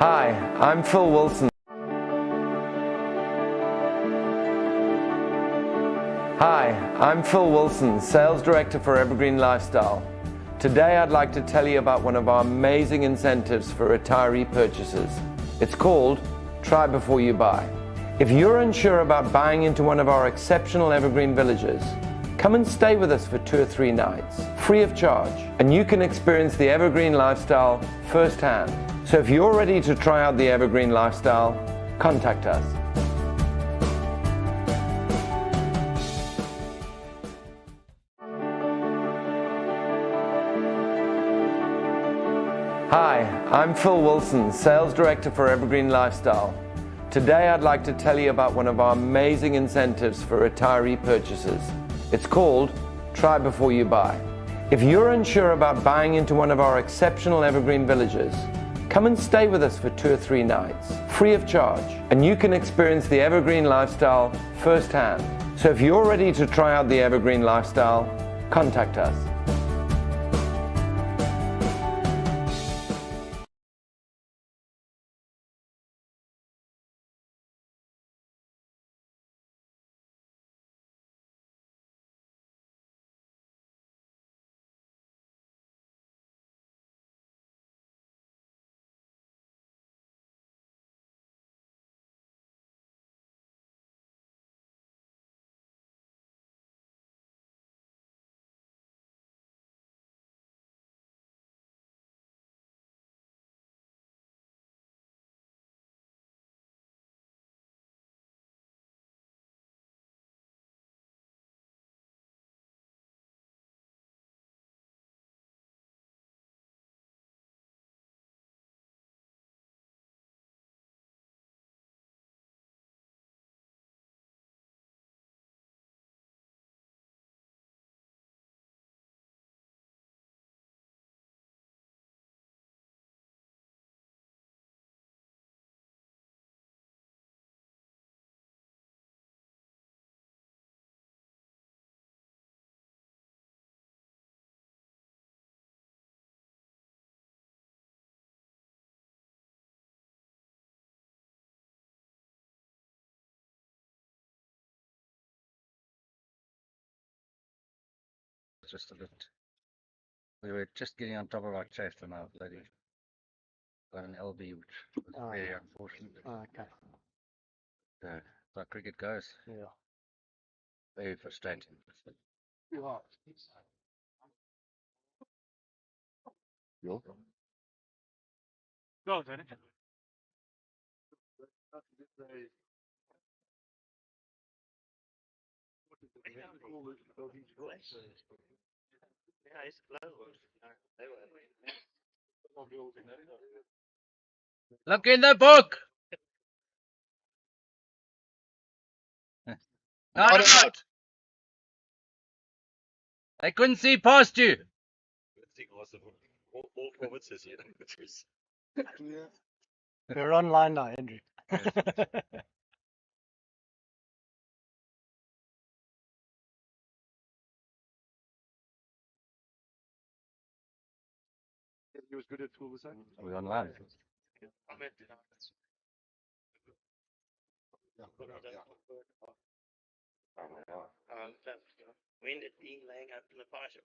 Hi, I'm Phil Wilson. Hi, I'm Phil Wilson, Sales Director for Evergreen Lifestyle. Today I'd like to tell you about one of our amazing incentives for retiree purchases. It's called Try Before You Buy. If you're unsure about buying into one of our exceptional evergreen villages, come and stay with us for 2 or 3 nights, free of charge, and you can experience the evergreen lifestyle firsthand. So if you're ready to try out the evergreen lifestyle, contact us. Hi, I'm Phil Wilson, Sales Director for Evergreen Lifestyle. Today I'd like to tell you about one of our amazing incentives for retiree purchases. It's called Try Before You Buy. If you're unsure about buying into one of our exceptional evergreen villages, come and stay with us for 2 or 3 nights, free of charge, and you can experience the evergreen lifestyle firsthand. So if you're ready to try out the evergreen lifestyle, contact us. Just a bit. We were just getting on top of our chest and our lady got an LB, which was very unfortunate. Okay. That's how cricket goes. Yeah. Very frustrating. Yo. Go, Danny. Look in the book. Not out. I couldn't see past you. We're online now, Andrew. He was good at school, was that? Are we online? When het ding laying out in the fire shop.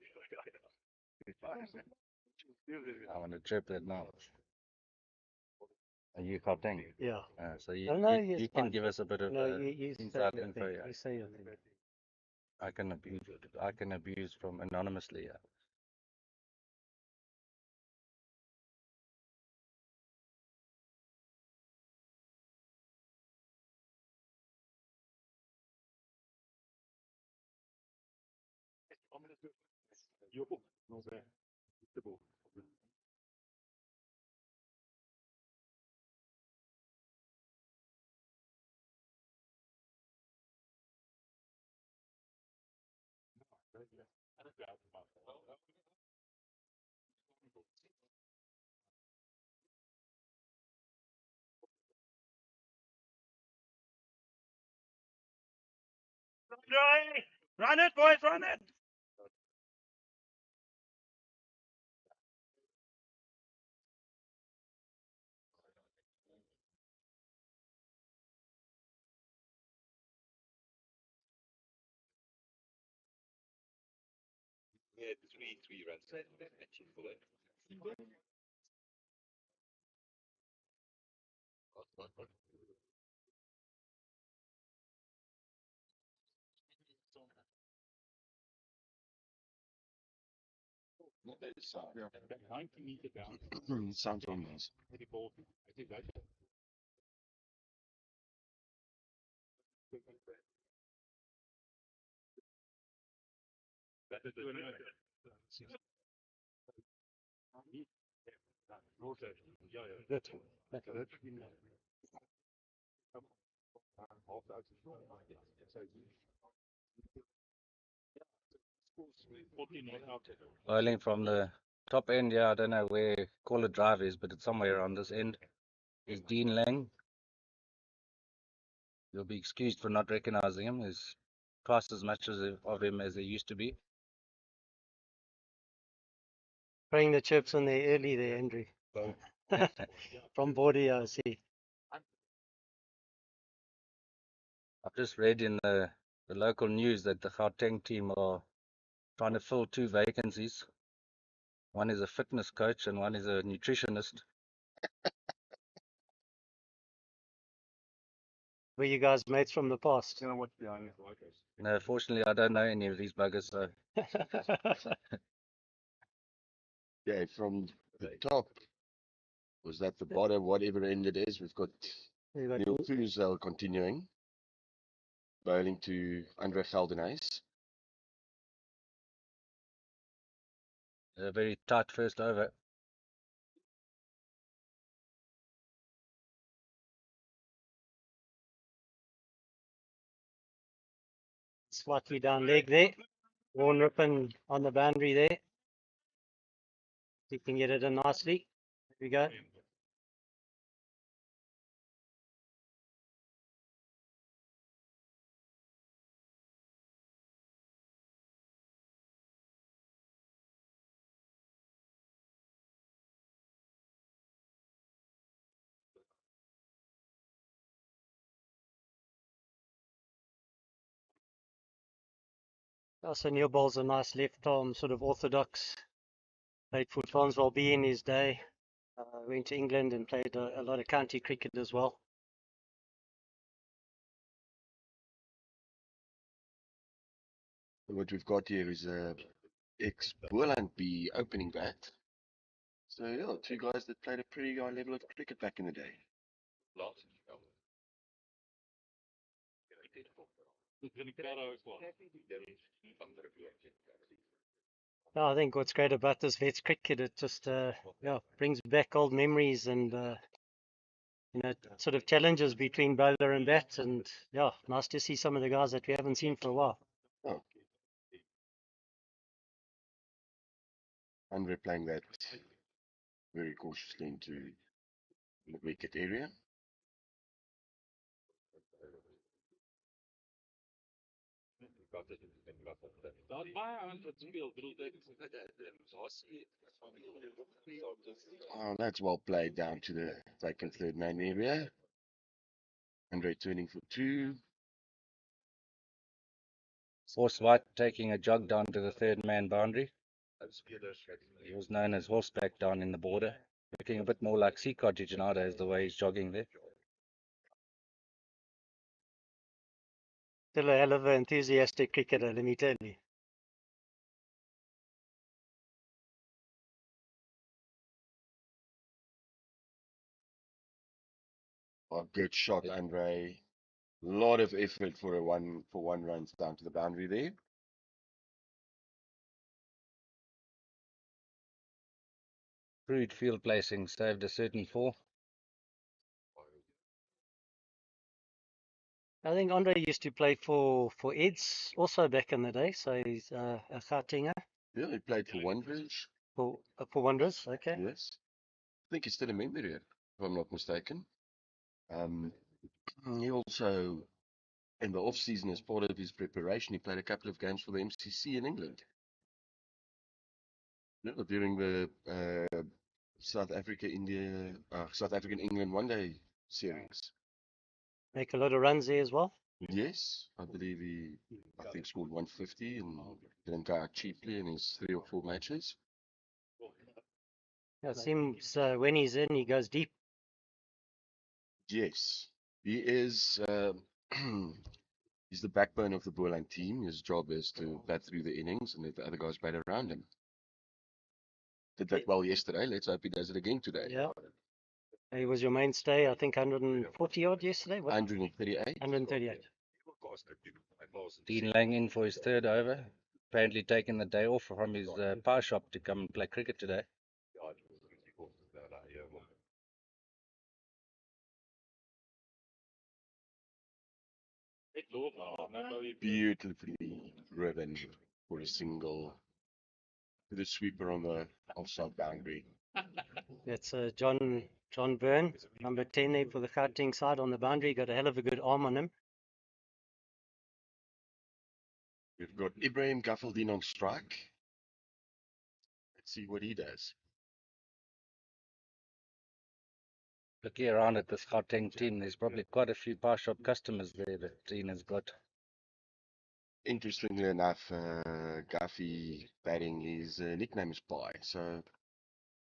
I'm on a trip that now. Are you Gauteng? Yeah. So you, No, no, you he's can fine. give us a bit of No, you say inside your info. thing. Yeah. You say your thing. I can abuse from anonymously. Yeah. Run it, boys, run it! Sounds almost. Bowling from the top end, yeah, I don't know where Caller Drive is, but it's somewhere on this end. Is Dean Lang. You'll be excused for not recognizing him. There's twice as much of him as there used to be. Throwing the chips in there early there, Andrew. From Bordy, I see. I've just read in the local news that the Gauteng team are trying to fill 2 vacancies. One is a fitness coach and one is a nutritionist. Were you guys mates from the past? No, fortunately, I don't know any of these buggers, so Yeah, from the top. Was that the bottom, whatever end it is? We've got You got Neil Fuzel continuing. Bowling to Andre Geldenhuys. a very tight first over. slightly down leg there. Warren Rippon on the boundary there. You can get it in nicely. There we go. Also, Neil bowls a nice left arm, sort of orthodox. Played for Transvaal B in his day. Went to England and played a lot of county cricket as well. What we've got here is a ex-Boland B opening bat. So, yeah, 2 guys that played a pretty high level of cricket back in the day. No, I think what's great about this Vets cricket, it just brings back old memories and sort of challenges between bowler and bat, and yeah, nice to see some of the guys that we haven't seen for a while. Oh. Andre playing that very cautiously into the wicket area. Oh, that's well played down to the vacant third man area. Andre turning for 2. Horse White taking a jog down to the third man boundary. He was known as horseback down in the border. Looking a bit more like Sea Cottage nowadays, the way he's jogging there. Still a hell of an enthusiastic cricketer, let me tell you. Oh, good shot, Andre. Lot of effort for one runs down to the boundary there. Crude field placing saved a certain 4. I think Andre used to play for Eds also back in the day, so he's a Gautenger Yeah, he played for Wanderers. for Wanderers. Okay. Yes. I think he's still a member here, if I'm not mistaken. He also, in the off-season, as part of his preparation, he played a couple of games for the MCC in England. Yeah, during the South African England one-day series. Make a lot of runs there as well. Yes, I believe I think scored 150 and didn't go out cheaply in his 3 or 4 matches. Yeah, it seems when he's in, he goes deep. Yes, he is. He's the backbone of the Boland team. His job is to bat through the innings and let the other guys bat around him. Did that well yesterday. Let's hope he does it again today. Yeah. He was your mainstay, I think 140 odd yesterday. What? 138. 138. Dean Lang in for his third over. Apparently taking the day off from his power shop to come and play cricket today. Beautifully driven for a single with a sweeper on the offside boundary. That's John Byrne, number 10 there for the Gauteng side on the boundary. Got a hell of a good arm on him. We've got Ibrahim Gaffaldine on strike. Let's see what he does. Looking around at this Gauteng team, there's probably quite a few power shop customers there that Dean has got. Interestingly enough, Gaffy batting, his nickname is Pie. So,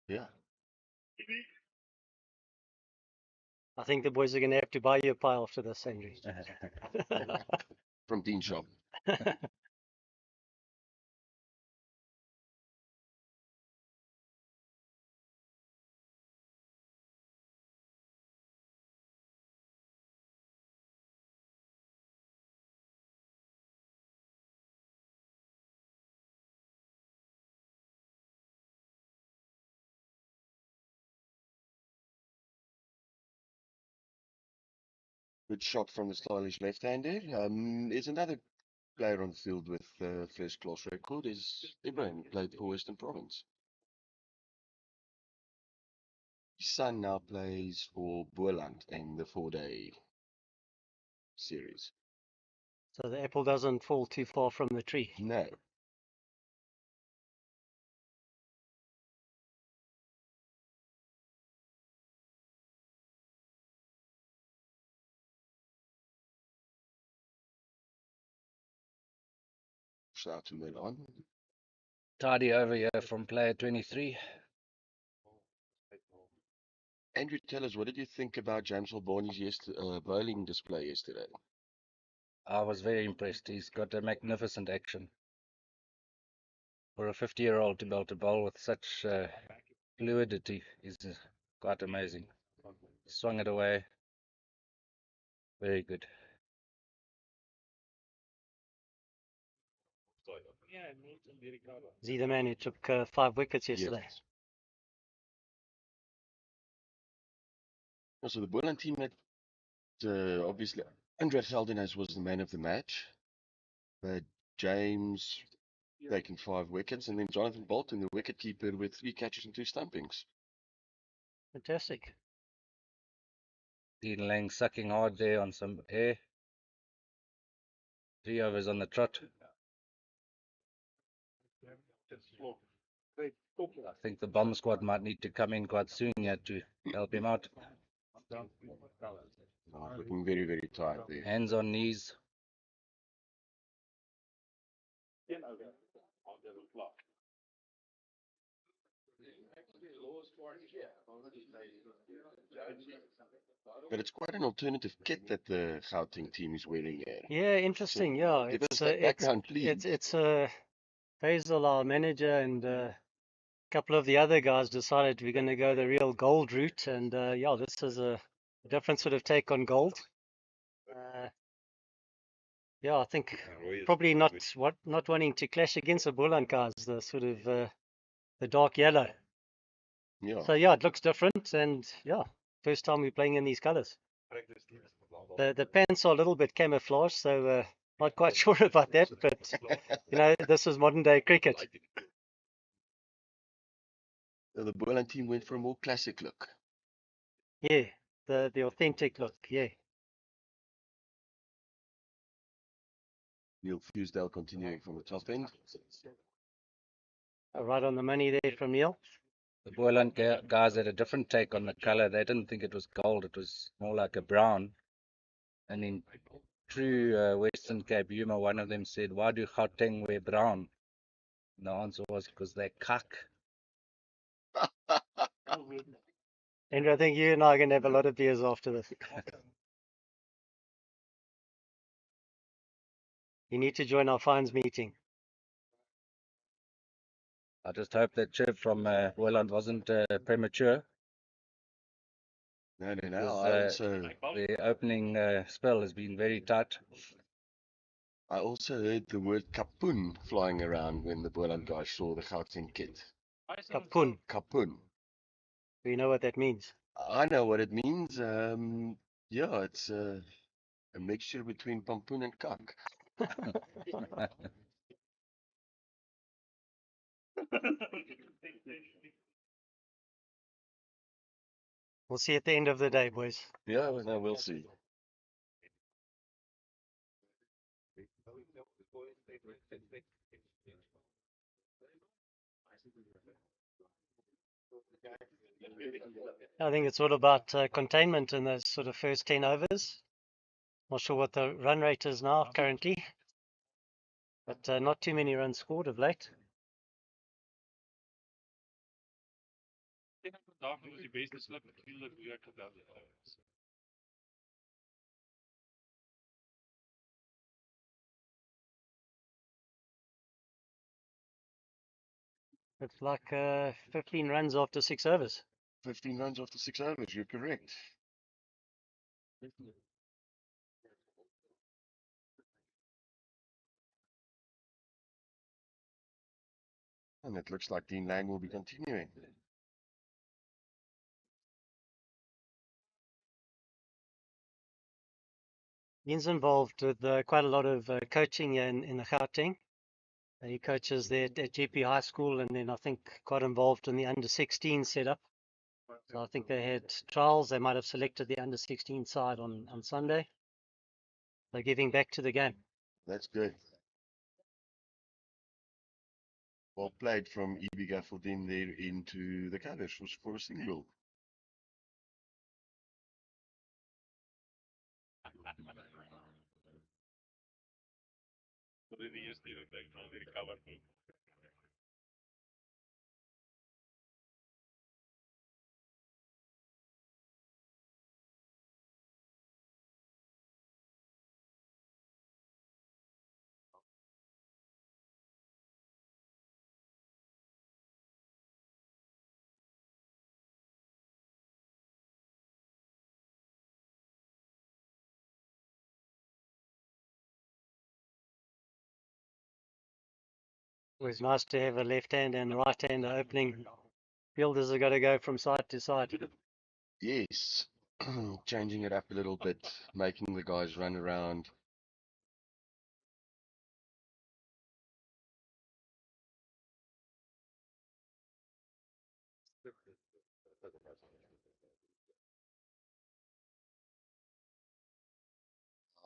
yeah. I think the boys are going to have to buy you a pie after this, Henry. From Dean Shop. Good shot from the stylish left-hander. Is another player on the field with first-class record is Ibrahim, played for Western Province. His son now plays for Boland in the 4-day series. So the apple doesn't fall too far from the tree. No. Shout to mid on. Tidy over here from player 23. Andrew, tell us, what did you think about James Albani's bowling display yesterday? I was very impressed. He's got a magnificent action. For a 50-year-old to be able to bowl with such fluidity is quite amazing. Swung it away. Very good. Is he the man who took 5 wickets yesterday? Yes. So the Boland team had obviously Andre Geldenhuys was the man of the match, but James taking 5 wickets, and then Jonathan Bolton, the wicketkeeper, with 3 catches and 2 stumpings. Fantastic. Dean Lang sucking hard there on some air. 3 overs on the trot. I think the bomb squad might need to come in quite soon here to help him out. Looking very, very tired there. Hands on knees. But it's quite an alternative kit that the Gauteng team is wearing here. Yeah, interesting. Yeah, Give us that background, please. it's Faisal, our manager, and a couple of the other guys decided we're going to go the real gold route, and yeah, this is a different sort of take on gold. Yeah, I think probably not wanting to clash against the Boland guys, the sort of the dark yellow. Yeah. So yeah, it looks different, and yeah, first time we're playing in these colours. The pants are a little bit camouflage, so not quite sure about that, but you know, this is modern day cricket. The Boland team went for a more classic look. Yeah, the authentic look. Yeah. Neil Fusdale continuing from the top end. Right on the money there from Neil. The Boland guys had a different take on the color. They didn't think it was gold. It was more like a brown. And in true Western Cape humor, one of them said, "Why do Gauteng wear brown?" And the answer was because they cuck. Andrew, I think you and I are going to have a lot of beers after this. You need to join our fines meeting. I just hope that chirp from Boland wasn't premature. No, Because the opening spell has been very tight. I also heard the word kapun flying around when the Boland guys saw the Gauteng kit. Kapun. Kapun. Do you know what that means? I know what it means. Yeah, it's a mixture between pampoen and kak. We'll see at the end of the day, boys. Yeah, well, no, we'll see. I think it's all about containment in those sort of first 10 overs. Not sure what the run rate is now currently, but not too many runs scored of late. It's like 15 runs after 6 overs. 15 runs after 6 overs, you're correct. And it looks like Dean Lang will be continuing. Dean's involved with quite a lot of coaching in the Gauteng. He coaches there at GP High School, and then I think got involved in the under-16 setup. So I think they had trials. They might have selected the under-16 side on Sunday. They're giving back to the game. That's good. Well played from Ibiga for them there into the covers for a single. It was nice to have a left hand and right hand opening. Fielders have got to go from side to side. Yes, changing it up a little bit, making the guys run around.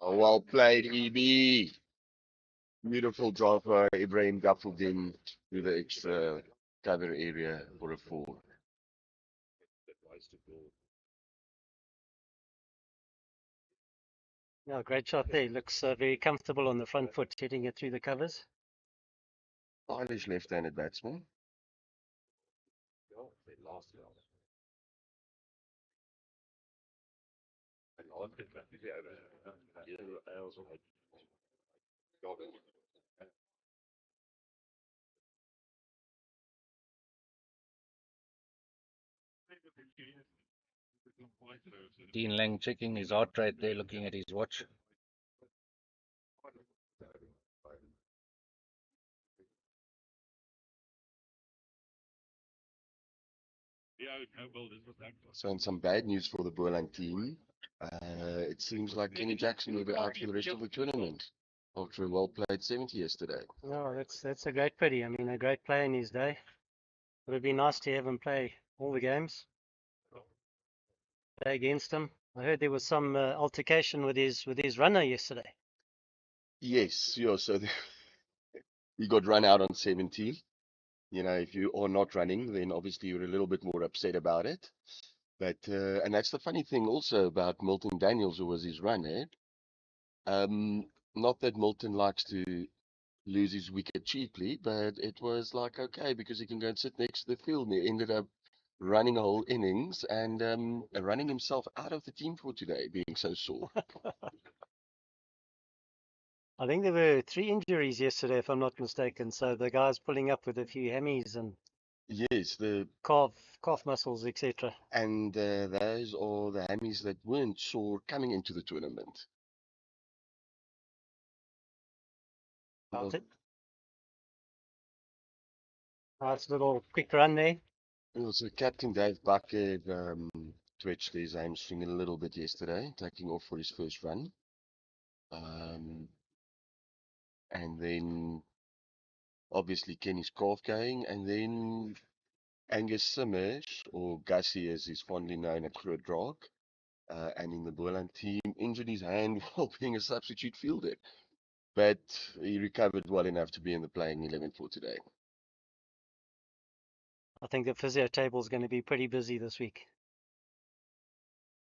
Oh, well played, EB. Beautiful drive by Ibrahim Gaffeldin to the extra cover area for a 4. Yeah, great shot there. Looks very comfortable on the front foot, hitting it through the covers. Stylish left-handed batsman. Dean Lang checking his heart rate there, looking at his watch. So, in some bad news for the Boland team, it seems like Kenny Jackson will be out for the rest of the tournament after a well-played 70 yesterday. No, that's a great pity. I mean, a great player in his day. It would be nice to have him play all the games. Play against him. I heard there was some altercation with his runner yesterday. Yes, yeah, so he got run out on 70. You know, if you are not running, then obviously you're a little bit more upset about it. But and that's the funny thing also about Milton Daniels, who was his runner. Not that Milton likes to lose his wicket cheaply, but it was like okay because he can go and sit next to the field. And he ended up running a whole innings and running himself out of the team for today, being so sore. I think there were 3 injuries yesterday, if I'm not mistaken. So the guy's pulling up with a few hammies and Yes, the calf muscles, etc. and those are the hammies that weren't sore coming into the tournament. Well, Nice little quick run there. also, Captain Dave Bucker twitched his hamstring a little bit yesterday, taking off for his first run. And then obviously Kenny's calf going, and then Angus Simmers, or Gussie as he's fondly known at Groot and in the Boland team, injured his hand while being a substitute fielder. But he recovered well enough to be in the playing 11 for today. I think the physio table is going to be pretty busy this week.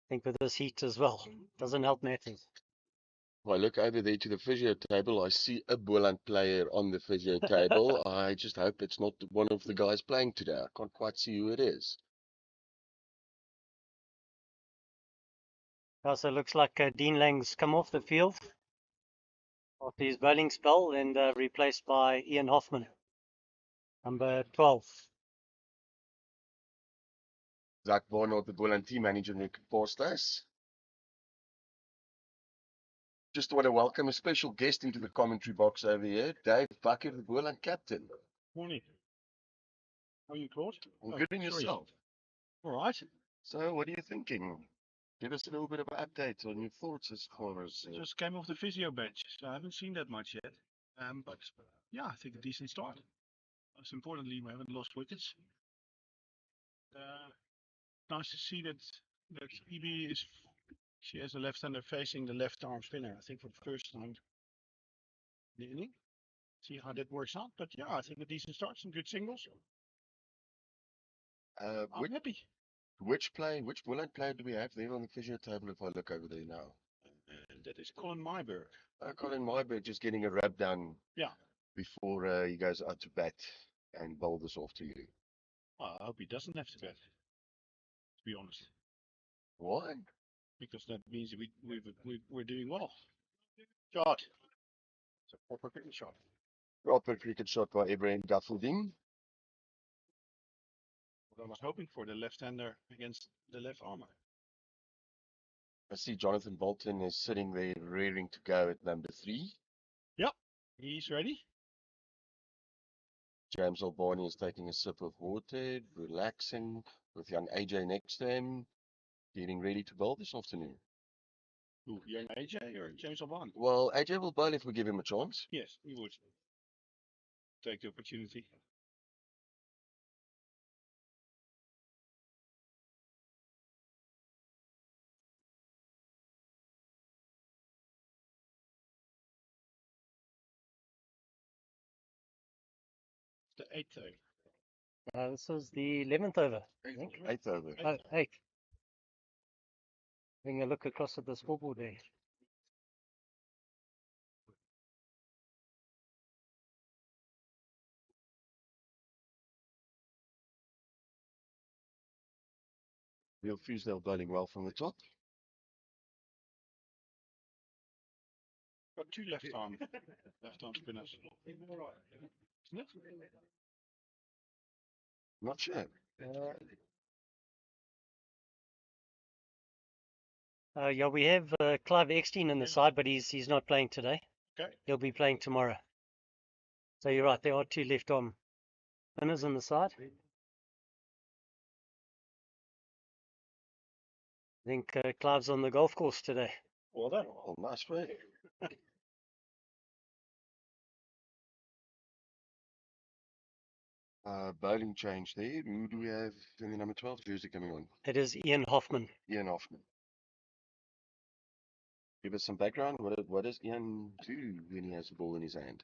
I think with this heat as well. Doesn't help matters. If I look over there to the physio table, I see a Boland player on the physio table. I just hope it's not one of the guys playing today. I can't quite see who it is. Also looks like Dean Lang's come off the field after his bowling spell and replaced by Ian Hoffman, number 12. Zach Barnard, the Boland team manager, Nick past us. Just want to welcome a special guest into the commentary box over here, Dave Bucker, the Boland captain. Morning. How are you, Claude? Well, good in sorry. yourself. All right. So, what are you thinking? Give us a little bit of an update on your thoughts as far as. Just came off the physio bench, so I haven't seen that much yet. But yeah, I think a decent start. Most importantly, we haven't lost wickets. Nice to see that EB she has a left-hander facing the left arm spinner. I think for the first time in the inning. See how that works out. But yeah, I think a decent start, some good singles. I'm happy. Which Boland player do we have there on the physio table if I look over there now? And that is Colin Myberg. Colin Myberg just getting a rub down before he goes out to bat and bowl this off to you. Well, I hope he doesn't have to bat, to be honest. Why? Because that means we're doing well. Shot. It's a proper cricket shot. Proper cricket shot by Ibrahim Gaffeldien. What I was hoping for, the left-hander against the left armer. I see Jonathan Bolton is sitting there rearing to go at number 3. Yep, he's ready. James Albani is taking a sip of water, relaxing with young AJ next to him, getting ready to bowl this afternoon. Who, young AJ or James Albani? Well, AJ will bowl if we give him a chance. Yes, he would. Take the opportunity. The 8th over. This is the 11th over, I think. 8th over. Oh, 8th. Having a look across at the scoreboard there. Neil Fuesdale bowling well from the top. Got 2 left-arm spinners. Isn't it? Not sure. Yeah, we have Clive Eckstein in the side, but he's not playing today. Okay. He'll be playing tomorrow. So you're right, there are 2 left arm spinners on the side. I think Clive's on the golf course today. Well done. Oh, nice play. Bowling change there. Who do we have in the number 12 jersey coming on? It is Ian Hoffman. Ian Hoffman. Give us some background. What does Ian do when he has the ball in his hand?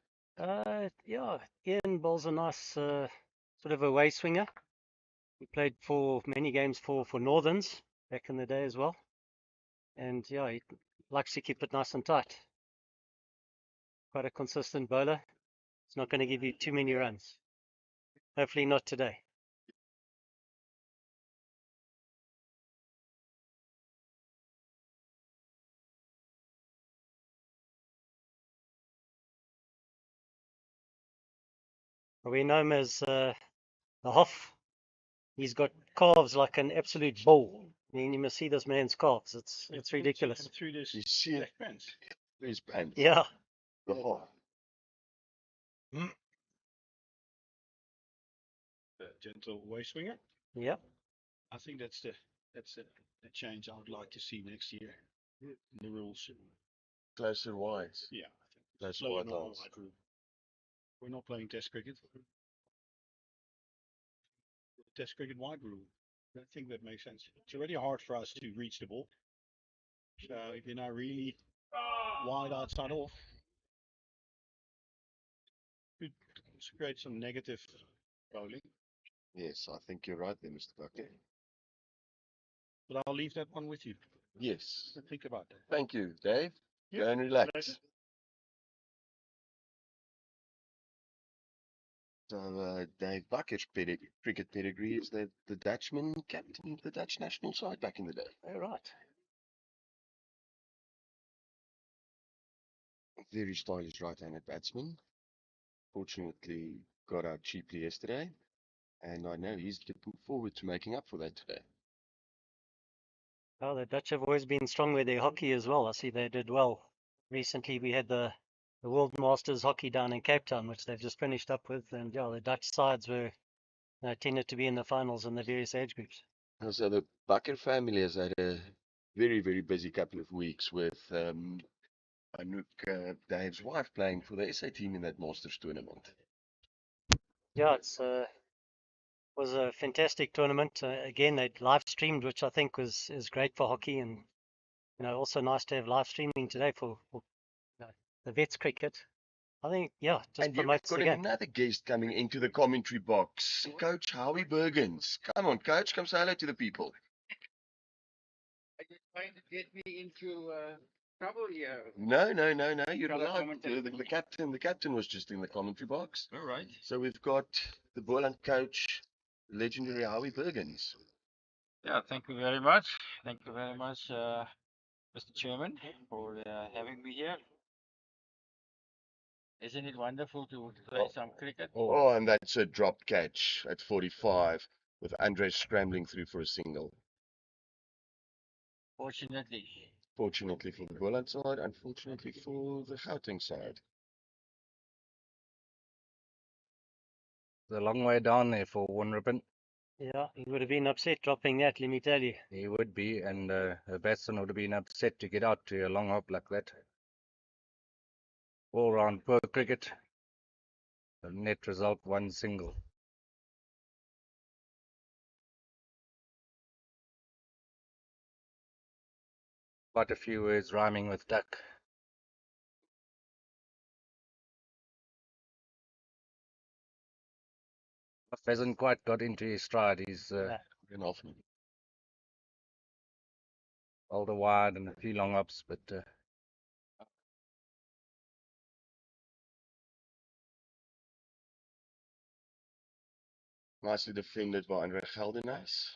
Yeah, Ian bowls a nice sort of away swinger. He played for many games for Northerns back in the day as well. And yeah, he likes to keep it nice and tight. quite a consistent bowler. It's not going to give you too many runs. Hopefully not today. We know him as the Hoff. He's got calves like an absolute bull. I mean, you must see this man's calves. It's ridiculous. And through this You see it, black pants. his pants. Yeah. The whole. The gentle waist swinger. Yeah. I think that's the change I would like to see next year in the rules. Closer wide. Yeah, Closer slow wide and normal lines. wide rule. We're not playing Test cricket. Test cricket wide rule. I think that makes sense. It's already hard for us to reach the ball. So if you're now really wide outside off, could create some negative bowling. Yes, I think you're right there, Mr. Buckley. But I'll leave that one with you. Yes. So think about that. Thank you, Dave. Yeah, Go and relax. pleasure. So, Dave Bucker's cricket pedigree is the Dutchman captain of the Dutch national side back in the day. All right. Very stylish right-handed batsman. Fortunately, got out cheaply yesterday, and I know he's looking forward to making up for that today. Oh, the Dutch have always been strong with their hockey as well. I see they did well. Recently, we had the World Masters hockey down in Cape Town, which they've just finished up with. And yeah, the Dutch sides were tended to be in the finals in the various age groups. So the Bucker family has had a very, very busy couple of weeks with Anouk, Dave's wife, playing for the SA team in that Masters tournament. Yeah, it's was a fantastic tournament. Again, they live streamed, which I think is great for hockey, and also nice to have live streaming today for the vets cricket. I think, yeah, just And you've promotes got the game. another guest coming into the commentary box, Coach Howie Bergens. Come on, Coach, come say hello to the people. Are you trying to get me into trouble here? No, you're Color allowed. commentary. The captain was just in the commentary box. All right. So we've got the Boland coach, legendary Howie Bergens. Yeah, thank you very much. Thank you very much, Mr. Chairman, for having me here. Isn't it wonderful to play some cricket? Oh, and that's a dropped catch at 45 with Andres scrambling through for a single. Fortunately. Fortunately for the Boland side, unfortunately for the Gauteng side. The long way down there for one ribbon. Yeah, he would have been upset dropping that, let me tell you. He would be, and the batsman would have been upset to get out to a long hop like that. All round poor cricket. The net result, one single. Quite a few words rhyming with duck. Hasn't quite got into his stride. He's An off. older wide and a few long hops, but Nicely defended by Andre Geldenhuys.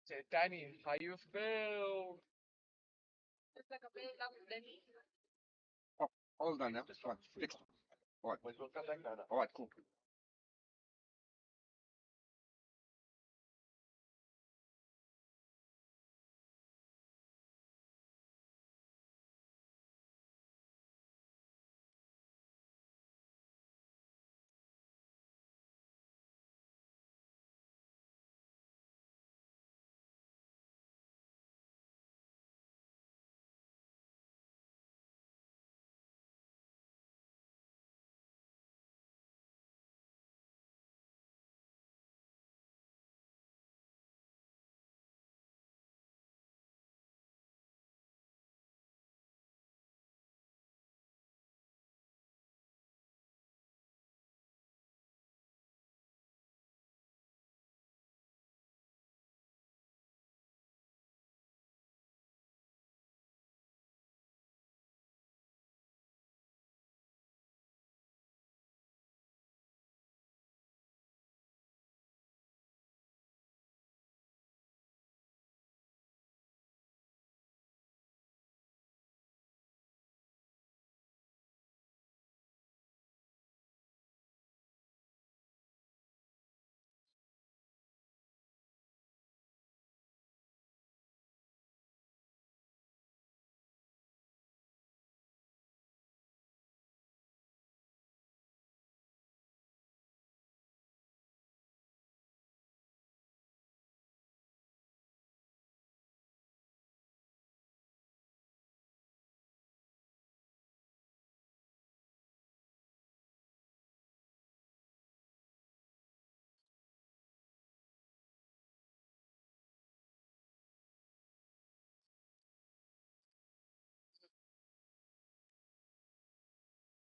Say, Danny, how you feel? Oh, all done now. Right, fixed. All right. We'll come back now. All right, cool.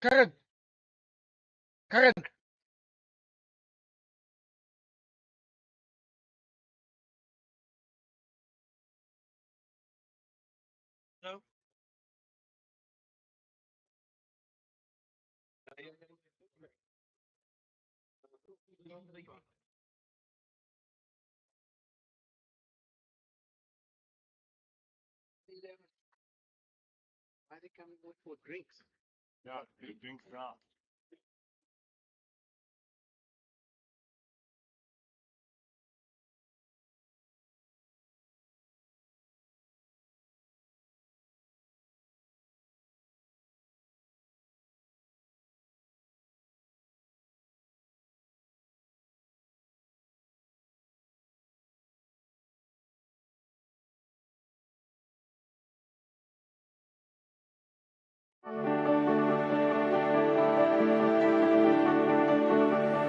Current. Current. No. Why are they coming for drinks? Yeah, drinks now.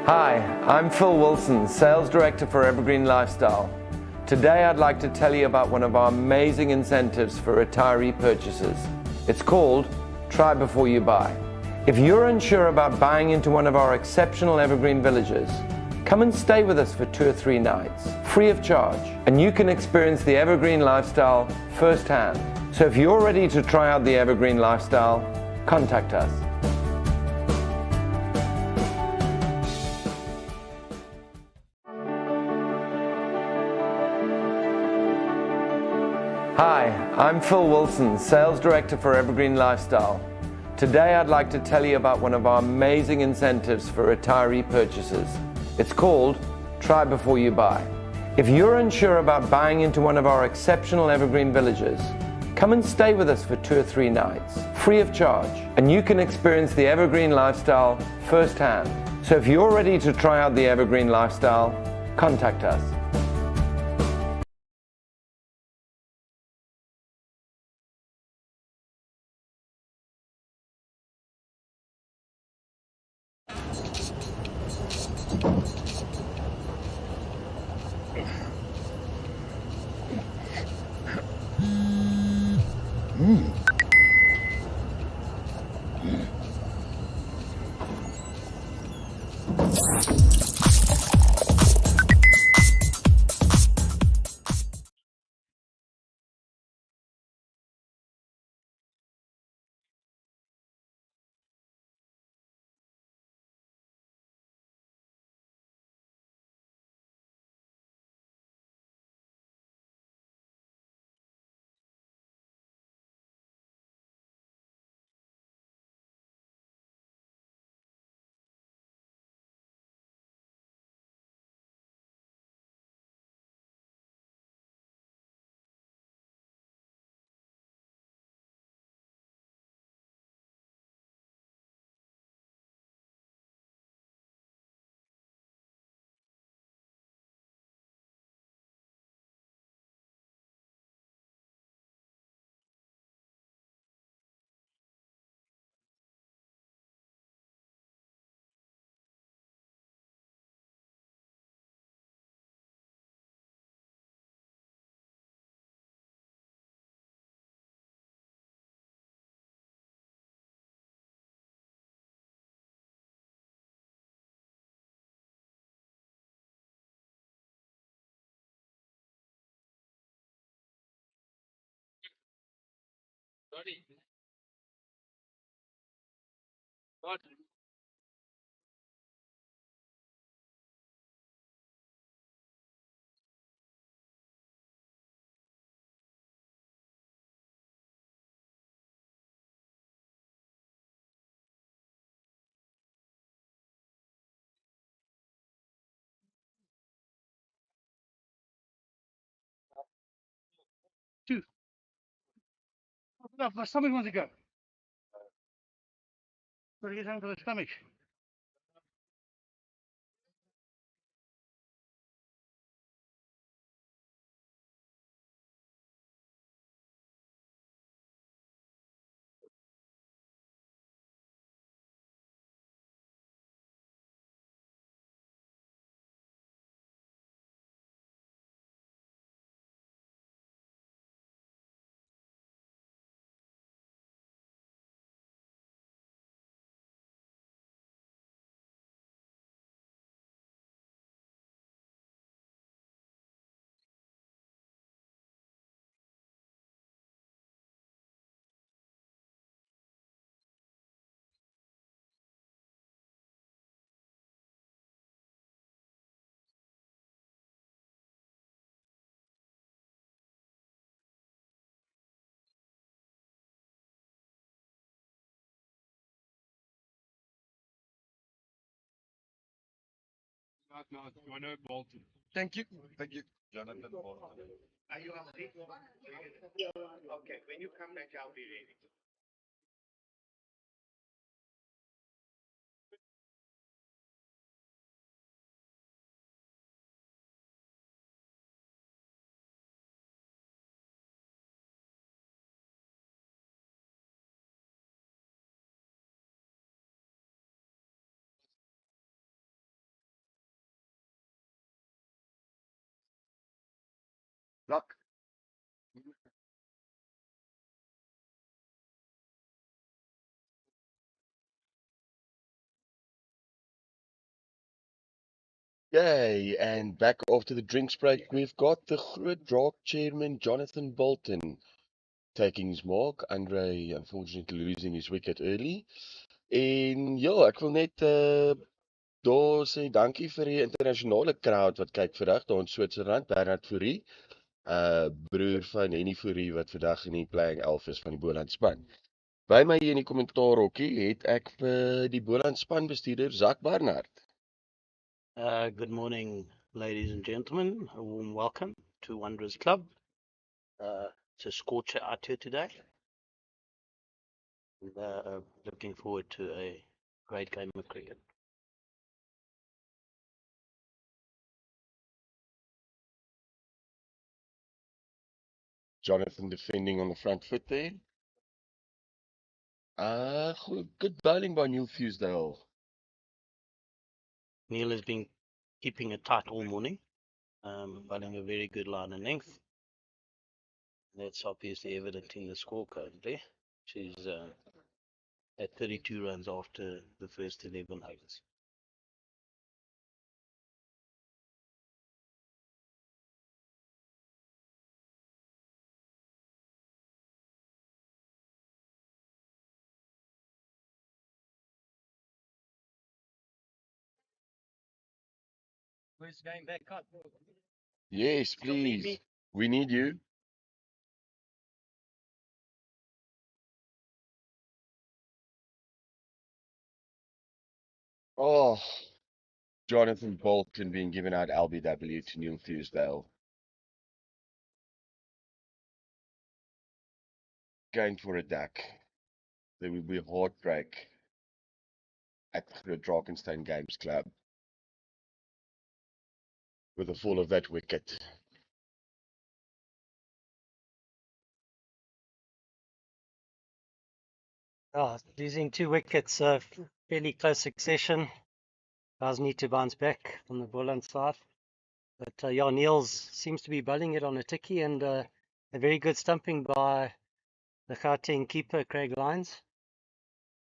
Hi, I'm Phil Wilson, Sales Director for Evergreen Lifestyle. Today I'd like to tell you about one of our amazing incentives for retiree purchases. It's called Try Before You Buy. If you're unsure about buying into one of our exceptional Evergreen villages, come and stay with us for 2 or 3 nights, free of charge, and you can experience the Evergreen Lifestyle firsthand. So if you're ready to try out the Evergreen Lifestyle, contact us. Hi, I'm Phil Wilson, Sales Director for Evergreen Lifestyle. Today I'd like to tell you about one of our amazing incentives for retiree purchases. It's called Try Before You Buy. If you're unsure about buying into one of our exceptional Evergreen villages, come and stay with us for 2 or 3 nights, free of charge, and you can experience the Evergreen Lifestyle firsthand. So if you're ready to try out the Evergreen Lifestyle, contact us. Sorry. What? Two. My stomach wants to go. Gotta get down to the stomach. Thank you. Thank you. Are you upset? Okay, when you come back, I'll be ready. Luck. Yay, and back after the drinks break, we've got the Groot Draak chairman, Jonathan Bolton, taking his mark. Andre, unfortunately, losing his wicket early. En ja, ek wil net daar sê dankie vir die internasionale crowd wat kyk vandag daar in Switserland. Bernard Fourie, broer van Henny Fourie wat vandag in die playing 11 is van die Boland span. By my hier in die kommentaarhokkie het ek vir die Boland span bestuurder Zak Barnard. Good morning, ladies and gentlemen. A warm welcome to Wanderers Club. It's a scorcher out here today. And, looking forward to a great game of cricket. Jonathan defending on the front foot there. Good bowling by Neil Fusedale. Neil has been keeping it tight all morning, bowling a very good line and length. That's obviously evident in the scorecard there. She's at 32 runs after the first 11 overs. Where's going back up? Yes, please. We need you. Oh, Jonathan Bolton being given out LBW to Neil Fusedale. Going for a duck. There will be a heartbreak at the Drakenstein Games Club with the fall of that wicket. Losing 2 wickets, fairly close succession. Guys need to bounce back from the Boland side. But yeah, Niels seems to be bowling it on a ticky, and a very good stumping by the Gauteng keeper, Craig Lyons.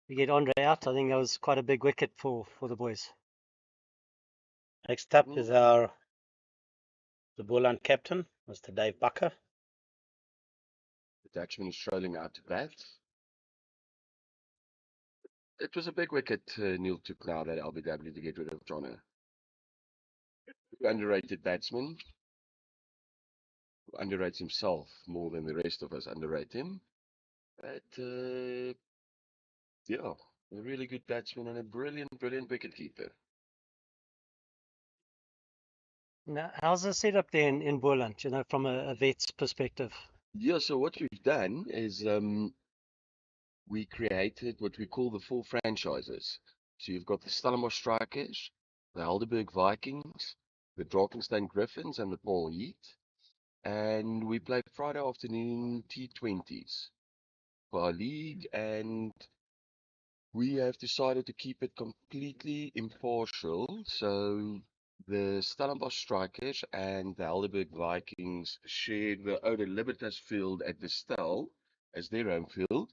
To get Andre out, I think that was quite a big wicket for the boys. Next up is the Boland captain, Mr. Dave Bucker. The Dutchman is strolling out to bat. It was a big wicket Neil took now, that LBW, to get rid of Jono. Underrated batsman. Who underrates himself more than the rest of us underrate him. But yeah, a really good batsman and a brilliant wicket keeper. Now, how's the setup there in Boland, from a vet's perspective? Yeah, so what we've done is we created what we call the 4 franchises. So you've got the Stellenbosch Strikers, the Helderberg Vikings, the Drakenstein Griffins, and the Paul Heat. And we play Friday afternoon T20s for our league, and we have decided to keep it completely impartial. So the Stellenbosch Strikers and the Helderberg Vikings share the Oude Libertas field at the Stel as their home field.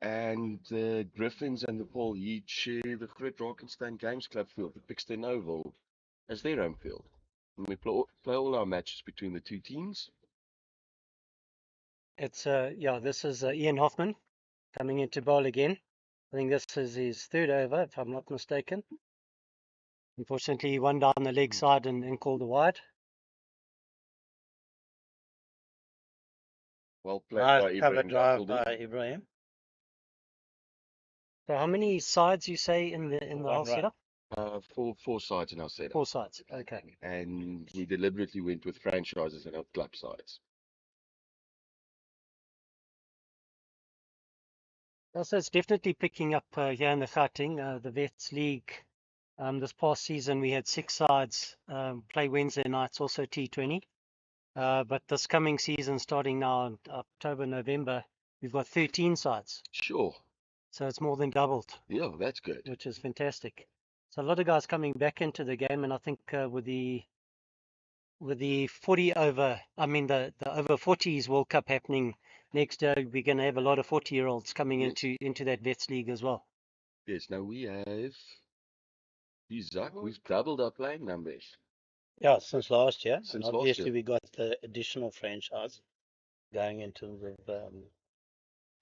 And the Griffins and the Paul Heat share the Groot Drakenstein Games Club field, the Pixton Oval, as their home field. And we play all our matches between the 2 teams. It's this is Ian Hoffman coming into bowl again. I think this is his 3rd over, if I'm not mistaken. Unfortunately, he won down the leg side and called a wide. Well played Nice by cover Ibrahim drive Jaffeldy. by Ibrahim. So how many sides you say in the whole One run. setup? Four sides in our setup. 4 sides. Okay. And we deliberately went with franchises and not club sides. So it's definitely picking up here in the Gauteng, the Vets League. This past season we had 6 sides play Wednesday nights, also T20. But this coming season, starting now in October, November, we've got 13 sides. Sure. So it's more than doubled, Yeah, that's good. which is fantastic. So a lot of guys coming back into the game, and I think with the 40 over, I mean the over 40s World Cup happening next year, we're going to have a lot of 40-year-olds coming Yes. into that Vets League as well. Yes, now we have, Zach, we've doubled our playing numbers. Yeah, since last year. Since And last obviously year. we got the additional franchise going into the our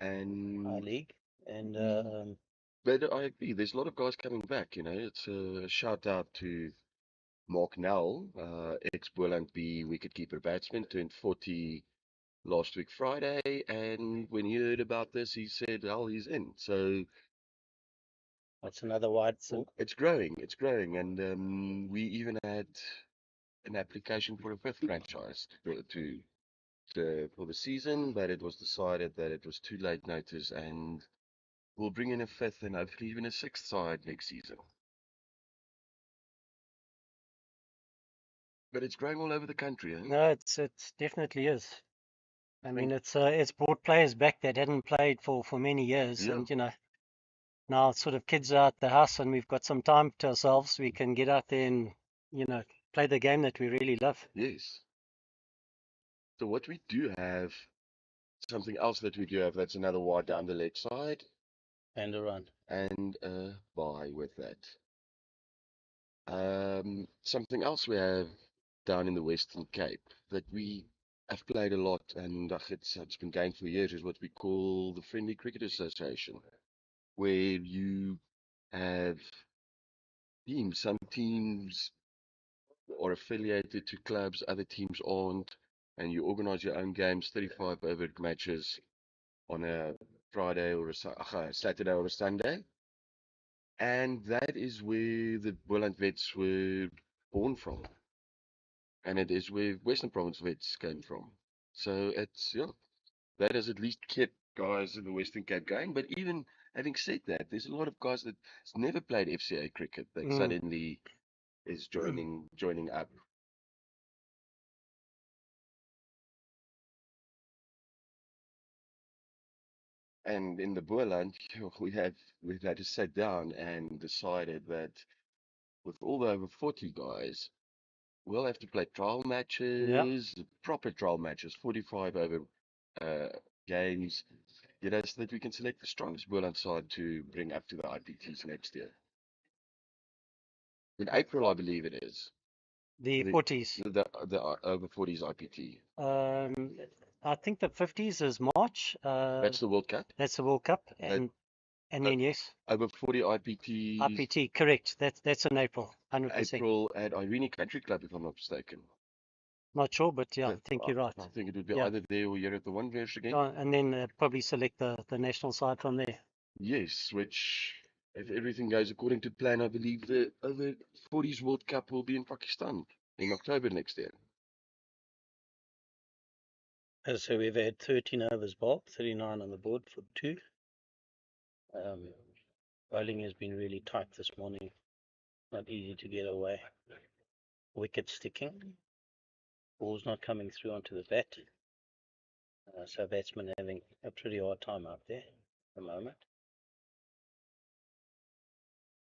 And league. And but I agree, there's a lot of guys coming back, you know. It's a shout out to Mark Nell, ex-Boland B wicketkeeper batsman, turned 40 last week Friday, and when he heard about this, he said, "Well, he's in." So that's another wide pool. it's growing, and we even had an application for a 5th franchise for the season, but it was decided that it was too late notice, and we'll bring in a 5th and hopefully even a 6th side next season. But it's growing all over the country, eh? No, it definitely is. I mean, it's brought players back that hadn't played for many years, Yeah. and now sort of kids are at the house and we've got some time to ourselves. We can get out there and play the game that we really love. Yes. So what we do have, something else that we do have, that's another wide down the leg side, And a run. and a bye with that. Something else we have down in the Western Cape that we have played a lot, and it's been going for years, is what we call the Friendly Cricket Association, where you have teams. Some teams are affiliated to clubs, other teams aren't, and you organize your own games, 35 over matches on a Friday or a Saturday or a Sunday. And that is where the Boland Vets were born from. And it is where Western Province Vets came from. So it's, yeah, that has at least kept guys in the Western Cape going. But even having said that, there's a lot of guys that never played FCA cricket that suddenly is joining up. And in the Boland, we've had to sit down and decided that with all the over 40 guys, we'll have to play trial matches, proper trial matches, 45 over games, so that we can select the strongest Boland side to bring up to the IPTs next year. In April, I believe it is. The 40s. The over 40s IPT. I think the 50s is March. That's the World Cup. That's the World Cup, and then yes, over 40 IPT. IPT, correct. That's in April, 100%. April at Irene Country Club, if I'm not mistaken. Not sure, but yeah, I think you're right. I think it would be either there or here at the One Verse again. And then probably select the national side from there. Yes, which, if everything goes according to plan, I believe the over 40s World Cup will be in Pakistan in October next year. So we've had 13 overs bowled, 39 on the board for 2. Bowling has been really tight this morning. Not easy to get away. Wicket sticking. Ball's not coming through onto the bat. So batsmen having a pretty hard time out there at the moment.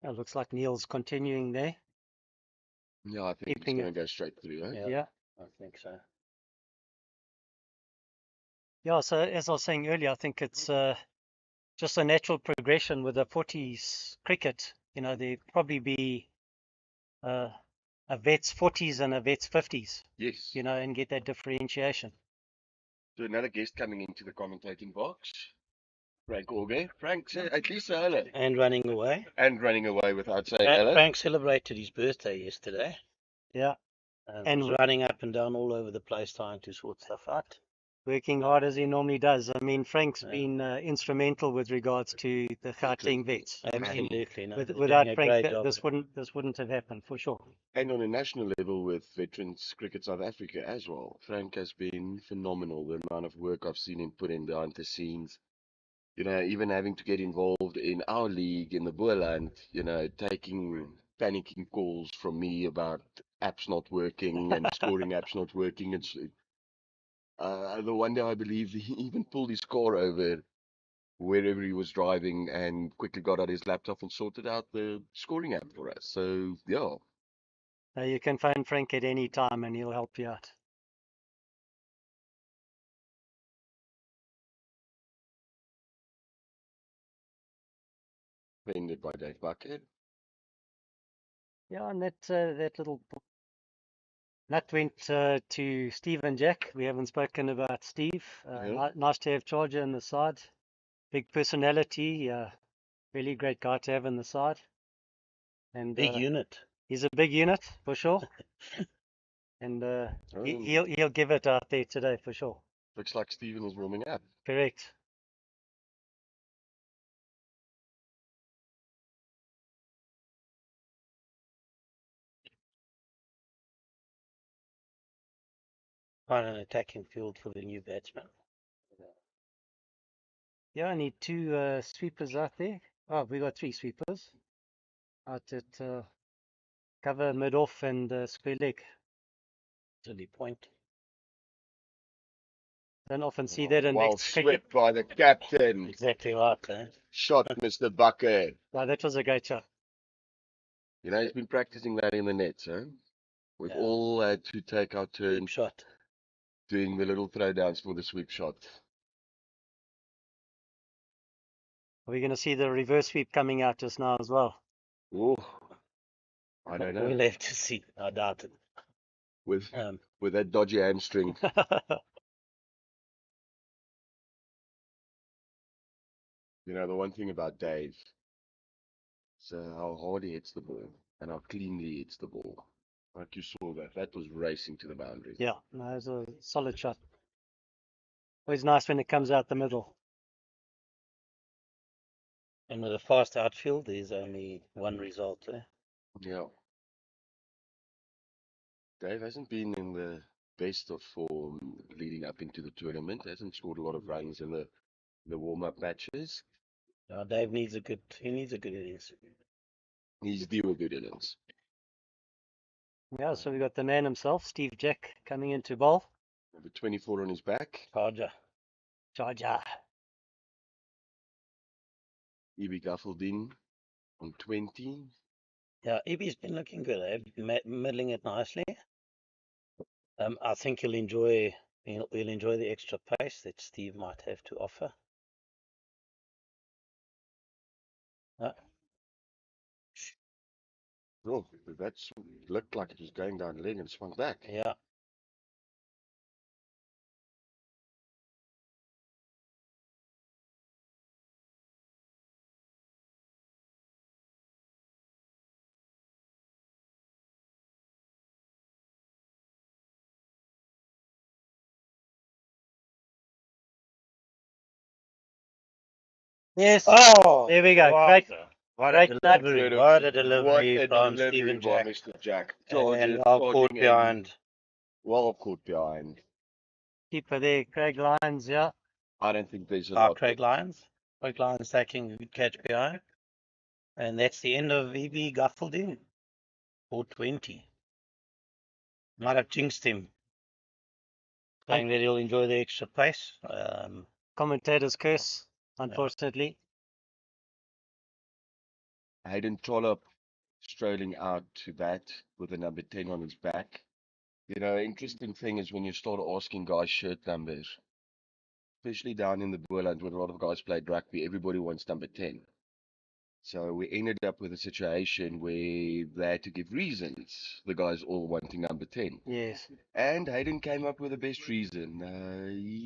It looks like Neil's continuing there. Yeah, I think it's going to go straight through. Eh? Yeah, I think so. Yeah, so as I was saying earlier, I think it's just a natural progression with the 40s cricket. There'd probably be a Vets 40s and a Vets 50s. Yes. And get that differentiation. So another guest coming into the commentating box, Frank Auger. Frank, at least say hello. And running away. And running away without saying hello. Frank celebrated his birthday yesterday. Yeah. And was running up and down all over the place trying to sort stuff out. working hard as he normally does. I mean, Frank's Yeah. been instrumental with regards to the Gauteng vets. I mean, Absolutely. No, they're without doing a Frank, great job. this wouldn't have happened for sure. And on a national level with Veterans Cricket South Africa as well. Frank has been phenomenal. The amount of work I've seen him put in behind the scenes. You know, even having to get involved in our league in the Boland, you know, taking panicking calls from me about apps not working and scoring apps not working. And the one day I believe he even pulled his car over wherever he was driving and quickly got out his laptop and sorted out the scoring app for us. So, yeah. You can phone Frank at any time and he'll help you out. Ended by Dave Bucket. Yeah, and that little nut went to Steve and Jack. We haven't spoken about Steve. Yeah. Nice to have Charger on the side. Big personality. Really great guy to have on the side. And Big unit. he's a big unit for sure. And he'll give it out there today for sure. Looks like Steven is warming up. Correct. Quite an attacking field for the new batsman. Yeah, I need two sweepers out there. Oh, we got three sweepers out at cover, mid off, and square leg. Silly point. Don't often see that in Well next cricket. swept by the captain. Exactly right, eh? Shot Mr. Bucket. Wow, that was a great shot. You know, he's been practicing that in the nets, huh? We've Yeah. all had to take our turn Deep shot. doing the little throwdowns for the sweep shot. We're going to see the reverse sweep coming out just now as well. Oh, I don't know. We'll have to see. I doubt it. With Um, that dodgy hamstring. You know, the one thing about Dave is how hard he hits the ball and how cleanly he hits the ball. Like you saw that. That was racing to the boundary. Yeah, no, it was a solid shot. Always nice when it comes out the middle. and with a fast outfield, there's only one result. Eh? Yeah. Dave hasn't been in the best of form leading up into the tournament. Hasn't scored a lot of runs in the warm-up matches. Dave needs a good. He needs a good innings. He's due a good innings. Yeah, so we got the man himself, Steve Jack, coming into bowl. Number 24 on his back. Charger. Charger. Ibi Gaffaldin on 20. Yeah, Ibi's been looking good. Middling it nicely. I think he'll enjoy the extra pace that Steve might have to offer. Oh, that looked like it was going down leg and swung back. Yeah. Yes. Oh, There we go. wow. Great. What Great a nut. delivery! What a delivery What a from delivery Stephen by Jack. Mr. Jack. And well caught Charging in. behind. Well caught behind. Keeper there, Craig Lyons, yeah. I don't think there's a lot. Craig Lyons. Craig Lyons taking a good catch behind. And that's the end of VB Gaffalding. 420. Might have jinxed him. Saying that he'll enjoy the extra pace. Commentator's curse, unfortunately. Hayden Trollope strolling out to bat with the number 10 on his back. You know, interesting thing is when you start asking guys shirt numbers, especially down in the Boland where a lot of guys played rugby, everybody wants number 10. So we ended up with a situation where they had to give reasons, the guys all wanting number 10. Yes. And Hayden came up with the best reason.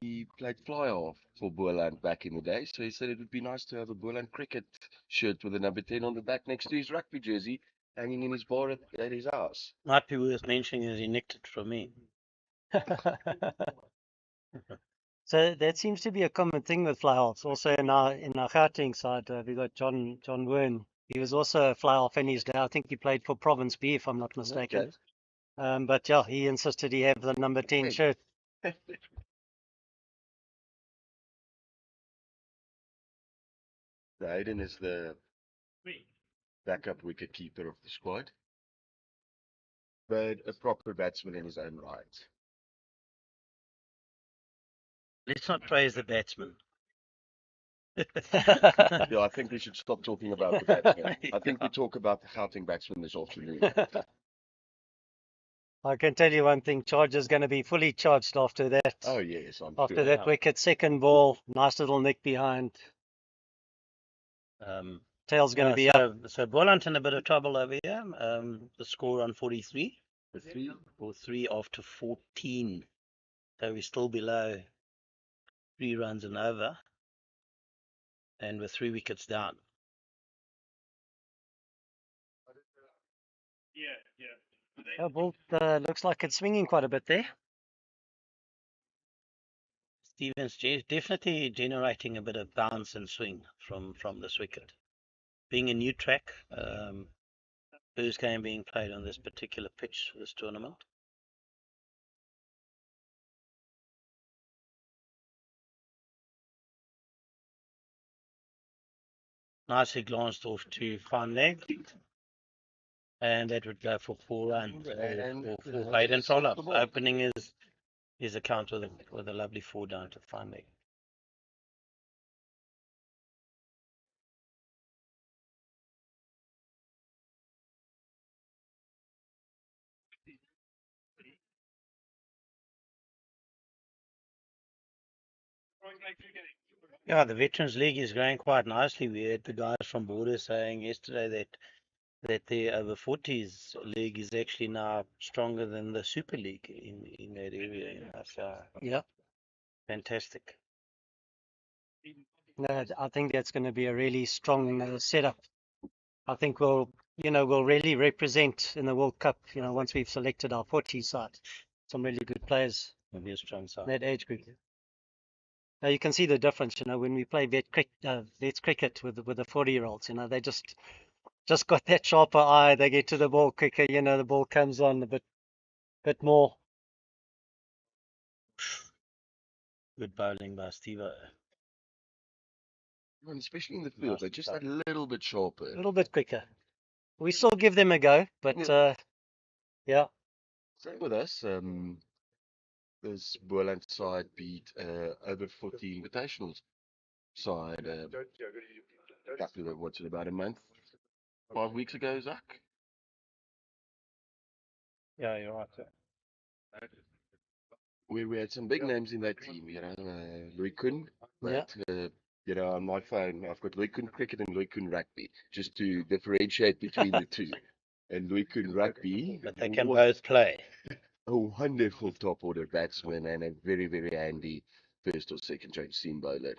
He played fly half for Boland back in the day, so he said it would be nice to have a Boland cricket shirt with the number 10 on the back next to his rugby jersey hanging in his bar at his house. Might be worth mentioning that he nicked it from me. So that seems to be a common thing with fly halves. Also in our Gauteng side, we got John Wern. He was also a fly half in his day. I think he played for Province B, if I'm not mistaken. Okay. But yeah, he insisted he have the number 10 shirt. The Hayden is the backup wicket keeper of the squad, but a proper batsman in his own right. Let's not praise the batsman. Yeah, I think we should stop talking about the batsman. I think we talk about the Gauteng batsman this afternoon. I can tell you one thing, Charge is going to be fully charged after that. Oh yes, I'm After sure. that wicket, second ball, nice little nick behind. Tail's going to be up. So Boland in a bit of trouble over here. The score on 43. The three. Or 3 after 14. So we're still below 3 runs and over. And we're 3 wickets down. Yeah, ball looks like it's swinging quite a bit there. Stevens definitely generating a bit of bounce and swing from this wicket. Being a new track, first game being played on this particular pitch for this tournament. Nicely glanced off to fine leg. And that would go for 4 runs or 4 Hayden Trollop. Opening his account with a lovely 4 down to fine leg. Yeah, the Veterans League is going quite nicely. We had the guys from Border saying yesterday that the over 40s league is actually now stronger than the Super League in that area. You know, so Yeah. fantastic. No, I think that's going to be a really strong setup. I think we'll really represent in the World Cup, once we've selected our 40 side. Some really good players It'll be a strong in side. that age group. Now you can see the difference, when we play vets cricket with the 40-year-olds, they just got that sharper eye. They get to the ball quicker, the ball comes on a bit more. Good bowling by Steve. And especially in the field, they're just a little bit sharper. A little bit quicker. We still give them a go, but yeah. Same with us. This Boland side beat over 40 invitationals side what's it, about a month, 5 weeks ago, Zach? Yeah, you're right. Where we had some big names in that team, Louis Kuhn. But, on my phone, I've got Louis Kuhn cricket and Louis Kuhn rugby, just to differentiate between the two. And Louis Kuhn rugby. But they can both play. A wonderful top order batsman and a very, very handy first or second range seam bowler.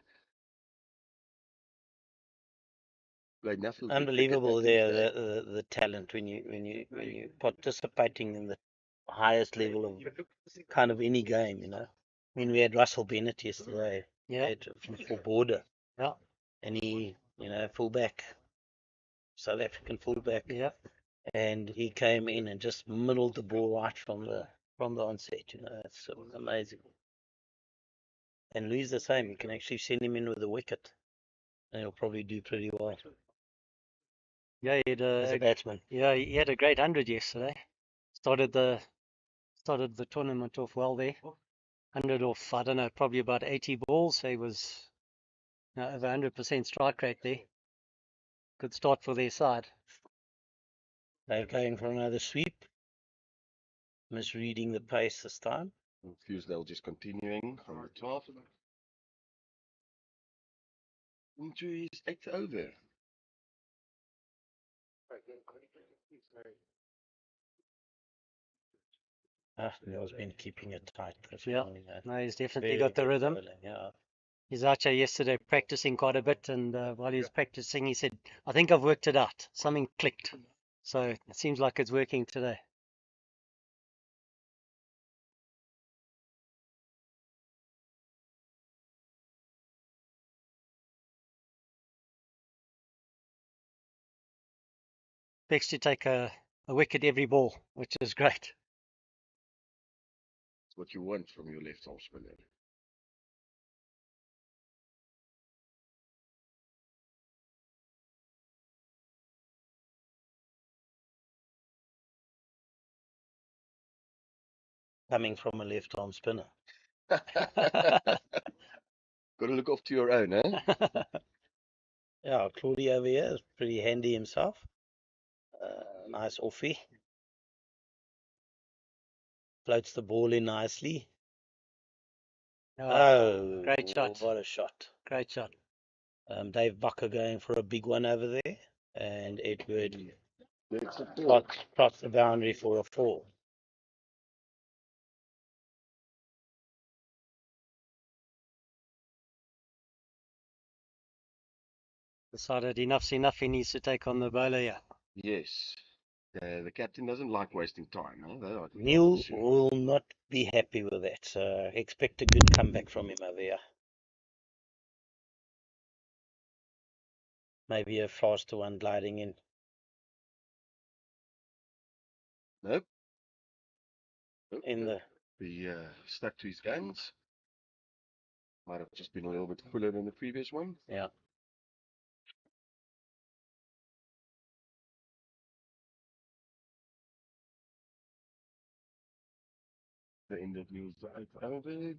Unbelievable there, the talent when you participating in the highest level of kind of any game, I mean, we had Russell Bennett yesterday, for Border, and he, fullback, South African fullback, and he came in and just middled the ball right from the onset. It's amazing. And Louis the same. You can actually send him in with a wicket, and he'll probably do pretty well. Yeah, he had as a batsman. Yeah, he had a great 100 yesterday. Started the tournament off well there. 100 off, I don't know, probably about 80 balls. So he was over 100% strike rate there. Good start for their side. They're going for another sweep. Misreading the pace this time. Fusedale just continuing from the top. Into his 8th over. Neil's been keeping it tight. No, he's definitely got the rhythm. He's out here yesterday practicing quite a bit, and while he was practicing, he said, I think I've worked it out. Something clicked. So it seems like it's working today. expects to take a wicket every ball, which is great. It's what you want from your left arm spinner. Coming from a left arm spinner. Got to look after your own, eh? Yeah, Claudia over here is pretty handy himself. Nice offie. Floats the ball in nicely. Oh, great shot. What a shot. Great shot. Dave Bucker going for a big one over there. And Edward That's a four. plots the boundary for a 4. Decided enough's enough. He needs to take on the bowler here. Yes. The captain doesn't like wasting time. Huh? Neil will not be happy with that. Expect a good comeback from him over here. Maybe a faster one gliding in. Nope. In the He stuck to his guns. Might have just been a little bit fuller than the previous one. yeah. The end of Neil's over. 2.9.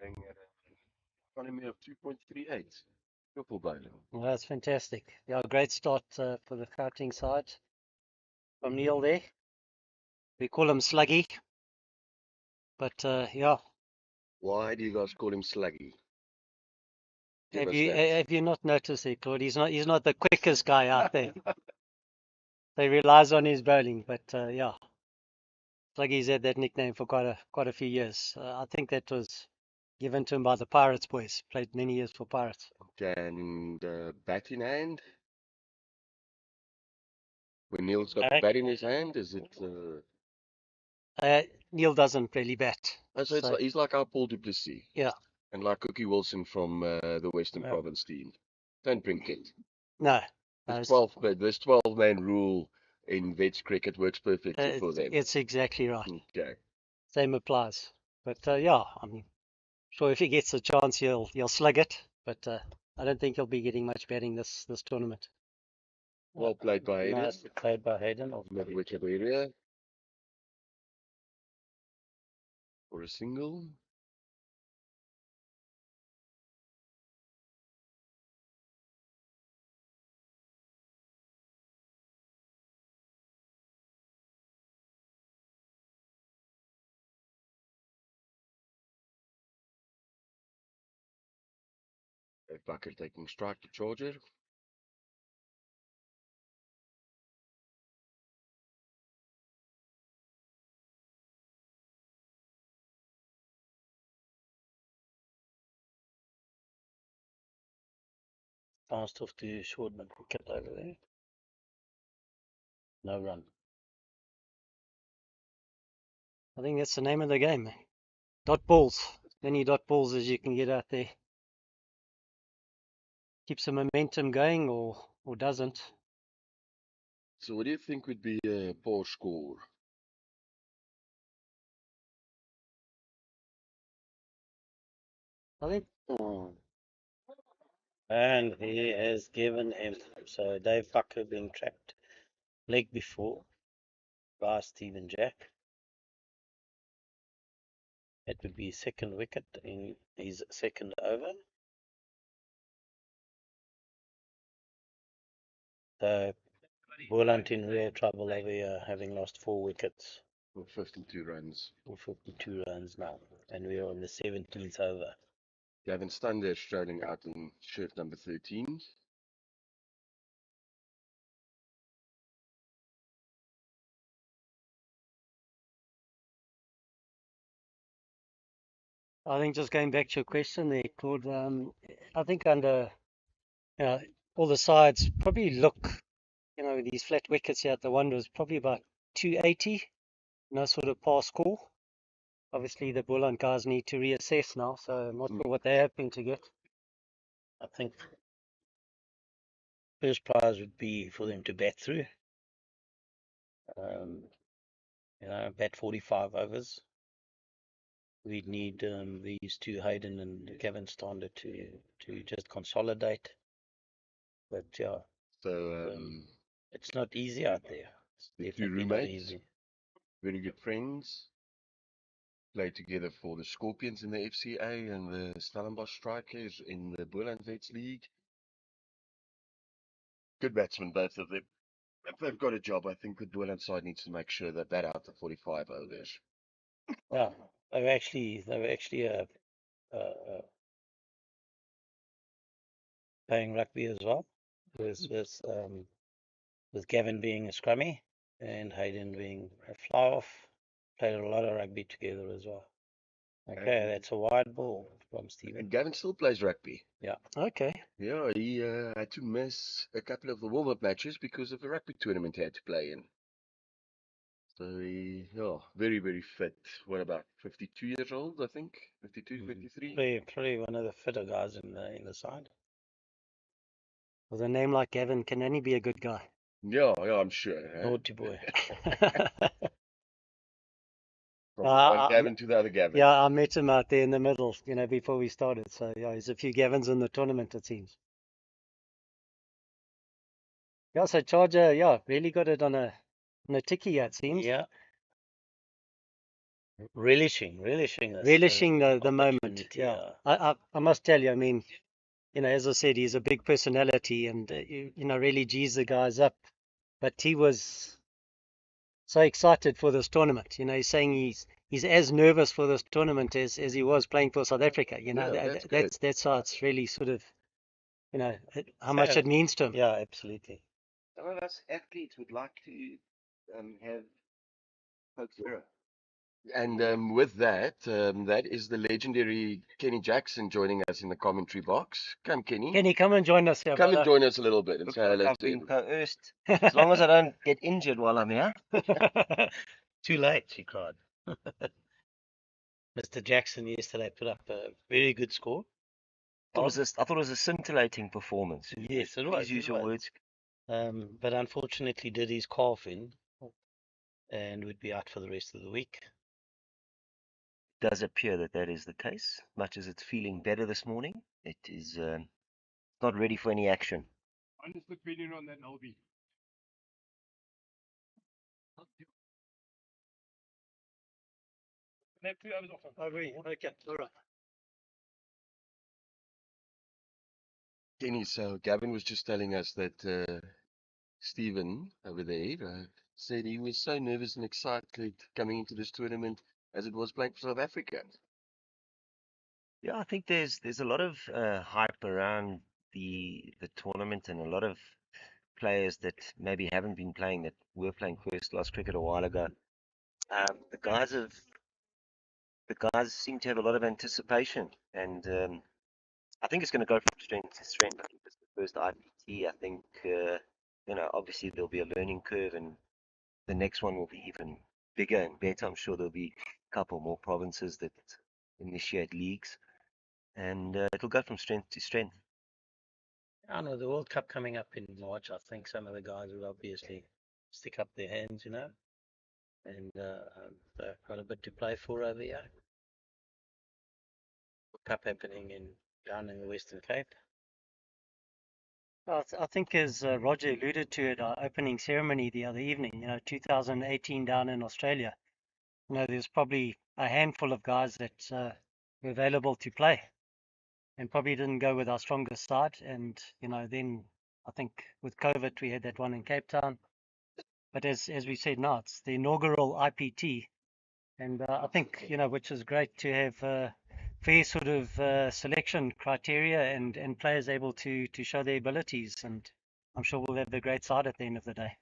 Going at an economy of 2.38. Triple bowling. Well, that's fantastic. Yeah, great start for the Gauteng side from Neil there. We call him Sluggy, but yeah. Why do you guys call him Sluggy? Give Have us you that. have you not noticed it, Claude? He's not the quickest guy out there. So he relies on his bowling, but yeah, Sluggy's had that nickname for quite a few years. I think that was given to him by the Pirates boys. Played many years for Pirates. And bat in hand. When Neil's got the bat in his hand, is it? Neil doesn't really bat. So it's like, he's like our Paul du Plessis. Yeah. And like Cookie Wilson from the Western Province team. Don't bring it. No. This 12-man rule in vets cricket works perfectly for them. It's exactly right. Okay. Same applies. But yeah, I mean, sure if he gets a chance, he'll slug it. But I don't think he'll be getting much batting this tournament. Well played by Hayden. Nice played by Hayden. Mid-wicket area. For a single. Bucker taking strike to Charger. Bounced off to short mid wicket over there. No run. I think that's the name of the game. Dot balls. As many dot balls as you can get out there. Keeps the momentum going or doesn't. So what do you think would be a poor score? I think And he has given him. So Dave Bucker being trapped leg before by Stephen Jack. That would be second wicket in his second over. So Boland in rare trouble over here, having lost 4 wickets. For 52 runs. For 52 runs now. And we are on the 17th over. Gavin Stander strolling out in shirt number 13. I think just going back to your question there, Claude, I think under all the sides probably look, these flat wickets here at the Wanderers, probably about 280, no sort of pass score. obviously the Boland guys need to reassess now, so I'm not sure what they're hoping to get. I think first prize would be for them to bat through. Bat 45 overs. We'd need these two, Hayden and Gavin Stander, to just consolidate. But yeah, So it's not easy out there. It's the two definitely not roommates, easy. very good friends, played together for the Scorpions in the FCA and the Stellenbosch Strikers in the Boland Vets League. Good batsmen, both of them. If they've got a job, I think the Boland side needs to make sure that bat out the 45 overs. Yeah, they were actually playing rugby as well, with Gavin being a scrummy and Hayden being a fly off. Played a lot of rugby together as well. Okay, that's a wide ball from Stephen. And Gavin still plays rugby. Yeah. Okay. Yeah, he had to miss a couple of the warm-up matches because of the rugby tournament he had to play in. So he, yeah, very, very fit. What about 52 years old, I think? 52, 53? Probably one of the fitter guys in the side. With a name like Gavin, can only be a good guy. Yeah, I'm sure. Naughty boy. From one Gavin to the other Gavin. Yeah, I met him out there in the middle, before we started. So yeah, there's a few Gavins in the tournament, it seems. Yeah, so Charger, really got it on a ticky, it seems. Yeah. Relishing the moment. Yeah. I must tell you, I mean, as I said, he's a big personality and, really G's the guys up. But he was so excited for this tournament. He's saying he's as nervous for this tournament as he was playing for South Africa. That's how it's really sort of, how much it means to him. Yeah, absolutely. Some of us athletes would like to have Pope's era. And with that, that is the legendary Kenny Jackson joining us in the commentary box. Come, Kenny. Kenny, come and join us here. Come and join us a little bit and Looks say like hello I've to been him. coerced. As long as I don't get injured while I'm here. Too late, she cried. Mr. Jackson yesterday put up a very good score. I thought it was a scintillating performance. Yes, it was. Please use your words. But unfortunately did his calf in and would be out for the rest of the week. It does appear that is the case. Much as it's feeling better this morning, it is not ready for any action. Honest opinion on that, LB. Okay, all right. Kenny, so Gavin was just telling us that Stephen over there said he was so nervous and excited coming into this tournament as it was playing for South Africa. Yeah, I think there's a lot of hype around the tournament and a lot of players that maybe haven't been playing that were playing first class cricket a while ago. The guys seem to have a lot of anticipation, and I think it's going to go from strength to strength. I think this is the first IPT. I think obviously there'll be a learning curve, and the next one will be even bigger and better. I'm sure there'll be a couple more provinces that initiate leagues, and it'll go from strength to strength. I know the World Cup coming up in March. I think some of the guys will obviously stick up their hands, and they've got a bit to play for over here. World Cup happening down in the Western Cape. I think as Roger alluded to at our opening ceremony the other evening, 2018 down in Australia, there's probably a handful of guys that were available to play and probably didn't go with our strongest side. And, then I think with COVID, we had that one in Cape Town. But as we said now, it's the inaugural IPT. And I think, which is great to have fair sort of selection criteria and players able to show their abilities. And I'm sure we'll have a great side at the end of the day.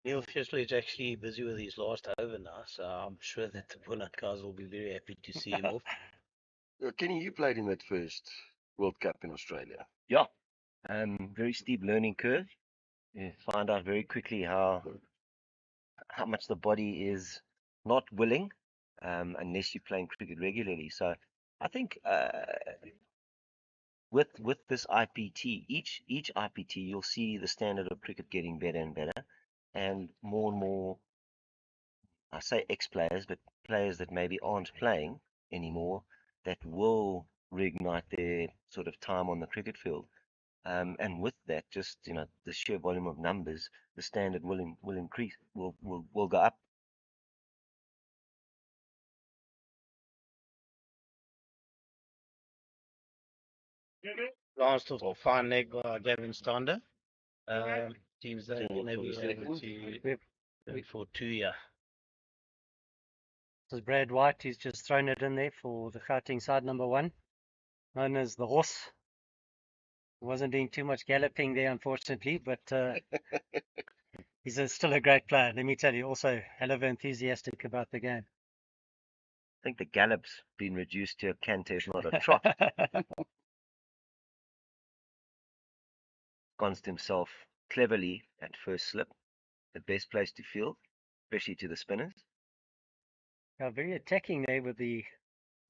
Neil Fischler is actually busy with his last over now, so I'm sure that the Boland guys will be very happy to see him off. Kenny, you played in that first World Cup in Australia. Yeah, very steep learning curve. You find out very quickly how much the body is not willing unless you're playing cricket regularly. So I think with this IPT, each IPT, you'll see the standard of cricket getting better and better, and more, I say ex-players, but players that maybe aren't playing anymore, that will reignite their sort of time on the cricket field. And with that, just the sheer volume of numbers, the standard will increase, will go up. Last of all, fine leg by Gavin Stander. Teams that Team never for the be able second. to before 2 year. This is Brad White. He's just thrown it in there for the Gauteng side, number 1, known as the horse. He wasn't doing too much galloping there, unfortunately, but he's still a great player. Let me tell you, also hell of enthusiastic about the game. I think the gallop's been reduced to a canter, if not a trot. Ensconced himself cleverly at first slip, the best place to field, especially to the spinners. Yeah, very attacking there with the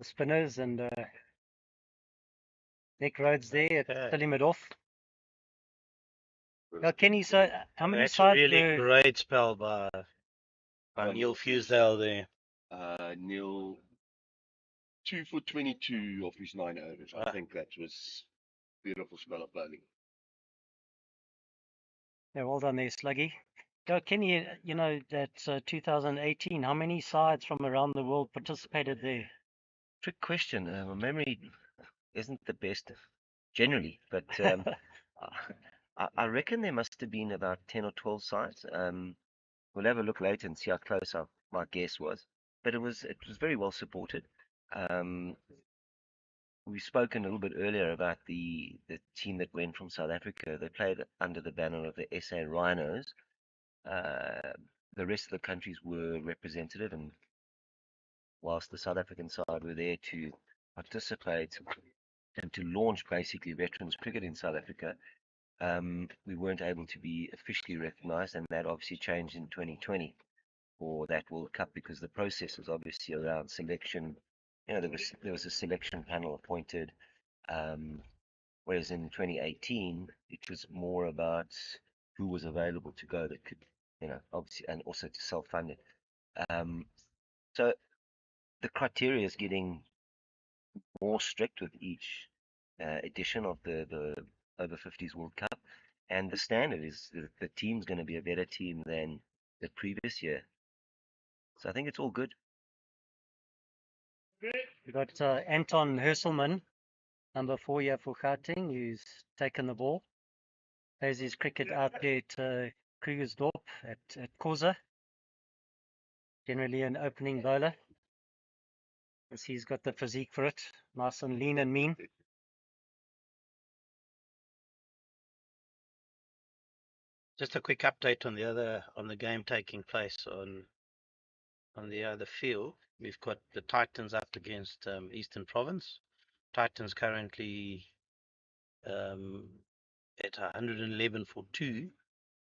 spinners, and Nick Rhodes there Okay. filling it off. Yeah, Kenny, so how many That's a sides really were... great spell by Neil Fusedale there. Neil, 2 for 22 of his 9 overs. I think that was beautiful spell of bowling. Yeah, well done there, Sluggy. Yeah, Kenny, that 2018, how many sides from around the world participated there? Trick question. My memory isn't the best generally, but I reckon there must have been about 10 or 12 sides. We'll have a look later and see how close my guess was. But it was very well supported. We've spoken a little bit earlier about the team that went from South Africa. They played under the banner of the SA Rhinos. The rest of the countries were representative, and whilst the South African side were there to participate and to launch basically veterans cricket in South Africa, we weren't able to be officially recognised, and that obviously changed in 2020 for that World Cup, because the process was obviously around selection. There was a selection panel appointed, whereas in 2018 it was more about who was available to go that could, obviously, and also to self-fund it. So the criteria is getting more strict with each edition of the over 50s World Cup, and the standard is the team's going to be a better team than the previous year. So I think it's all good. We got Anton Herselman, number 4 here for Gauteng, who's taken the ball. Plays his cricket out there at Krugersdorp at Koza. Generally an opening bowler. As he's got the physique for it. Nice and lean and mean. Just a quick update on the game taking place on the other field. We've got the Titans up against Eastern Province. Titans currently at 111 for 2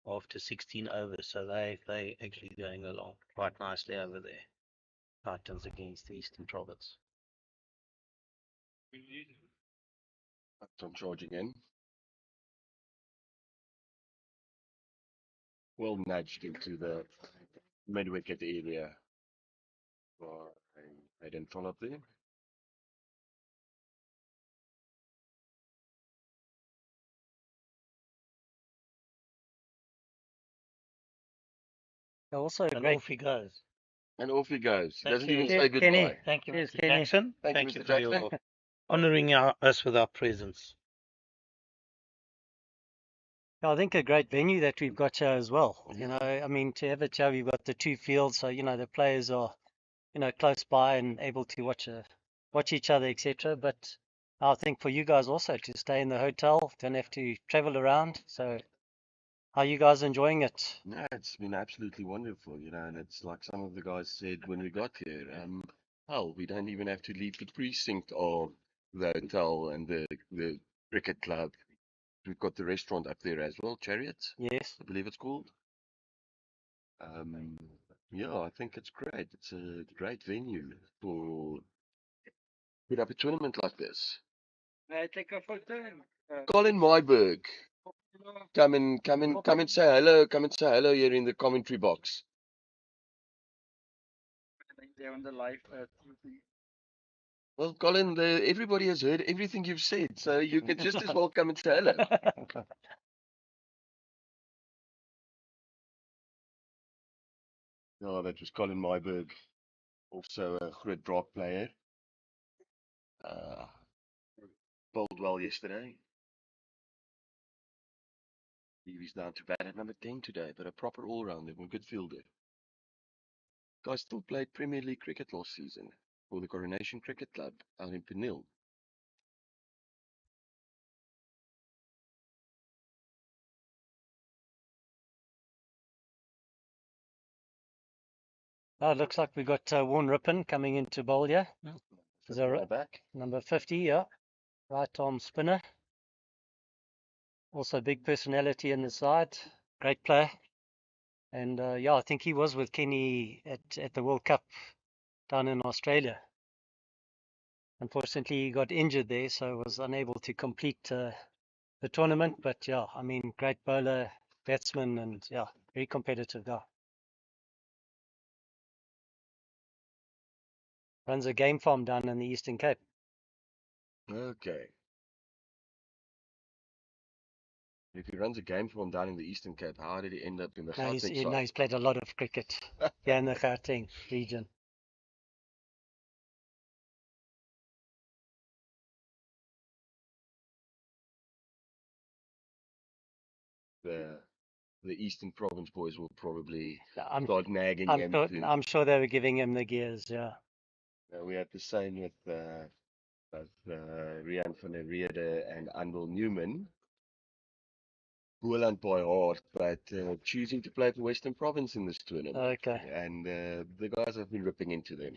after 16 overs, so they actually going along quite nicely over there. Titans against the Eastern Province. I'm charging in. Well nudged into the mid-wicket area. I didn't follow up there. Also And great. off he goes. And off he goes. He Thank doesn't you. even Cheers, say goodbye. Kenny. Thank you, Cheers, Mr. Kenny. Jackson. Thank you, Thank you Mr. for Jackson. your honouring us with our presence. I think a great venue that we've got here as well. I mean, to have it here, we've got the 2 fields, so the players are, close by and able to watch each other, etc. But I think for you guys also to stay in the hotel, don't have to travel around. So, how are you guys enjoying it? No, it's been absolutely wonderful, and it's like some of the guys said when we got here. Hell, we don't even have to leave the precinct of the hotel and the cricket club. We've got the restaurant up there as well, Chariots, Yes. I believe it's called. Yeah, I think it's great. It's a great venue for put up a tournament like this. May I take a photo? Colin Myberg, come and say hello. Come and say hello here in the commentary box. They're on the live TV. Well, Colin, everybody has heard everything you've said, so you can just as well come and say hello. Oh, that was Colin Myberg, also a groot drop player. Bowled well yesterday. He's down to bat at number 10 today, but a proper all-rounder and a good fielder. Guy still played Premier League cricket last season for the Coronation Cricket Club out in Penil. Oh, it looks like we got Warren Rippon coming into bowl here. Is that right? Back. Number 50, yeah. Right arm spinner. Also big personality in the side. Great player. And yeah, I think he was with Kenny at the World Cup down in Australia. Unfortunately, he got injured there, so was unable to complete the tournament. But yeah, I mean, great bowler, batsman, and yeah, very competitive guy. Runs a game farm down in the Eastern Cape. Okay. If he runs a game for him down in the Eastern Cape, how did he end up in the No, Gauteng side? he's played a lot of cricket here in the Gauteng region. The Eastern Province boys will probably I'm start nagging him. I'm sure they were giving him the gears, yeah. We had the same with Rian van der Rede and Anvil Newman. Boland by heart, but choosing to play for Western Province in this tournament. Okay. And the guys have been ripping into them.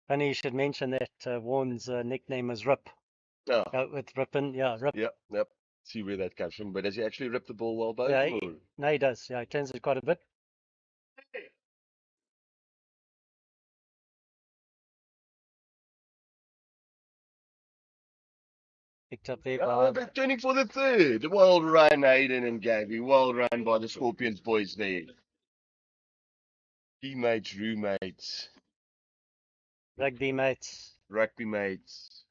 Funny you should mention that Warren's nickname is Rip. Oh. With Rippon, yeah, Rip. Yep. See where that comes from. But does he actually rip the ball well, both? Yeah, no, he does. Yeah, he turns it quite a bit. Picked up there by... They're turning for the third. Well run, Hayden and Gabby. Well run by the Scorpions boys there. Teammates, roommates. Rugby mates. Rugby mates.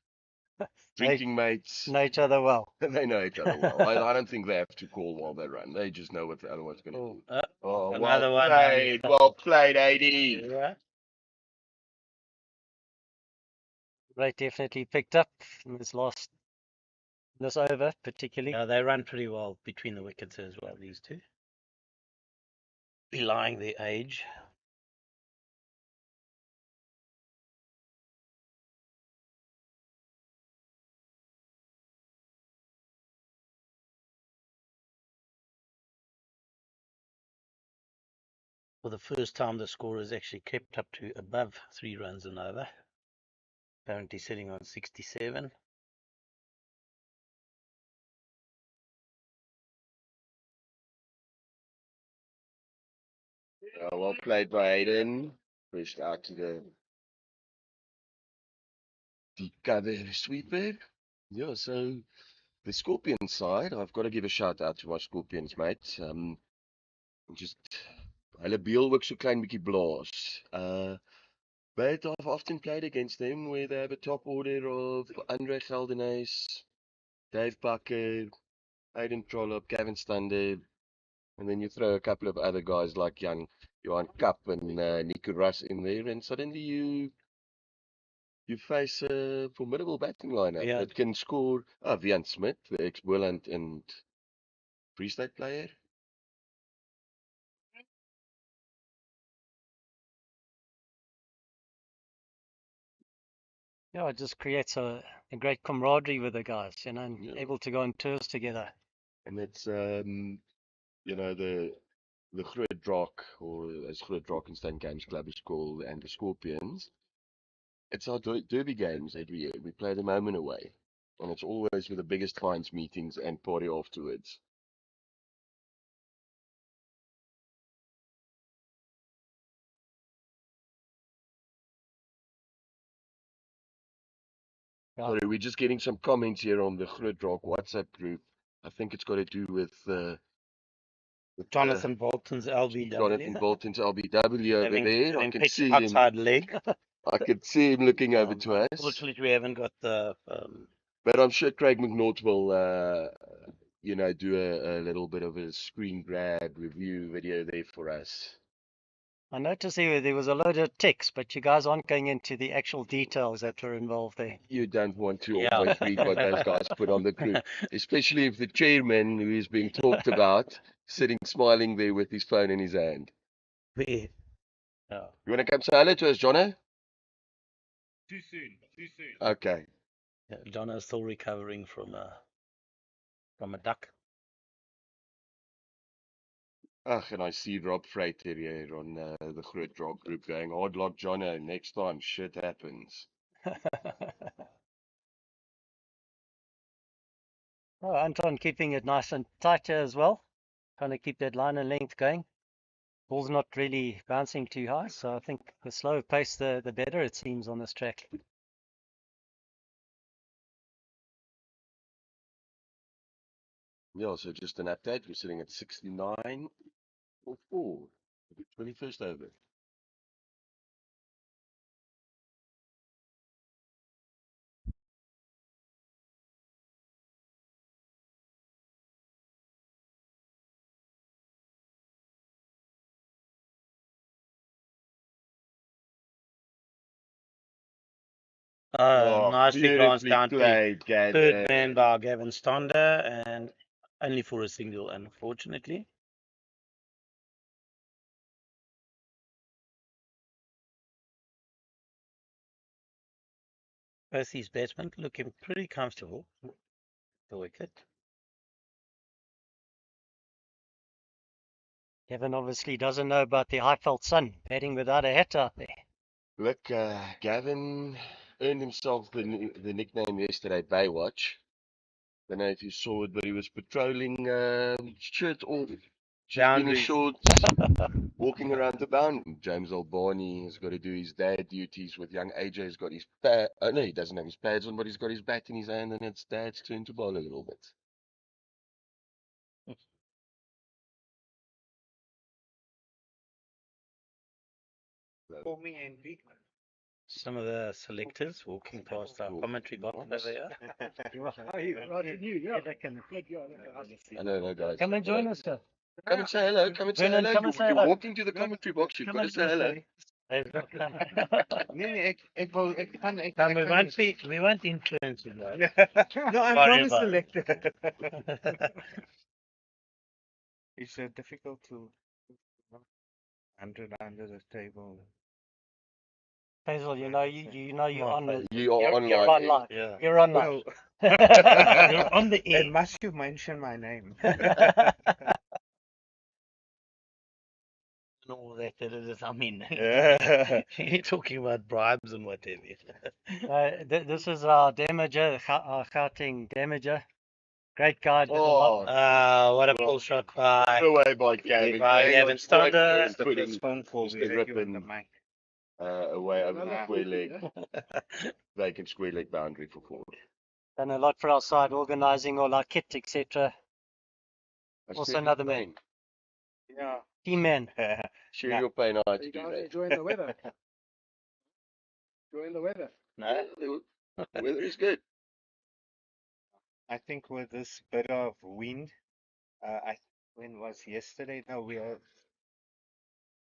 Drinking mates. Know each other well. They know each other well. I don't think they have to call while they run. They just know what the other one's going to do. Another one. Well played, AD. Yeah. Right, definitely picked up in this over, particularly. Yeah, they run pretty well between the wickets as well, these two. Belying their age. For the first time, the score has actually crept up to above 3 runs and over. Apparently sitting on 67. Well played by Hayden. Pushed out to the deep cover sweeper. Yeah, so the Scorpions side, I've got to give a shout out to my Scorpions mates. Just hulle beel ook so klein bietjie blaas. But I've often played against them where they have a top order of Andre Geldenhuys, Dave Bakker, Aiden Trollop, Gavin Stander, and then you throw a couple of other guys like Johan Kapp and Nico Russ in there, and suddenly you face a formidable batting lineup that can score. Vian Smith, the ex-Boland and Free State player. Yeah, it just creates a great camaraderie with the guys, and able to go on tours together. And it's, the Groot Drak, or as Groot Drakenstein Games Club is called, and the Scorpions. It's our derby games every year. We play them home and away. And it's always with the biggest fines meetings and party afterwards. Yeah. Sorry, we're just getting some comments here on the Groot Rock WhatsApp group. I think it's got to do with Jonathan Bolton's LBW. Jonathan Bolton's LBW over there. I having can pitch see him. outside leg. I can see him looking over to us. Unfortunately, we haven't got the. But I'm sure Craig McNaught will, do a little bit of a screen grab review video there for us. I noticed there was a load of text, but you guys aren't going into the actual details that were involved there. You don't want to Yeah. always read what those guys put on the group, especially if the chairman who is being talked about sitting smiling there with his phone in his hand. Yeah. You want to come say hello to us, Jono? Too soon. Okay. Yeah, Jono's still recovering from a duck. And I see Rob Freiter here on the Groot Rock group going, hard luck, Jono. Next time, shit happens. Oh, Anton keeping it nice and tight here as well. Trying to keep that line and length going. Ball's not really bouncing too high, so I think the slower pace, the better it seems on this track. Yeah, so just an update. We're sitting at 69 or 4. 21st over. Nicely glanced down to played, third man by Gavin Stander, and only for a single, unfortunately. Both these batsmen looking pretty comfortable. The wicket. Kevin obviously doesn't know about the Highveld sun batting without a hat out there. Look, Gavin earned himself the nickname yesterday, Baywatch. Don't know if you saw it, but he was patrolling, shirt off, just in his shorts, walking around the boundary. James Albani has got to do his dad duties with young AJ. Has got his pad. Oh, no, he doesn't have his pads on, but he's got his bat in his hand, and it's dad's turn to bowl a little bit. For me and Vic. Some of the selectors walking past our commentary box over here. Hello, guys. Come and join us, sir. Come and say hello. Come and say Vernon, hello. come and say You're hello. walking to the commentary box. You've got to say hello. We won't influence you guys. No, I'm Sorry not a about selector. It's difficult to 100 under the table. Hazel, you know you're on the You are you're online. online. Yeah. You're online. You're on the air. And must you mention my name? And all that it is. I mean, you're talking about bribes and whatever. This is our damager, our Gauteng damager. Great guy. Did a lot. What a pull shot by Away by Gavin. By Gavin Stander. Putting phone call. Mr. Rippon away over the square leg. Vacant square leg boundary for 4. Done a lot for our side, organising all our kit, etc. Also another man. Yeah. Team man. Share your pain, I You to do guys that. enjoying the weather? Enjoying the weather? No. The weather is good. I think with this bit of wind, when was yesterday? No, we are.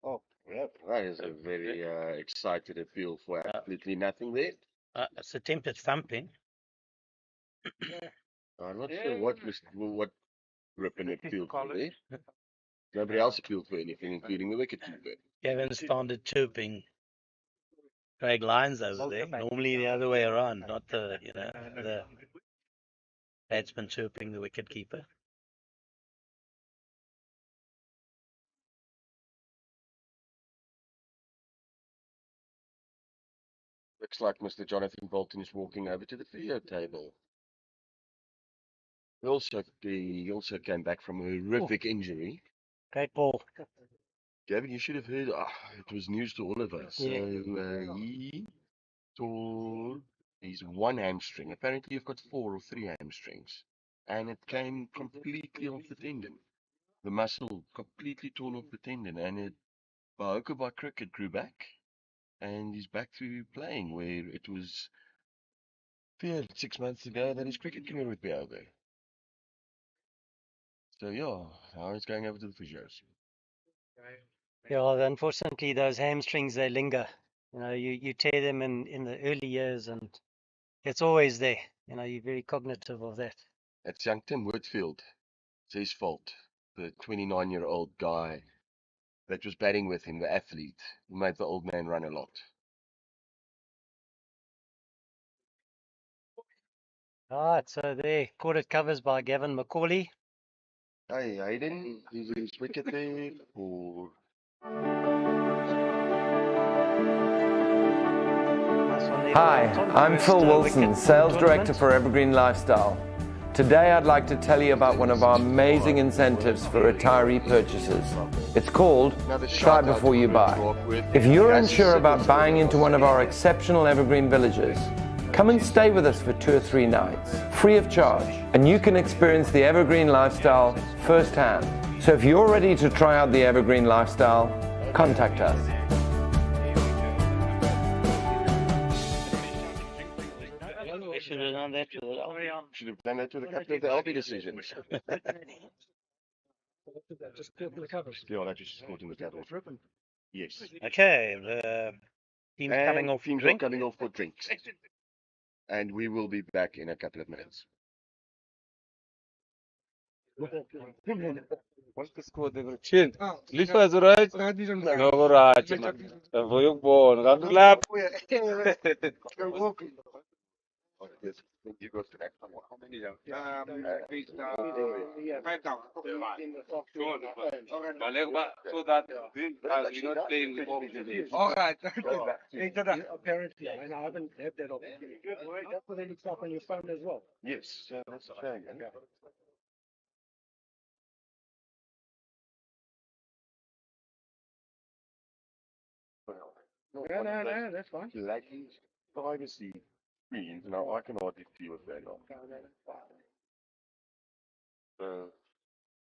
Oh, yeah. That is a very excited appeal for absolutely nothing there. It's a tempered thumping. I'm not sure what Rippon appealed for there. Nobody else appealed for anything, including the wicketkeeper. Gavin started chirping Craig Lyons over there. Normally the other way around, not the batsman chirping the wicketkeeper. Looks like Mr. Jonathan Bolton is walking over to the video table. He also came back from a horrific injury. Great ball. Gavin, you should have heard. It was news to all of us. Yeah. So he tore He's one hamstring. Apparently, you've got 4 or 3 hamstrings. And it came completely off the tendon. The muscle completely torn off the tendon. And it, by cricket, grew back. And he's back to playing where it was feared 6 months ago that his cricket career would be over. So, yeah, now he's going over to the physios. Yeah, unfortunately, those hamstrings, they linger. You know, you tear them in the early years and it's always there. You know, you're very cognitive of that. It's young Tim Whitfield. It's his fault. The 29-year-old guy that was batting with him, the athlete, who made the old man run a lot. Right, so there, corded covers by Gavin McCauley. Hey, Hayden, is his wicket there? Or Nice one there. Hi, Tom, I'm first, Phil Wilson, wicket Sales tournament. Director for Evergreen Lifestyle. Today I'd like to tell you about one of our amazing incentives for retiree purchases. It's called Try Before You Buy. If you're unsure about buying into one of our exceptional Evergreen villages, come and stay with us for 2 or 3 nights, free of charge, and you can experience the Evergreen lifestyle firsthand. So if you're ready to try out the Evergreen lifestyle, contact us. We should have done that with the should have done that to the captain of the LB decision. Just clear the covers. Yeah, that just scored in the cabinet. Yes. Okay, the team's coming off teams drink. are coming off for drinks. And we will be back in a couple of minutes. What's the score they were chin? Lifa is right. No, right. Dan word jy ook bon. Gaan klap. Yes, you go to next one. How many? 5,000. So that you're not playing with all All right. Apparently, and I haven't had that option. That's what they look up on your phone as well. Yes, that's the thing. No, that's fine. Lacking privacy screens. Now I can hardly see what's going on.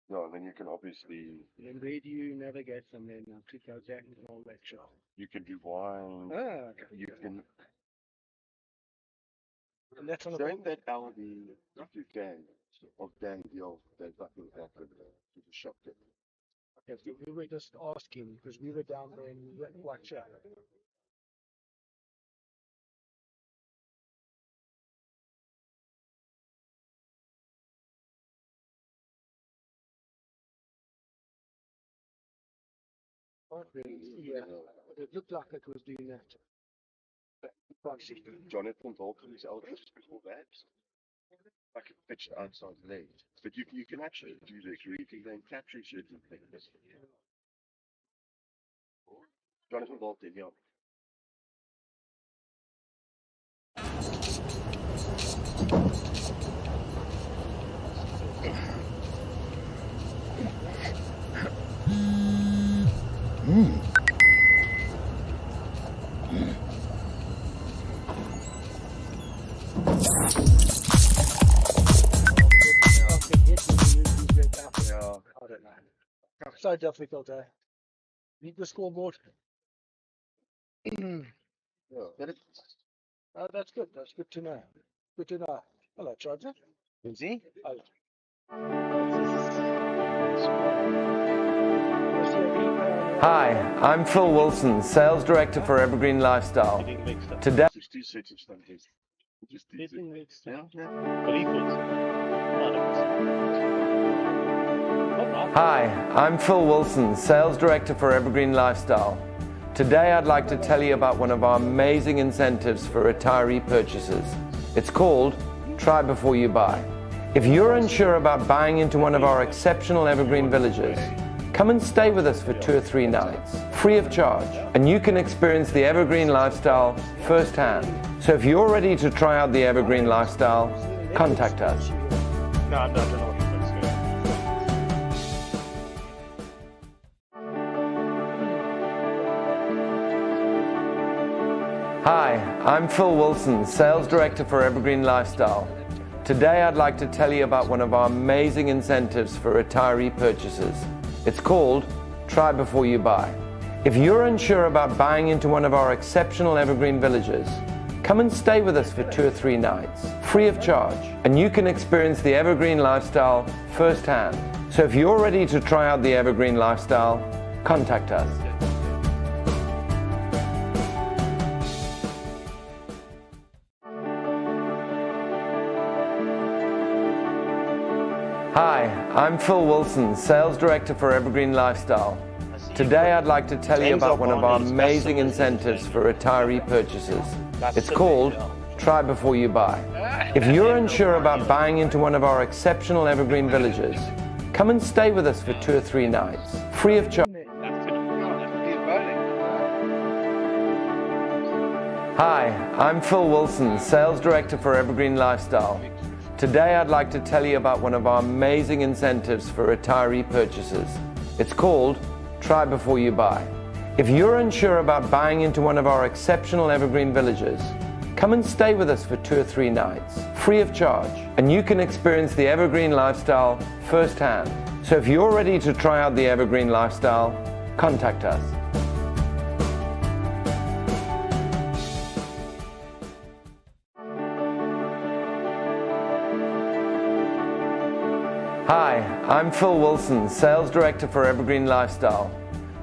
No, and then you can obviously. Then where do you navigate from there now? Click out that and all that shit. You can rewind. Okay. You can. And that's on the Showing that now the gang of gang deal that happened to the shop there. Okay, so we were just asking because we were down there and we weren't quite sure. Yeah, it looked like it was doing that. Jonathan Bolton is elders before that. I can pitch outside late. But you can actually do this where you can then capture certain things. Jonathan Bolton, yeah. So difficult, eh? Need the scoreboard. Yeah. Oh, that's good. That's good to know. Good to know. Hello, Charger. Is he? Hi, I'm Phil Wilson, Sales Director for Evergreen Lifestyle. Today, Just 2 seconds, don't you? Just 2 Getting seconds. mixed up. But he puts it. Hi, I'm Phil Wilson, Sales Director for Evergreen Lifestyle. Today I'd like to tell you about one of our amazing incentives for retiree purchases. It's called Try Before You Buy. If you're unsure about buying into one of our exceptional Evergreen villages, come and stay with us for 2 or 3 nights, free of charge, and you can experience the Evergreen lifestyle firsthand. So if you're ready to try out the Evergreen lifestyle, contact us. No, I don't know what that's good. Hi, I'm Phil Wilson, Sales Director for Evergreen Lifestyle. Today I'd like to tell you about one of our amazing incentives for retiree purchases. It's called Try Before You Buy. If you're unsure about buying into one of our exceptional Evergreen villages, come and stay with us for 2 or 3 nights, free of charge, and you can experience the Evergreen lifestyle firsthand. So if you're ready to try out the Evergreen lifestyle, contact us. Hi, I'm Phil Wilson, Sales Director for Evergreen Lifestyle. Today I'd like to tell you about one of our amazing incentives for retiree purchases. It's called Try Before You Buy. If you're unsure about buying into one of our exceptional Evergreen villages, come and stay with us for 2 or 3 nights, free of charge. Hi, I'm Phil Wilson, Sales Director for Evergreen Lifestyle. Today I'd like to tell you about one of our amazing incentives for retiree purchases. It's called Try Before You Buy. If you're unsure about buying into one of our exceptional Evergreen villages, come and stay with us for 2 or 3 nights, free of charge, and you can experience the Evergreen lifestyle firsthand. So if you're ready to try out the Evergreen lifestyle, contact us. Hi, I'm Phil Wilson, Sales Director for Evergreen Lifestyle.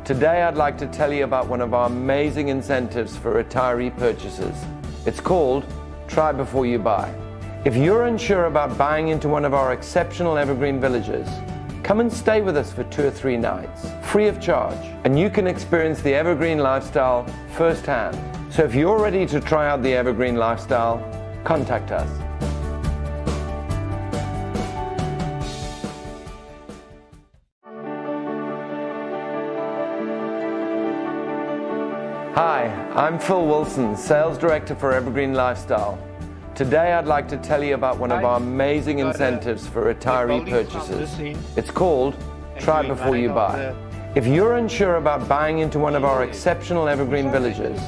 Today I'd like to tell you about one of our amazing incentives for retiree purchases. It's called Try Before You Buy. If you're unsure about buying into one of our exceptional Evergreen villages, come and stay with us for 2 or 3 nights, free of charge, and you can experience the Evergreen lifestyle firsthand. So if you're ready to try out the Evergreen lifestyle, contact us. Hi, I'm Phil Wilson, Sales Director for Evergreen Lifestyle. Today I'd like to tell you about one of our amazing incentives for retiree purchases. It's called Try Before You Buy. If you're unsure about buying into one of our exceptional Evergreen villages,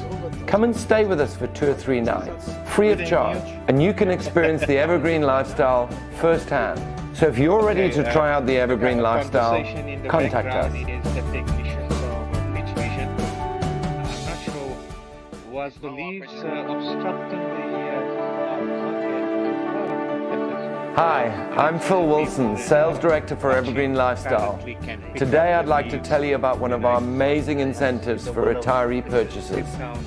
come and stay with us for 2 or 3 nights, free of charge, and you can experience the Evergreen lifestyle firsthand. So if you're ready to try out the Evergreen lifestyle, contact us. Was the leaves obstructing Hi, I'm Phil Wilson, Sales Director for Evergreen Lifestyle. Today I'd like to tell you about one of our amazing incentives for retiree purchases.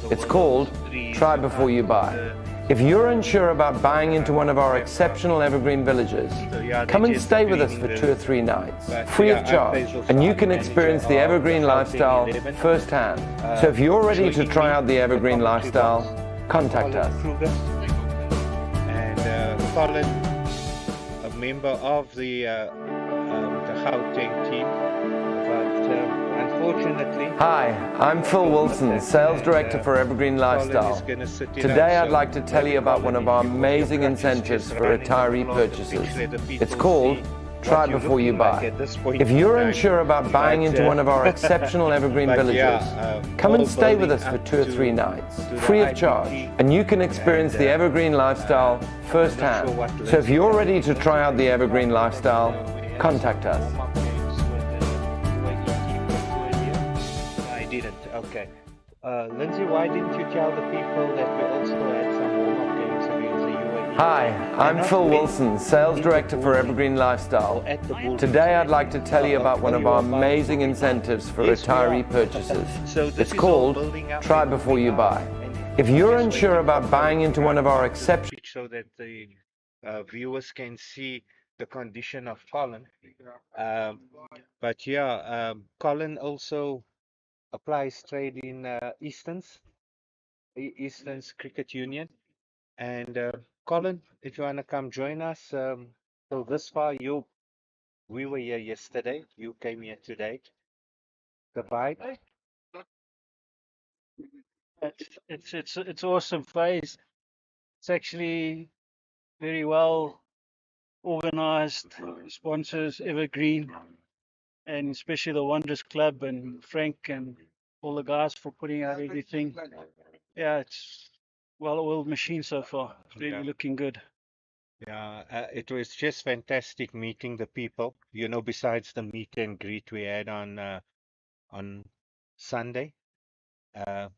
It's called Try Before You Buy. If you're unsure about buying into one of our exceptional Evergreen villages, come and stay with us for 2 or 3 nights, free of charge, and you can experience the Evergreen lifestyle firsthand. So if you're ready to try out the Evergreen lifestyle, contact us. And Boland, a member of the Gauteng team, but unfortunately... Hi, I'm Phil Wilson, Sales Director for Evergreen Lifestyle. Today I'd like to tell you about one of our amazing incentives for retiree purchases. It's called Try Before You Buy. If you're unsure about buying into one of our exceptional Evergreen villages, come and stay with us for 2 or 3 nights, free of charge, and you can experience the Evergreen lifestyle firsthand. So if you're ready to try out the Evergreen lifestyle, contact us. I didn't. Okay. Lindsay, why didn't you tell the people that we also had some warm-up games against the UAE? Hi, I'm Phil Wilson, Sales Director for Evergreen Lifestyle. Today I'd like to tell you about one of our amazing incentives for retiree purchases. It's called Try Before You Buy. If you're unsure about buying into one of our exceptional... So that the viewers can see the condition of Colin. But yeah, Colin also applies trade in Eastern's Cricket Union. And Colin, if you want to come join us, so this far we were here yesterday, you came here today. The vibe? It's awesome phase. It's actually very well organized. Sponsors Evergreen, and especially the Wanderers Club and Frank and all the guys for putting out everything. Yeah, it's well-oiled machine so far. It's really Yeah. looking good. Yeah, it was just fantastic meeting the people. You know, besides the meet and greet we had on Sunday. Uh,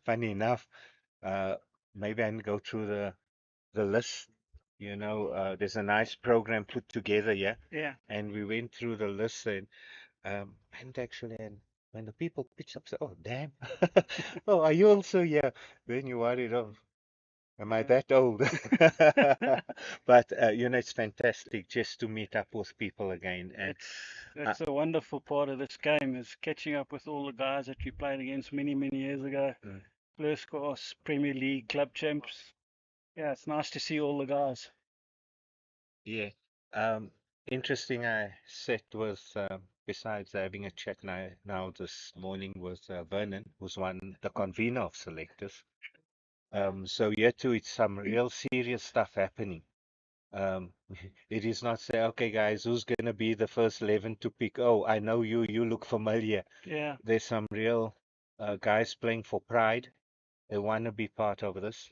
funny enough, maybe I can go through the list. You know, there's a nice program put together, yeah, Yeah. and we went through the list and actually, and when the people pitched up, said, "Oh, damn! Oh, are you also here?" Then you worried, "Oh, am I that old?" But you know, it's fantastic just to meet up with people again. And That's a wonderful part of this game is catching up with all the guys that we played against many years ago. Mm. First class, Premier League, club champs. Yeah, it's nice to see all the guys. Yeah, interesting. I sat with, besides having a chat now this morning with Vernon, who's the convener of selectors. So here too, it's some real serious stuff happening. Um, it is not say, okay, guys, who's gonna be the first 11 to pick? Oh, I know you. You look familiar. Yeah. There's some real guys playing for pride. They want to be part of this.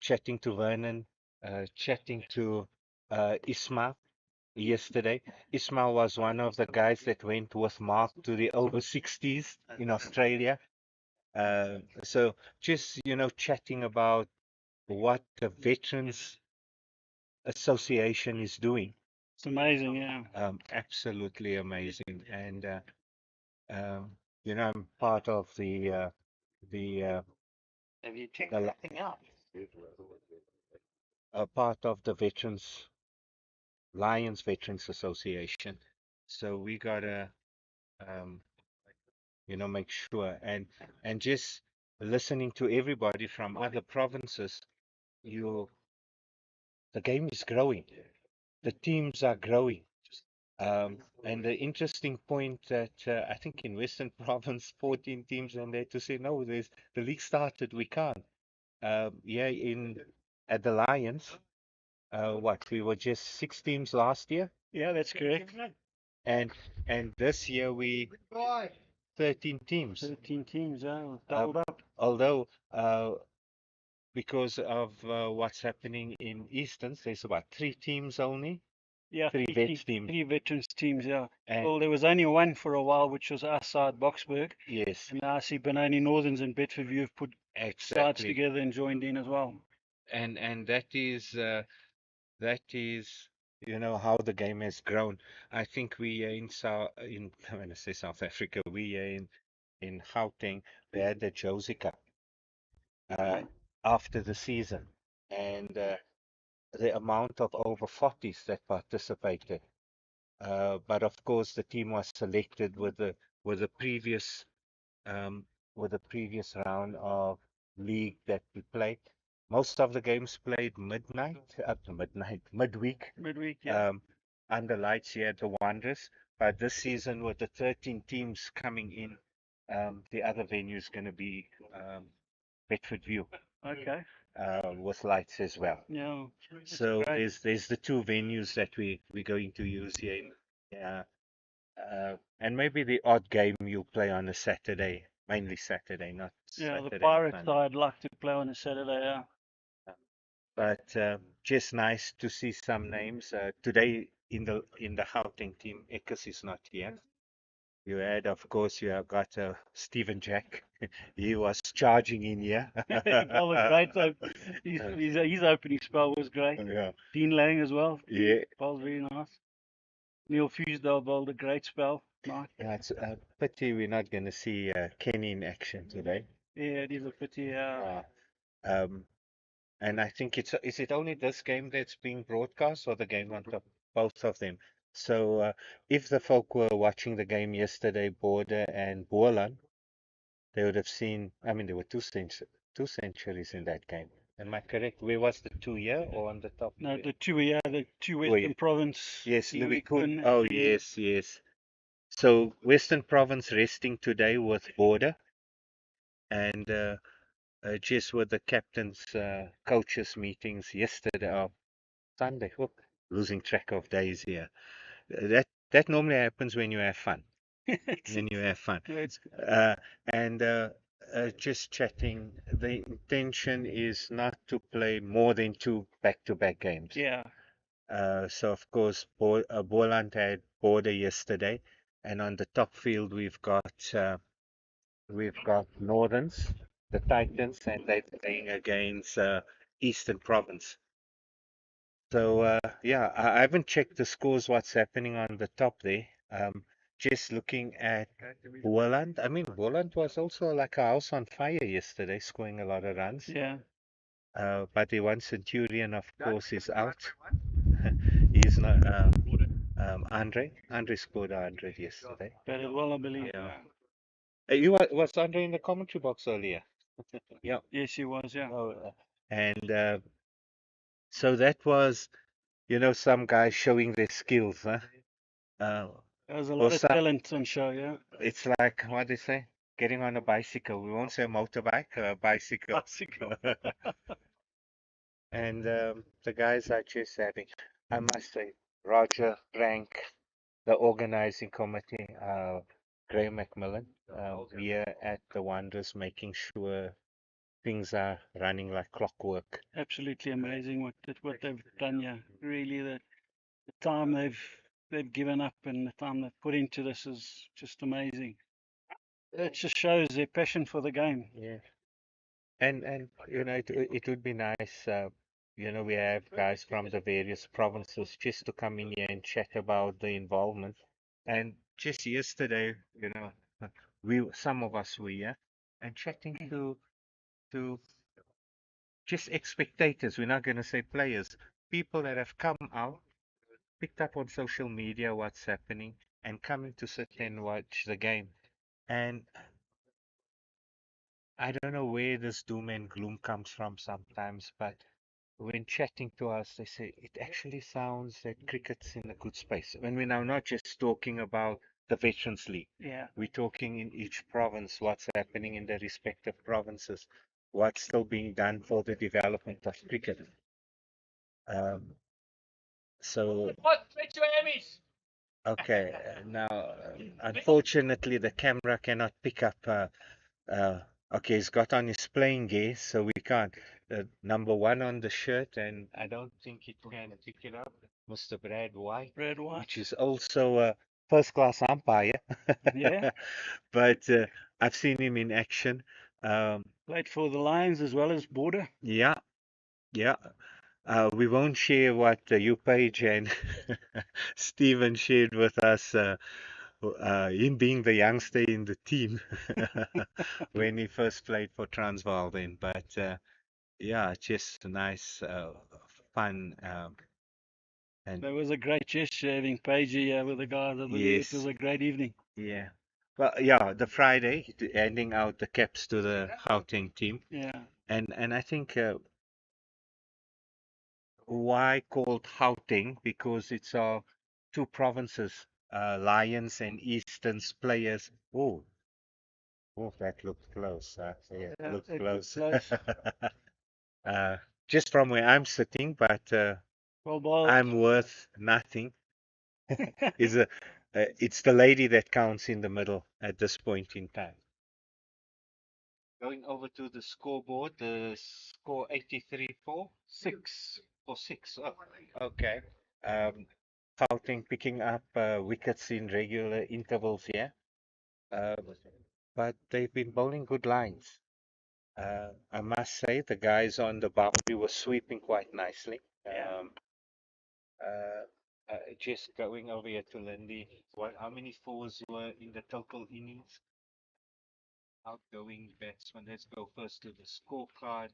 Chatting to Vernon, chatting to Ismail yesterday. Ismail was one of the guys that went with Mark to the over 60s in Australia. So just, you know, chatting about what the Veterans Association is doing. It's amazing, yeah. Absolutely amazing. And, you know, I'm part of the Have you checked the anything out? part of the Lions Veterans Association. So we gotta, um, you know, make sure and just listening to everybody from other provinces, the game is growing, the teams are growing. And the interesting point that I think in Western Province, 14 teams, and they to say no, the league started, we can't. Yeah, at the Lions, we were just 6 teams last year, Yeah, that's correct. and this year we 13 teams. 13 teams, yeah, doubled up. Although because of what's happening in Easterns, there's about 3 teams only. Yeah, 3 vets teams. 3 veterans teams, yeah. And Well, there was only one for a while, which was our side, Boxburg. yes, And now I see Benoni Northerns and Bedfordview have put sides exactly. together and joined in as well. And that is you know how the game has grown. I think we are when I say South Africa, we are in Gauteng. We had the Josie Cup after the season, and the amount of over 40s that participated. But of course, the team was selected with the previous round of league that we played. Most of the games played midweek. Midweek, yeah. Under lights here at the Wanderers. But this season, with the 13 teams coming in, the other venue is going to be Bedfordview. Okay. With lights as well. Yeah. So there's the 2 venues that we're going to use here. Yeah. And maybe the odd game you play on a Saturday, mainly Saturday, not Yeah, Saturday. the Pirates I'd like to play on a Saturday, yeah. But just nice to see some names. Today in the Gauteng team, Ekus is not here. You had, of course, you have got Stephen Jack. He was charging in here. That was great. His opening spell was great. Yeah. Dean Lang as well. Yeah. Bowled very nice. Neil Fusedale bowled a great spell. Nice. Yeah, it's a pity we're not going to see Kenny in action today. Yeah, it is a pity. Yeah. And I think is it only this game that's being broadcast or the game on top? Both of them. So if the folk were watching the game yesterday, Border and Boland, they would have seen, I mean, there were two centuries in that game. Am I correct? Where was the 2 year or on the top? No, the 2, yeah, the 2 Western Province. Yes, Louis Kuhn. Kuhn. Oh, yes. So Western Province resting today with Border and just with the captain's coaches meetings yesterday or Sunday. Whoop, losing track of days here. That normally happens when you have fun. When you have fun. It's And Just chatting. The intention is not to play more than two back-to-back games. Yeah. So of course, Boland had Border yesterday, and on the top field we've got Northerns, the Titans, and they're playing against Eastern Province. So yeah, I haven't checked the scores, what's happening on the top there. Just looking at Boland. I mean, Boland was also like a house on fire yesterday, scoring a lot of runs. Yeah. But the one Centurion, of course, is out. He's not. Andre. Andre scored 100 yesterday. Batted well, I believe. Yeah. Was Andre in the commentary box earlier? Yeah. Yes, he was. Yeah. Oh, and so that was, some guys showing their skills, huh? There was a Or lot of some, talent on show. Yeah. it's like, what they say? Getting on a bicycle. We won't say motorbike, a bicycle. Bicycle. And the guys are just having, I must say, Roger, Frank, the organizing committee, Graham McMillan, here at the Wanderers, making sure things are running like clockwork. Absolutely amazing what they've done. Yeah. Really, the time they've given up and the time they've put into this is just amazing. It just shows their passion for the game. Yeah. And it would be nice, we have guys from the various provinces just to come in here and chat about the involvement. And just yesterday, some of us were here and chatting to just spectators. We're not going to say players, people that have come out, picked up on social media what's happening, and coming to sit and watch the game. And I don't know where this doom and gloom comes from sometimes, but when chatting to us, they say it actually sounds that cricket's in a good space. When we're now not just talking about the Veterans League, Yeah. we're talking in each province, what's happening in the respective provinces, what's still being done for the development of cricket. So, okay, now, unfortunately, the camera cannot pick up. Okay, he's got on his playing gear, so we can't. Number one on the shirt, and I don't think he can pick it up. Mr. Brad White, Brad White. which is also a first-class umpire. Yeah. But I've seen him in action. Played for the Lions as well as Border. Yeah, yeah. We won't share what you, Paige, and Stephen shared with us. Him being the youngster in the team when he first played for Transvaal then. But yeah, just nice, fun. And That was a great gesture having Paige here with the guys. I believe it was yes, a great evening. yeah. Well, yeah, the Friday, handing out the caps to the Gauteng team. Yeah. And I think why called Gauteng? Because it's our two provinces, Lions and Eastern's players. Oh, that looked close. Yeah, Yeah, looked it close. close. Just from where I'm sitting, but Well bowled. I'm worth nothing. It's the lady that counts in the middle at this point in time. Going over to the scoreboard, the score 83 for 6 for 6. Oh, okay. Gauteng picking up wickets in regular intervals here. But they've been bowling good lines. I must say the guys on the boundary were sweeping quite nicely. Just going over here to Lindy, how many fours were in the total innings? Outgoing batsman. Let's go first to the scorecard.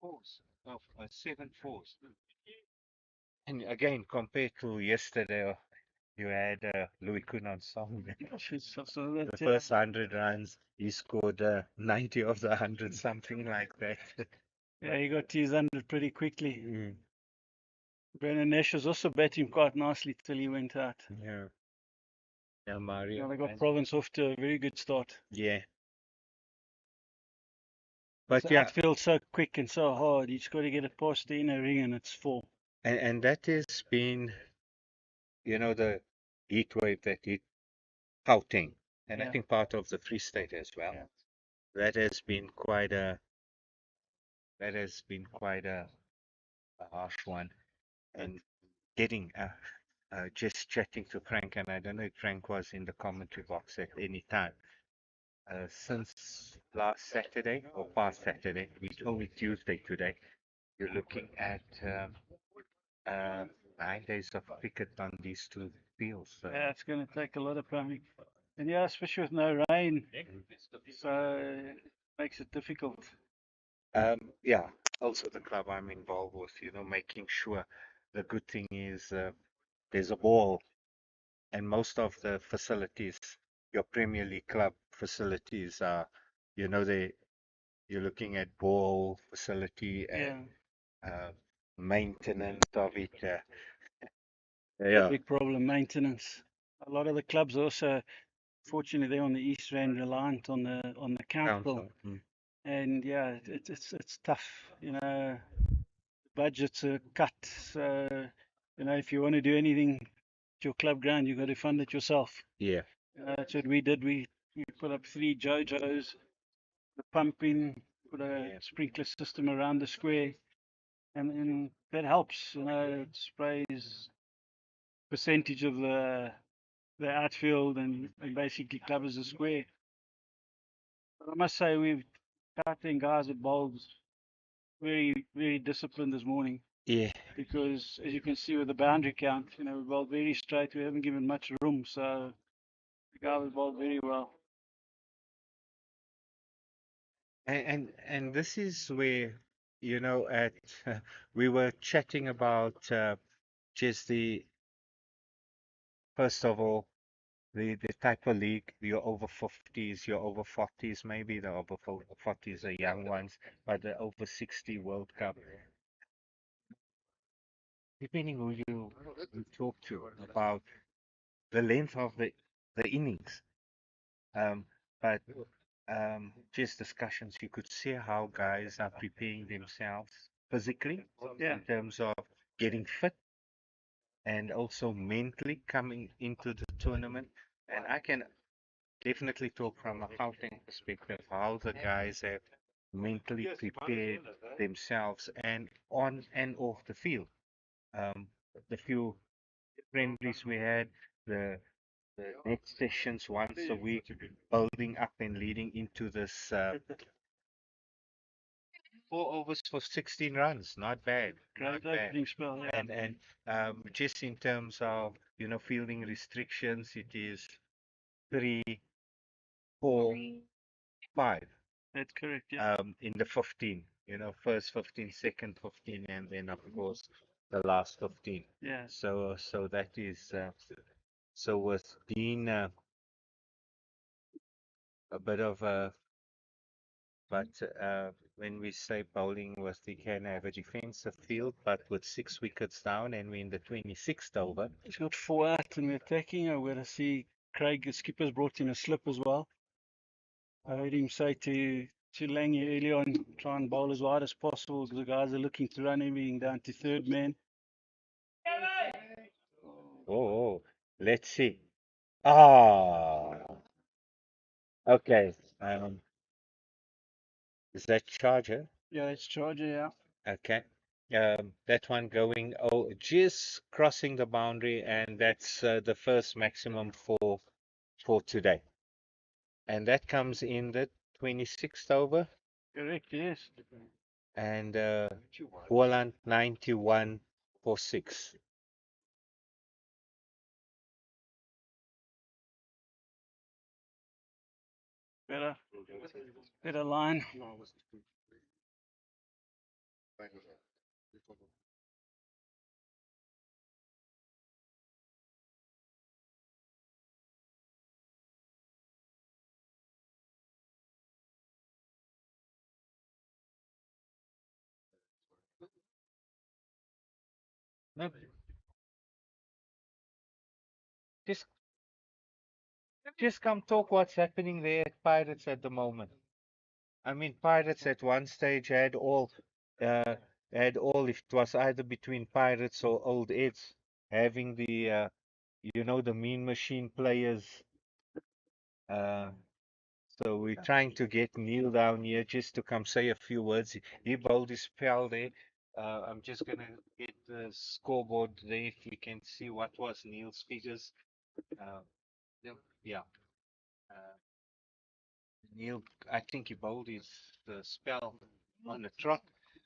Fours. Oh, 7 fours. And again, compared to yesterday, you had Louis Kuhn song. The first 100 runs, he scored 90 of the 100, something like that. Yeah, he got to his 100 pretty quickly. Mm, Brendan Nash was also batting quite nicely till he went out. yeah. Yeah, Mario. Now they got And Province off to a very good start. yeah. But So yeah, outfield so quick and so hard. You just got to get it past the inner ring and it's full. and that has been, the heat wave that hit Gauteng, and I Yeah. think part of the Free State as well. That has been quite a a harsh one, and getting just chatting to Frank, and I don't know if Frank was in the commentary box at any time. Since last Saturday or past Saturday, it's only Tuesday today. You're looking at 9 days of cricket on these two fields. Yeah, it's going to take a lot of plumbing. And yeah, especially with no rain, so it makes it difficult. Yeah, also the club I'm involved with, making sure the good thing is there's a ball, and most of the facilities, your Premier League club facilities are, they you're looking at ball facility and maintenance of it. Yeah, Big problem, maintenance. A lot of the clubs also, fortunately, they're on the East Rand, reliant on the council. council. And yeah, it's tough. Budgets are cut. So, if you want to do anything at your club ground, you've got to fund it yourself. Yeah. That's what we did. We put up 3 JoJos, the pumping, put a sprinkler system around the square, and that helps. It sprays percentage of the outfield and basically covers the square. But I must say, we've Gauteng guys at bowls very, very disciplined this morning. Yeah. Because as you can see with the boundary count, we bowled very straight. We haven't given much room, so the guy was bowled very well. And this is where, at we were chatting about just first of all, the type of league, your over 50s, your over 40s, maybe the over 40s are young ones, but the over 60 World Cup, depending who you talk to about the length of the innings. But just discussions, you could see how guys are preparing themselves physically in terms of getting fit and also mentally coming into the tournament. And I can definitely talk from a Gauteng perspective how the guys have mentally prepared themselves and on and off the field. The few friendlies we had, the next sessions once a week, building up and leading into this 4 overs for 16 runs. Not bad. Not Great bad. opening spell. Yeah. And just in terms of fielding restrictions, it is 3, 4, 5. That's correct. Yeah. In the 15. First 15, second 15, and then of course the last 15. Yeah. So that is so with being a bit of a but when we say bowling was they can have a defensive field, but with 6 wickets down, and we're in the 26th over. He's got 4 out and we're attacking. I'm going to see Craig, the skipper's brought in a slip as well. I heard him say to Lange early on, try and bowl as wide as possible because the guys are looking to run everything down to third man. Oh, let's see. Ah, okay. Is that charger? Yeah, it's Charger, yeah. Okay. That one going just crossing the boundary, and that's the first maximum for today. And that comes in the 26th over. Correct, yes. And Boland 91 for 6. Better line. No, just come talk what's happening there at Pirates at the moment. I mean, Pirates at one stage had all, if it was either between Pirates or Old Eds, having the, the Mean Machine players Uh, so we're trying to get Neil down here just to come say a few words. He bowled his spell there. I'm just gonna get the scoreboard there if we can see what was Neil's figures. Uh, yeah. Uh, Neil, I think he bowled his spell on a trot.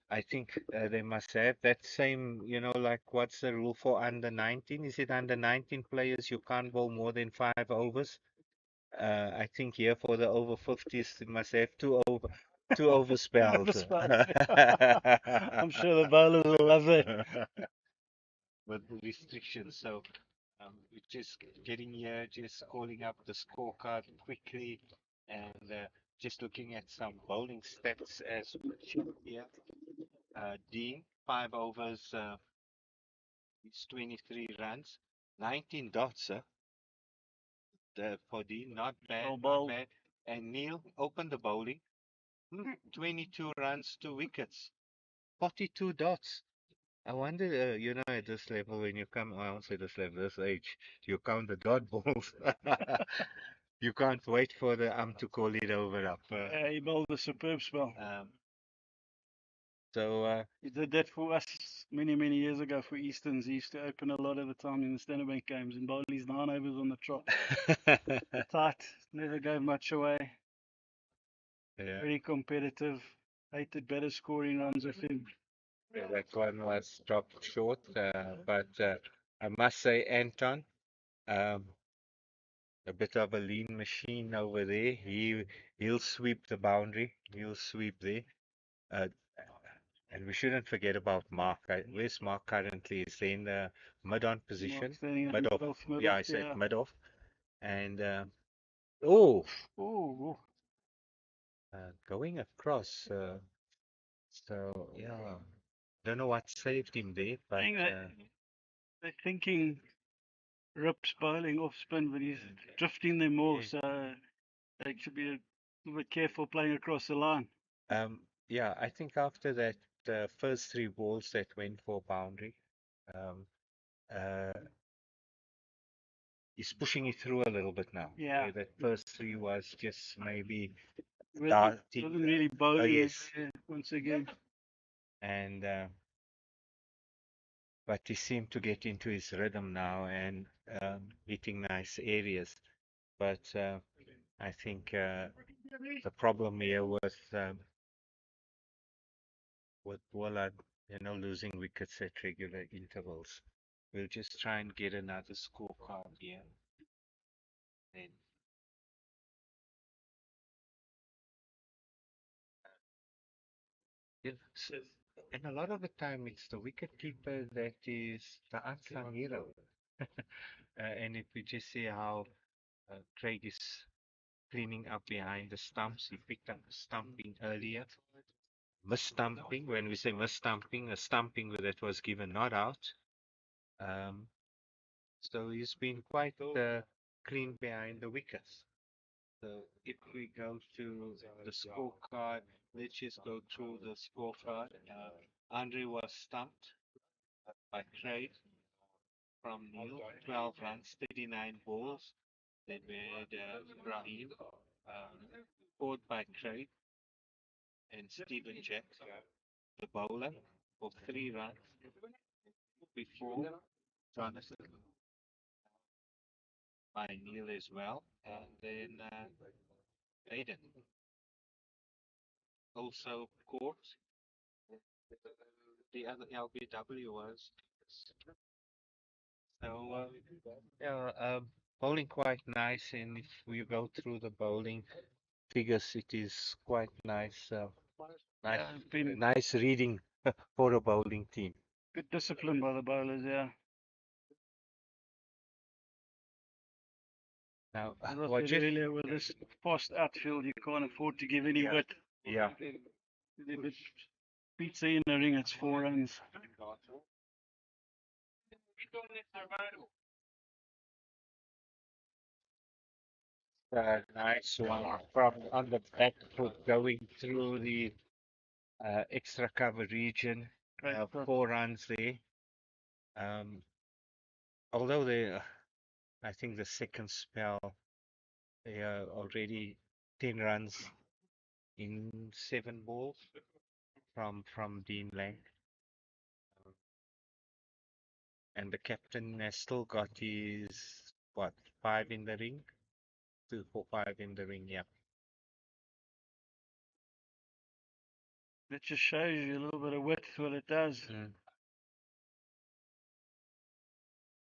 I think they must have that same, like what's the rule for under 19? Is it under 19 players you can't bowl more than 5 overs? I think here for the over 50s, they must have two over spells. Overspells. I'm sure the bowlers will love it. With the restrictions. So we're just getting here, just calling up the scorecard quickly and just looking at some bowling stats as shown here. Dean, 5 overs, is 23 runs, 19 dots, for Dean, not bad, Well not bowled. bad. And Neil opened the bowling, 22 runs, 2 wickets, 42 dots. I wonder, at this level, when you come, I won't say this level, this age, you count the dot balls. You can't wait for the to call it over up. He bowled a superb spell. So, He did that for us many, many years ago for Easterns. He used to open a lot of the time in the Standard Bank games and bowl his 9 overs on the trot. Tight, never gave much away. yeah, Very competitive. Hated better scoring runs with him. that one was dropped short, but I must say, Anton, um, a bit of a lean machine over there. He'll sweep the boundary. He'll sweep there. Uh, and we shouldn't forget about Mark. Where's Mark currently? Is he in the mid-on position? Mark standing at Mid off. mid Yeah, off, I said yeah. mid off. And oh, Oh, going across. So yeah, don't know what saved him there, I but think they're thinking Rips bowling off spin, but he's drifting them more, yeah. so they should be a little bit careful playing across the line. Yeah, I think after that, the first 3 balls that went for boundary, um, uh, he's pushing it through a little bit now. Yeah. Where that first 3 was just maybe Wasn't darting. really bowling Yes. once again. And but he seemed to get into his rhythm now and hitting nice areas. But I think the problem here with Boland, losing wickets at regular intervals. We'll just try and get another scorecard here. Then yes, and a lot of the time it's the wicket keeper that is the unsung hero. And if we just see how Craig is cleaning up behind the stumps, he picked up the stumping earlier. Mis-stumping, when we say mis-stumping, a stumping that was given not out. So he's been quite clean behind the wickets. So if we go to the scorecard, let's just go through the scorecard. Andre was stumped by Craig from Neil, 12 runs, 39 balls. Then we had Ibrahim, scored by Craig and Stephen Jack, the bowler, for 3 runs before Jonathan by Neil as well. And then Aiden also caught. The other LBW was so yeah, bowling quite nice, and if we go through the bowling figures, it is quite nice. Nice, Yeah, been nice reading for a bowling team. good discipline by the bowlers, yeah. Now, As I said earlier, with this fast outfield, you can't afford to give any width. yeah, If it beats the inner ring, it's 4 runs. nice one from on the back foot going through the extra cover region. Great shot. 4 runs there. Although they, I think the second spell already 10 runs in 7 balls from Dean Lang. And the captain has still got his, what, 5 in the ring? 2, 4, 5 in the ring, yeah. That just shows you a little bit of width, what it does.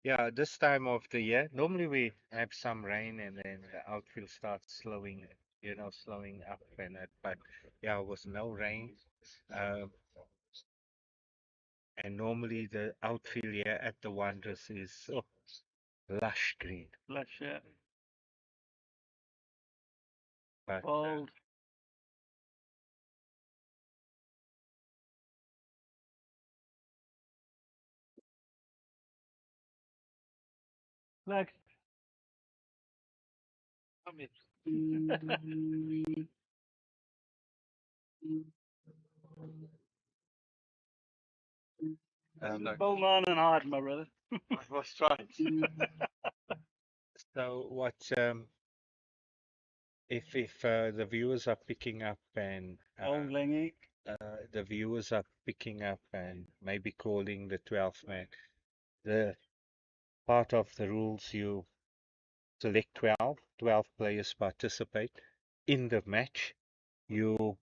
Yeah, this time of the year, normally we have some rain and then the outfield starts slowing, slowing up and that. But yeah, it was no rain. And normally the outfield here at the Wanderers is lush green. Lush, yeah. But Bold. Like. Bold on and hard, my brother. I was trying. so what if the viewers are picking up and Old Langy. the viewers are picking up and maybe calling the 12th man, the part of the rules you select 12 players participate in the match. You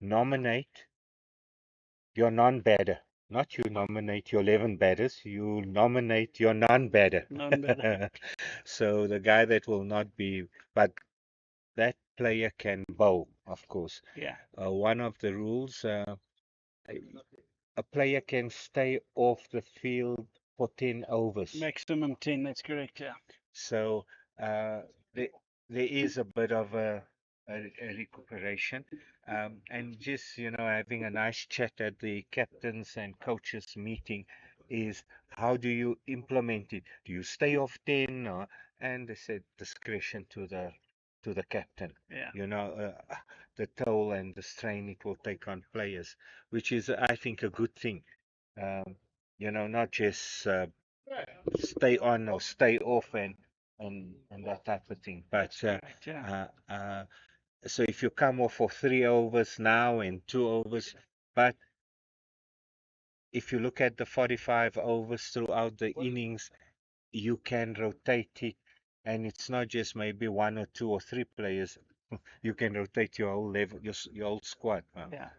nominate your non-batter. Not you nominate your 11 batters, you nominate your non-batter. Non-batter. So the guy that will not be, but that player can bowl, of course. Yeah. One of the rules, a player can stay off the field for 10 overs. Maximum 10, that's correct, yeah. So there is a bit of a recuperation. And just, having a nice chat at the captains and coaches meeting is how do you implement it? Do you stay off 10? And they said discretion to the captain. Yeah. The toll and the strain it will take on players, which is, I think, a good thing. Not just stay on or stay off and that type of thing. But so if you come off for 3 overs now and 2 overs, but if you look at the 45 overs throughout the innings, you can rotate it, and it's not just maybe 1 or 2 or 3 players. You can rotate your whole level, your whole squad. Yeah.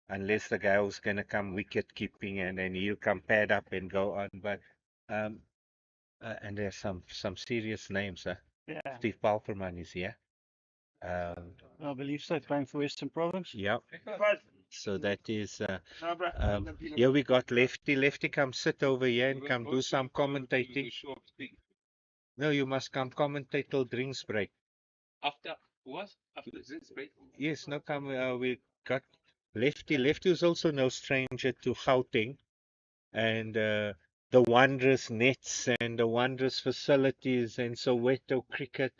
Unless the guy who's going to come wicket keeping and then he'll come pad up and go on. But and there's some serious names. Yeah. Steve Palferman is here. I believe so, playing for Western Province. Yeah. So that is. Here we got Lefty. Lefty, come sit over here and come do some commentating. No, you must come commentate till drinks break. After the drinks break? Yes, no, come. We got Lefty. Lefty is also no stranger to Gauteng and the Wanderers nets and the Wanderers facilities and Soweto cricket.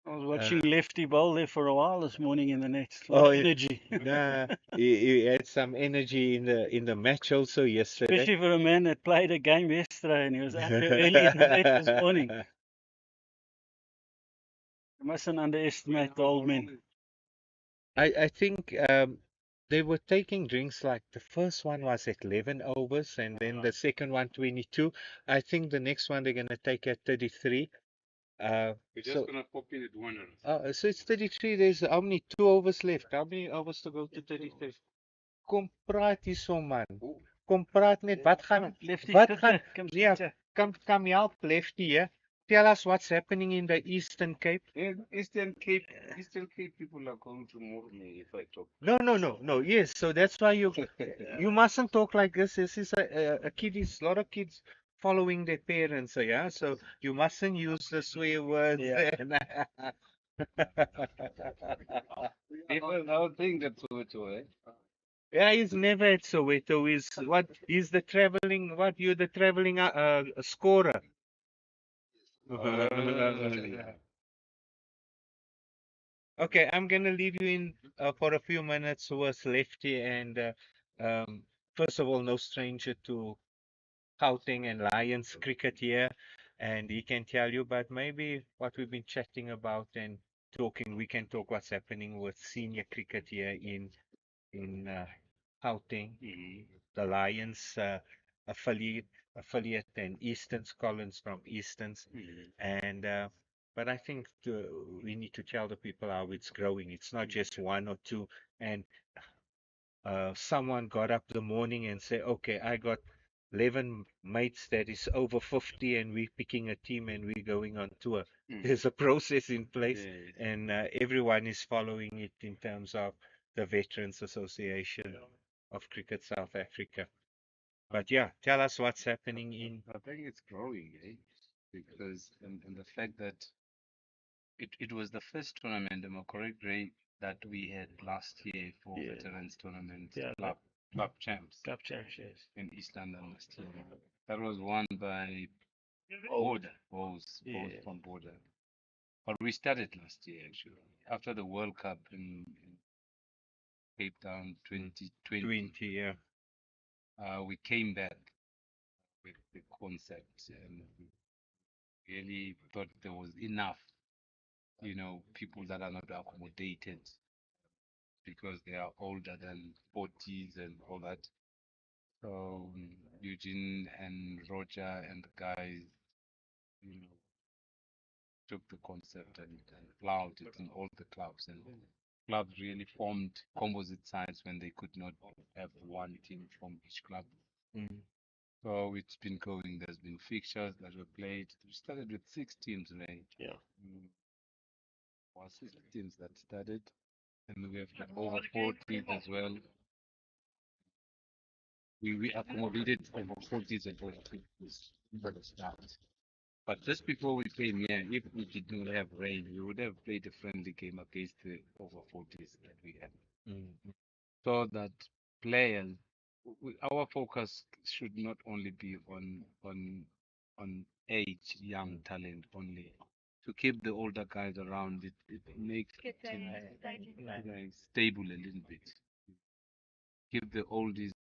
I was watching Lefty bowl there for a while this morning in the nets. Energy. Nah, he had some energy in the match also yesterday. Especially for a man that played a game yesterday and he was out there early in the net this morning. You mustn't underestimate the old men. I think they were taking drinks like the first one was at 11 overs and then the second one 22. I think the next one they're going to take at 33. We're just going to pop in at 1. So it's 33. There's how many? 2 overs left. How many overs to go to 33? Kom praat hier so man. Kom praat net. Wat gaan? Come help Lefty here. Tell us what's happening in the Eastern Cape. Eastern Cape people are going to move me if I talk. No. Yes, so that's why you mustn't talk like this. This is a lot of kids following their parents, yeah. So you mustn't use the swear words. Yeah. People now think that's Soweto, eh? Yeah, he's never at Soweto. He's the traveling. You're the traveling scorer. Okay, I'm gonna leave you in for a few minutes with Lefty, and first of all, no stranger to Gauteng and Lions cricket here, and he can tell you, but maybe what we've been chatting about and talking. We can talk what's happening with senior cricket here in Gauteng. The Lions affiliate and Eastern's Collins from Eastern's, and but I think we need to tell the people how it's growing. It's not just one or two, and someone got up the morning and say, okay, I got 11 mates that is over 50 and we're picking a team and we're going on tour. There's a process in place, and everyone is following it in terms of the Veterans Association of Cricket South Africa. But yeah, tell us what's happening in. I think it's growing, because and the fact that it was the first tournament, am I correct, Ray, that we had last year for veterans tournament, club champs in East London last year. That was won by Bowes from Border. But we started last year actually after the World Cup in Cape Town 2020. Yeah. We came back with the concept and we really thought there was enough, people that are not accommodated because they are older than 40s and all that. So Eugene and Roger and the guys, took the concept and plowed it in all the clubs. And clubs really formed composite sides when they could not have one team from each club. So it's been going. There's been fixtures that were played. We started with 6 teams, right? Was 6 teams that started, and we have got over 40 as well. We accommodated over 40s and over 50s for the start. But just before we came here, if we did not have rain, we would have played a friendly game against the over 40s that we had. So that players, our focus should not only be on age, young talent only. To keep the older guys around, it makes it stable a little bit. Keep the oldies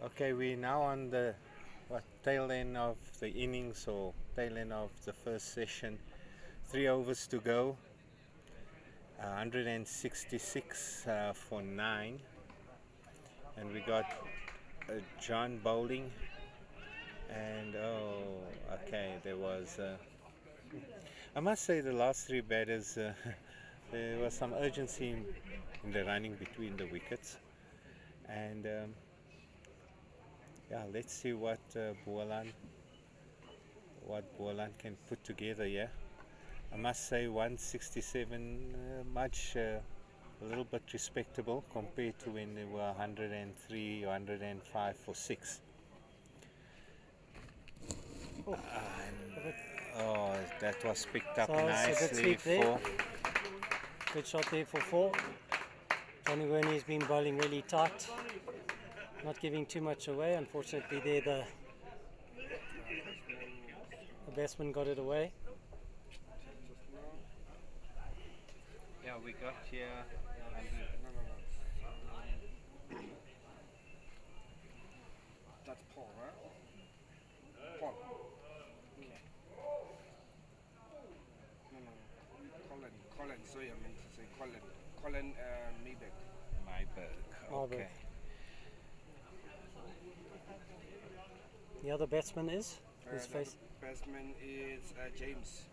Okay, we're now on the tail end of the innings or tail end of the first session. 3 overs to go. 166 for 9. And we got John bowling. And okay, there was. I must say the last 3 batters, there was some urgency in the running between the wickets. And yeah, let's see what Boland can put together here. I must say 167 a little bit respectable compared to when they were 103 or 105 for 6. Oh, that was picked up So it's a good nicely sweep there. for. Good shot there for 4. Johnny Wernie's been bowling really tight, not giving too much away. Unfortunately, there the batsman got it away. Yeah, we got here. That's Paul, right? Paul. Okay. No. Colin. Sorry, I meant to say Colin. Colin Maybeck. Okay. The other batsman is? Who's The face? batsman is James.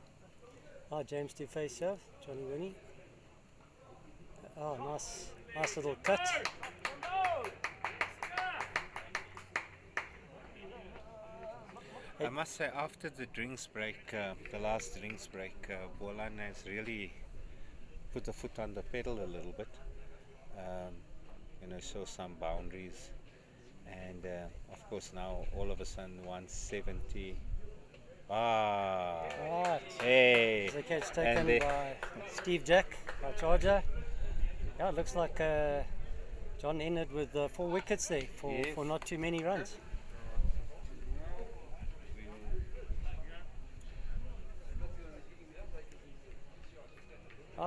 James to face here. Johnny Wernie. Nice little cut. I must say, after the drinks break, the last drinks break, Boland has really put the foot on the pedal a little bit. Show some boundaries. And of course, now all of a sudden 170. Right. Hey. The catch taken by Steve Jack, our charger. Yeah, it looks like John ended with 4 wickets there for not too many runs.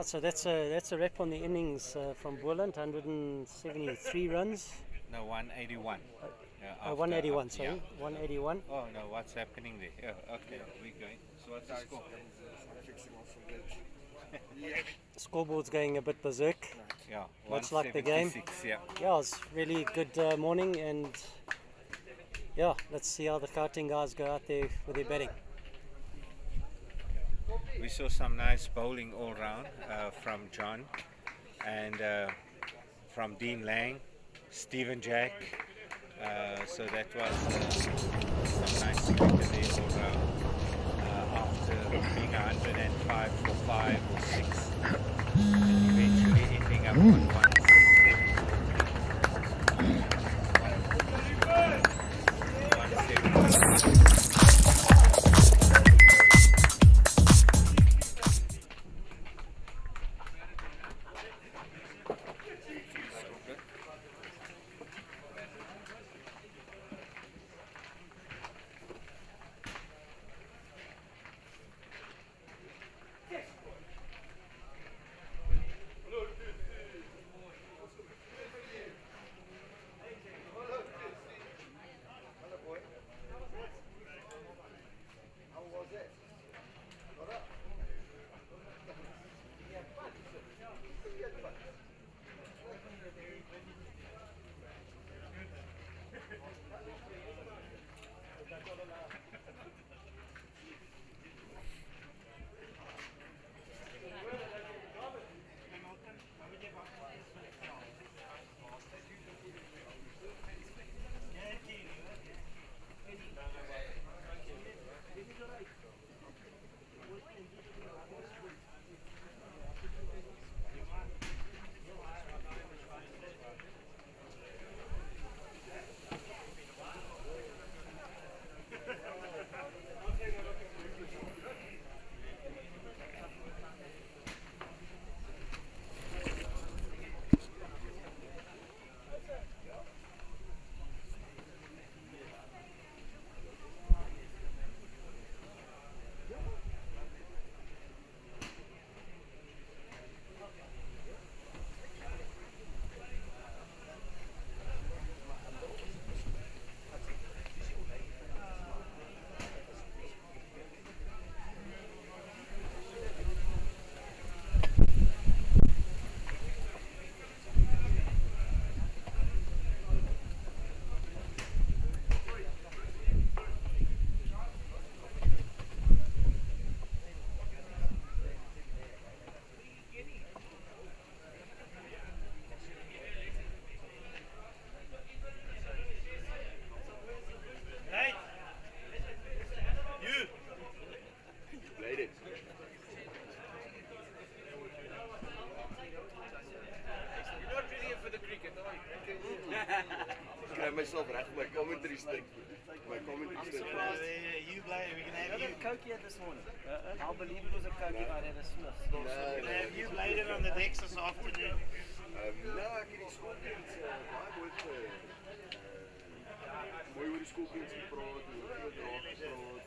So that's a wrap on the innings from Boland. 173 runs. No, 181. 181, sorry. Yeah. 181. Oh no, what's happening there? Yeah, okay, we're going. So what's the score? I'm fixing off a bit. Scoreboard's going a bit berserk. Yeah, much like the game. Yeah, it was really good morning, and yeah, let's see how the Gauteng guys go out there with their batting. We saw some nice bowling all round from John and from Dean Lang, Stephen Jack. So that was some nice cricket there all round. After being 105 for 5 or 6, and eventually ending up on 170. My commentary stick. My commentary stick. You play, we can have you. Coke here this morning. I'll believe it was a Coke if I'd had a Smith. We're going to have you later on the decks this afternoon. No, ek het die Scorpions baie mooi mooi oor die Scorpions gepraat en oor die draak gepraat.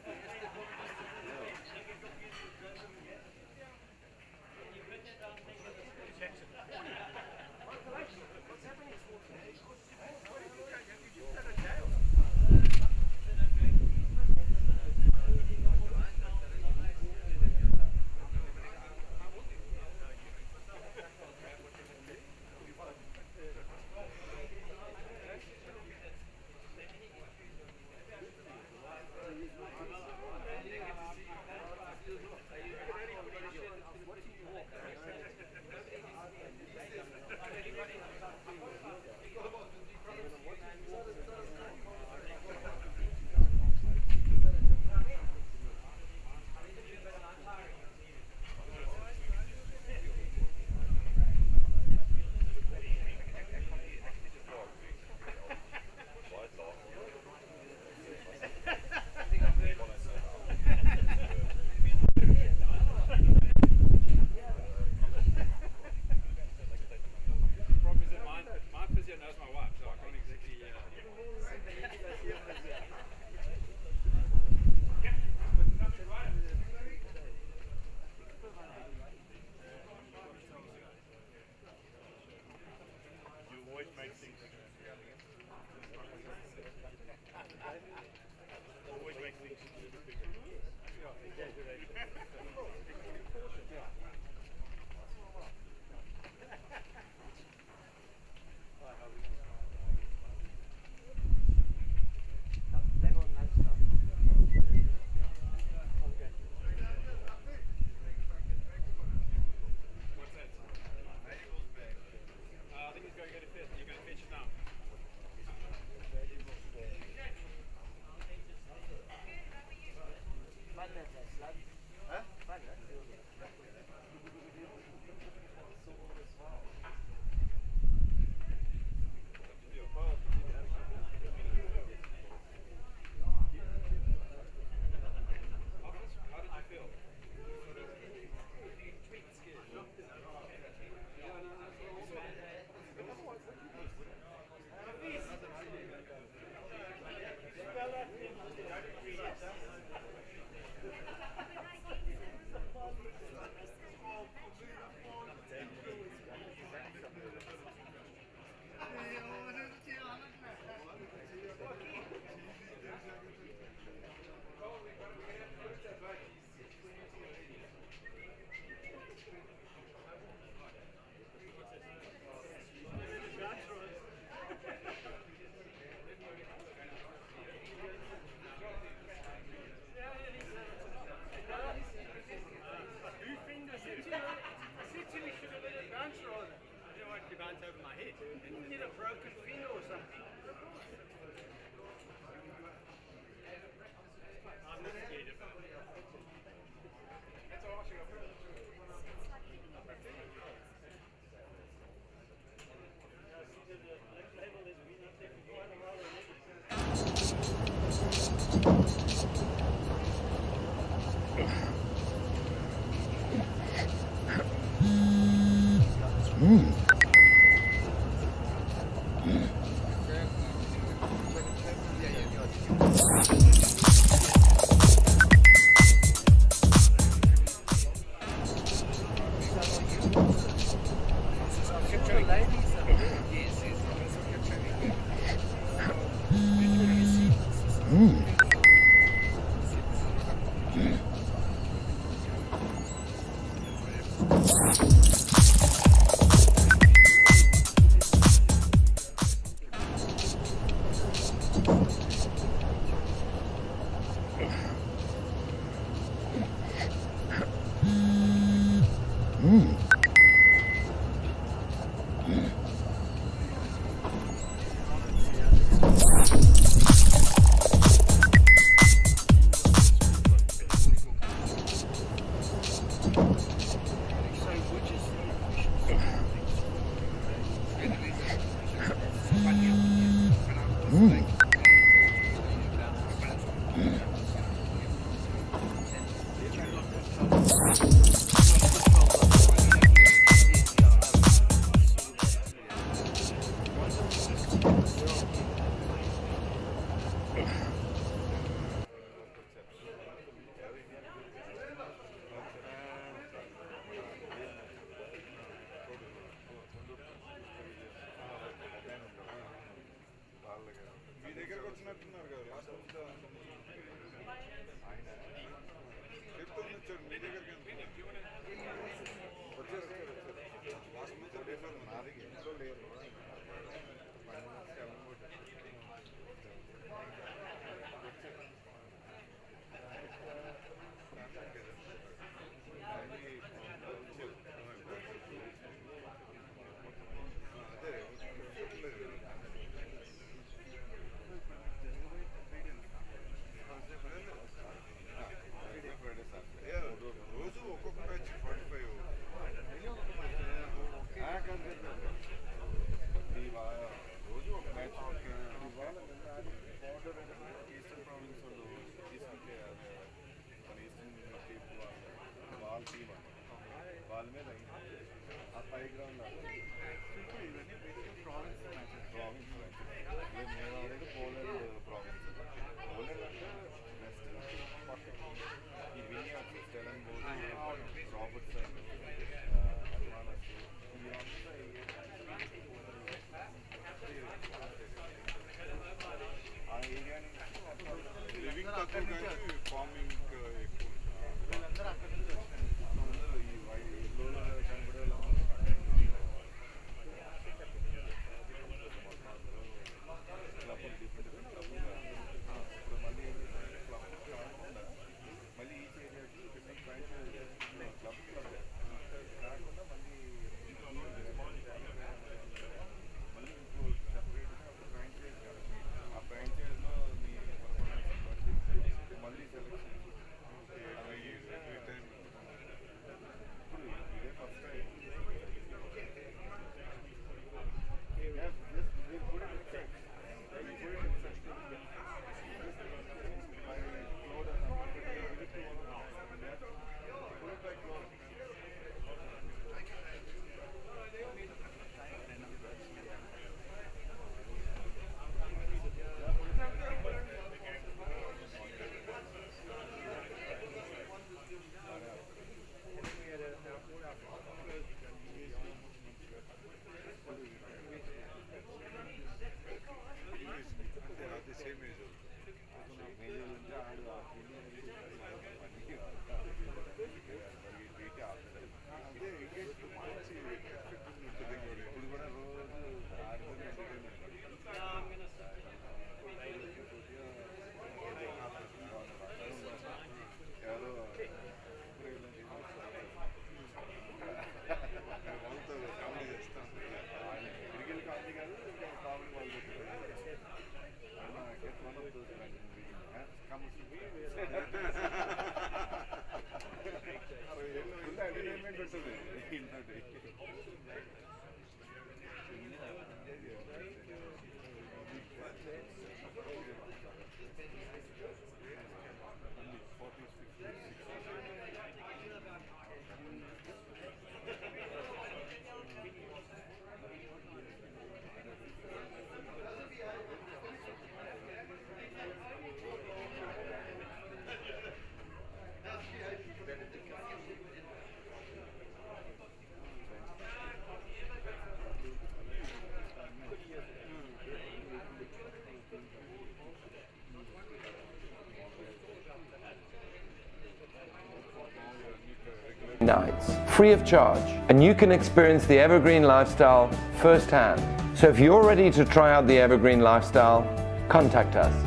nights, free of charge, and you can experience the evergreen lifestyle firsthand. So if you're ready to try out the evergreen lifestyle, contact us.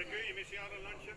You're missing out on lunch.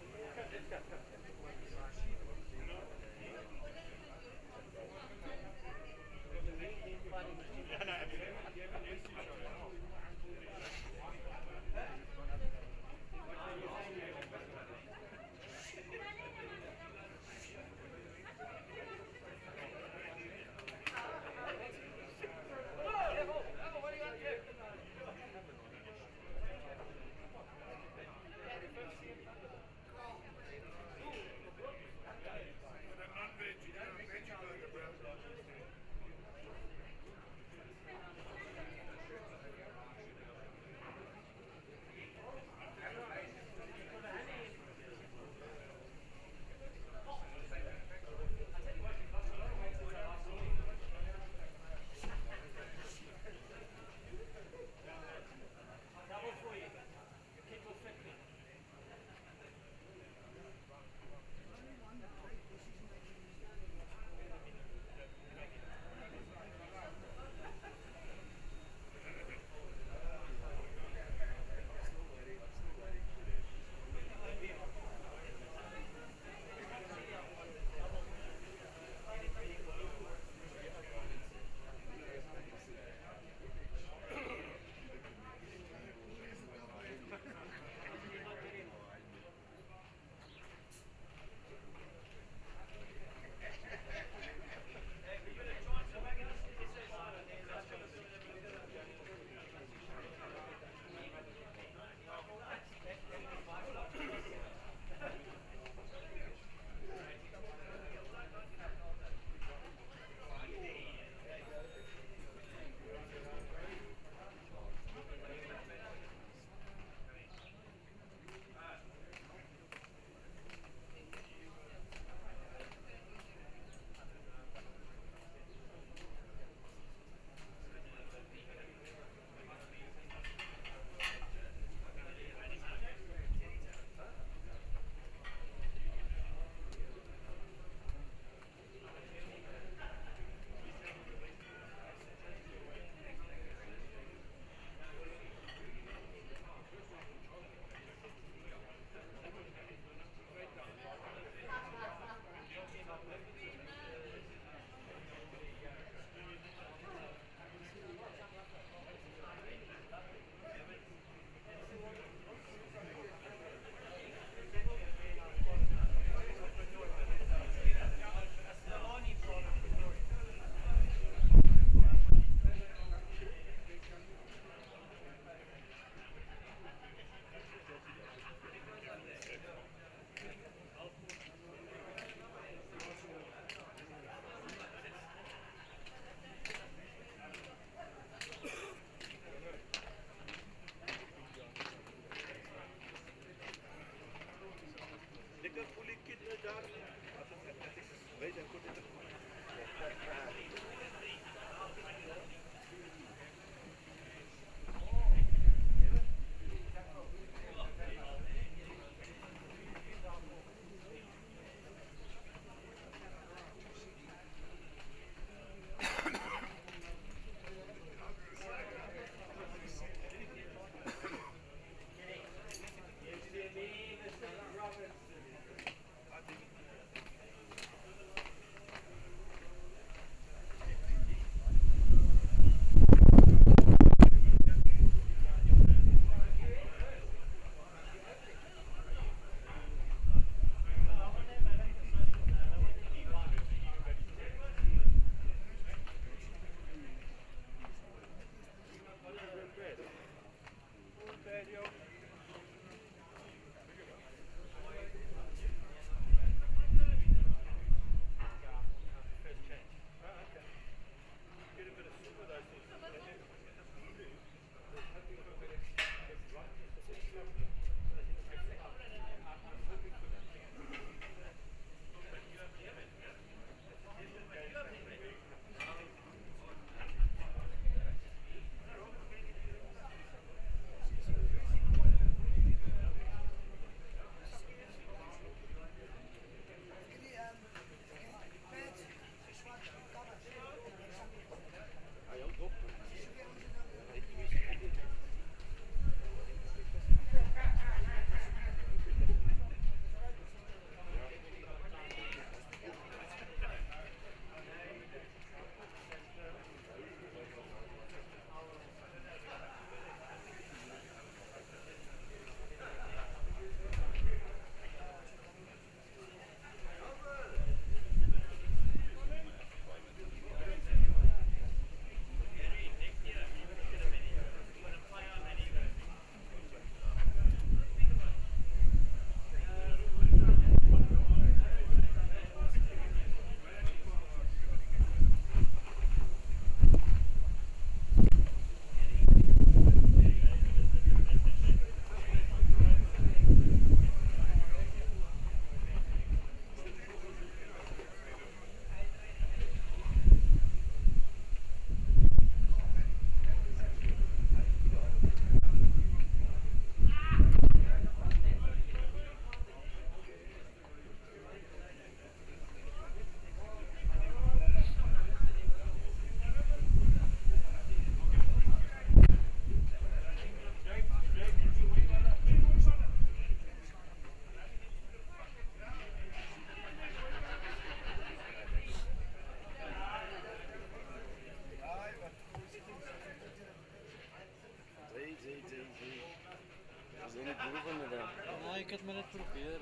Ik heb me net proberen.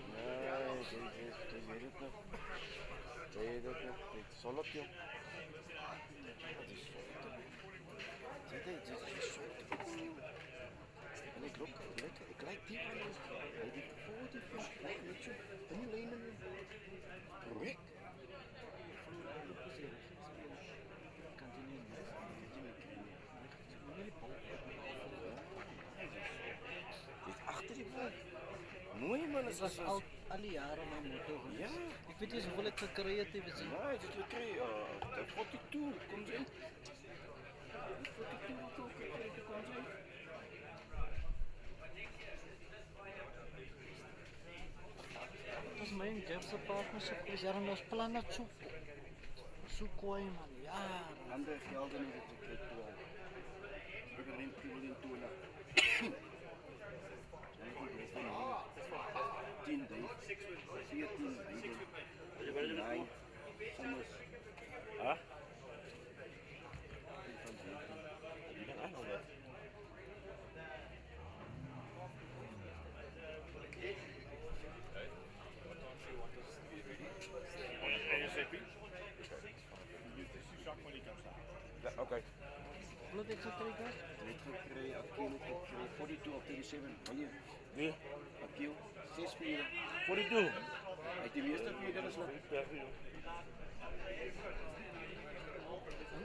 Ik lijk die van ons. Die foto van kijk niet zo. Een lenen. Correct. Achter die bal. Mooi man, het was al die jaren mijn motto. Ja. Ik weet niet hoeveel ik gecreëerd heb gezien. Ja, het is gekregen. Dat 42, kom eens in. 42 kom eens in. Dat is mijn Gapse partnership. Is er een plannen zoek? Zoek hoor man, ja. Andere gelden in het gekleed toe. Ik ben erin privel in toe. 10 days, 14 days, 9, soms. Huh? You can I know that. ASAP. Okay. Wat is het trigger? Akil 42 of 37. Wanneer? Nee. Akil 6-4. 42. Hij die eerste 4 dat is nog.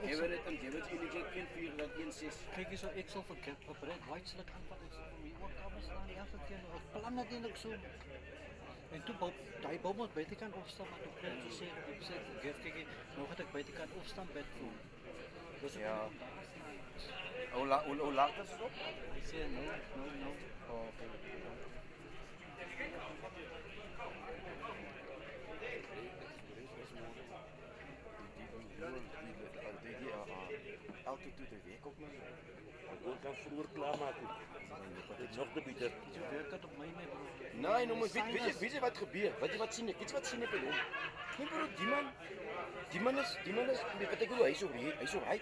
Geef het in 4 dat 1-6. Kijk eens, ik zal voor Brad White aanpakken. Wie wordt anders aan die afgekeerde? Plannen die ook zo. En toe daai bom moet buitekant opstaan, maar toe kry jy sê op sê gif kyk nou gaan ek buitekant opstaan bed voel. Dis Ja. Hoe laat is dit op? Hy sê no. Oh, okay. Elke toe de week op man. Ik kan vroeger klaarmaken. Wat is nog te bieden? Jy werk dit op my bro. Nee, nou maar weet jy wat gebeur? Weet jy wat sien ek? Weet jy wat sien ek in hom? Nee bro, die man is, weet ek hoe hy so hy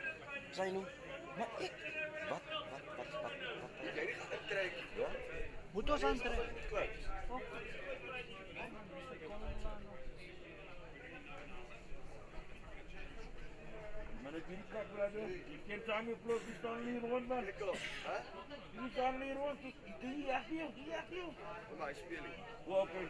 sy nou. Maar ek wat? Jy het trek. Ja? Moet ons aantrek. Maar ek weet nie wat jy kan saam met ploeg die staan hier rond man. Hè? Die staan hier rond. Die jy. Maar hy speel nie. Okay.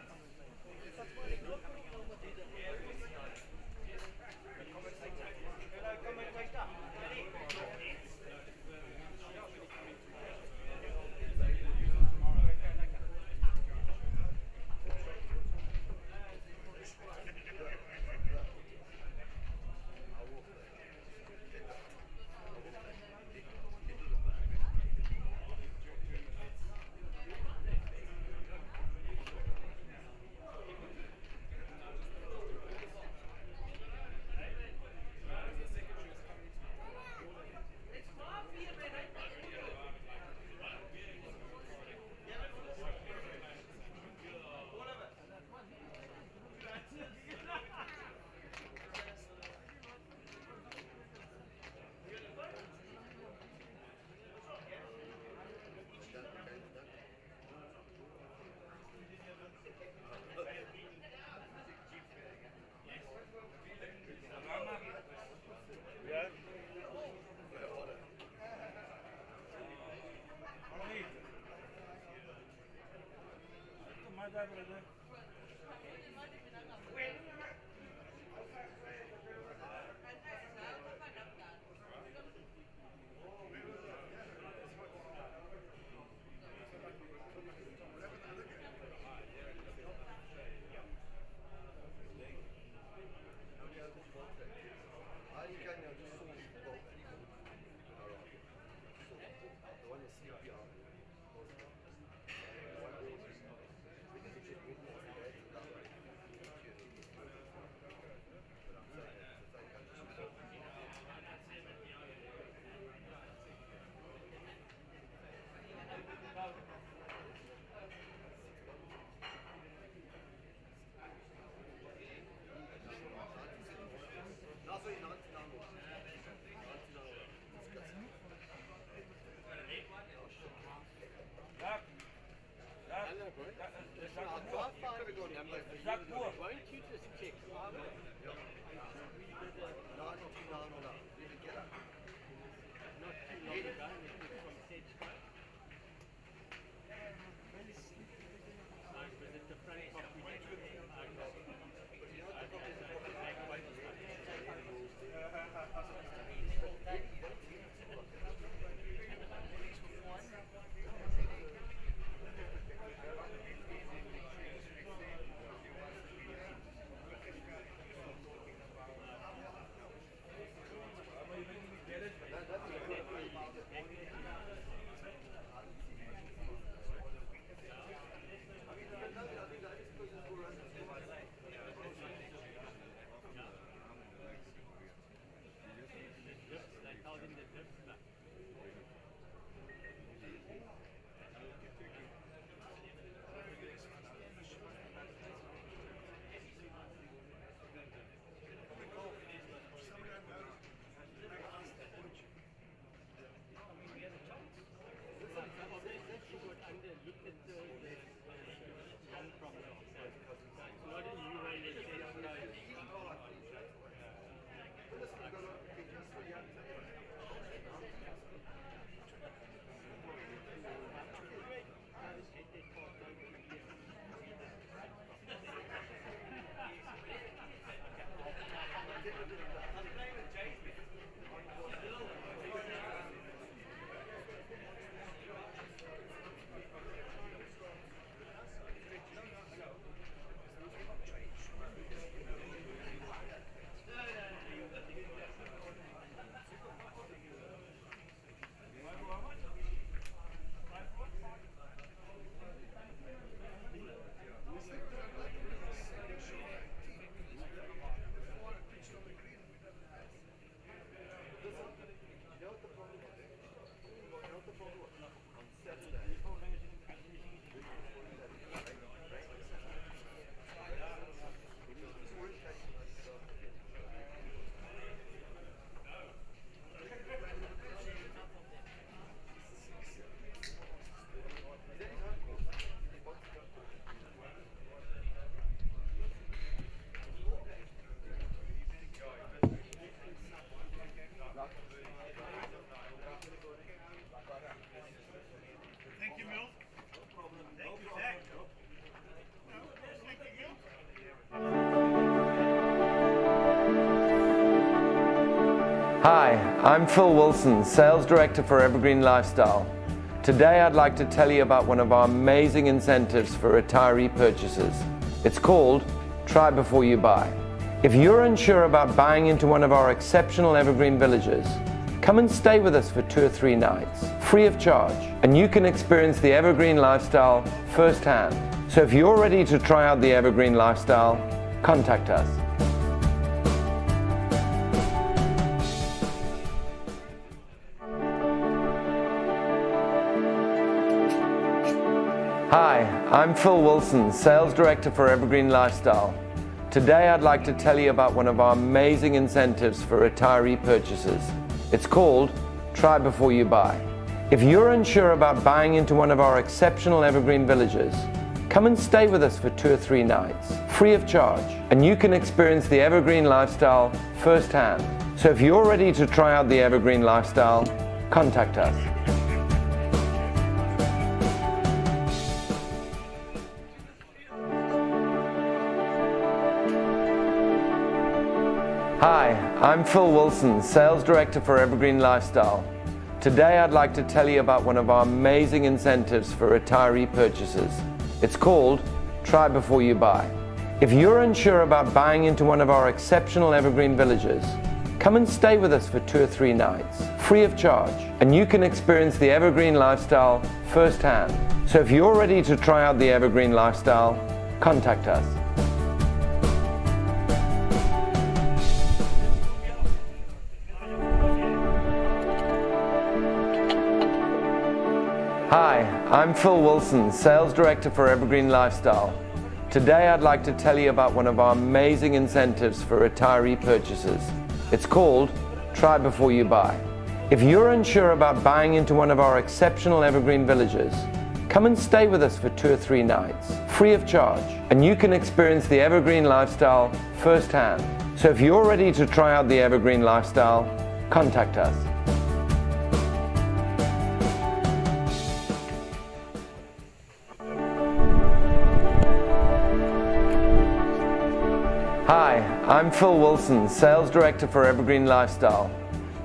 Hi, I'm Phil Wilson, Sales Director for Evergreen Lifestyle. Today I'd like to tell you about one of our amazing incentives for retiree purchases. It's called Try Before You Buy. If you're unsure about buying into one of our exceptional evergreen villages, come and stay with us for 2 or 3 nights, free of charge, and you can experience the evergreen lifestyle firsthand. So if you're ready to try out the evergreen lifestyle, contact us. Hi, I'm Phil Wilson, Sales Director for Evergreen Lifestyle. Today I'd like to tell you about one of our amazing incentives for retiree purchases. It's called Try Before You Buy. If you're unsure about buying into one of our exceptional evergreen villages, come and stay with us for 2 or 3 nights, free of charge, and you can experience the evergreen lifestyle firsthand. So if you're ready to try out the evergreen lifestyle, contact us. Hi, I'm Phil Wilson, Sales Director for Evergreen Lifestyle. Today I'd like to tell you about one of our amazing incentives for retiree purchases. It's called Try Before You Buy. If you're unsure about buying into one of our exceptional evergreen villages, come and stay with us for 2 or 3 nights, free of charge, and you can experience the evergreen lifestyle firsthand. So if you're ready to try out the evergreen lifestyle, contact us. Hi, I'm Phil Wilson, Sales Director for Evergreen Lifestyle. Today I'd like to tell you about one of our amazing incentives for retiree purchases. It's called Try Before You Buy. If you're unsure about buying into one of our exceptional evergreen villages, come and stay with us for 2 or 3 nights, free of charge, and you can experience the evergreen lifestyle firsthand. So if you're ready to try out the evergreen lifestyle, contact us. Hi, I'm Phil Wilson, Sales Director for Evergreen Lifestyle.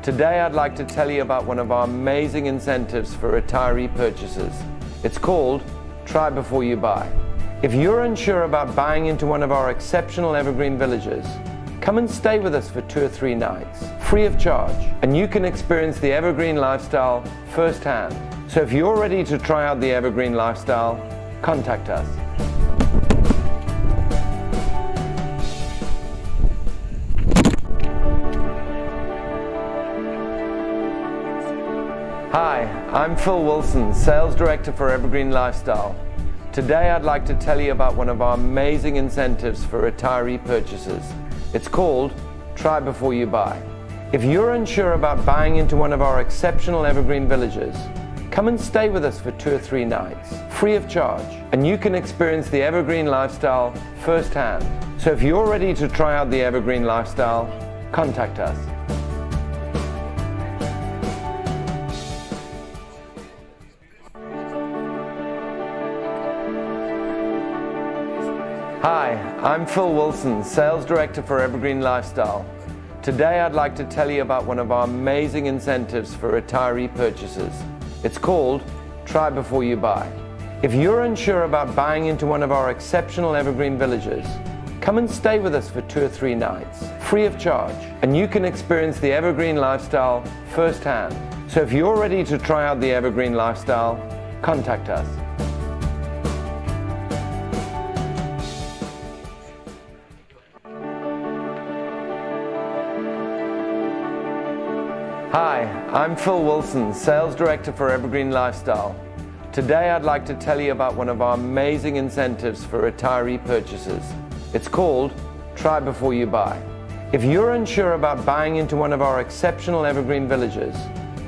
Today I'd like to tell you about one of our amazing incentives for retiree purchases. It's called Try Before You Buy. If you're unsure about buying into one of our exceptional evergreen villages, come and stay with us for 2 or 3 nights, free of charge, and you can experience the evergreen lifestyle firsthand. So if you're ready to try out the evergreen lifestyle, contact us. Hi, I'm Phil Wilson, Sales Director for Evergreen Lifestyle. Today I'd like to tell you about one of our amazing incentives for retiree purchases. It's called Try Before You Buy. If you're unsure about buying into one of our exceptional evergreen villages, come and stay with us for 2 or 3 nights, free of charge, and you can experience the evergreen lifestyle firsthand. So if you're ready to try out the evergreen lifestyle, contact us. Hi, I'm Phil Wilson, Sales Director for Evergreen Lifestyle. Today I'd like to tell you about one of our amazing incentives for retiree purchases. It's called Try Before You Buy. If you're unsure about buying into one of our exceptional evergreen villages, come and stay with us for 2 or 3 nights, free of charge, and you can experience the evergreen lifestyle firsthand. So if you're ready to try out the evergreen lifestyle, contact us. Hi, I'm Phil Wilson, Sales Director for Evergreen Lifestyle. Today I'd like to tell you about one of our amazing incentives for retiree purchases. It's called Try Before You Buy. If you're unsure about buying into one of our exceptional evergreen villages,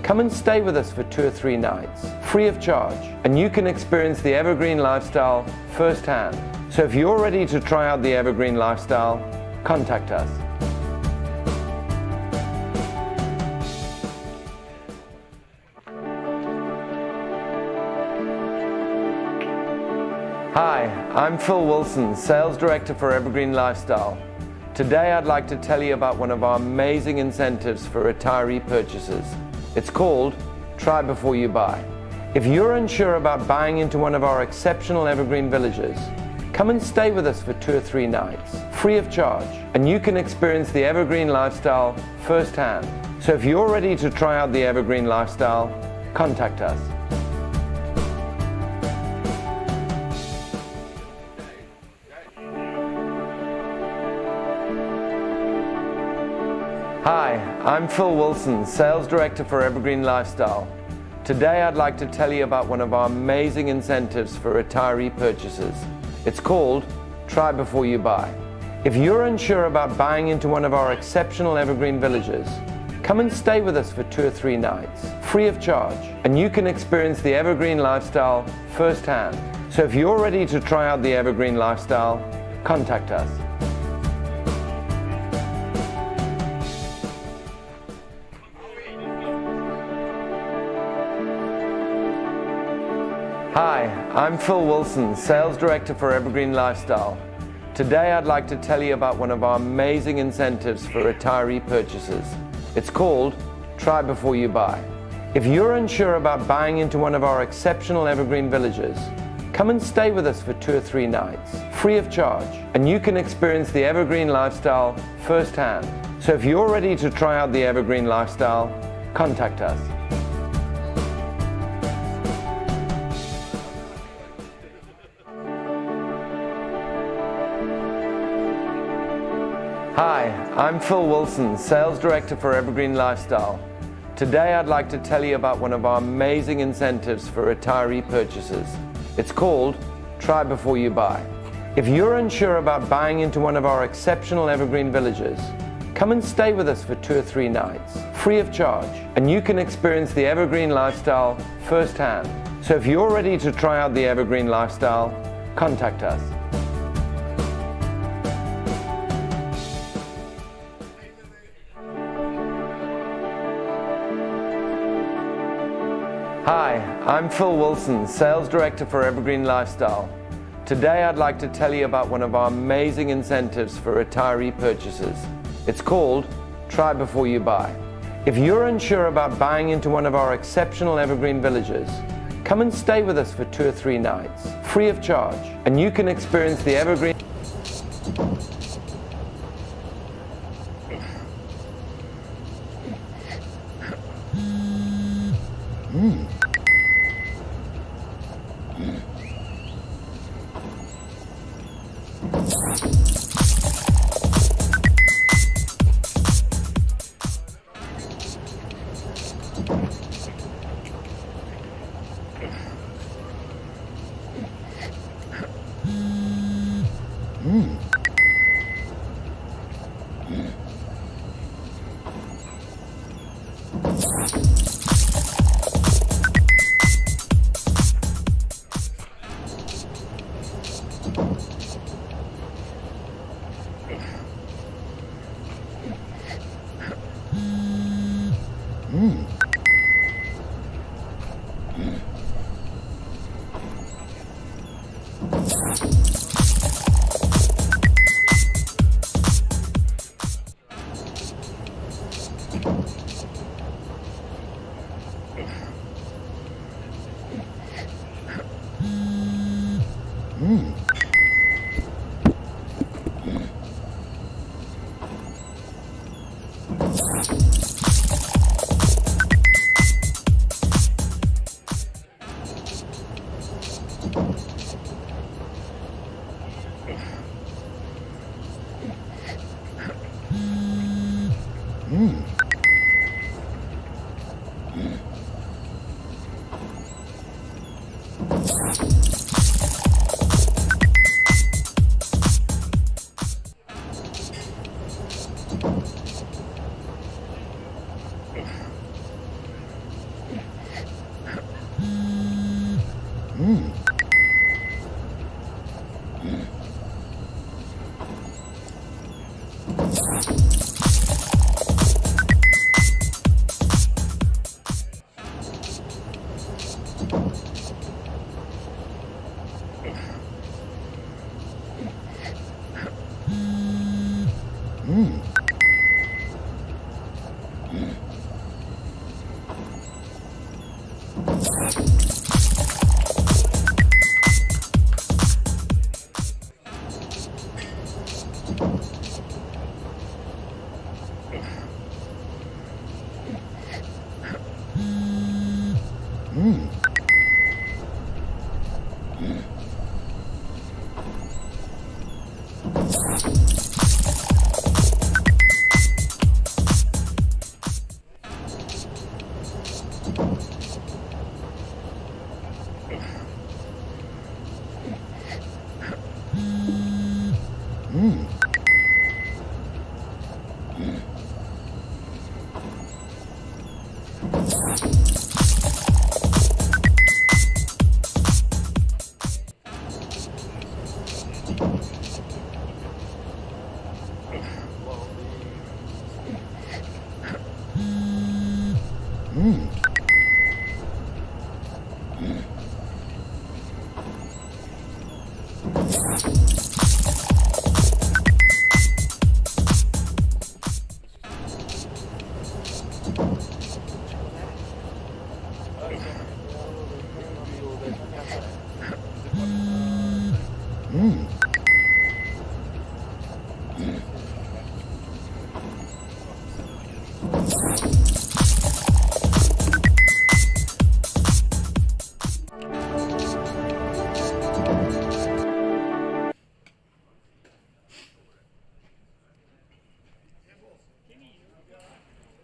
come and stay with us for 2 or 3 nights, free of charge, and you can experience the evergreen lifestyle firsthand. So if you're ready to try out the evergreen lifestyle, contact us. Hi, I'm Phil Wilson, Sales Director for Evergreen Lifestyle. Today I'd like to tell you about one of our amazing incentives for retiree purchases. It's called Try Before You Buy. If you're unsure about buying into one of our exceptional evergreen villages, come and stay with us for 2 or 3 nights, free of charge, and you can experience the evergreen lifestyle firsthand. So if you're ready to try out the evergreen lifestyle, contact us. Hi, I'm Phil Wilson, Sales Director for Evergreen Lifestyle. Today I'd like to tell you about one of our amazing incentives for retiree purchases. It's called Try Before You Buy. If you're unsure about buying into one of our exceptional evergreen villages, come and stay with us for 2 or 3 nights, free of charge, and you can experience the evergreen lifestyle firsthand. So if you're ready to try out the evergreen lifestyle, contact us. Hi, I'm Phil Wilson, Sales Director for Evergreen Lifestyle. Today I'd like to tell you about one of our amazing incentives for retiree purchases. It's called Try Before You Buy. If you're unsure about buying into one of our exceptional evergreen villages, come and stay with us for 2 or 3 nights, free of charge, and you can experience the evergreen lifestyle firsthand. So if you're ready to try out the evergreen lifestyle, contact us. Hi, I'm Phil Wilson, Sales Director for Evergreen Lifestyle. Today I'd like to tell you about one of our amazing incentives for retiree purchases. It's called Try Before You Buy. If you're unsure about buying into one of our exceptional evergreen villages, come and stay with us for 2 or 3 nights, free of charge, and you can experience the evergreen lifestyle firsthand. So if you're ready to try out the evergreen lifestyle, contact us. Hi, I'm Phil Wilson, Sales Director for Evergreen Lifestyle. Today I'd like to tell you about one of our amazing incentives for retiree purchases. It's called Try Before You Buy. If you're unsure about buying into one of our exceptional evergreen villages, come and stay with us for 2 or 3 nights, free of charge, and you can experience the evergreen.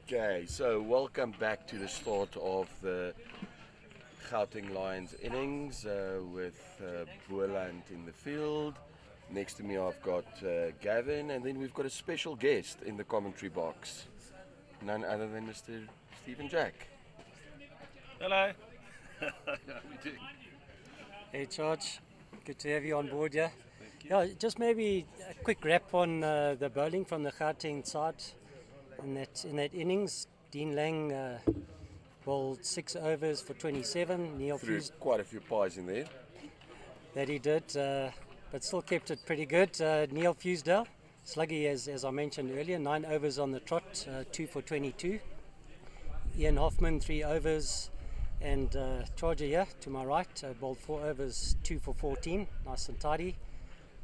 Okay, so welcome back to the start of the Gauteng Lions innings with Boland in the field. Next to me I've got Gavin, and then we've got a special guest in the commentary box. None other than Mr. Stephen Jack. Hello. How are we doing? Hey George, good to have you on board, yeah? Yeah, just maybe a quick wrap on the bowling from the Gauteng side. In that innings, Dean Lang bowled 6 overs for 27. Neil Threw Fuse quite a few pies in there. that he did, but still kept it pretty good. Neil Fusedale, sluggy as I mentioned earlier, 9 overs on the trot, 2 for 22. Ian Hoffman 3 overs, and Charger here to my right bowled 4 overs, 2 for 14, nice and tidy.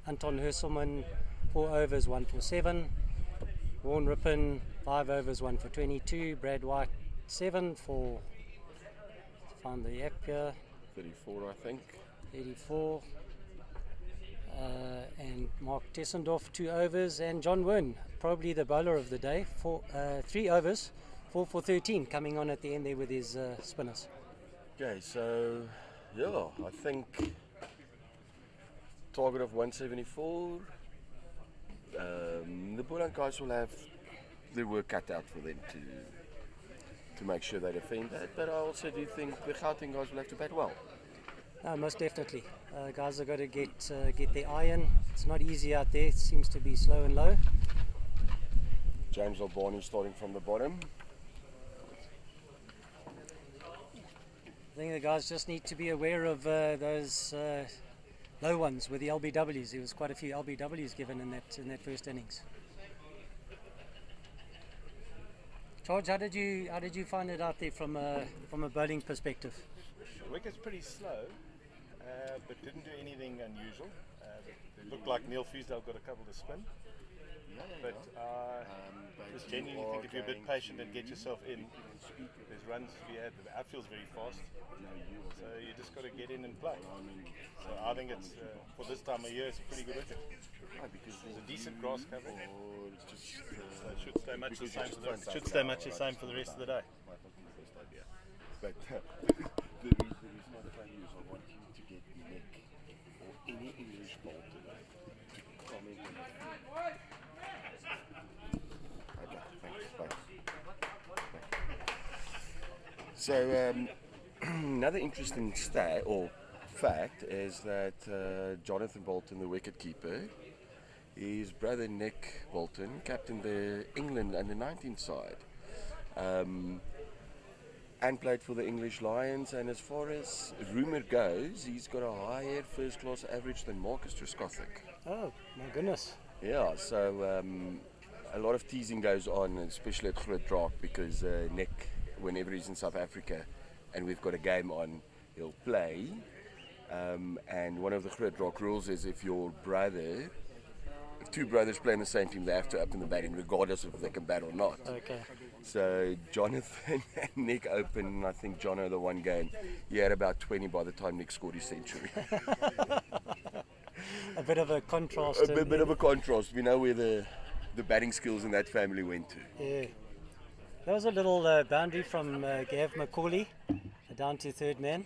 Anton Herselman 4 overs, 1 for 7. Warren Rippon 5 overs, 1 for 22. Brad White 7 for, found the app here, 34 I think. 34. And Mark Tessendorf 2 overs, and John Wern, probably the bowler of the day, 3 overs, 4 for 13, coming on at the end there with his spinners. Okay, so yeah, I think target of 174. The Boland guys will have their work cut out for them to make sure they defend that, but I also do think the Gauteng guys will have to bat well. Most definitely. Guys have got to get their eye in. It's not easy out there, it seems to be slow and low. James Albani starting from the bottom. I think the guys just need to be aware of those low ones with the LBWs. There was quite a few LBWs given in that first innings. George, how did you find it out there from a bowling perspective? The wicket's pretty slow, but didn't do anything unusual. It looked like Neil Fusedale got a couple to spin. But just genuinely think if you're a bit patient and get yourself in, there's runs to be had. The outfield's very fast, so you just got to get in and play. So I think it's for this time of year, it's a pretty good wicket. There's a decent grass cover, so it should stay much the same. The same for the rest of the day. But the reason I play you is I want you to get Nick or any English bowler to comment on it. Okay, thanks. Bye. So another interesting stat or fact is that Jonathan Bolton, the wicketkeeper, his brother Nick Bolton captained the England under-19 side. And played for the English Lions, and as far as rumour goes, he's got a higher first-class average than Marcus Trescothick. Oh, my goodness. Yeah, so a lot of teasing goes on, especially at Groot Draak, because Nick, whenever he's in South Africa and we've got a game on, he'll play. And one of the Groot Draak rules is if two brothers play in the same team, they have to open the batting regardless of if they can bat or not. Okay. So Jonathan and Nick opened, I think Jono the one game. He had about 20 by the time Nick scored his century. A bit of a contrast. A bit of a contrast. We know where the batting skills in that family went to. Yeah. That was a little boundary from Gav McCauley down to third man.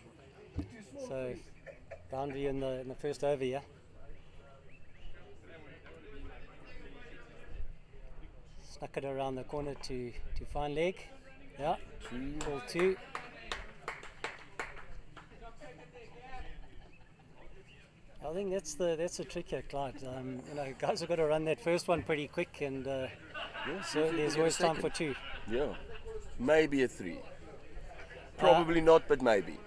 So boundary in the first over, yeah. Snuck it around the corner to fine leg. Yeah. Ball 2. I think that's the trick here, Clyde. Guys have got to run that first one pretty quick, and so there's always time for 2. Yeah, maybe a 3. Probably not, but maybe.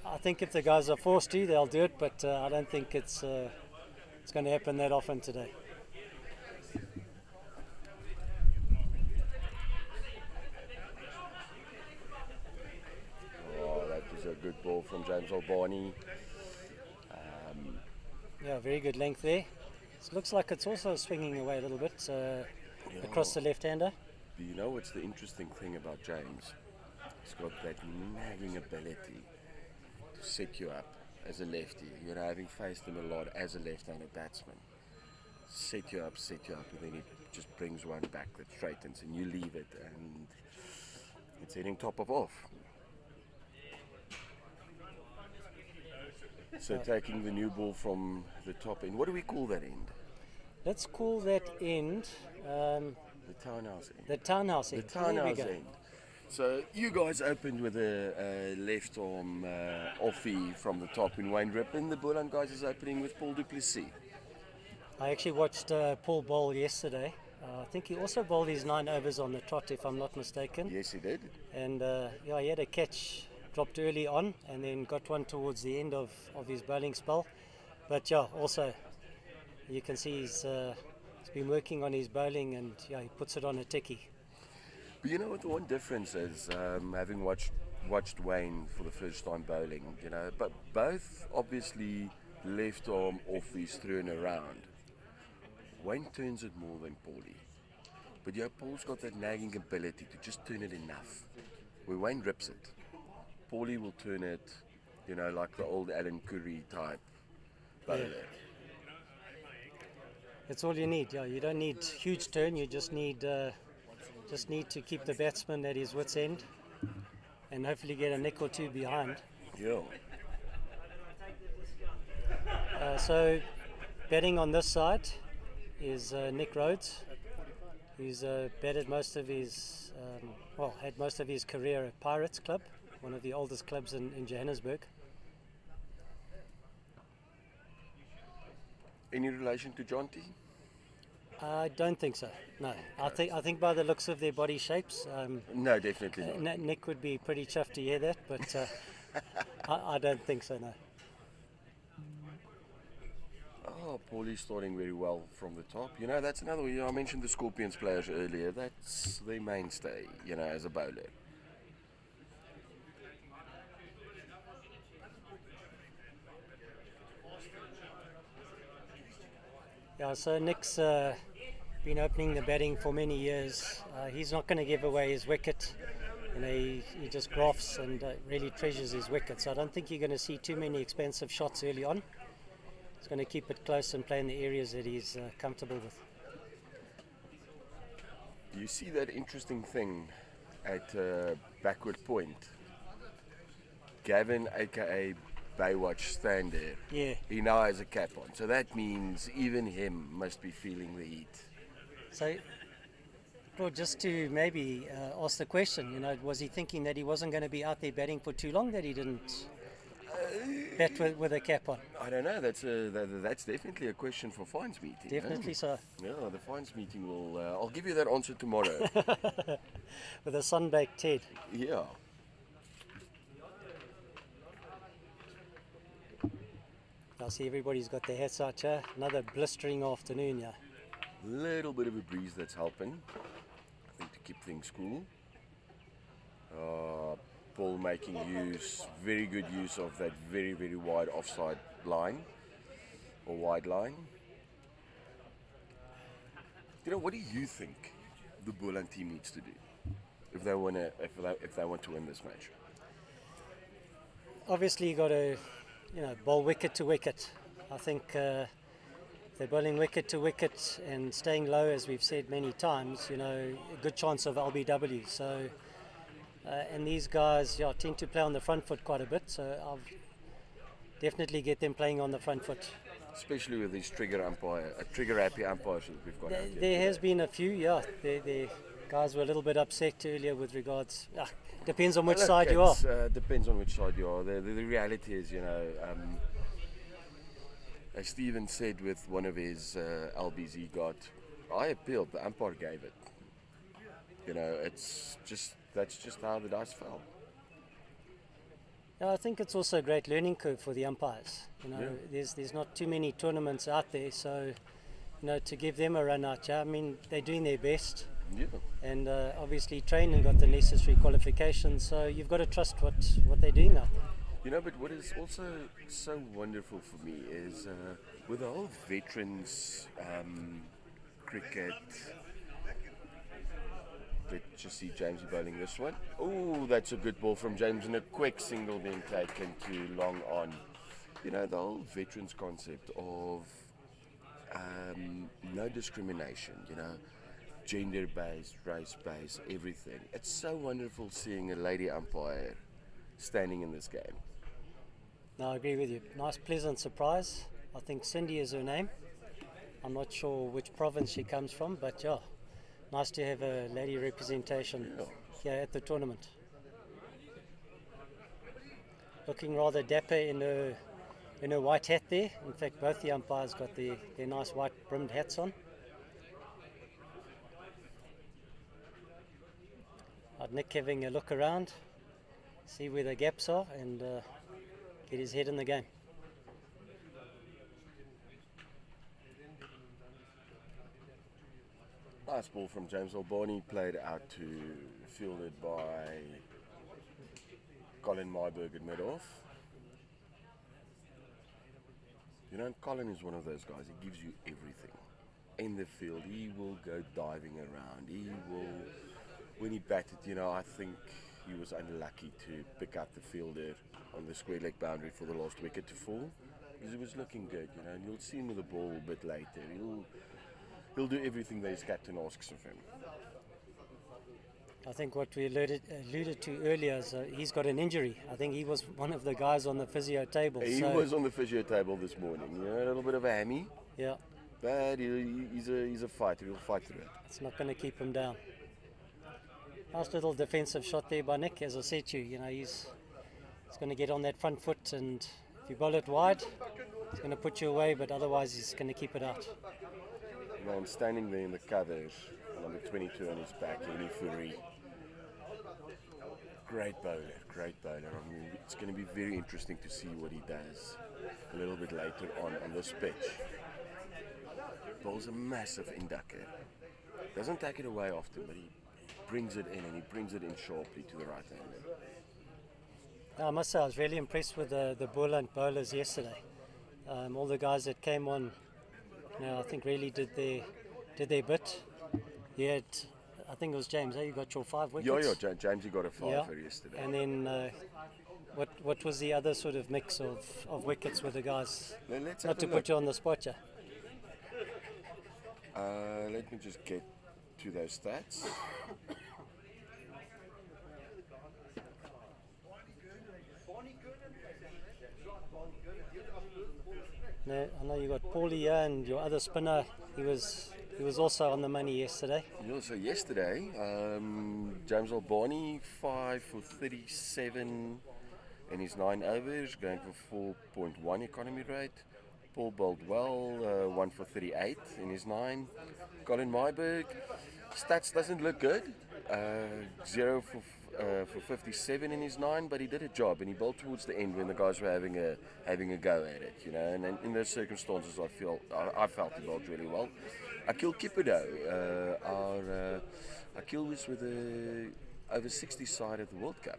I think if the guys are forced to, they'll do it, but I don't think it's going to happen that often today. Oh, that was a good ball from James Albani. Yeah, very good length there. It looks like it's also swinging away a little bit across the left-hander. Do you know what's the interesting thing about James? He's got that nagging ability to set you up as a lefty. Having faced him a lot as a left-handed batsman. Set you up, and then he just brings one back that straightens, and you leave it, and it's hitting top of off. So taking the new ball from the top end. What do we call that end? Let's call that end the townhouse end. The townhouse end. The townhouse end. So you guys opened with a left arm offie from the top in Wayne Rippon. The Boland guys is opening with Paul du Plessis. I actually watched Paul bowl yesterday. I think he also bowled his 9 overs on the trot, if I'm not mistaken. Yes, he did. And he had a catch. Dropped early on and then got one towards the end of his bowling spell. But yeah, also you can see he's been working on his bowling, and yeah, he puts it on a tickie. But you know what the one difference is, having watched Wayne for the first time bowling, but both obviously left arm offies through and around. Wayne turns it more than Paulie. But yeah, Paul's got that nagging ability to just turn it enough, where Wayne rips it. Paulie will turn it, like the old Alan Curry type bowler. Yeah. That's all you need. Yeah, you don't need huge turn. You just need to keep the batsman at his wits' end, and hopefully get a nick or 2 behind. Yeah. So, batting on this side is Nick Rhodes, who's batted most of his, had most of his career at Pirates Club, one of the oldest clubs in Johannesburg. Any relation to Jonty? I don't think so. No, okay. I think by the looks of their body shapes. No, definitely not. Nick would be pretty chuffed to hear that, but I don't think so. No. Oh, Paulie's starting very well from the top. That's another one. I mentioned the Scorpions players earlier. That's their mainstay, as a bowler. Yeah, so Nick's been opening the batting for many years. He's not going to give away his wicket. He just grafts and really treasures his wicket. So I don't think you're going to see too many expensive shots early on. He's going to keep it close and play in the areas that he's comfortable with. You see that interesting thing at backward point? Gavin, aka Baywatch, stand there. Yeah. He now has a cap on, so that means even him must be feeling the heat. So, well, just to maybe ask the question, was he thinking that he wasn't going to be out there batting for too long, that he didn't bat with a cap on? I don't know. That's definitely a question for Fines meeting. Definitely so. Yeah, the Fines meeting will. I'll give you that answer tomorrow. With a sun-baked head. Yeah. I see everybody's got their hats out here. Another blistering afternoon, yeah. Little bit of a breeze that's helping, I think, to keep things cool. Paul making very good use of that very, very wide offside line, or wide line. You know, what do you think the Boland team needs to do if they want to win this match? Obviously, you got to, bowl wicket to wicket. I think if they're bowling wicket to wicket and staying low, as we've said many times, a good chance of LBW. So, and these guys, tend to play on the front foot quite a bit. So I'll definitely get them playing on the front foot. Especially with these trigger happy umpires that we've got. There has been a few, The guys were a little bit upset earlier with regards. Depends on which side you are. Depends on which side you are. The reality is, as Stephen said with one of his LBs he got, I appealed, the umpire gave it. That's just how the dice fell. I think it's also a great learning curve for the umpires. There's not too many tournaments out there, so to give them a run out, I mean, they're doing their best. Yeah. And obviously trained and got the necessary qualifications, so you've got to trust what they're doing out there. But what is also so wonderful for me is with the whole veterans cricket. Let's just see Jamesy bowling this one. Oh, that's a good ball from James, and a quick single being taken to long on. The whole veterans concept of no discrimination, gender-based, race-based, everything. It's so wonderful seeing a lady umpire standing in this game. No, I agree with you. Nice, pleasant surprise. I think Cindy is her name. I'm not sure which province she comes from, but nice to have a lady representation here at the tournament. Looking rather dapper in her white hat there. In fact, both the umpires got their nice white brimmed hats on. Nick having a look around, see where the gaps are, and get his head in the game. Nice ball from James Albani, played out to, fielded by Colin Myberg at mid-off. Colin is one of those guys, he gives you everything. In the field, he will go diving around, when he batted, I think he was unlucky to pick up the fielder on the square leg boundary for the last wicket to fall, because he was looking good, and you'll see him with the ball a bit later. He'll do everything that his captain asks of him. I think what we alluded to earlier is he's got an injury. I think he was one of the guys on the physio table. He was on the physio table this morning, a little bit of a hammy. Yeah. But he's a fighter, he'll fight through it. It's not going to keep him down. Nice little defensive shot there by Nick. As I said to you, he's going to get on that front foot, and if you bowl it wide, it's going to put you away, but otherwise he's going to keep it out. I'm standing there in the cover, number 22 on his back, Henny Fury. Great bowler. I mean, it's going to be very interesting to see what he does a little bit later on this pitch. Bowls a massive inducker. Doesn't take it away often, but he brings it in, and he brings it in sharply to the right hand. I must say I was really impressed with the Boland bowlers yesterday. All the guys that came on, I think really did their bit. Yeah, I think it was James. You got your 5 wickets. Yeah, James, you got a 5 yesterday. And then what was the other sort of mix of wickets with the guys? Not to put you on the spot, yeah. Let me just get to those stats. I know you got Paulie here, and your other spinner. He was also on the money yesterday. Yeah, so yesterday, James Albani 5 for 37 in his 9 overs, going for 4.1 economy rate. Paul bowled well, 1 for 38 in his 9. Colin Myberg, stats doesn't look good, 0 for 57 in his 9, but he did a job, and he bowled towards the end when the guys were having a go at it, And in those circumstances, I felt he bowled really well. Akil Kipido, Akil was with the over 60 side at the World Cup.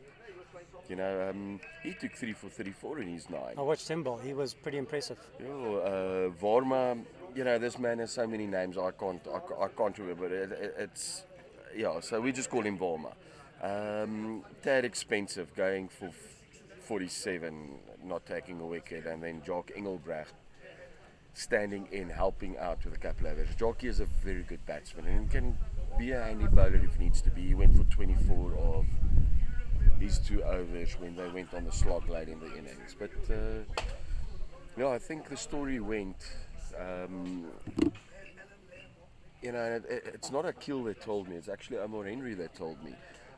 You know, he took 3 for 34 in his 9. I watched him bowl. He was pretty impressive. Varma, you know, this man has so many names I can't remember. It's yeah, so we just call him Varma. Tad expensive, going for 47, not taking a wicket, and then Jock Engelbrecht standing in, helping out with a couple of overs. Jockey is a very good batsman and he can be a handy bowler if needs to be. He went for 24 of his 2 overs when they went on the slog late in the innings. But yeah, I think the story went, you know, it's not Akil that told me, it's actually Omar Henry that told me.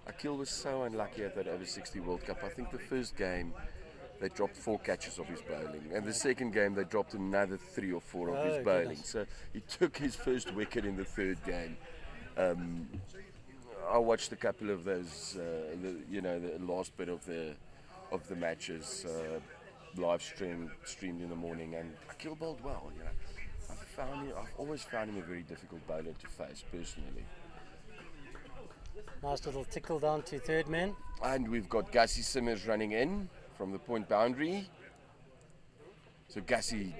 Akil was so unlucky at that over 60 World Cup. I think the first game they dropped 4 catches of his bowling, and the second game they dropped another 3 or 4 of his bowling. Goodness. So he took his first wicket in the third game. I watched a couple of those, the last bit of the matches streamed in the morning, and Akil bowled well. You know, I've always found him a very difficult bowler to face personally. Nice little tickle down to third man. And we've got Gussie Simmers running in from the point boundary. So Gussie,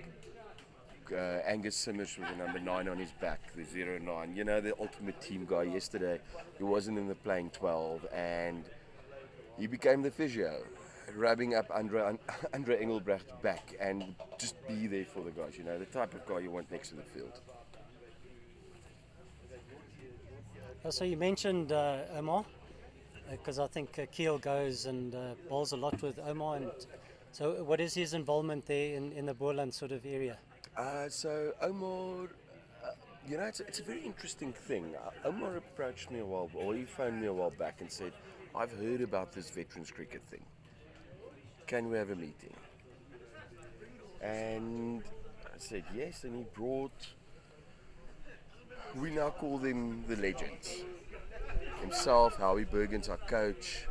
Angus Simmers with a number 9 on his back, the 0-9. You know, the ultimate team guy yesterday. He wasn't in the playing 12 and he became the physio, rubbing up Andre Engelbrecht's back and just be there for the guys. You know, the type of guy you want next to the field. So you mentioned Omar, because I think Keel goes and bowls a lot with Omar. And so what is his involvement there in the Boland sort of area? So Omar, you know, it's a very interesting thing. Omar approached me he phoned me a while back and said, I've heard about this veterans cricket thing. Can we have a meeting? And I said yes, and he brought, we now call them the legends. Himself, Howie Bergen's our coach,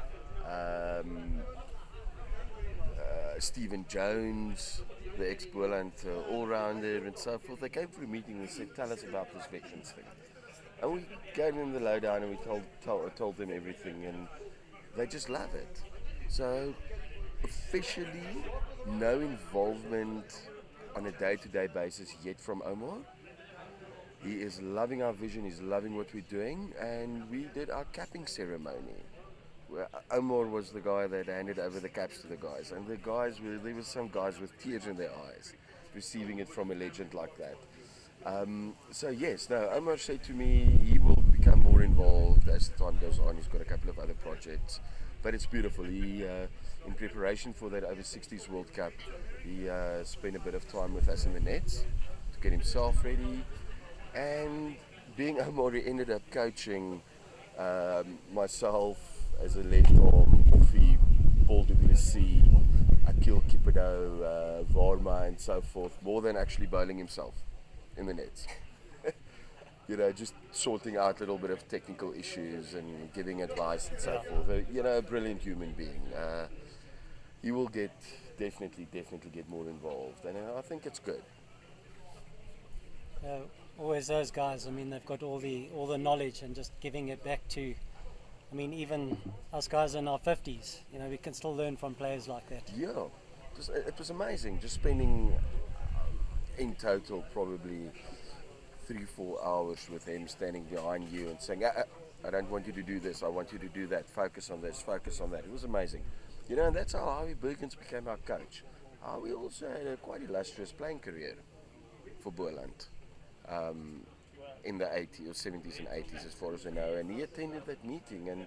Stephen Jones, the ex-Boland all-rounder and so forth. They came for a meeting and said, tell us about this veterans thing. And we gave them the lowdown and we told them everything, and they just love it. So officially, no involvement on a day-to-day basis yet from Omar. He is loving our vision, he's loving what we're doing, and we did our capping ceremony. Where Omar was the guy that handed over the caps to the guys, and there were some guys with tears in their eyes receiving it from a legend like that. So yes, no, Omar said to me he will become more involved as time goes on. He's got a couple of other projects, but it's beautiful. He, in preparation for that over 60s World Cup, he spent a bit of time with us in the nets to get himself ready. And being Omar, he ended up coaching myself as a left arm, Offie, Paul du Plessis, Akil Kipido, Varma and so forth, more than actually bowling himself in the nets. You know, just sorting out a little bit of technical issues and giving advice and so forth. You know, a brilliant human being. He will definitely get more involved, and I think it's good. Always those guys. I mean, they've got all the knowledge and just giving it back to. I mean, even us guys in our 50s, you know, we can still learn from players like that. Yeah, it was amazing. Just spending in total probably 3-4 hours with him, standing behind you and saying, I don't want you to do this, I want you to do that, focus on this, focus on that. It was amazing. You know, and that's how Howie Bergens became our coach. Howie also had a quite illustrious playing career for Boland. In the 80s or 70s and 80s as far as I know, and he attended that meeting, and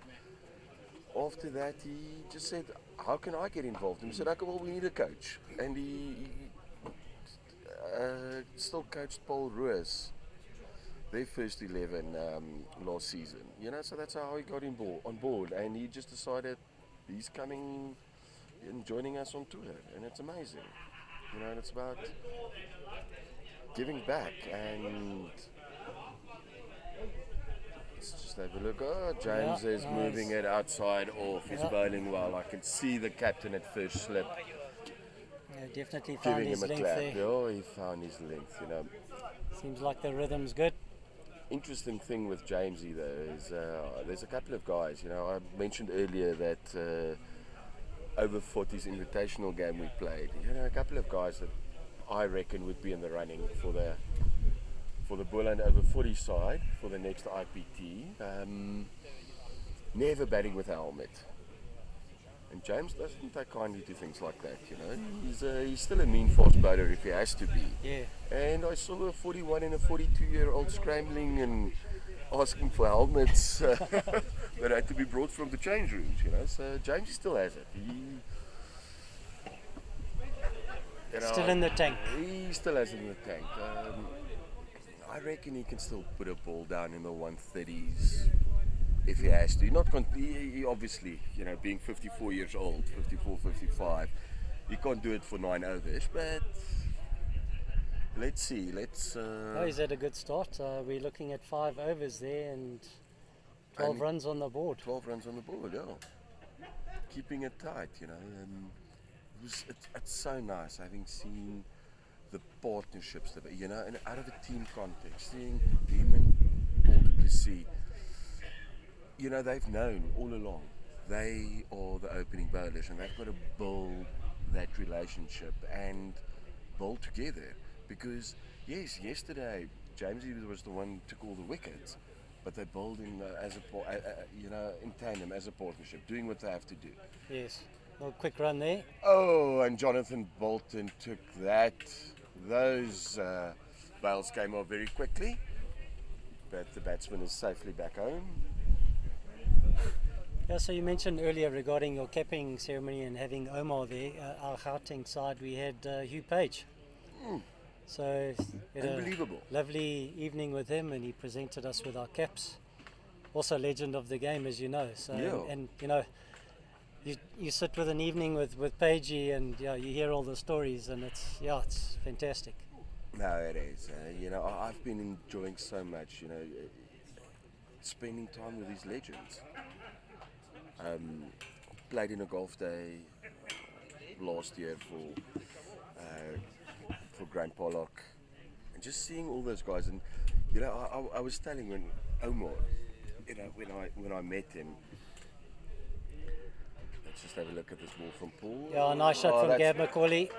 after that he just said, how can I get involved? And we said, okay, well, we need a coach, and he still coached Paul Roos, their first 11 last season, you know, so that's how he got on board, and he just decided he's coming and joining us on tour, and it's amazing, you know, and it's about giving back. And let's just have a look. Oh, James is moving it outside off. He's bowling well. I can see the captain at first slip. Yeah, definitely found giving his him a length clap. there. Oh, he found his length, you know. Seems like the rhythm's good. interesting thing with Jamesy though is there's a couple of guys. You know, I mentioned earlier that over 40s invitational game we played. You know, a couple of guys that I reckon would be in the running for the Boland over 40 side for the next IPT. Never batting with a helmet. And James doesn't take kindly to things like that, you know. He's still a mean fast bowler if he has to be. Yeah. And I saw a 41 and a 42-year-old scrambling and asking for helmets that had to be brought from the change rooms, you know. So James still has it. Still in the tank. He still has it in the tank. I reckon he can still put a ball down in the 130s. If he has to, he obviously, you know, being 54 years old, 54, 55, he can't do it for 9 overs, but let's see, Oh, he's had a good start. We're looking at 5 overs there and 12 runs on the board. 12 runs on the board, yeah. Keeping it tight, you know, it's so nice having seen the partnerships, you know, and out of a team context, seeing him and Paul du Plessis. You know, they've known all along they are the opening bowlers and they've got to build that relationship and bowl together, because yes, yesterday Jamesy was the one who took all the wickets, but they bowled in you know, in tandem as a partnership, doing what they have to do. Yes, a quick run there. Oh, and Jonathan Bolton took that. Those bails came off very quickly, but the batsman is safely back home. Yeah, so you mentioned earlier regarding your capping ceremony and having Omar there. Our Gauteng side, we had Hugh Page. So unbelievable. Lovely evening with him, and he presented us with our caps. Also legend of the game, as you know. So yeah. and you know, you sit with an evening with Pagey, and yeah, you hear all the stories, and it's fantastic. No, it is. You know, I've been enjoying so much. You know, spending time with these legends. Played in a golf day last year for Grant Pollock, and just seeing all those guys. And you know, I was telling when Omar, you know, when I met him. Let's just have a look at this ball from Paul. Yeah, nice shot from Gab McCauley.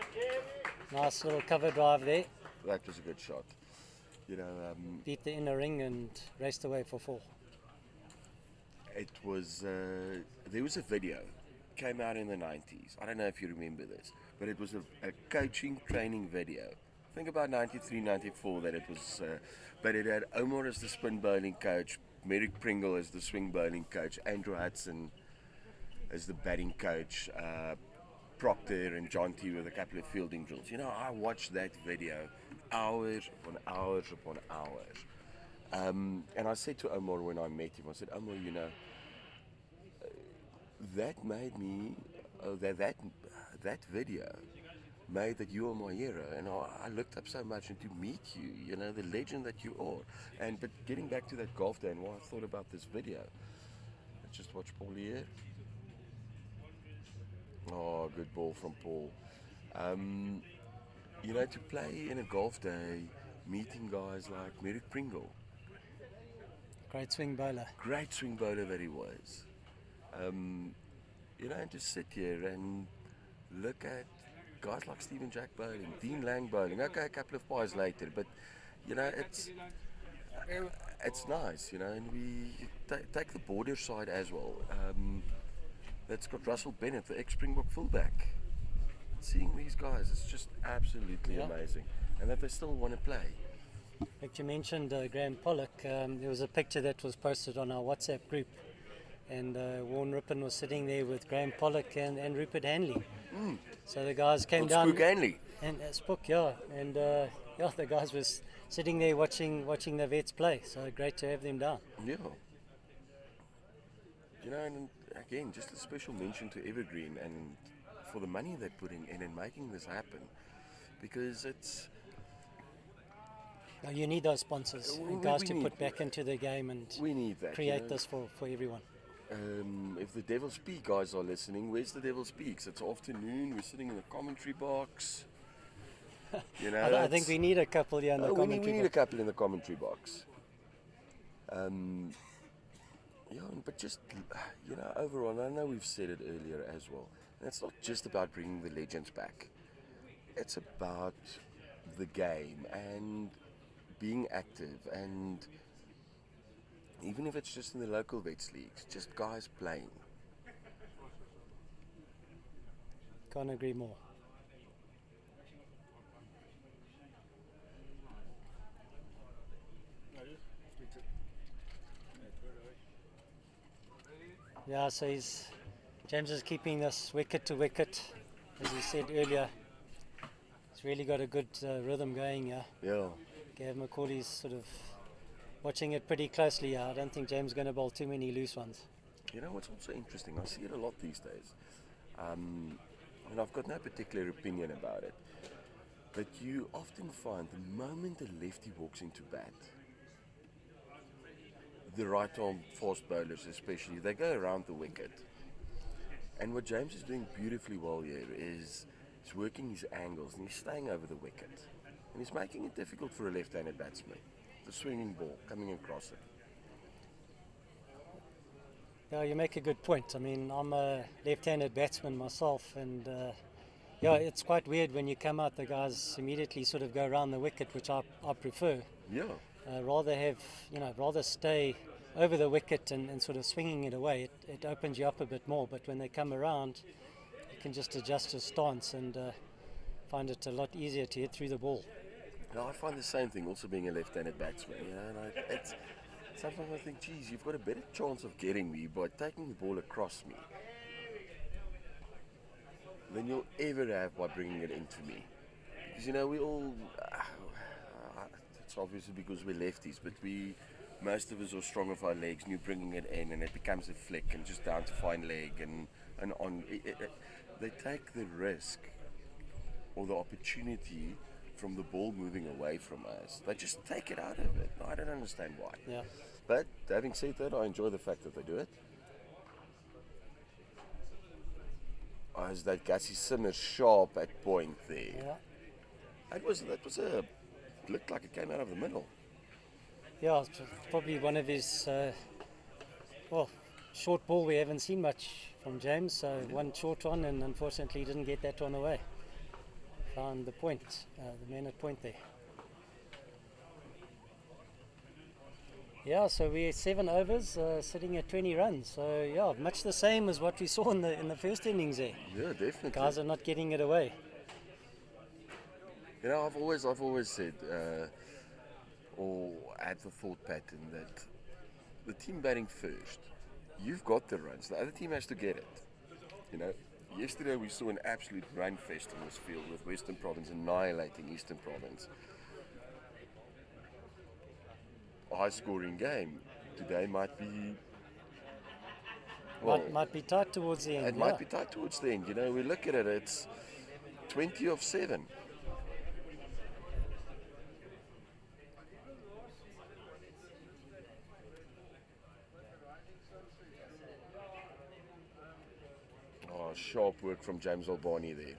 Nice little cover drive there. That was a good shot. You know, beat the inner ring and raced away for 4. It was, there was a video, came out in the 90s. I don't know if you remember this, but it was a coaching training video. Think about 93, 94 that it was, but it had Omar as the spin bowling coach, Merrick Pringle as the swing bowling coach, Andrew Hudson as the batting coach, Proctor and John T with a couple of fielding drills. You know, I watched that video hours upon hours upon hours. And I said to Omar when I met him, I said, Omar, you know, that made me, that video made that you are my hero. And I looked up so much, and to meet you, you know, the legend that you are. But getting back to that golf day and what I thought about this video, let's just watch Paul here. Oh, good ball from Paul. You know, to play in a golf day, meeting guys like Merrick Pringle. Great swing bowler. Great swing bowler that he was. You know, and to sit here and look at guys like Stephen Jack bowling, Dean Lang bowling. Okay, a couple of pies later, but you know, it's nice, you know. And we take the border side as well. That's got Russell Bennett, the ex-Springbok fullback. Seeing these guys, it's just absolutely amazing, and that they still want to play. Like you mentioned, Graham Pollock, there was a picture that was posted on our WhatsApp group, and Warren Rippon was sitting there with Graham Pollock and Rupert Hanley. So the guys came down. Spook Hanley. And Spook, yeah, and the guys was sitting there watching the vets play. So great to have them down. Yeah. You know, and again, just a special mention to Evergreen and for the money they're putting in and making this happen, because it's. You need those sponsors and guys to put back into the game, and we need that, create you know? this for everyone. If the Devil Speak guys are listening, where's the Devil Speaks? It's afternoon, we're sitting in the commentary box. You know, I think we need a couple here in the commentary box. We need a couple in the commentary box. Yeah, but just, overall, I know we've said it earlier as well, and it's not just about bringing the legends back. It's about the game and being active, and even if it's just in the local vets leagues, just guys playing. Can't agree more. Yeah, so James is keeping this wicket to wicket, as he said earlier. He's really got a good rhythm going. Yeah. Gav McCauley's sort of watching it pretty closely. I don't think James is going to bowl too many loose ones. You know what's also interesting? I see it a lot these days. And I've got no particular opinion about it. But you often find the moment a lefty walks into bat, the right-arm fast bowlers especially, they go around the wicket. And what James is doing beautifully well here is he's working his angles and he's staying over the wicket. And he's making it difficult for a left-handed batsman. The swinging ball coming across it. Yeah, you make a good point. I mean, I'm a left-handed batsman myself, and it's quite weird when you come out, the guys immediately sort of go around the wicket, which I prefer. Yeah. Rather stay over the wicket and sort of swinging it away. It opens you up a bit more, but when they come around, you can just adjust your stance and find it a lot easier to hit through the ball. I find the same thing, also being a left-handed batsman. Sometimes I think, geez, you've got a better chance of getting me by taking the ball across me than you'll ever have by bringing it into me. Because, we all, it's obviously because we're lefties, but most of us are strong of our legs, and you're bringing it in, and it becomes a flick, and just down to fine leg, and on. They take the risk or the opportunity from the ball moving away from us. They just take it out of it. I don't understand why. Yeah. But having said that, I enjoy the fact that they do it. As that Gussie Simmer sharp at point there. Yeah. That looked like it came out of the middle. Yeah, it's probably one of his short ball we haven't seen much from James. So one short one, and unfortunately he didn't get that one away. Found the point, the man at point there. Yeah, so we're 7 overs, sitting at 20 runs. So yeah, much the same as what we saw in the first innings there. Yeah, definitely. Guys are not getting it away. I've always said, or had the thought pattern that the team batting first, you've got the runs. The other team has to get it. Yesterday we saw an absolute run fest in this field with Western Province annihilating Eastern Province. A high-scoring game. Today might be... might be tight towards the end. It might be tight towards the end. We look at it, it's 20 of 7. Sharp work from James Albani there.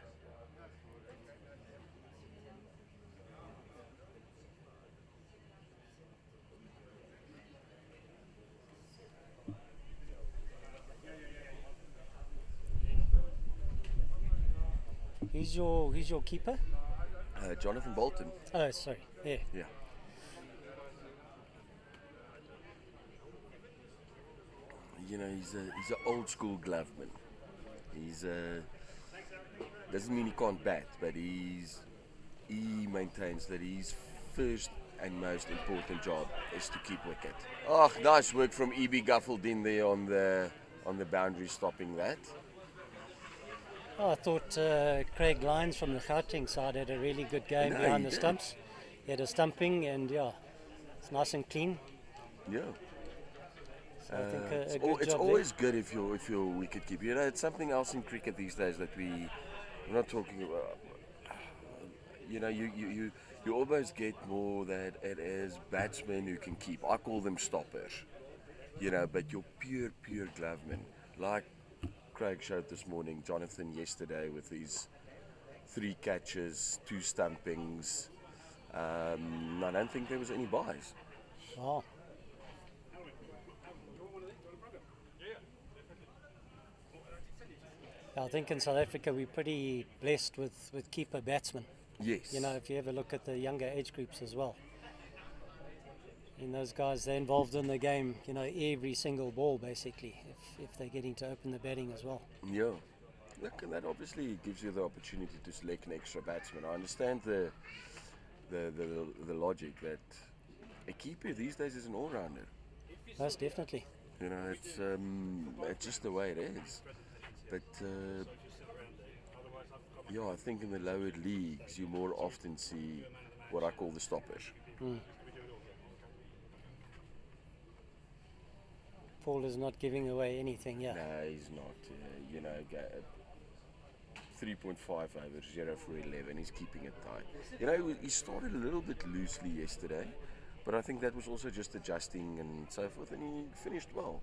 Who's your keeper? Jonathan Bolton. Oh, sorry. Yeah. Yeah. He's an old school gloveman. He's doesn't mean he can't bat, but he maintains that his first and most important job is to keep wicket. Oh, nice work from E.B. Guffeldin there on the boundary, stopping that. Oh, I thought Craig Lyons from the Gauteng side had a really good game behind the stumps. He had a stumping, and it's nice and clean. Yeah. So I think a good it's job always good if you're a wicket keeper. It's something else in cricket these days that we're not talking about. You almost get more that it is batsmen who can keep. I call them stoppers. But you're pure glovemen. Like Craig showed this morning, Jonathan yesterday with his 3 catches, 2 stumpings. I don't think there was any buys. Oh. I think in South Africa we're pretty blessed with keeper batsmen. Yes. You know, if you ever look at the younger age groups as well. And those guys, they're involved in the game, you know, every single ball basically, if they're getting to open the batting as well. Yeah. Look, and that obviously gives you the opportunity to select an extra batsman. I understand the logic that a keeper these days is an all-rounder. Most definitely. You know, it's just the way it is. But yeah, I think in the lower leagues you more often see what I call the stoppers. Paul is not giving away anything, yeah. No, he's not. You know, 3.5 overs, 0 for 11. He's keeping it tight. You know, he started a little bit loosely yesterday, but I think that was also just adjusting and so forth, and he finished well.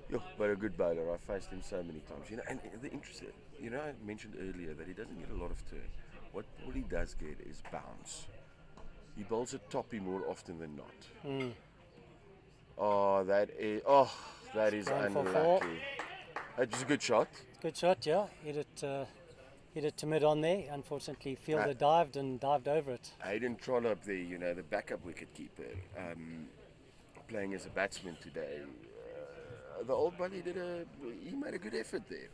Yeah, but a good bowler. I faced him so many times. You know, and the interesting, you know, I mentioned earlier that he doesn't get a lot of turn. What all he does get is bounce. He bowls a toppy more often than not. Oh, that is unlucky. It was a good shot. Good shot, yeah. Hit it to mid on there. Unfortunately, fielder dived over it. Hayden Trollope there, you know, the backup wicket keeper, playing as a batsman today. The old buddy he made a good effort there.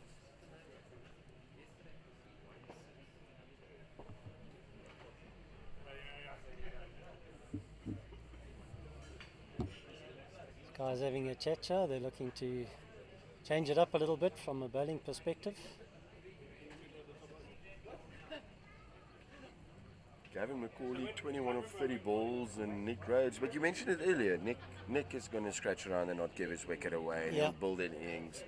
Guys having a chacha. They're looking to change it up a little bit from a bowling perspective. Gavin McCauley, 21 of 30 balls, and Nick Rhodes. But you mentioned it earlier. Nick is going to scratch around and not give his wicket away. And he'll build in innings,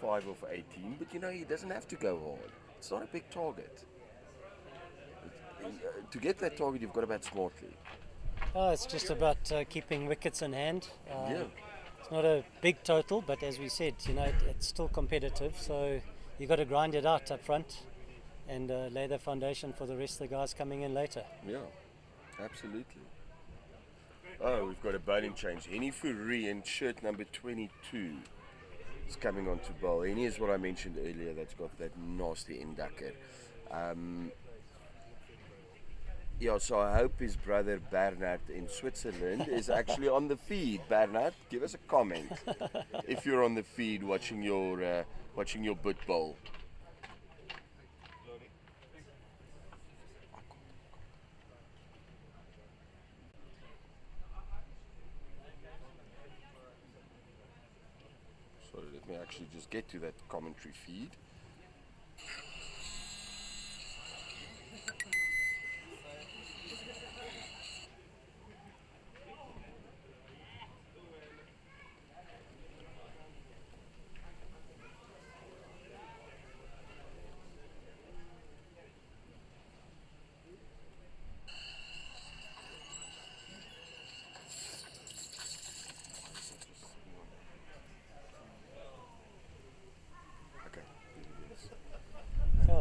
5 of 18. But you know, he doesn't have to go hard. It's not a big target. To get that target, you've got to bat smartly. Oh, it's just about keeping wickets in hand. It's not a big total, but as we said, you know, it's still competitive. So you've got to grind it out up front and lay the foundation for the rest of the guys coming in later. Yeah, absolutely. Oh, we've got a bowling change. Henny Fourie in shirt number 22 is coming on to bowl. Henny is what I mentioned earlier, that's got that nasty inducker. Yeah, so I hope his brother Bernard in Switzerland is actually on the feed. Bernard, give us a comment if you're on the feed watching your boot bowl. So let me actually just get to that commentary feed.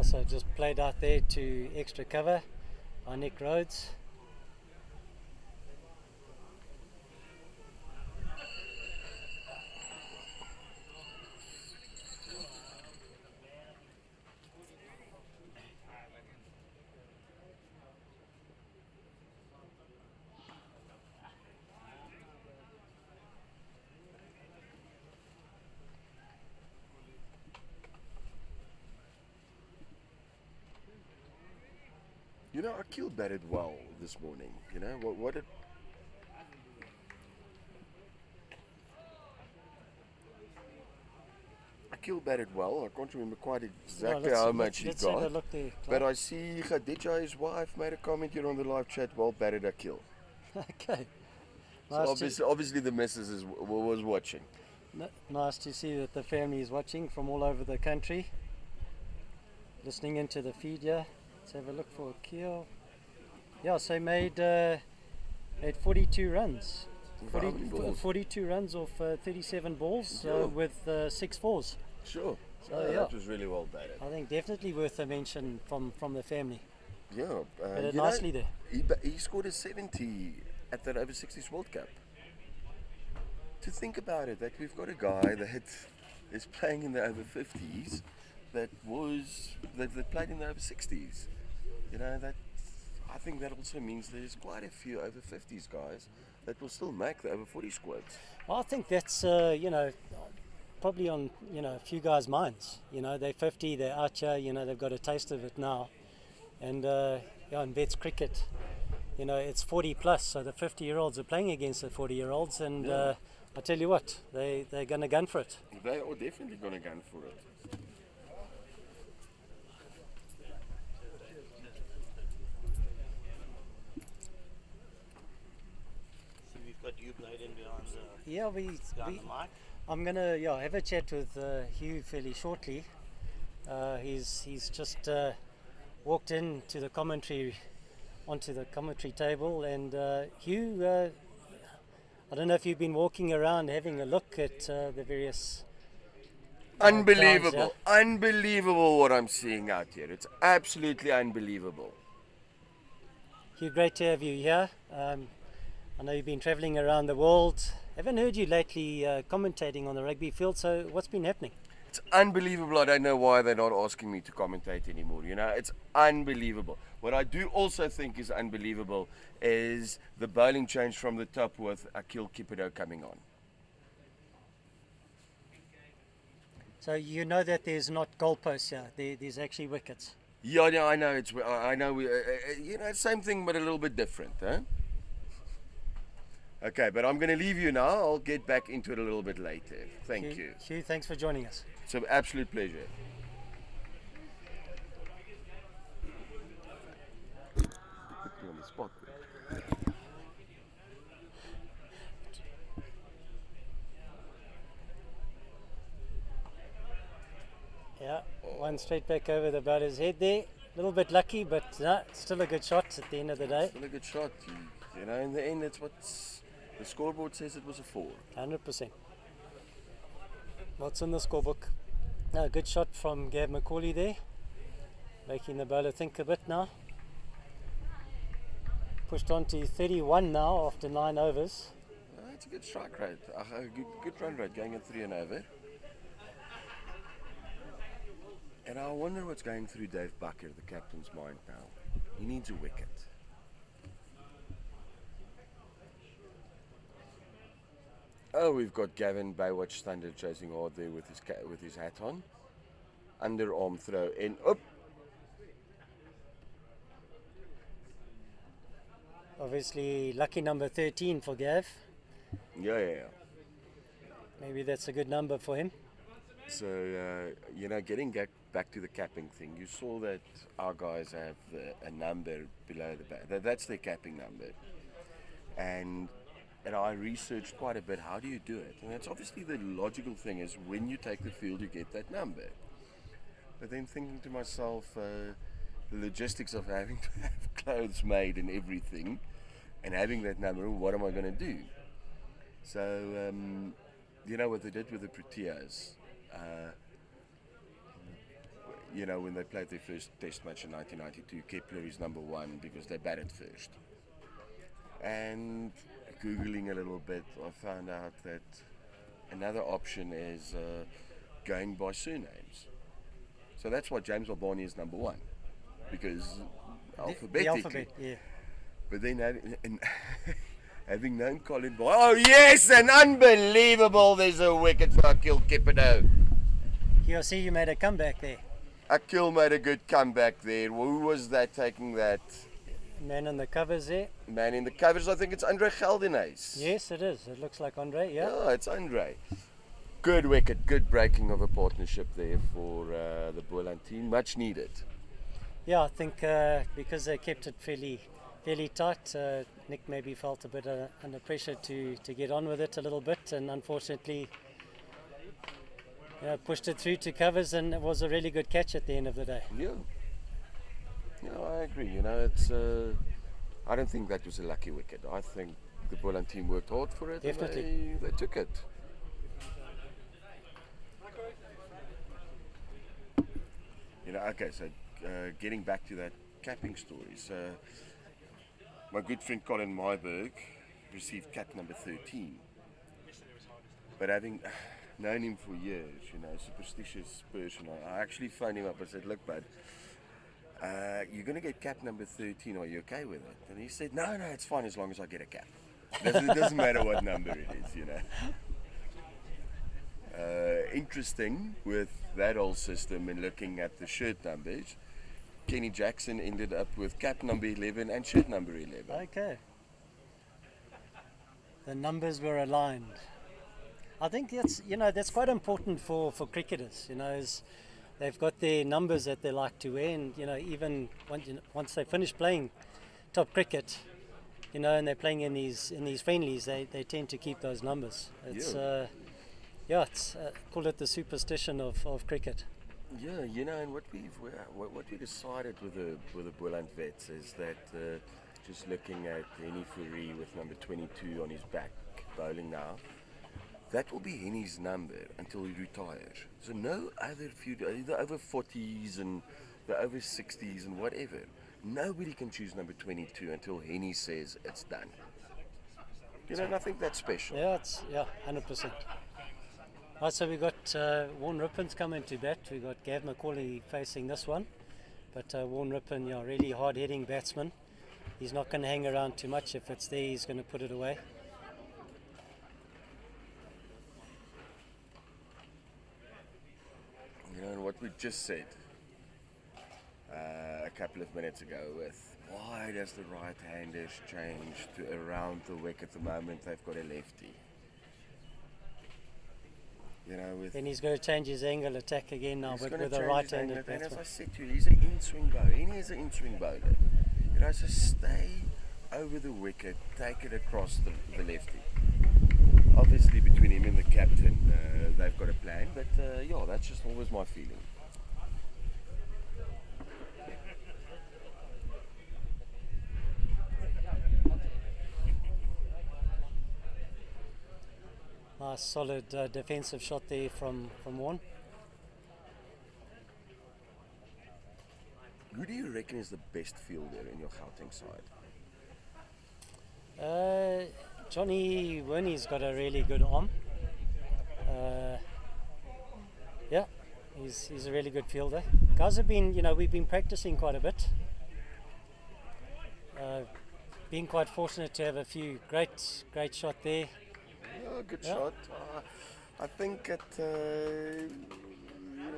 So just played out there to extra cover by Nick Rhodes. You know, Akil batted well this morning. You know, what did... Akil batted well. I can't remember quite exactly how much he got. But I see Khadija, his wife, made a comment here on the live chat. Well batted, Akil. Okay. So obviously the missus was watching. Nice to see that the family is watching from all over the country. Listening into the feed here. Let's have a look for Akil. Yeah, so he made 42 runs. 42 runs off 37 balls with 6 fours. Sure. So that was really well batted. I think definitely worth a mention from the family. Yeah. Batted nicely there. He scored a 70 at that over 60s World Cup. To think about it, that we've got a guy that is playing in the over 50s that played in the over 60s. You know, that I think that also means there's quite a few over 50s guys that will still make the over 40 squads. Well, I think that's probably on a few guys' minds. They're 50, they're out here. They've got a taste of it now, and in vets cricket, it's 40 plus, so the 50-year-olds are playing against the 40-year-olds, and I tell you what, they're going to gun for it. They are definitely going to gun for it. See, we've got you Bladen behind the, Yeah, behind the mic. I'm going to have a chat with Hugh fairly shortly. He's just walked onto the commentary table, and Hugh, I don't know if you've been walking around having a look at the various Unbelievable, grounds, unbelievable what I'm seeing out here. It's absolutely unbelievable. Hugh, great to have you here. I know you've been travelling around the world. Haven't heard you lately commentating on the rugby field, so what's been happening? It's unbelievable. I don't know why they're not asking me to commentate anymore. It's unbelievable. What I do also think is unbelievable is the bowling change from the top with Akil Kipido coming on. So you know that there's not goalposts here. There's actually wickets. Yeah, I know. I know. Same thing, but a little bit different, huh? Okay, but I'm going to leave you now. I'll get back into it a little bit later. Thank you. Hugh, thanks for joining us. It's an absolute pleasure. Put me on the spot. Yeah, one straight back over the batter's head there. A little bit lucky, but still a good shot at the end of the day. Still a good shot. In the end, that's what's... The scoreboard says it was a 4. 100%. What's in the scorebook? Good shot from Gav McCauley there, making the bowler think a bit now. Pushed on to 31 now after 9 overs. That's a good strike rate, a good run rate, going at 3 and over. And I wonder what's going through Dave Bucker, the captain's mind now. He needs a wicket. Oh, we've got Gavin Baywatch Thunder chasing hard there with his hat on. Underarm throw in. Up. Obviously, lucky number 13 for Gav. Yeah. Maybe that's a good number for him. So, getting back to the capping thing, you saw that our guys have a number below the bat. That's their capping number. And I researched quite a bit, how do you do it? And that's obviously the logical thing is when you take the field, you get that number. But then thinking to myself, the logistics of having to have clothes made and everything, and having that number, what am I going to do? So, what they did with the Proteas, when they played their first test match in 1992, Kepler is number 1 because they batted first. And Googling a little bit, I found out that another option is going by surnames. So that's why James Albani is number 1, because alphabetically. The alphabet, yeah. But then having known Colin Boy, oh yes, and unbelievable, there's a wicket for Akil Kipido. I see you made a comeback there. Akil made a good comeback there. Who was that taking that? Man in the covers there. Man in the covers, I think it's Andre Geldenhuys. Yes, it is. It looks like Andre, yeah. Yeah, it's Andre. Good wicket, good breaking of a partnership there for the Boland team. Much needed. Yeah, I think because they kept it fairly tight, Nick maybe felt a bit under pressure to get on with it a little bit, and unfortunately pushed it through to covers, and it was a really good catch at the end of the day. Yeah. Yeah, I agree. It's. I don't think that was a lucky wicket. I think the Boland team worked hard for it. Definitely. And they took it. Okay, so getting back to that capping story. So my good friend Colin Myberg received cap number 13. But having known him for years, you know, superstitious person. I actually phoned him up and said, look, bud, you're going to get cap number 13, are you okay with it? And he said, no, it's fine as long as I get a cap. It doesn't matter what number it is, you know. Interesting with that whole system and looking at the shirt numbers, Kenny Jackson ended up with cap number 11 and shirt number 11. Okay. The numbers were aligned. I think that's quite important for cricketers, is they've got their numbers that they like to wear, and even once they finish playing top cricket, and they're playing in these friendlies, they tend to keep those numbers. It's it's call it the superstition of cricket. Yeah, and what we decided with the Boland vets is that just looking at Henny Fourie with number 22 on his back bowling now, that will be Henny's number until he retires. So no other the over 40s and the over 60s and whatever, nobody can choose number 22 until Henny says it's done. And I think that's special. Yeah, 100%. Right, so we got Warren Rippon's coming to bat. We got Gav McCauley facing this one, but Warren Rippon, really hard-hitting batsman. He's not going to hang around too much. If it's there, he's going to put it away. And what we just said a couple of minutes ago with why does the right-handers change to around the wicket the moment they've got a lefty? Then he's going to change his angle attack again now with a right-handed batsman. And as I said to you, he's an in-swing bowler. He is an in-swing bowler. So stay over the wicket, take it across the lefty. Obviously, between him and the captain, they've got a plan. But that's just always my feeling. Nice solid defensive shot there from Warren. Who do you reckon is the best fielder in your Gauteng side? Johnny Werney's got a really good arm. He's a really good fielder. Guys have been, we've been practicing quite a bit. Been quite fortunate to have a few great shot there. Good shot. I think it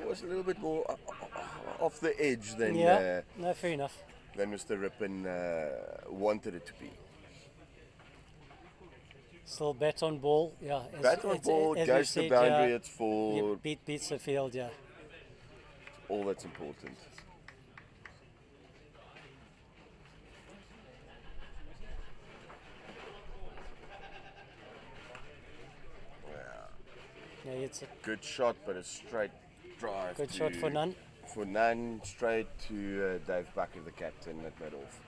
was a little bit more off the edge than fair enough. Than Mr. Rippon wanted it to be. Still bat on ball, Bat on ball, goes to boundary, it's full. Beats the field, All that's important. It's a good shot, but a straight drive. Good shot for none. For none, straight to Dave Bucker, the captain, at mid-off.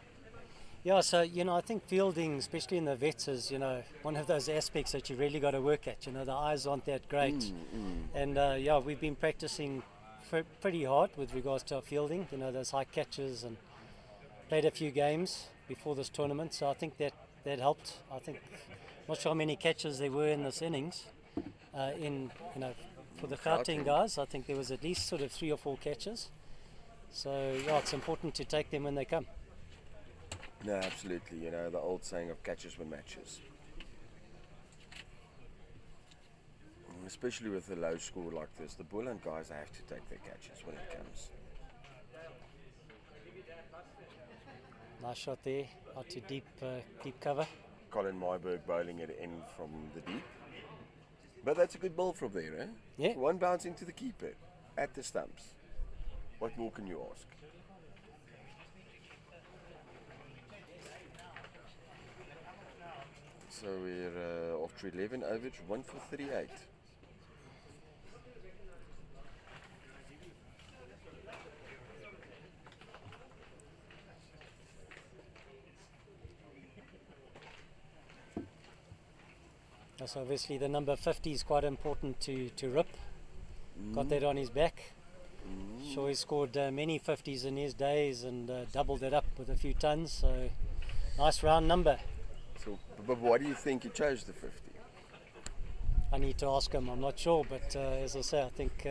Yeah, so, I think fielding, especially in the vets, is, one of those aspects that you really got to work at. The eyes aren't that great. And, we've been practicing pretty hard with regards to our fielding, those high catches, and played a few games before this tournament. So I think that helped. I think, not sure how many catches there were in this innings. For the Gauteng guys, I think there was at least sort of 3 or 4 catches. So, it's important to take them when they come. No, absolutely. The old saying of catches win matches. Especially with a low score like this, the Boland guys have to take their catches when it comes. Nice shot there, out to deep cover. Colin Myberg bowling it in from the deep. But that's a good ball from there, eh? Yeah. One bounce into the keeper at the stumps. What more can you ask? So we're off to 11 overs, 1 for 38. So obviously the number 50 is quite important to Rip. Got that on his back. Sure, he scored many 50s in his days and doubled it up with a few tons. So nice round number. So, but why do you think he chose the 50? I need to ask him. I'm not sure, but as I say, I think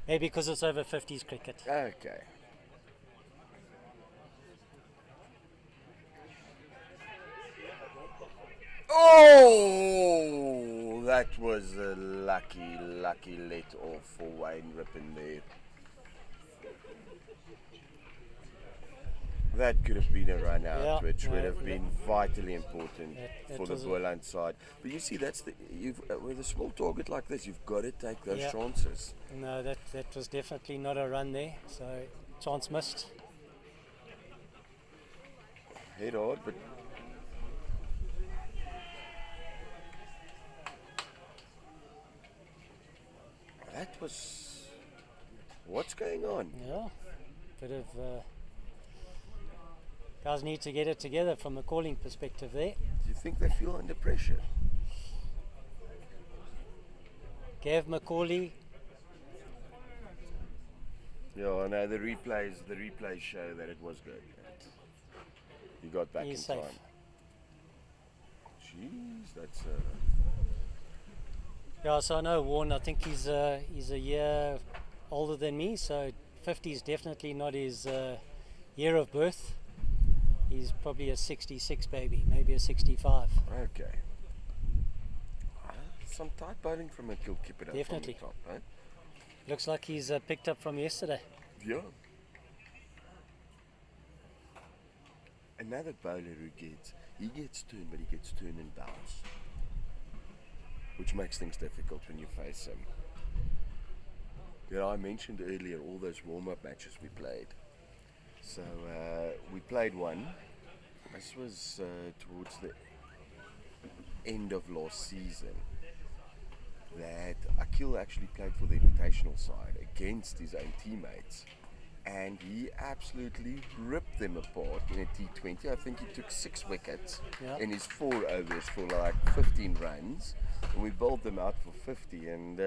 maybe because it's over 50s cricket. Okay. Oh, that was a lucky let off for Wayne Rippon there. That could have been a run out, which would have been vitally important for the Boland side. But you see, that's with a small target like this, you've got to take those chances. No, that was definitely not a run there. So chance missed. Hit hard, but that was what's going on. Yeah, bit of. Guys need to get it together from a calling perspective there. Do you think they feel under pressure? Gav McCauley. Yeah, I know the replays show that it was good. He got back in time. Jeez, that's Yeah, so I know Warren, I think he's a year older than me, so 50 is definitely not his year of birth. He's probably a 66 baby, maybe a 65. Okay. Some tight bowling from a keep it up definitely. From the top, eh? Looks like he's picked up from yesterday. Yeah. Another bowler who gets turned, but he gets turned and bounce, which makes things difficult when you face him. You know, I mentioned earlier all those warm-up matches we played. So we played one. This was towards the end of last season. That Akil actually played for the invitational side against his own teammates, and he absolutely ripped them apart in a T20. I think he took 6 wickets in his 4 overs for like 15 runs, and we bowled them out for 50. And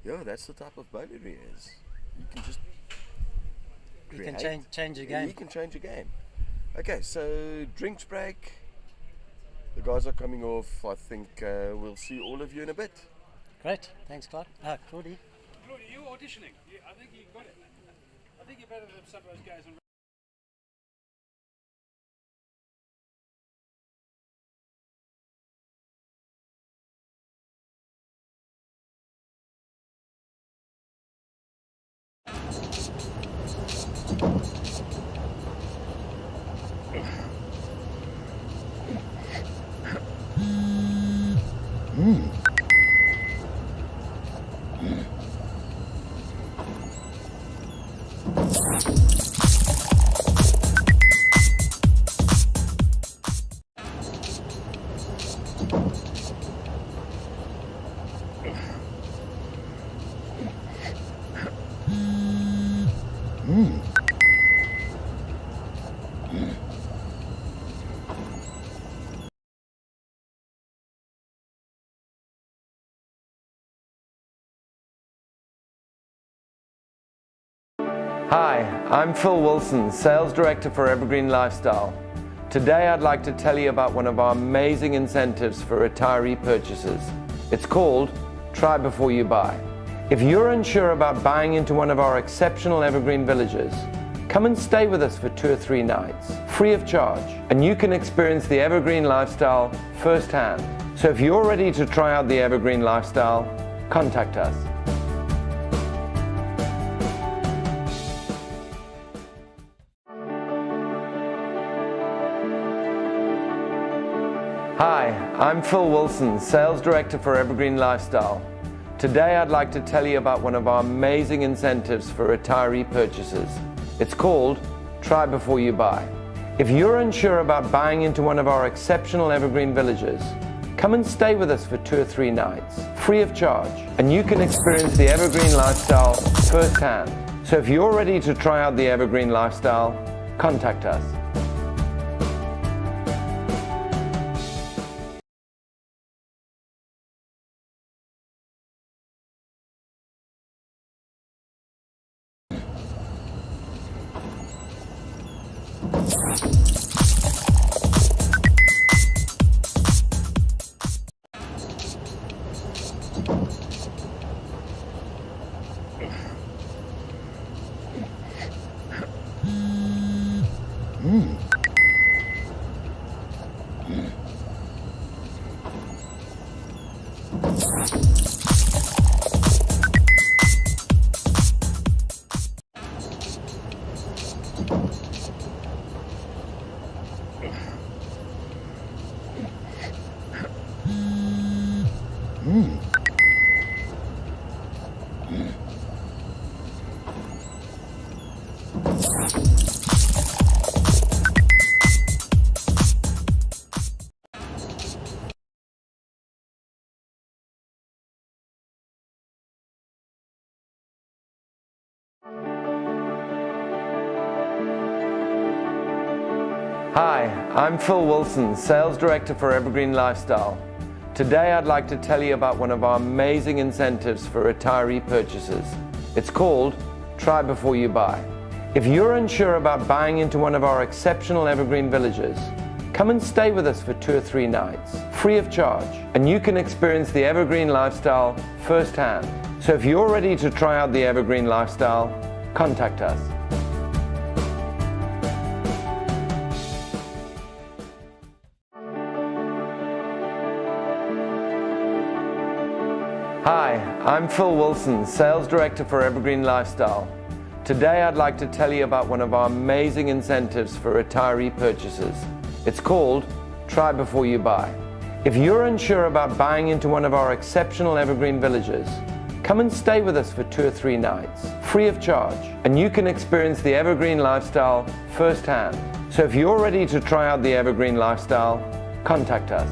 that's the type of bowler he is. He can just change a game. He can change a game. Okay, so drinks break. The guys are coming off. I think we'll see all of you in a bit. Great, thanks, Clark. Claudie. Claudie, you auditioning? I think you got it. I think you're better than some of those guys on. Hi, I'm Phil Wilson, Sales Director for Evergreen Lifestyle. Today I'd like to tell you about one of our amazing incentives for retiree purchases. It's called Try Before You Buy. If you're unsure about buying into one of our exceptional Evergreen villages, come and stay with us for 2 or 3 nights, free of charge, and you can experience the Evergreen Lifestyle firsthand. So if you're ready to try out the Evergreen Lifestyle, contact us. Hi, I'm Phil Wilson, Sales Director for Evergreen Lifestyle. Today I'd like to tell you about one of our amazing incentives for retiree purchases. It's called Try Before You Buy. If you're unsure about buying into one of our exceptional Evergreen villages, come and stay with us for 2 or 3 nights, free of charge, and you can experience the Evergreen Lifestyle firsthand. So if you're ready to try out the Evergreen Lifestyle, contact us. Hi, I'm Phil Wilson, Sales Director for Evergreen Lifestyle. Today I'd like to tell you about one of our amazing incentives for retiree purchases. It's called Try Before You Buy. If you're unsure about buying into one of our exceptional Evergreen villages, come and stay with us for 2 or 3 nights, free of charge, and you can experience the Evergreen lifestyle firsthand. So if you're ready to try out the Evergreen lifestyle, contact us. Hi, I'm Phil Wilson, Sales Director for Evergreen Lifestyle. Today I'd like to tell you about one of our amazing incentives for retiree purchases. It's called Try Before You Buy. If you're unsure about buying into one of our exceptional Evergreen villages, come and stay with us for 2 or 3 nights, free of charge, and you can experience the Evergreen lifestyle firsthand. So if you're ready to try out the Evergreen lifestyle, contact us.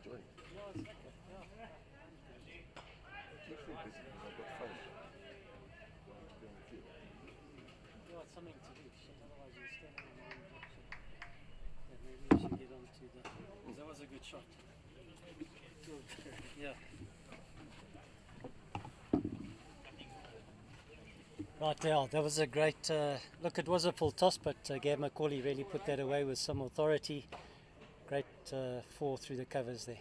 enjoying it. Yeah, it's okay. Yeah. Keep me busy because I've got fun. Yeah, it's something to do. Shit, otherwise you're standing on one block. Yeah, maybe we should get on to the. That was a good shot. Yeah. Right, yeah, that was a great look. It was a full toss, but Gav McCauley really put that away with some authority. Great four through the covers there.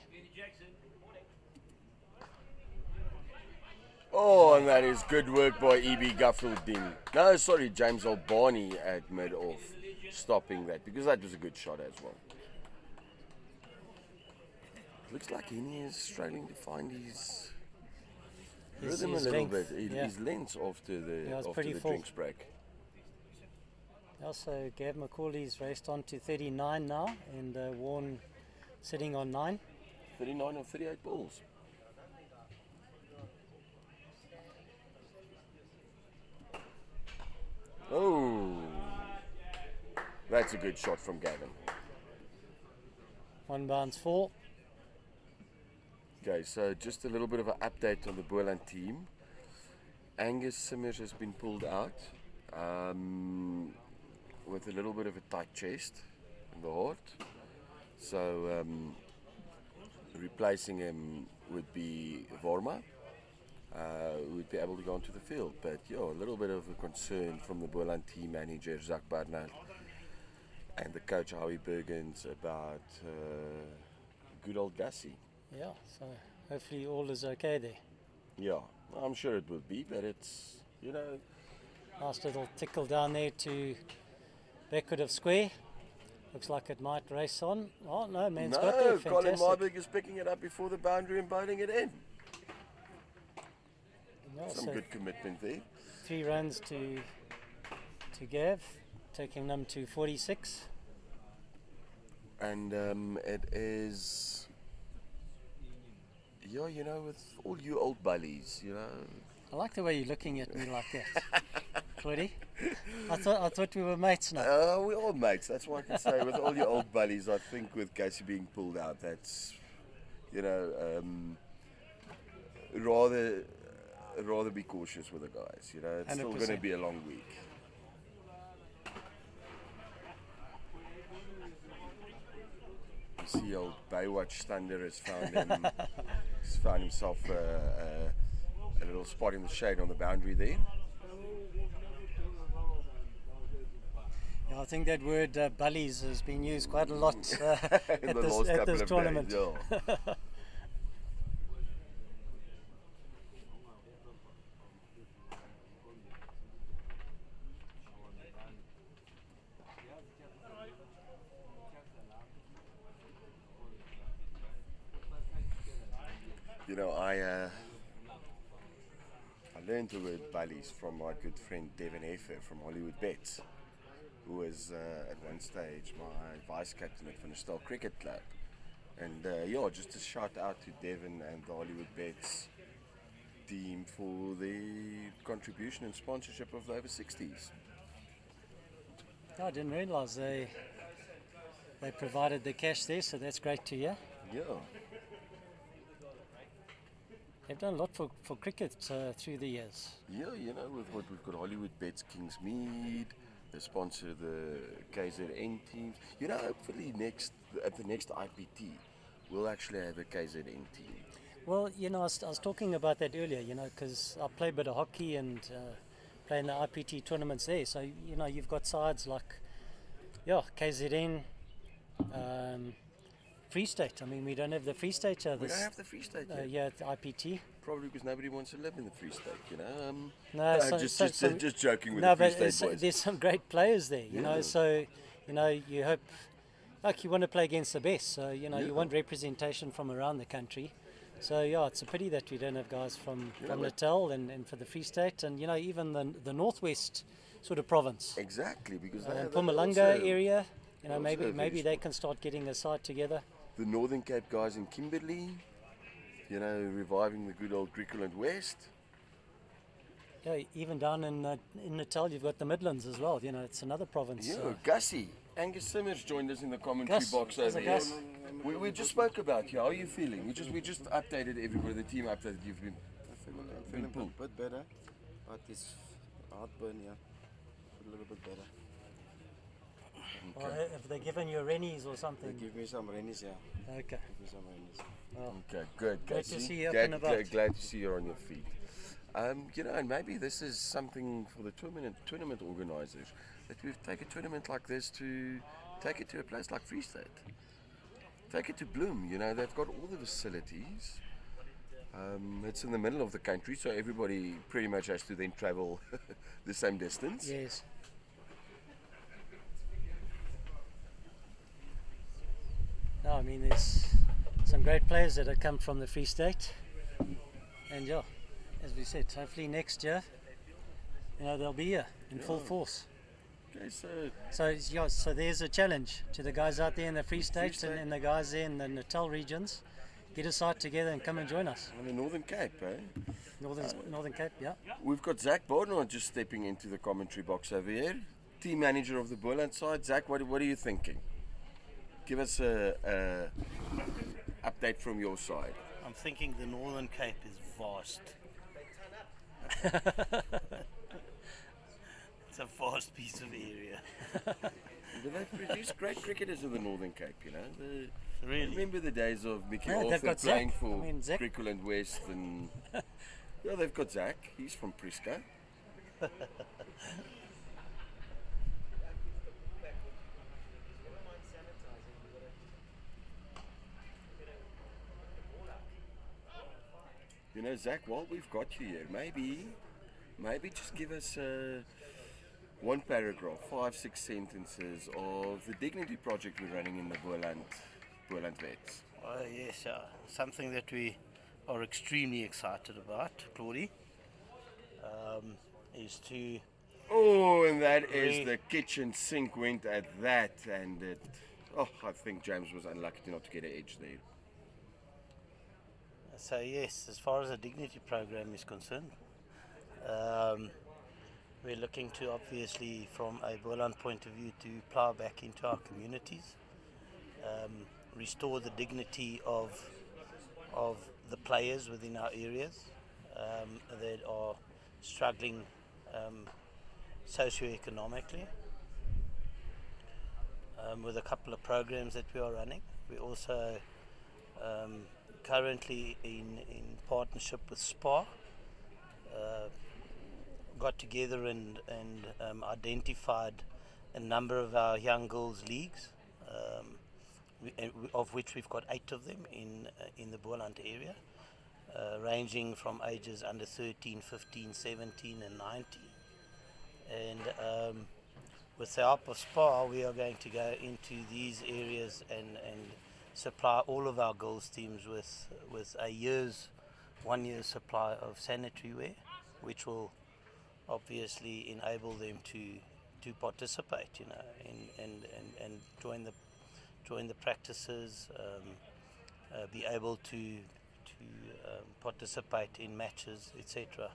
Oh, and that is good work by E.B. Gaffelding. No, sorry, James Albani at mid-off, stopping that, because that was a good shot as well. Looks like Henny is struggling to find his rhythm a little bit. His length after the drinks break. Also, Gav McCauley's raced on to 39 now, and Warren sitting on 9. 39 or 38 balls. Oh, that's a good shot from Gavin. 1 bounce 4. Okay, so just a little bit of an update on the Boland team. Angus Simmers has been pulled out with a little bit of a tight chest in the heart. So replacing him would be Vorma, who would be able to go onto the field. But yeah, a little bit of a concern from the Boland team manager, Zach Barnard, and the coach, Howie Bergens, about good old Gussie. Yeah, so hopefully all is okay there. Yeah, I'm sure it will be, but it's, you know. Nice little tickle down there to backward of square. Looks like it might race on. Oh, no, man's got there. Fantastic. Colin Marburg is picking it up before the boundary and bowling it in. Yeah, some so good commitment there. 3 runs to Gav, taking them to 46. And it is, yeah, you know, with all you old bullies, you know. I like the way you're looking at me like that, Claudie. I thought we were mates now. We're all mates. That's what I can say. With all your old bullies, I think with Casey being pulled out, that's, you know, rather be cautious with the guys. You know, it's 100%. Still going to be a long week. You see, old Baywatch Thunder has found himself a little spot in the shade on the boundary there. Yeah, I think that word bullies has been used quite a lot at this tournament. Days, yeah. You know, I learned the word bullies from my good friend Devin Effer from Hollywood Bets, who was at one stage my vice captain at Finnerstal Cricket Club. And yeah, just a shout out to Devin and the Hollywood Bets team for the contribution and sponsorship of the over 60s. I didn't realise they provided the cash there, so that's great to hear. Yeah. They've done a lot for cricket through the years. Yeah, you know, with what we've got Hollywood Bets Kingsmead, they sponsor the KZN teams. You know, hopefully at the next IPT, we'll actually have a KZN team. Well, you know, I was talking about that earlier, you know, because I play a bit of hockey and play in the IPT tournaments there. So, you know, you've got sides like, yeah, KZN, Free State. I mean, we don't have the Free State. We don't have the Free State yet. Yeah, at the IPT. Probably because nobody wants to live in the Free State, you know. No, just joking with the Free State boys. There's some great players there, you know. So, you know, you hope, like, you want to play against the best. So, you know, you want representation from around the country. So, yeah, it's a pity that we don't have guys from Natal and for the Free State and, you know, even the Northwest sort of province. Exactly, because Mpumalanga area, you know, maybe they can start getting a side together. The Northern Cape guys in Kimberley, you know, reviving the good old Griqualand West. Yeah, even down in Natal, you've got the Midlands as well. You know, it's another province. Yeah, Gussie. Angus Simmers joined us in the commentary box over here. We just spoke about you. How are you feeling? We just updated everybody. The team updated. You've been Feeling pulled. a bit better, but it's heartburn, yeah. A little bit better. Or have they given you rennies or something? They give me some rennies, yeah. Okay. Give me some rennies. Well, Okay, good. Great to Casey. see you up and about. Glad to see you on your feet. And maybe this is something for the tournament organisers, that we've taken a tournament like this to take it to a place like Free State. Take it to Bloem. They've got all the facilities. It's in the middle of the country, so everybody pretty much has to then travel the same distance. Yes. No, I mean, there's some great players that have come from the Free State. And yeah, as we said, hopefully next year, they'll be here in full force. Okay, So there's a challenge to the guys out there in the Free State and the guys there in the Natal regions. Get a side together and come and join us. On the Northern Cape, eh? Northern Cape, yeah. We've got Zach Barnard just stepping into the commentary box over here. Team manager of the Boland side. Zach, what are you thinking? Give us a update from your side. I'm thinking the Northern Cape is vast. It's a vast piece of area. But they've produced great cricketers in the Northern Cape, Really? Remember the days of Mickey Yeah, they've Arthur got playing Zach. for I mean, Zach. Crickleland West, and yeah, they've got Zach. He's from Prisca. Zach, while we've got you here, maybe just give us one paragraph, 5-6 sentences of the Dignity project we're running in the Boland Vets. Yes, something that we are extremely excited about, Claudie, is to... Oh, and that is the kitchen sink went at that, and I think James was unlucky not to get an edge there. So yes, as far as the Dignity program is concerned, we're looking to, obviously, from a Boland point of view, to plough back into our communities, restore the dignity of the players within our areas that are struggling socioeconomically. With a couple of programs that we are running, we also currently in partnership with SPA got together and identified a number of our young girls leagues, of which we've got 8 of them in the Boland area, ranging from ages under 13, 15, 17 and 19. And with the help of SPA, we are going to go into these areas and supply all of our girls teams with a 1 year's supply of sanitary wear, which will obviously enable them to participate, and join the practices, be able to participate in matches, etc.,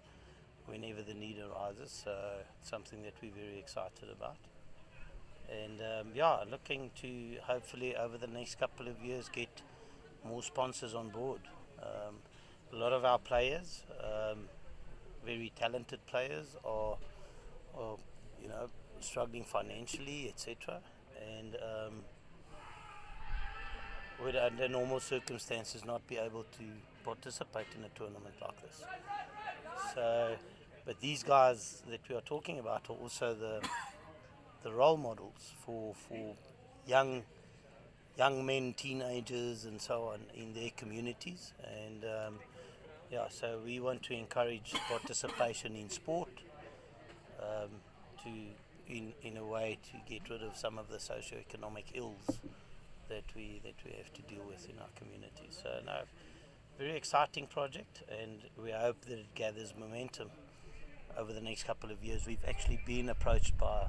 whenever the need arises. So something that we're very excited about. And looking to hopefully over the next couple of years get more sponsors on board. A lot of our players, very talented players, are struggling financially, etc. And would under normal circumstances not be able to participate in a tournament like this. So, but these guys that we are talking about are also the role models for young men, teenagers and so on in their communities. And so we want to encourage participation in sport, in a way to get rid of some of the socio-economic ills that we have to deal with in our community. So no, very exciting project, and we hope that it gathers momentum over the next couple of years. We've actually been approached by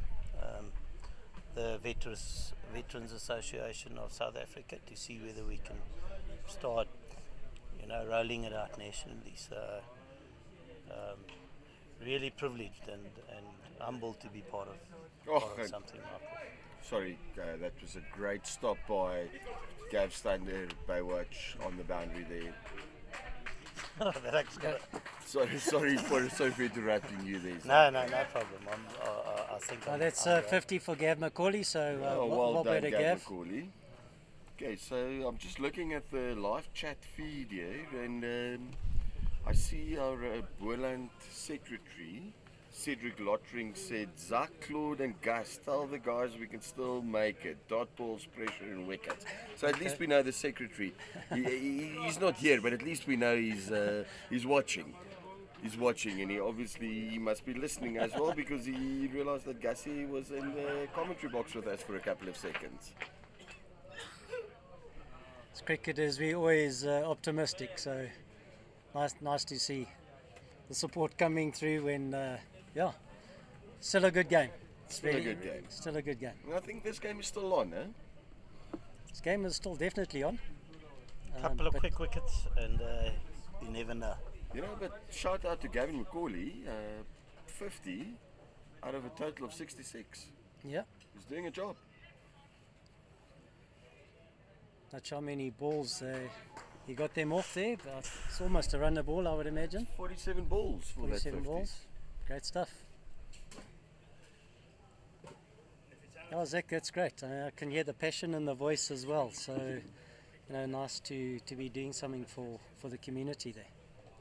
the Veterans Association of South Africa to see whether we can start, rolling it out nationally. So really privileged and humbled to be part of something like that. Sorry, that was a great stop by Gav Stander Baywatch on the boundary there. That's good. Sorry for interrupting you there. No problem. I think That's I'm 50 for Gav Macaulay, so well done, better, Gav Gav. Macaulay. Okay, so I'm just looking at the live chat feed here, and I see our Boland secretary, Cedric Lottering, said, Zach, Claude and Gus, tell the guys we can still make it. Dot balls, pressure and wickets. So at least we know the secretary. He's not here, but at least we know he's watching. He's watching, and he must be listening as well, because he realized that Gussie was in the commentary box with us for a couple of seconds. As cricketers, we're always optimistic, so nice to see the support coming through. When still a good game. Still a good game. Still a good game. And I think this game is still on, eh? This game is still definitely on. Couple of quick wickets, and you never know. You know, but shout out to Gavin Macaulay, 50 out of a total of 66. Yeah. He's doing a job. Not sure how many balls he got them off there, but it's almost a runner ball, I would imagine. 47 balls for 47 that 50. balls. Great stuff. Oh, Zach, that's great. I can hear the passion in the voice as well. So, nice to be doing something for the community there.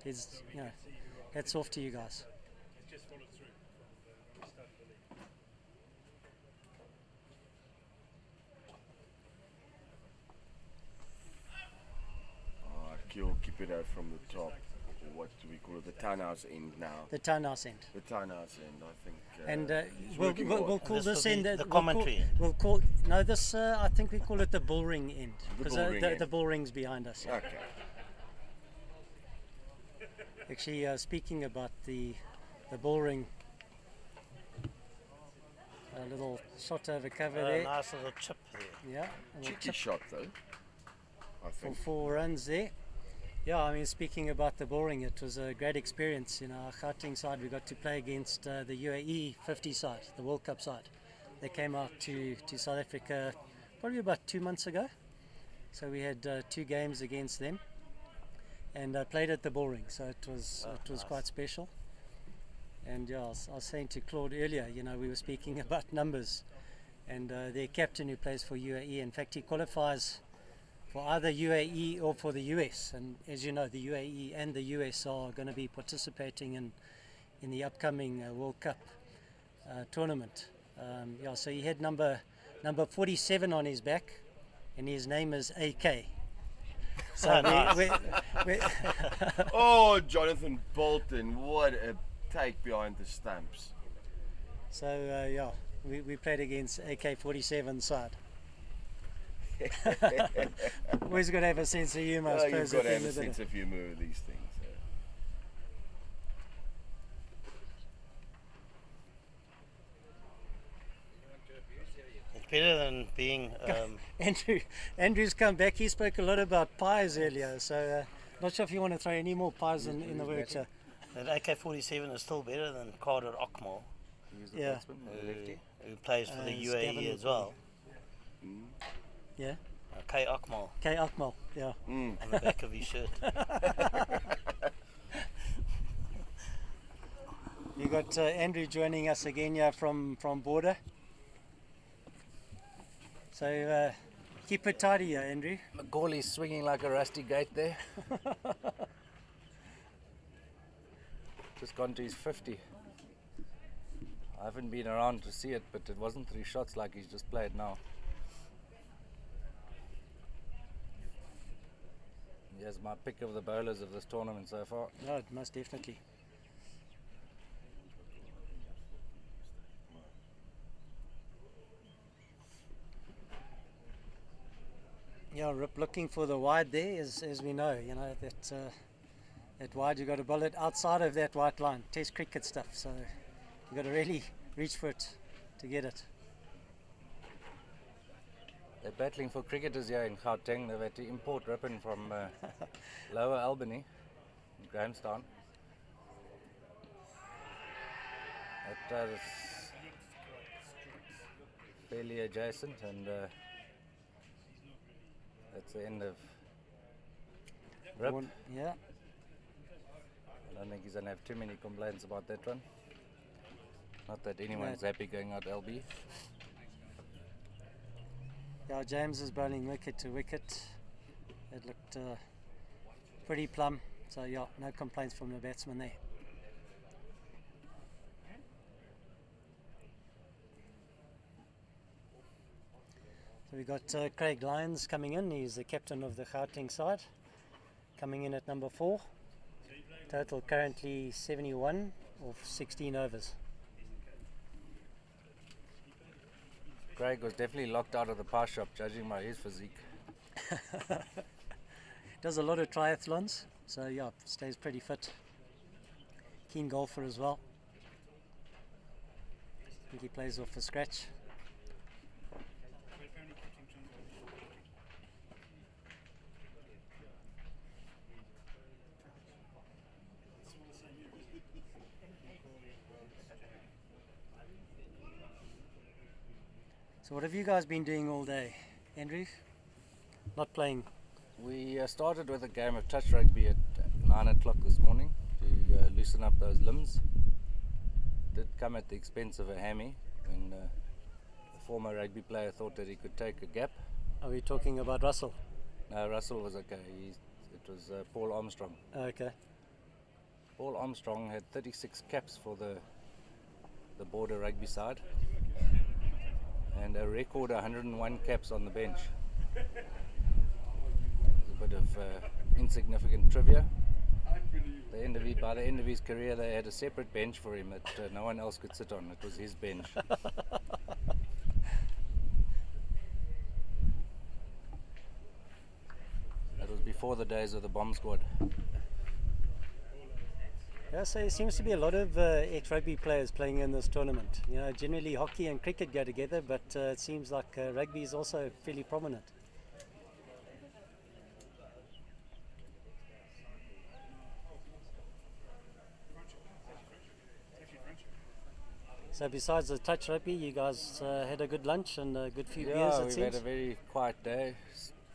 It's, hats off to you guys. Kill, keep it out from the top. What do we call it? The townhouse end now. The townhouse end. The townhouse end, I think. And we'll call this end the commentary end. We'll call this. I think we call it the bull ring end, because the bull ring's behind us. Okay. Actually, speaking about the bull ring, a little shot over cover there. Nice little chip there. Yeah. Cheeky shot though, I think. For 4 runs there. Yeah, I mean, speaking about the bull ring, it was a great experience. Our Gauteng side, we got to play against the UAE 50 side, the World Cup side. They came out to South Africa probably about 2 months ago. So we had 2 games against them, and played at the bull ring. So it was nice. quite special. And yeah, I was saying to Claude earlier, we were speaking about numbers, and their captain who plays for UAE, in fact, he qualifies for either UAE or for the US. And as you know, the UAE and the US are going to be participating in the upcoming World Cup tournament. So he had number 47 on his back, and his name is AK. So oh, Jonathan Bolton, what a take behind the stumps. So we played against AK-47 side. Always got to have a sense of humour. You've got to have a sense of humour with these things. It's better than being. Andrew's come back. He spoke a lot about pies earlier, so not sure if you want to throw any more pies in the works. That AK-47 is still better than Carter Ockmore. Yeah. Who plays for the UAE as well. Yeah. K. Ockmore. K. Ockmore, yeah. On the back of his shirt. You got Andrew joining us again here from Border. So keep it tidy, Andrew. Macaulay's swinging like a rusty gate there. Just gone to his 50. I haven't been around to see it, but it wasn't 3 shots like he's just played now. He has my pick of the bowlers of this tournament so far. No, most definitely. Yeah, Rip looking for the wide there, as we know, that wide, you got to bowl it outside of that white line. Test cricket stuff, so you got to really reach for it to get it. They're battling for cricketers here in Gauteng. They've had to import Rippon from Lower Albany, Grahamstown. fairly adjacent, and that's the end of Rip. Yeah. I don't think he's going to have too many complaints about that one. Not that anyone's happy going out LB. Yeah, James is bowling wicket to wicket. It looked pretty plumb. So yeah, no complaints from the batsman there. So we got Craig Lyons coming in. He's the captain of the Gauteng side. Coming in at number 4. Total currently 71 of 16 overs. Craig was definitely locked out of the pie shop, judging by his physique. Does a lot of triathlons, so yeah, stays pretty fit. Keen golfer as well. I think he plays off a scratch. So what have you guys been doing all day, Andrew? Not playing? We started with a game of touch rugby at 9 o'clock this morning to loosen up those limbs. Did come at the expense of a hammy when the former rugby player thought that he could take a gap. Are we talking about Russell? No, Russell was okay. It was Paul Armstrong. Okay. Paul Armstrong had 36 caps for the border rugby side and a record 101 caps on the bench. A bit of insignificant trivia. By the end of his career, they had a separate bench for him that no one else could sit on. It was his bench. That was before the days of the bomb squad. Yeah, so there seems to be a lot of ex-rugby players playing in this tournament. You know, generally hockey and cricket go together, but it seems like rugby is also fairly prominent. So besides the touch rugby, you guys had a good lunch and a good few beers, it we've seems? had a very quiet day.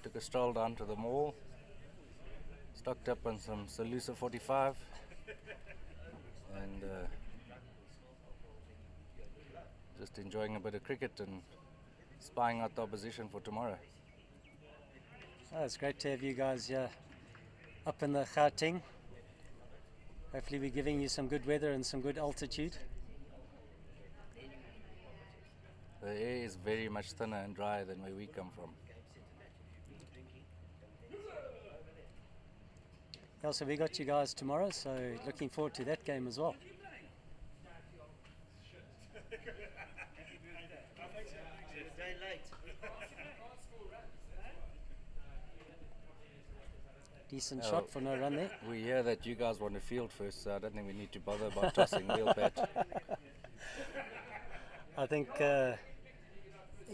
Took a stroll down to the mall. Stocked up on some Salusa 45. And just enjoying a bit of cricket and spying out the opposition for tomorrow. Oh, it's great to have you guys up in the Gauteng. Hopefully we're giving you some good weather and some good altitude. The air is very much thinner and drier than where we come from. Yeah, so we got you guys tomorrow, so looking forward to that game as well. Decent shot for no run there. We hear that you guys want to field first, so I don't think we need to bother about tossing wheel bat. I think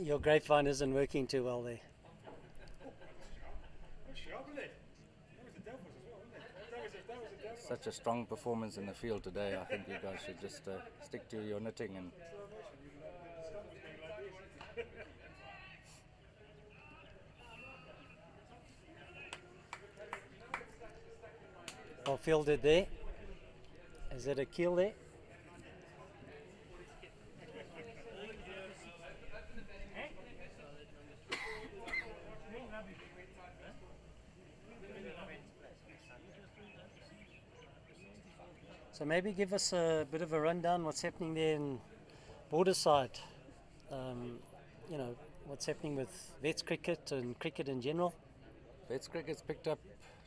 your grapevine isn't working too well there. Such a strong performance in the field today. I think you guys should just stick to your knitting and well fielded there. Is it a kill there? So maybe give us a bit of a rundown what's happening there in border side. You know, what's happening with Vets cricket and cricket in general. Vets cricket's picked up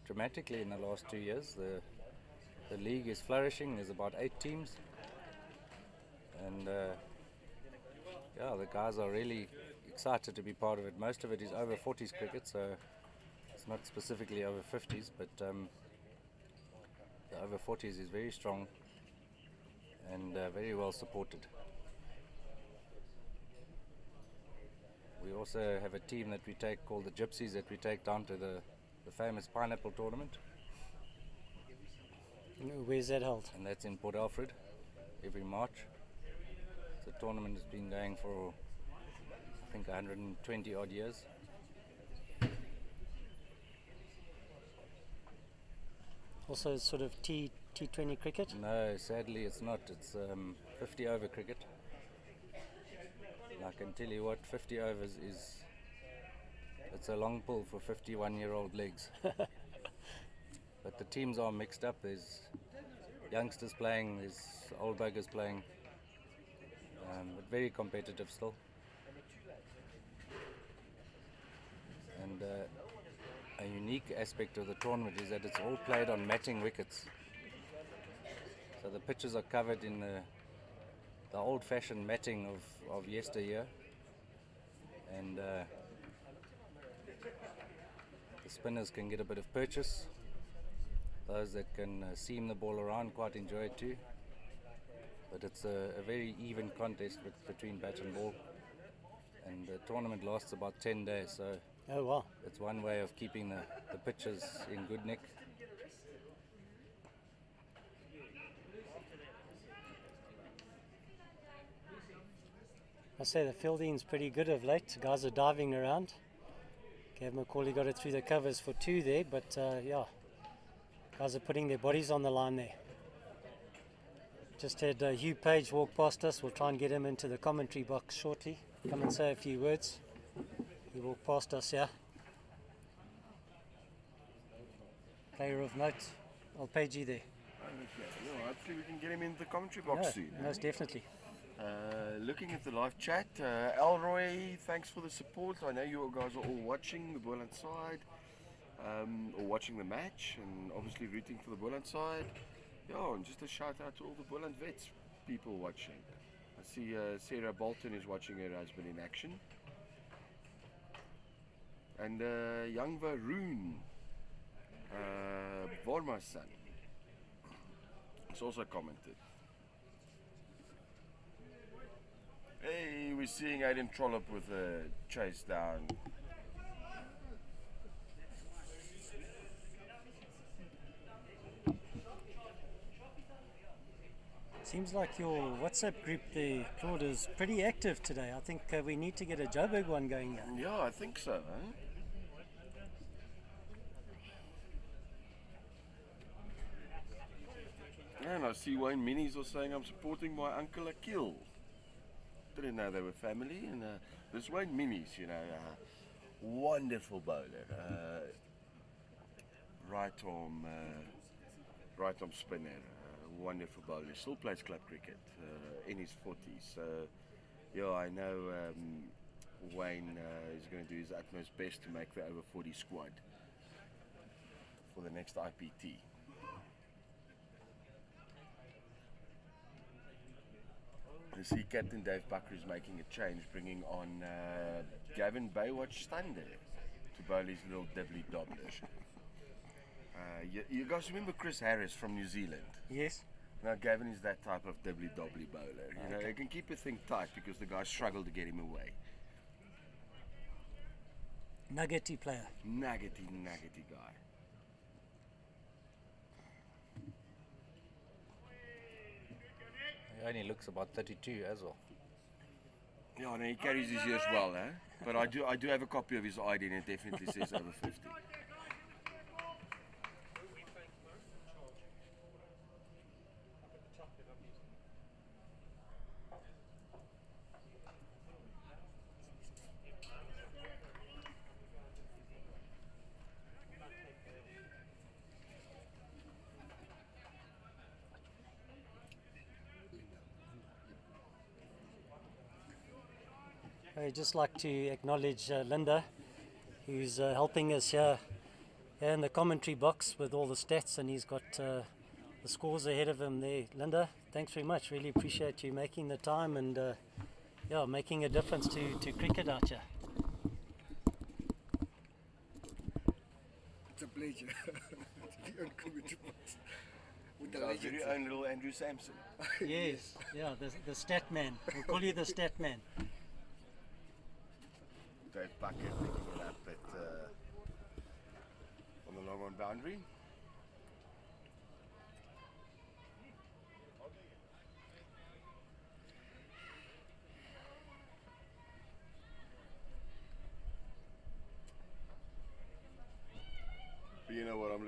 dramatically in the last 2 years. The league is flourishing. There's about 8 teams. And yeah, the guys are really excited to be part of it. Most of it is over 40s cricket, so it's not specifically over 50s, but the over 40s is very strong and very well supported. We also have a team that we take called the Gypsies that we take down to the famous Pineapple Tournament. Where's that held? And that's in Port Alfred every March. The tournament has been going for think 120 odd years. Also sort of T20 cricket? No, sadly it's not. It's 50 over cricket. And I can tell you what 50 overs is. It's a long pull for 51-year-old legs. But the teams are mixed up. There's youngsters playing, there's old buggers playing. But very competitive still. And a unique aspect of the tournament is that it's all played on matting wickets. So the pitches are covered in the old-fashioned matting of yesteryear. And the spinners can get a bit of purchase. Those that can seam the ball around quite enjoy it too. But it's a very even contest between bat and ball. And the tournament lasts about 10 days, so oh wow, it's one way of keeping the pitches in good nick. I say the fielding's pretty good of late. Guys are diving around. Gave McCauley got it through the covers for 2 there, but yeah, guys are putting their bodies on the line there. Just had Hugh Page walk past us. We'll try and get him into the commentary box shortly. Come and say a few words. He walked past us here. Player of note. I'll page you there. Yeah, hopefully we can get him in the commentary box Yeah, soon. most definitely. Looking at the live chat, Elroy, thanks for the support. I know you guys are all watching the Boland side, or watching the match, and obviously rooting for the Boland side. Yeah, and just a shout out to all the Boland vets people watching. I see Sarah Bolton is watching her husband in action. And young Varun, Vorma's son, has also commented. Hey, we're seeing Aiden Trollope with a chase down. Seems like your WhatsApp group there, Claude, is pretty active today. I think we need to get a Joburg one going here. Yeah, I think so. And I see Wayne Minis are saying I'm supporting my uncle Akil. Didn't know they were family. And this Wayne Minis, you know, wonderful bowler, right arm spinner, wonderful bowler. Still plays club cricket in his 40s. So yeah, I know Wayne is going to do his utmost best to make the over 40 squad for the next IPT. You see Captain Dave Bucker is making a change, bringing on Gavin Baywatch Thunder to bowl his little dibbly dobblers. You guys remember Chris Harris from New Zealand? Yes. Now Gavin is that type of dibbly dobbly bowler. You know, he can keep a thing tight because the guys struggle to get him away. Nuggety player. Nuggety guy. He only looks about 32 as well. Yeah, no, he carries his years well, eh? But I do have a copy of his ID and it definitely says over 50. I'd just like to acknowledge Linda, who's helping us here in the commentary box with all the stats, and he's got the scores ahead of him there. Linda, thanks very much. Really appreciate you making the time and yeah, making a difference to cricket out here. It's a pleasure to be on commentary box with the very own little Andrew Sampson. Yes, yeah, the stat man. We'll call you the stat man. Dave Bucket picking it up at on the long on boundary.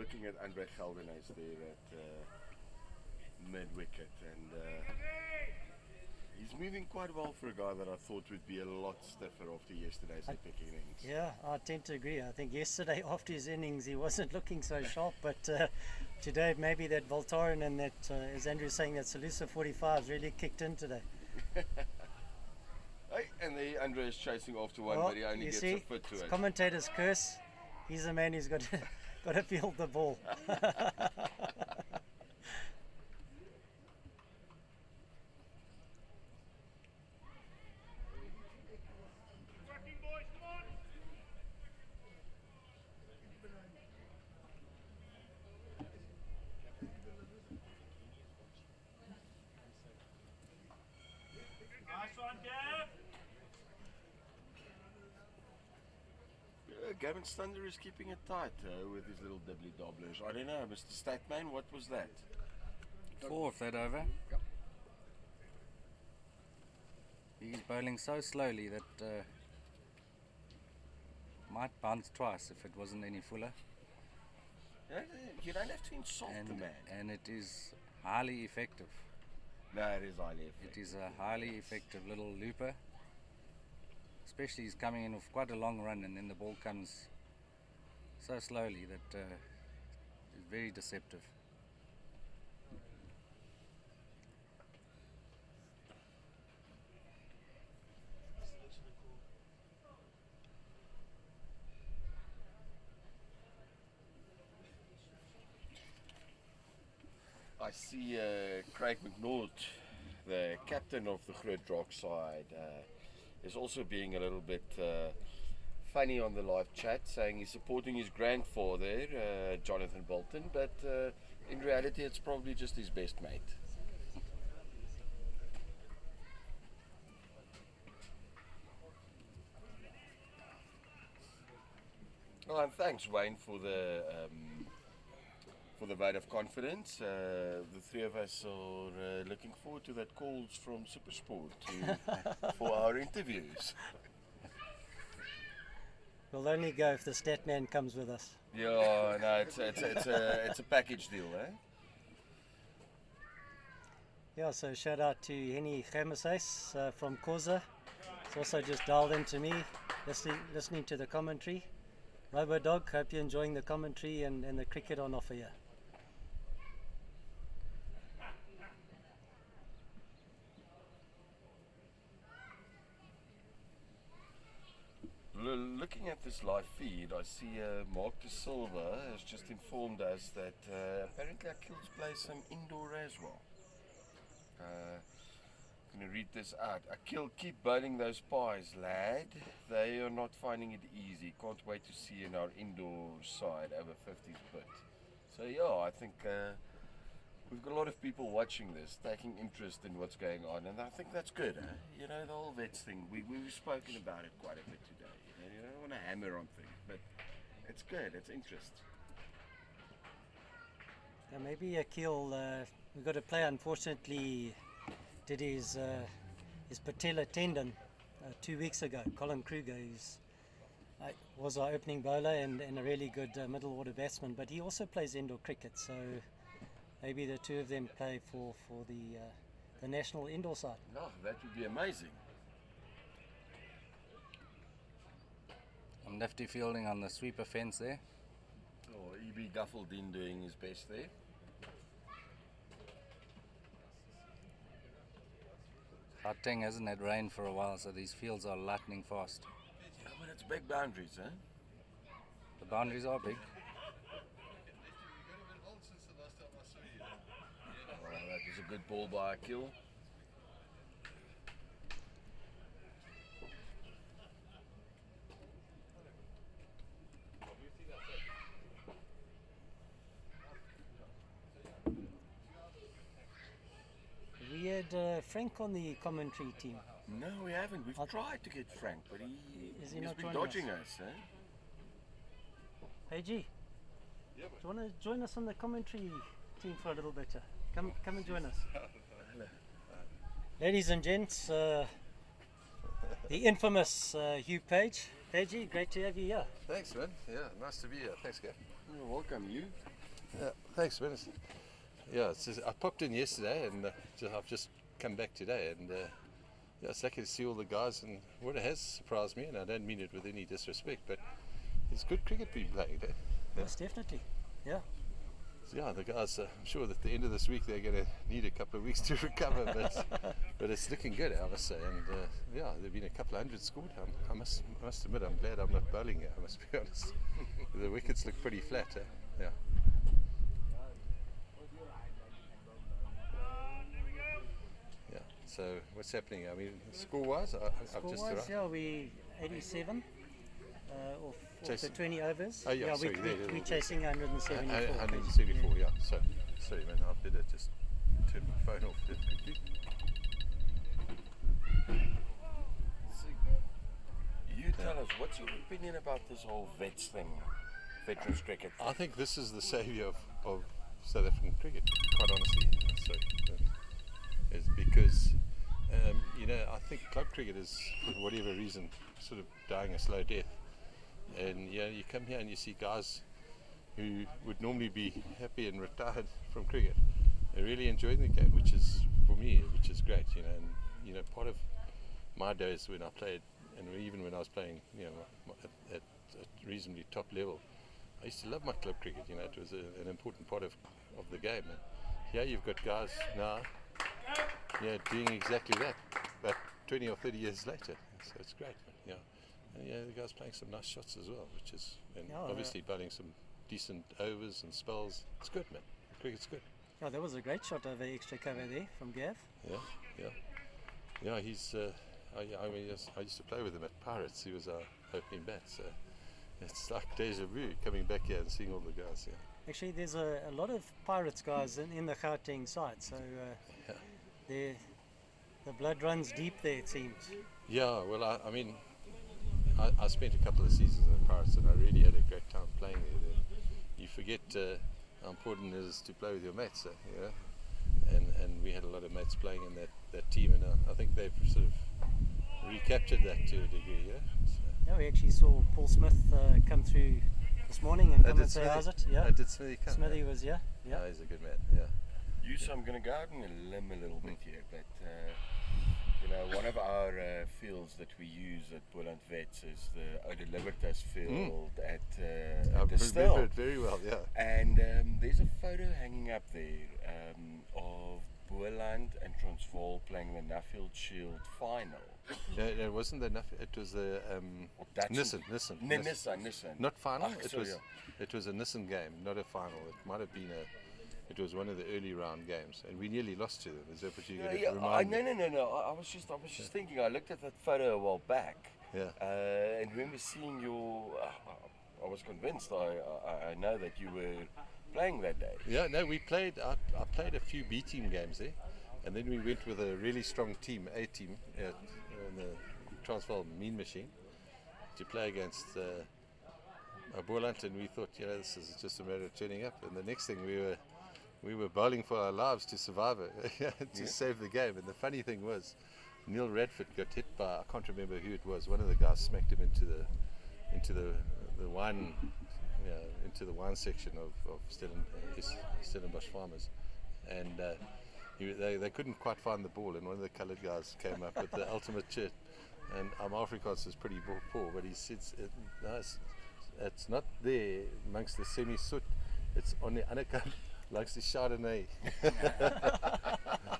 looking at Andre Geldenhuys there at mid-wicket, and he's moving quite well for a guy that I thought would be a lot stiffer after yesterday's epic innings. Yeah, I tend to agree. I think yesterday after his innings he wasn't looking so sharp, but today maybe that Voltaren and that, as Andrew's saying, that Salusa 45's really kicked in today. Hey, and there Andre is chasing after one, Well, but he only you gets see, a foot to it's it. commentator's curse. He's the man who's got to, got to field the ball. Nice one, Gav. Gavin Stunder is keeping it tight with his little dibbly dobblers. I don't know, Mr. Statman, what was that? 4 of that over. He's bowling so slowly that might bounce twice if it wasn't any fuller. You don't have to insult the man. And it is highly effective. No, it is highly effective. It is a highly effective little looper. Especially he's coming in with quite a long run, and then the ball comes so slowly that it's very deceptive. I see Craig McNaught, the captain of the Groot Rock side, is also being a little bit funny on the live chat, saying he's supporting his grandfather, Jonathan Bolton, but in reality it's probably just his best mate. Well, and thanks, Wayne, for the vote of confidence. The three of us are looking forward to that calls from SuperSport for our interviews. We'll only go if the stat man comes with us. Yeah, no, it's a package deal, eh? Yeah, so shout out to Henny Gemeses from Koza. It's also just dialed into me, listening to the commentary. Robo Dog, hope you're enjoying the commentary and the cricket on offer here. Looking at this live feed, I see Mark De Silva has just informed us that apparently Akil's plays some indoor as well. I'm going to read this out. Akil, keep burning those pies, lad. They are not finding it easy. Can't wait to see you in our indoor side over 50s bit. So yeah, I think we've got a lot of people watching this, taking interest in what's going on, and I think that's good. You know, the whole vets thing, we've spoken about it quite a bit today. You don't want to hammer on things, but it's good, it's interest. Yeah, maybe Akil, we've got a player unfortunately did his patella tendon 2 weeks ago. Colin Kruger, who's was our opening bowler and a really good middle order batsman, but he also plays indoor cricket, so maybe the two of them play for the national indoor side. Oh, that would be amazing. Nifty fielding on the sweeper fence there. Oh, E.B. Guffeldien doing his best there. Gauteng hasn't had rain for a while, so these fields are lightning fast. Yeah, but it's big boundaries, eh? The boundaries are big. Oh, that was a good ball by Akil. We had Frank on the commentary team. No, we haven't. We've tried to get Frank, but Is he he's not been joining dodging us? us, eh? Hey G, do you want to join us on the commentary team for a little bit? Come and join us. Ladies and gents, the infamous Hugh Page. Hey G, great to have you here. Thanks, man. Yeah, nice to be here. Thanks, Gav. You're welcome, you. Thanks, man. Yeah, I popped in yesterday and I've just come back today, and yeah, it's lucky to see all the guys. And what has surprised me, and I don't mean it with any disrespect, but it's good cricket being played. Eh? Yes, definitely. Yeah. So, yeah, the guys. I'm sure that at the end of this week they're going to need a couple of weeks to recover, but it's looking good, I must say. And yeah, there've been a couple of hundred scored. I must admit, I'm glad I'm not bowling here. I must be honest. The wickets look pretty flat. Eh? Yeah. Yeah. So what's happening? I mean, score-wise, I've just arrived. Yeah, we 87 off the 20 overs. Oh, yeah, sorry, sorry, we're chasing 174. 174, yeah. Sorry, man, I better just turn my phone off just quickly. So, you tell us, what's your opinion about this whole vets thing, veterans cricket? I think this is the saviour of South African cricket, quite honestly. So, it's because, you know, I think club cricket is, for whatever reason, sort of dying a slow death. And yeah, you come here and you see guys who would normally be happy and retired from cricket. They're really enjoying the game, which is, for me, which is great, you know. And, you know, part of my days when I played, and even when I was playing, you know, at a reasonably top level, I used to love my club cricket, you know. It was an important part of the game. And here you've got guys now, yeah, doing exactly that, but 20 or 30 years later. So it's great, yeah. And yeah, the guy's playing some nice shots as well, which is, and obviously bowling some decent overs and spells. It's good, man. Cricket's good. Oh, that was a great shot over extra cover there from Gav. Yeah, he's. I mean, I used to play with him at Pirates. He was our opening bat, so it's like deja vu coming back here and seeing all the guys here. Actually, there's a lot of Pirates guys in the Gauteng side, so the blood runs deep there, it seems. Yeah, well, I mean, I spent a couple of seasons in Pirates, and I really had a great time playing there. You forget how important it is to play with your mates, you know? And we had a lot of mates playing in that team, and I think they've sort of recaptured that to a degree, yeah? So. Yeah, we actually saw Paul Smith come through this morning and come and say how's it. Yeah, did Smithy come? Smithy was, yeah. No, he's a good man, yeah. So I'm going to go out on a limb a little bit here, but you know, one of our fields that we use at Boland Vets is the Ode Libertas field at the Still. I remember it very well, yeah. And there's a photo hanging up there of Boland and Transvaal playing the Nuffield Shield final. No, it wasn't the Nuffield, it was the Nissan. Not final, it was a Nissan game, not a final. It might have been it was one of the early round games, and we nearly lost to them. Is that what you're going to remind me? No. I was just thinking. I looked at that photo a while back. Yeah. And remember seeing your. I was convinced. I know that you were playing that day. Yeah. No, we played. I played a few B team games there, and then we went with a really strong team, A team, in the Transvaal Mean Machine, to play against Boland, and we thought, you know, this is just a matter of turning up. And the next thing we were bowling for our lives to survive it, to save the game. And the funny thing was, Neil Radford got hit by, I can't remember who it was. One of the guys smacked him into the wine, into the wine section of Stellenbosch Farmers, and they couldn't quite find the ball. And one of the coloured guys came up with the ultimate chit. And Afrikaans is pretty poor, but he says it's not there amongst the semi-soot. It's on the other kant. Likes the Chardonnay.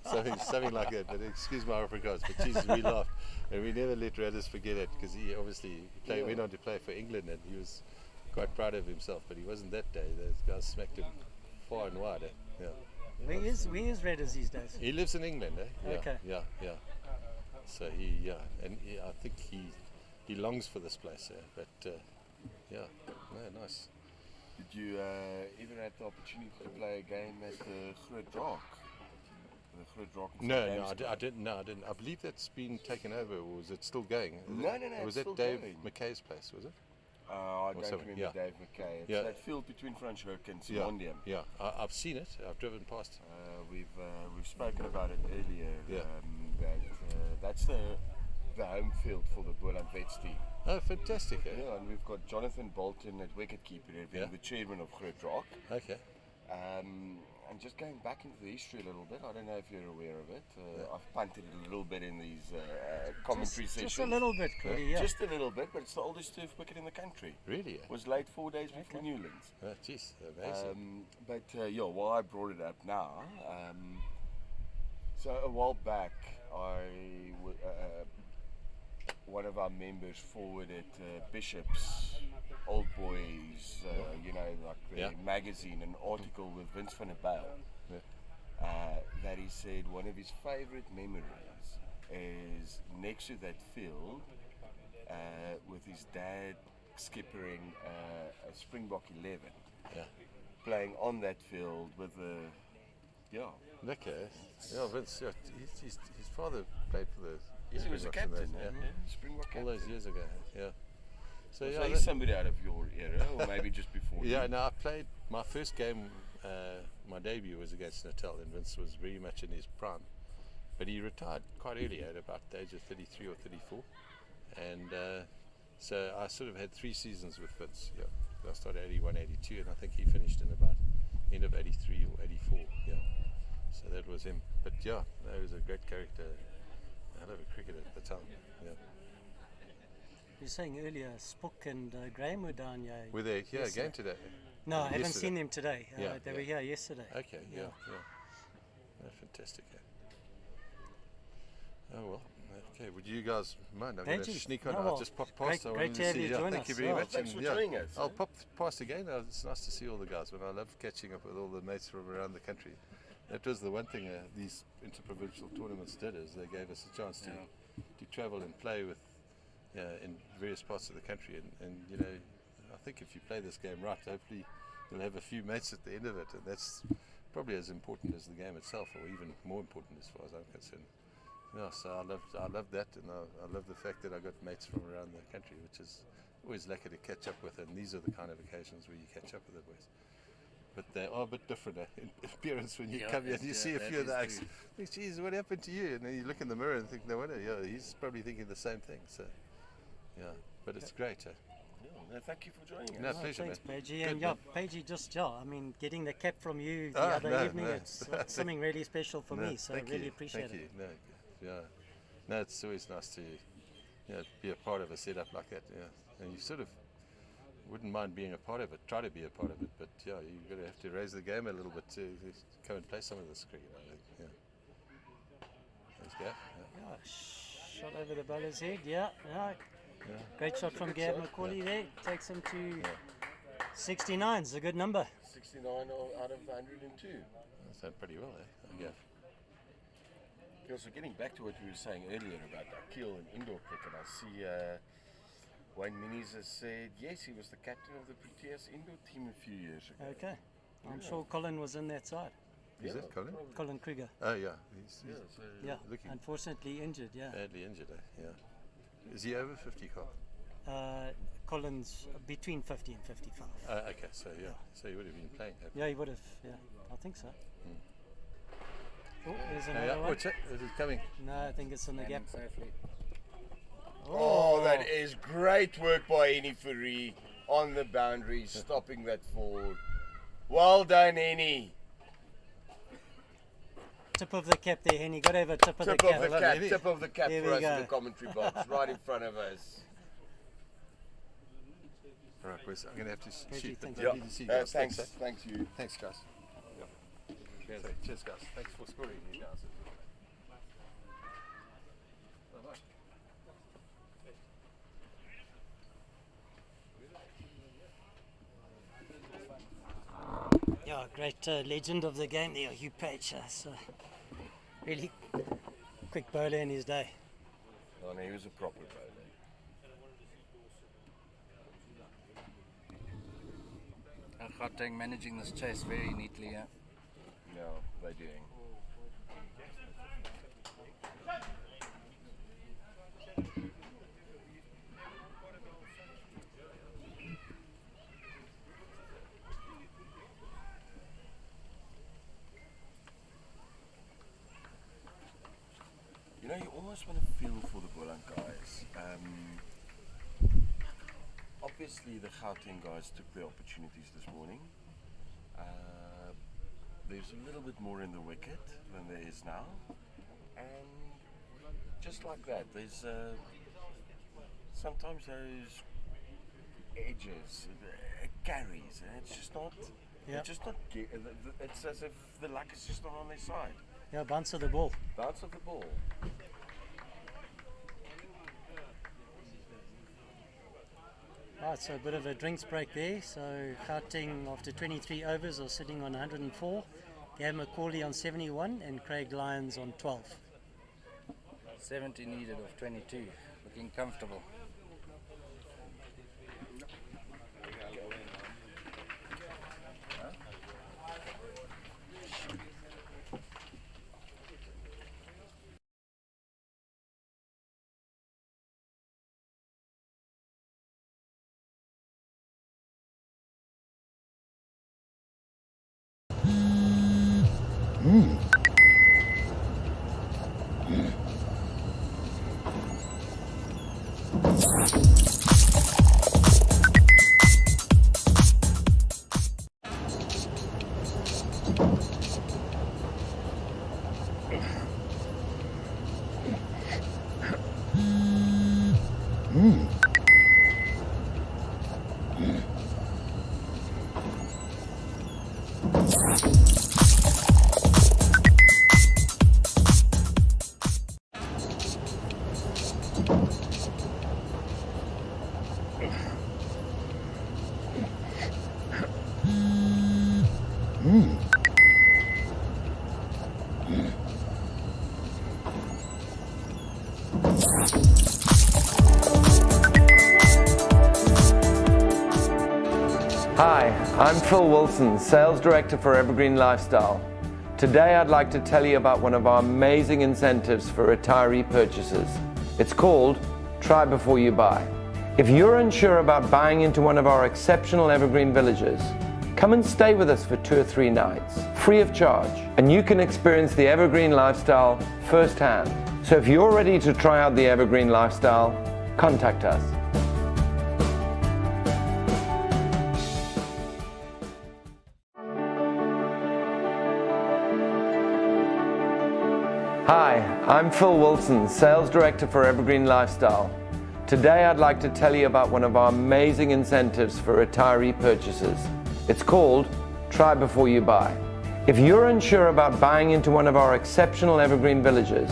something like that. But excuse my Afrikaans, but Jesus, we laughed. And we never let Radis forget it, because he obviously went on to play for England, and he was quite proud of himself, but he wasn't that day. Those guys smacked him far and wide. Yeah. Where is Radis these days? He lives in England. Yeah, okay. Yeah. So I think he longs for this place. Nice. Did you ever have the opportunity to play a game at the Groot Draak? No, I didn't. I believe that's been taken over, or was it still going? No. Was that Dave McKay's place, was it? I don't remember Dave McKay. It's that field between Franschhoek and Simondium. Yeah, I've seen it. I've driven past. We've spoken about it earlier. Yeah. That's the home field for the Boland Vets team. Oh, fantastic! Yeah, and we've got Jonathan Bolton at wicketkeeper, being the chairman of Groot Draak. Okay. And just going back into the history a little bit, I don't know if you're aware of it. I've punted a little bit in these commentary sessions. Just a little bit, Cody, yeah. Just a little bit, but it's the oldest turf wicket in the country. Really? Was laid 4 days before Newlands. Oh, jeez, amazing. But yeah, why I brought it up now. So a while back, one of our members forwarded Bishop's Old Boys, like the magazine, an article with Vince van der Bijl, that he said one of his favourite memories is next to that field with his dad skippering a Springbok 11, playing on that field with Okay. Yeah, Vince. Yeah, his father played for the. He was a captain, Springbok captain. All those years ago. Yeah. So he's somebody out of your era, or maybe just before. Yeah. No, I played my first game. My debut was against Natal, and Vince was very much in his prime. But he retired quite early, at about the age of 33 or 34, and so I sort of had 3 seasons with Vince. Yeah. I started 81, 82, and I think he finished in about end of 83 or 84. Yeah. So that was him. But yeah, he was a great character. I love a cricketer at the time. Yeah. You were saying earlier, Spook and Graham were down here. Were they here again today? No, I haven't seen them today. They were here yesterday. Okay, yeah. Fantastic. Oh well. Okay, would you guys mind? I'm going to sneak on. I'll just pop past. Great to have you join us. Thank you very much. Thanks for joining us. I'll pop past again. It's nice to see all the guys. I love catching up with all the mates from around the country. That was the one thing these interprovincial tournaments did, is they gave us a chance to travel and play with in various parts of the country. And I think if you play this game right, hopefully you'll have a few mates at the end of it, and that's probably as important as the game itself, or even more important as far as I'm concerned. Yeah, so I love that, and I love the fact that I got mates from around the country, which is always lucky to catch up with, and these are the kind of occasions where you catch up with the boys. But they are a bit different in appearance when you come here and you see a few of the acts. Think, geez, what happened to you? And then you look in the mirror and think, no wonder, he's probably thinking the same thing. So, but it's great. No, thank you for joining us. No, pleasure, thanks, man. Paigey. And Paigey, getting the cap from you the other evening, it's something really special for me, so I really appreciate it. No, it's always nice to be a part of a setup like that. And you sort of wouldn't mind being a part of it, try to be a part of it, but you're going to have to raise the game a little bit to come and play some of this cricket, I think. Thanks, Gav. Shot over the bowler's head, Great shot from Gav Macaulay there, takes him to 69, it's a good number. 69 out of 102. That's done pretty well, Gav. Also, getting back to what we were saying earlier about Akil and indoor cricket, I see Wayne Minis has said, yes, he was the captain of the Proteas indoor team a few years ago. Okay. I'm sure Colin was in that side. Is that Colin? Colin Krieger. Oh, yeah. He's looking unfortunately injured, badly injured, Is he over 50, Carl? Colin's between 50 and 55. Okay, so so he would have been playing. Yeah, he would have, I think so. Oh, there's another one. What's it? Is it coming? No, I think it's in the gap. Safely. Oh, that is great work by Henny Fourie on the boundary, stopping that forward. Well done, Henny. Tip of the cap there, Henny. Got to have a tip of the cap. Tip of the cap for us in the commentary box, right in front of us. All right, boys, I'm going to have to shoot. Thanks you. Thanks, guys. Cheers, guys. Thanks for scoring, you guys. Great legend of the game there, Hugh Page. So really quick bowler in his day. Oh, no, he was a proper bowler. Gauteng managing this chase very neatly, Yeah, they're doing. You almost want to feel for the Boland guys. Obviously, the Gauteng guys took their opportunities this morning, there's a little bit more in the wicket than there is now. And just like that, there's sometimes those edges, it carries, and it's just not. Yeah. It's just not. It's as if the luck is just not on their side. Yeah, bounce of the ball. Bounce of the ball. Right, so a bit of a drinks break there. So Gauteng after 23 overs are sitting on 104. Gavin McCauley on 71 and Craig Lyons on 12. 70 needed of 22, looking comfortable. Hi, I'm Phil Wilson, Sales Director for Evergreen Lifestyle. Today I'd like to tell you about one of our amazing incentives for retiree purchases. It's called Try Before You Buy. If you're unsure about buying into one of our exceptional evergreen villages, come and stay with us for 2 or 3 nights, free of charge, and you can experience the evergreen lifestyle firsthand. So if you're ready to try out the evergreen lifestyle, contact us. Hi, I'm Phil Wilson, Sales Director for Evergreen Lifestyle. Today I'd like to tell you about one of our amazing incentives for retiree purchases. It's called Try Before You Buy. If you're unsure about buying into one of our exceptional evergreen villages,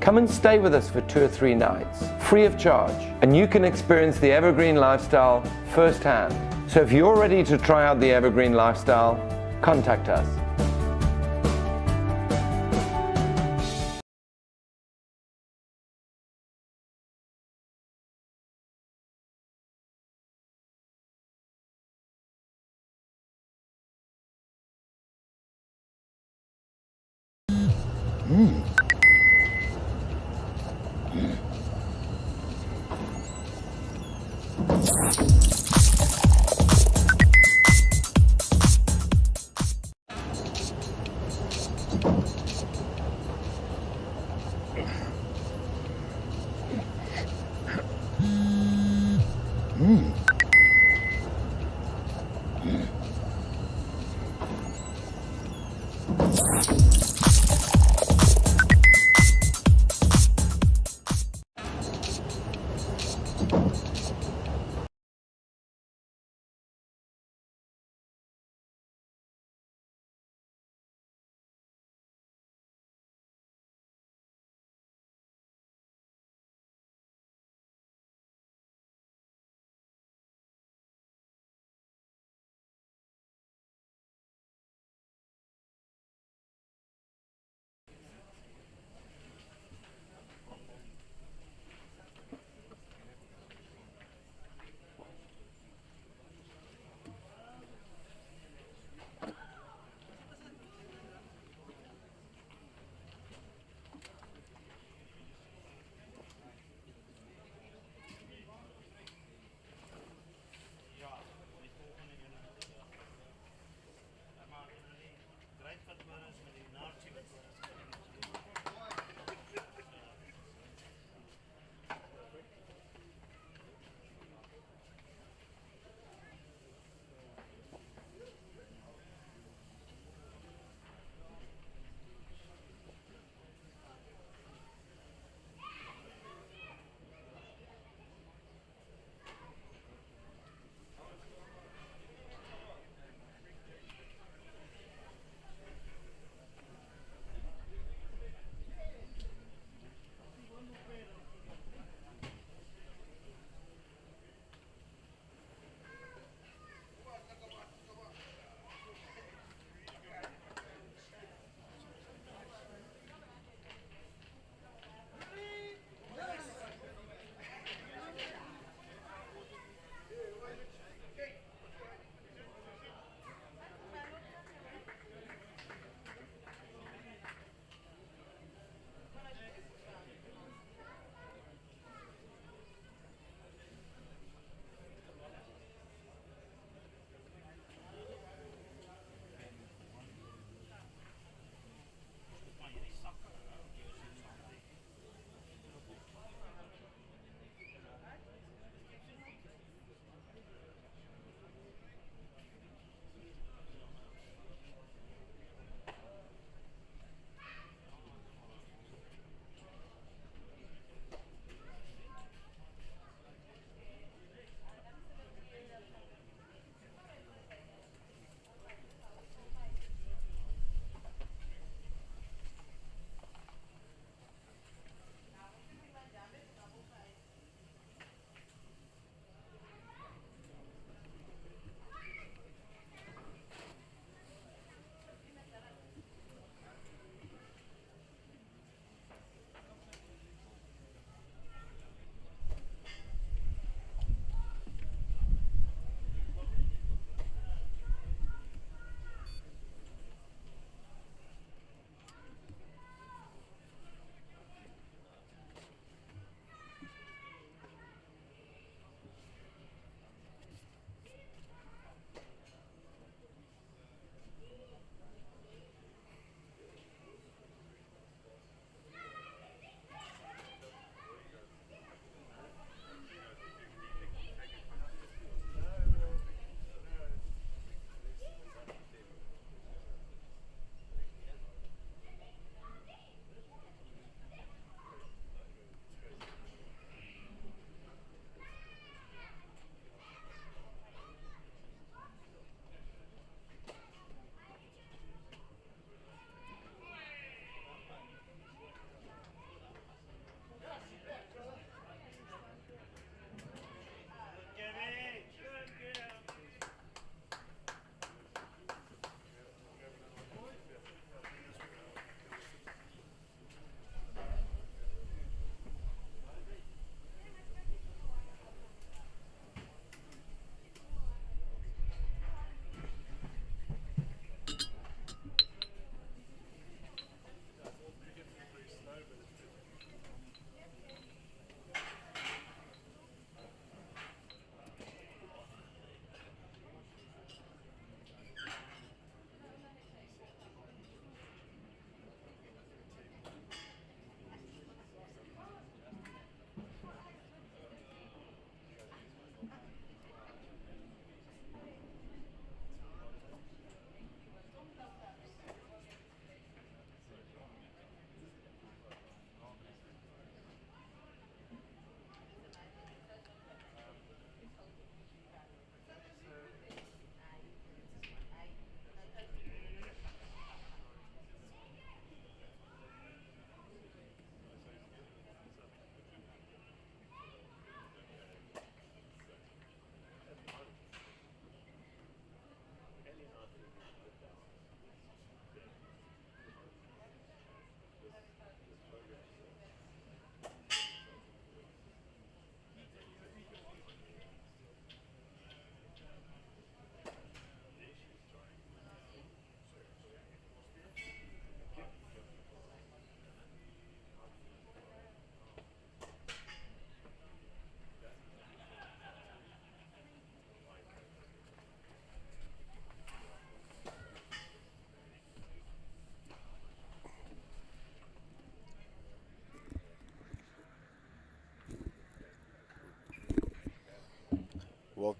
come and stay with us for 2 or 3 nights, free of charge, and you can experience the evergreen lifestyle firsthand. So if you're ready to try out the evergreen lifestyle, contact us.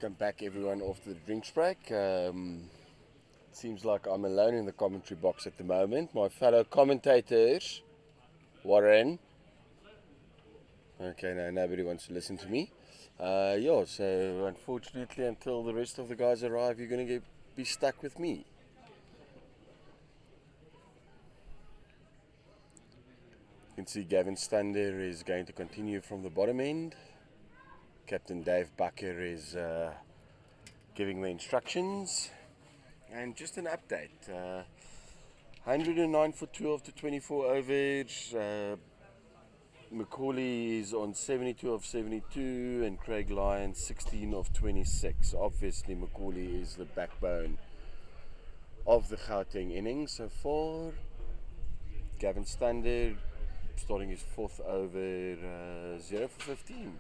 welcome back everyone after the drinks break. Seems like I'm alone in the commentary box at the moment. My fellow commentators, Warren. Okay, no, nobody wants to listen to me. Yeah, so unfortunately until the rest of the guys arrive, you're going to be stuck with me. You can see Gavin Stander is going to continue from the bottom end. Captain Dave Bakker is giving the instructions. And just an update. 109 for 12 to 24 overs. Macaulay is on 72 of 72 and Craig Lyons 16 of 26. Obviously Macaulay is the backbone of the Gauteng innings so far. Gavin Stander starting his fourth over, 0 for 15.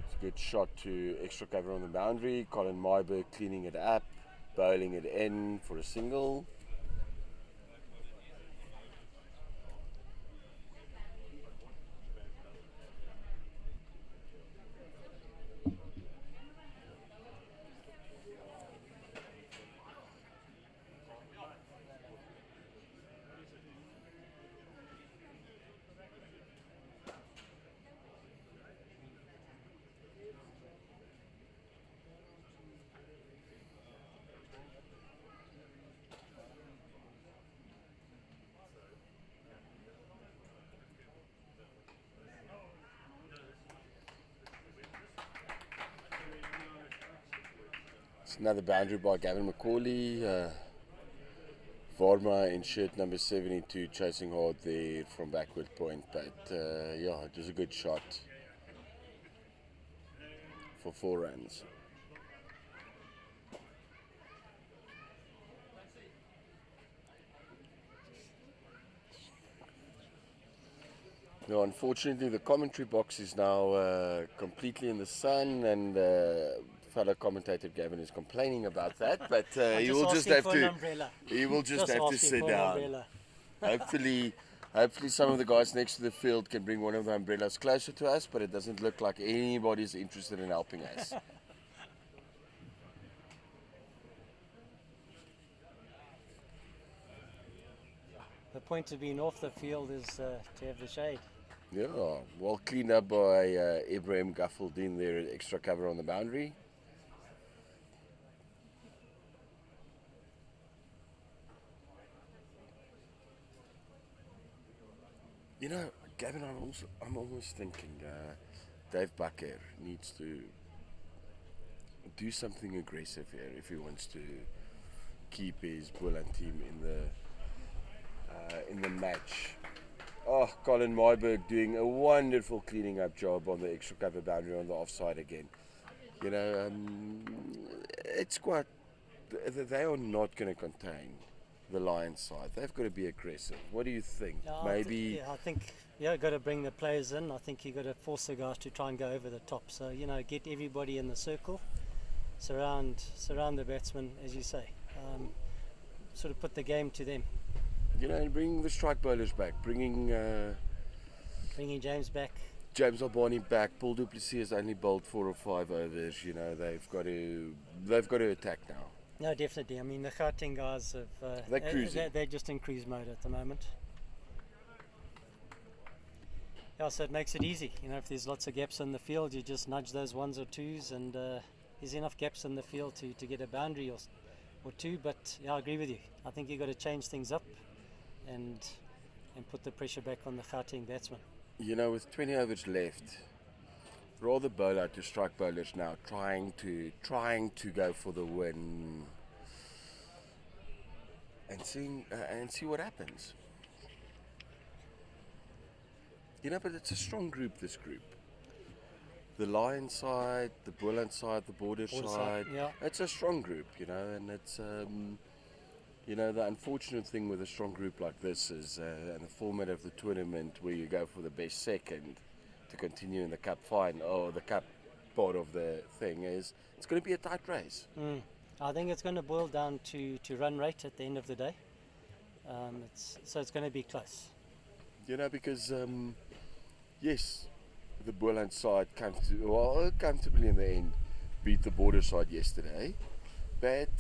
It's a good shot to extra cover on the boundary. Colin Myberg cleaning it up, bowling it in for a single. Another boundary by Gavin Macaulay. Varma in shirt number 72 chasing hard there from backward point, but yeah, it was a good shot for 4 runs. No, unfortunately the commentary box is now completely in the sun, and fellow commentator Gavin is complaining about that, but he will just have to sit down. Hopefully some of the guys next to the field can bring one of the umbrellas closer to us, but it doesn't look like anybody's interested in helping us. The point of being off the field is to have the shade. Yeah, well cleaned up by Ibrahim Gaffaldeen there, extra cover on the boundary. You know, Gavin, I'm almost thinking Dave Bakker needs to do something aggressive here if he wants to keep his Boland team in the match. Oh, Colin Myberg doing a wonderful cleaning up job on the extra cover boundary on the offside again. You know, it's quite. They are not going to contain the Lions side. They've got to be aggressive. What do you think? Maybe. I think got to bring the players in. I think you got to force the guys to try and go over the top. So get everybody in the circle, surround the batsman, as you say. Sort of put the game to them. And bring the strike bowlers back. Bringing James back. James Albani back. Paul du Plessis has only bowled 4 or 5 overs. They've got to attack now. No, definitely. I mean, the Gauteng guys have they're cruising. They're just in cruise mode at the moment. Yeah, so it makes it easy. If there's lots of gaps in the field, you just nudge those 1s or 2s, and there's enough gaps in the field to get a boundary or 2. But yeah, I agree with you. I think you've got to change things up and put the pressure back on the Gauteng batsman. With 20 overs left, rather bowl out to strike bowlers now, trying to go for the win and see what happens. But it's a strong group, this group. The Lion side, the Boland side, the Border side. Yeah. It's a strong group, and it's the unfortunate thing with a strong group like this is in the format of the tournament where you go for the best second to continue in the cup final, or the cup part of the thing, is it's going to be a tight race. I think it's going to boil down to run rate at the end of the day. It's going to be close. Because yes, the Boland side comfortably in the end beat the border side yesterday, but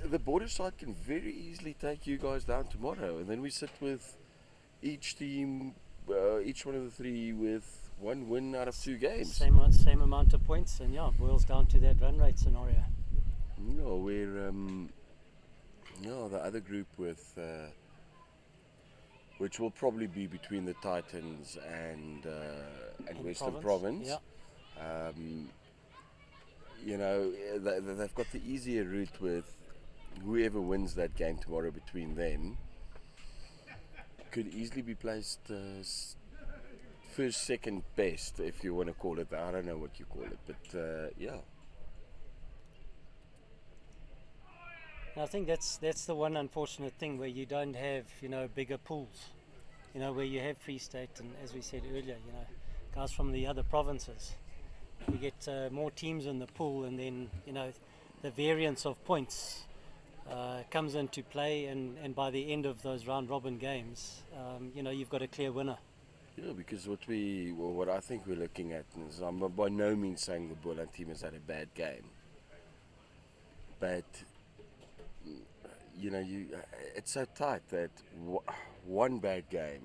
the border side can very easily take you guys down tomorrow, and then we sit with each team, each one of the three with 1 win out of 2 games. Same amount of points, and yeah, it boils down to that run rate scenario. No, we're the other group with which will probably be between the Titans and Western Province. Yeah. You know, they've got the easier route with whoever wins that game tomorrow between them. Could easily be placed first, second best, if you want to call it that. I don't know what you call it, but yeah. I think that's the one unfortunate thing where you don't have, you know, bigger pools, you know, where you have Free State and, as we said earlier, you know, guys from the other provinces. You get more teams in the pool, and then, you know, the variance of points comes into play, and by the end of those round robin games, you know, you've got a clear winner. Yeah, because what I think we're looking at is, I'm by no means saying the Boland team has had a bad game, but you know, it's so tight that one bad game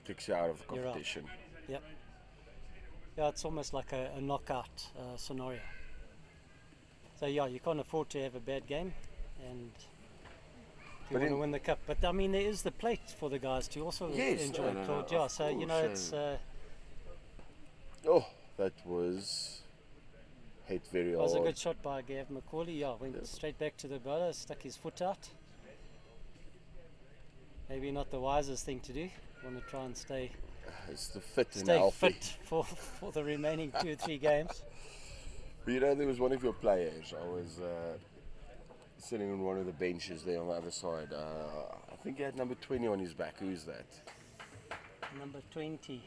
takes you out of the competition. Right. Yep. Yeah, it's almost like a knockout scenario. So yeah, you can't afford to have a bad game, and if you want to win the cup. But I mean, there is the plate for the guys to also enjoy. Yeah, so you know, it's. Oh, that was hit very hard. That was a good shot by Gav McCauley. Yeah, went straight back to the bowler, stuck his foot out. Maybe not the wisest thing to do. Want to try and stay. It's the fit and stay healthy. fit for the remaining 2 or 3 games. But you know, there was one of your players. I was sitting on one of the benches there on the other side. I think he had number 20 on his back. Who's that? Number 20.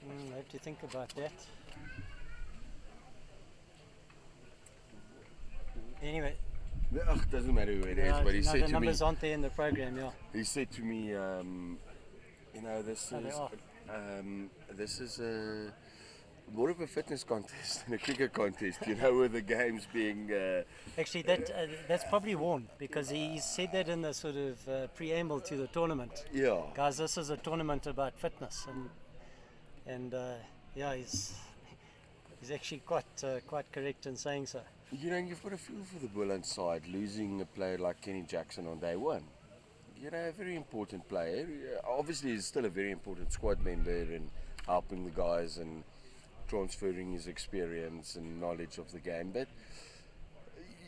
I have to think about that. Anyway. Doesn't matter who it is, but he said to me. The numbers aren't there in the program, yeah. He said to me, you know, this is more of a fitness contest than a cricket contest, you know, with the games being... Actually, that's probably warned, because he said that in the sort of preamble to the tournament. Yeah. Guys, this is a tournament about fitness, and yeah, he's actually quite correct in saying so. You know, you've got to feel for the Boland side, losing a player like Kenny Jackson on day one. You know, a very important player. Obviously, he's still a very important squad member and helping the guys and transferring his experience and knowledge of the game. But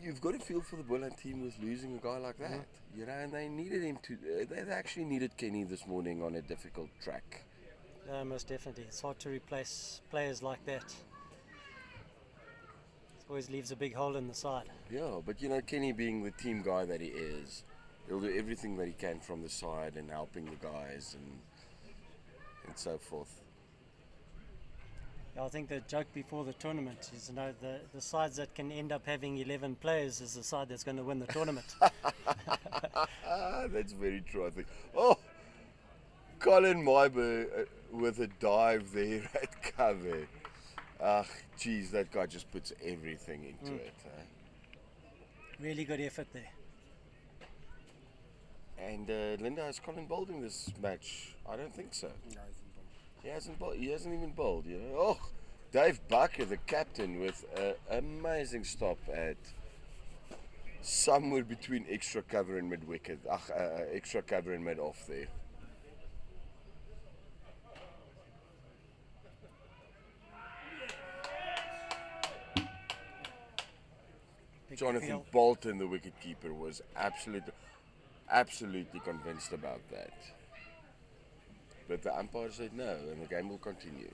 you've got to feel for the Boland team with losing a guy like that. Mm-hmm. You know, and they needed him to. They actually needed Kenny this morning on a difficult track. Most definitely. It's hard to replace players like that. Always leaves a big hole in the side. Yeah, but you know, Kenny being the team guy that he is, he'll do everything that he can from the side and helping the guys and so forth. Yeah, I think the joke before the tournament is, you know, the sides that can end up having 11 players is the side that's going to win the tournament. That's very true, I think. Oh, Colin Myber with a dive there at cover. Geez, that guy just puts everything into it. Really good effort there. And Linda, has Colin bowled in this match? I don't think so. No, he hasn't bowled. He hasn't even bowled. You know. Oh, Dave Barker, the captain, with an amazing stop at somewhere between extra cover and mid wicket. Extra cover and mid off there. Jonathan Bolton, the wicketkeeper, was absolutely convinced about that. But the umpire said no, and the game will continue.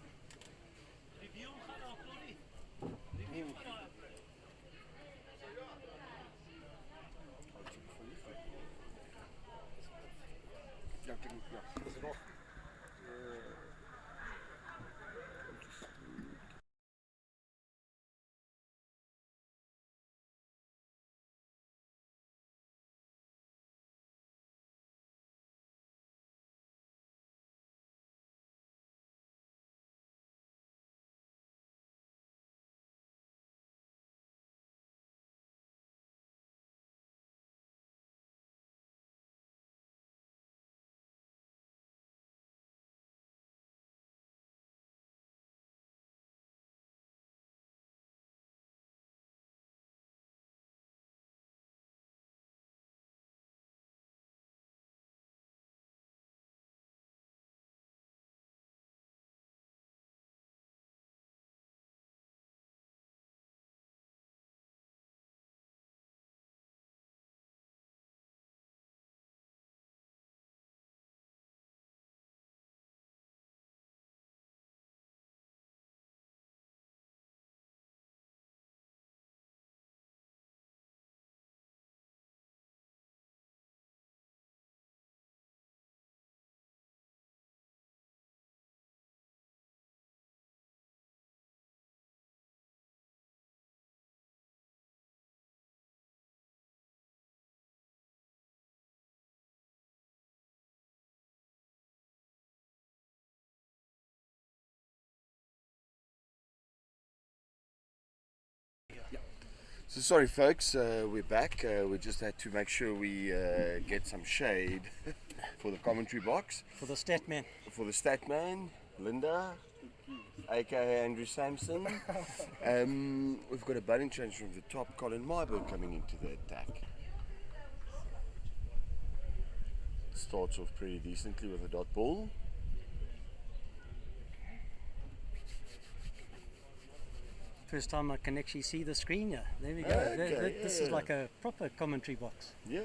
So sorry folks, we're back. We just had to make sure we get some shade for the commentary box. For the stat man. For the stat man, Linda, aka Andrew Sampson. We've got a batting change from the top, Colin Myberg coming into the attack. Starts off pretty decently with a dot ball. First time I can actually see the screen here. There we go. Okay, This is like a proper commentary box. Yeah.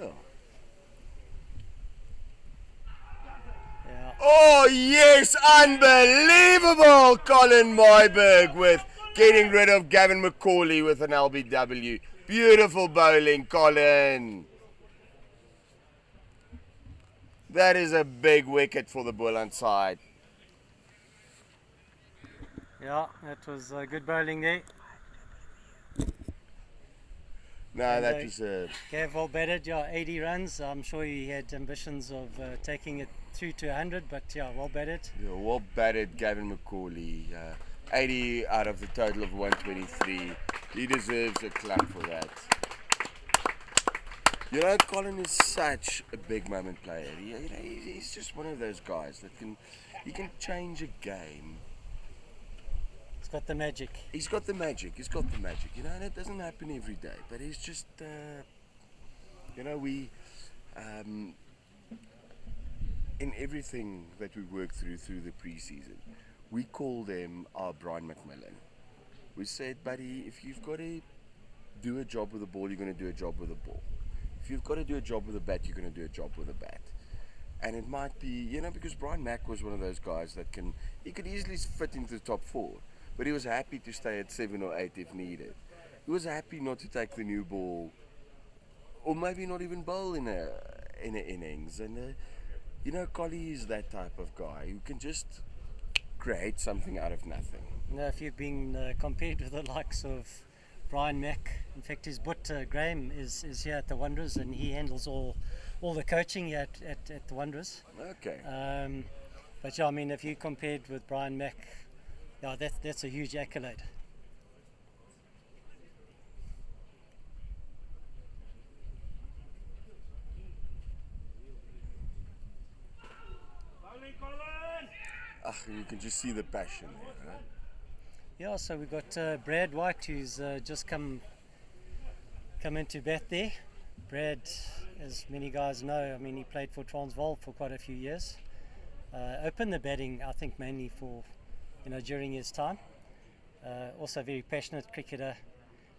Yeah. Oh yes, unbelievable! Colin Myberg with getting rid of Gavin McCauley with an LBW. Beautiful bowling, Colin. That is a big wicket for the Boland side. Yeah, that was good bowling there. No, And, that was a... Gav well batted, yeah, 80 runs. I'm sure he had ambitions of taking it through to 100, but yeah, well batted. Yeah, well batted Gavin McCauley. 80 out of the total of 123. He deserves a clap for that. You know, Colin is such a big moment player. He's just one of those guys that he can change a game. He's got the magic. He's got the magic. He's got the magic. You know, and it doesn't happen every day. But he's just, you know, we, in everything that we work through the pre-season, we call them our Brian McMillan. We said, buddy, if you've got to do a job with the ball, you're going to do a job with the ball. If you've got to do a job with a bat, you're going to do a job with a bat. And it might be, you know, because Brian Mack was one of those guys that he could easily fit into the top 4. But he was happy to stay at 7 or 8 if needed. He was happy not to take the new ball, or maybe not even bowl in an innings. And you know, Collie is that type of guy who can just create something out of nothing. You know, if you've been compared with the likes of Brian Mack, in fact, his butt Graham is here at the Wanderers, and he handles all the coaching here at the Wanderers. Okay. But yeah, I mean, if you compared with Brian Mack, yeah, that's a huge accolade. You can just see the passion there, huh? Yeah, so we've got Brad White, who's just come into bat there. Brad, as many guys know, I mean, he played for Transvaal for quite a few years. Opened the batting, I think, mainly for, you know, during his time. Also a very passionate cricketer,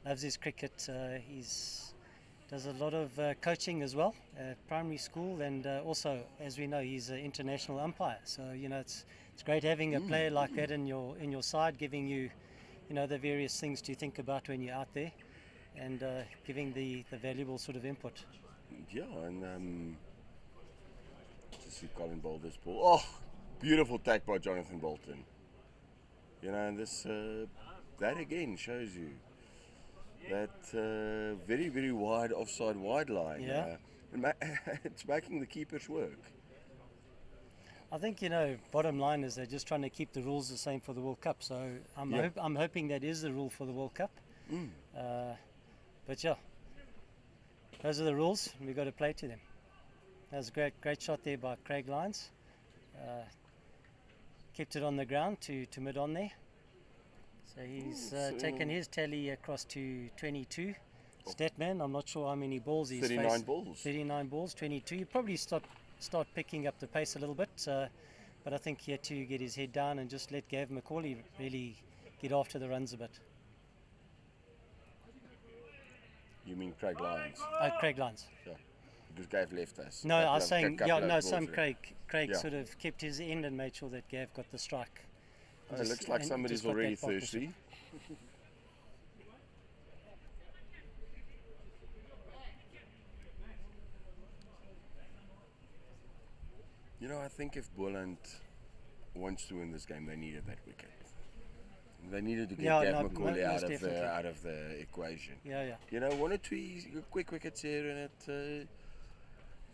loves his cricket. He's does a lot of coaching as well at primary school, and also, as we know, he's an international umpire. So you know, it's great having a player like that in your side, giving you, you know, the various things to think about when you're out there, and giving the valuable sort of input. Yeah, and to see Colin bowl this ball. Oh, beautiful take by Jonathan Bolton. You know, and this that again shows you that very, very wide offside wide line. Yeah. It's making the keepers work. I think, you know, bottom line is they're just trying to keep the rules the same for the World Cup. So I'm hoping that is the rule for the World Cup. But yeah, those are the rules, and we've got to play to them. That was a great shot there by Craig Lyons. Kept it on the ground to mid-on there. So he's taken his tally across to 22. Statman, I'm not sure how many balls he's 39 faced. balls. 39 balls, 22. You probably start picking up the pace a little bit, but I think he had to get his head down and just let Gav McCauley really get after the runs a bit. You mean Craig Lyons? Craig Lyons. Yeah. Because Gav left us. No, I was saying, Craig Craig sort of kept his end and made sure that Gav got the strike. It looks like somebody's already thirsty. You know, I think if Boland wants to win this game, they needed that wicket. They needed to get Gav McCauley out of the equation. Yeah. You know, 1 or 2 quick wickets here, and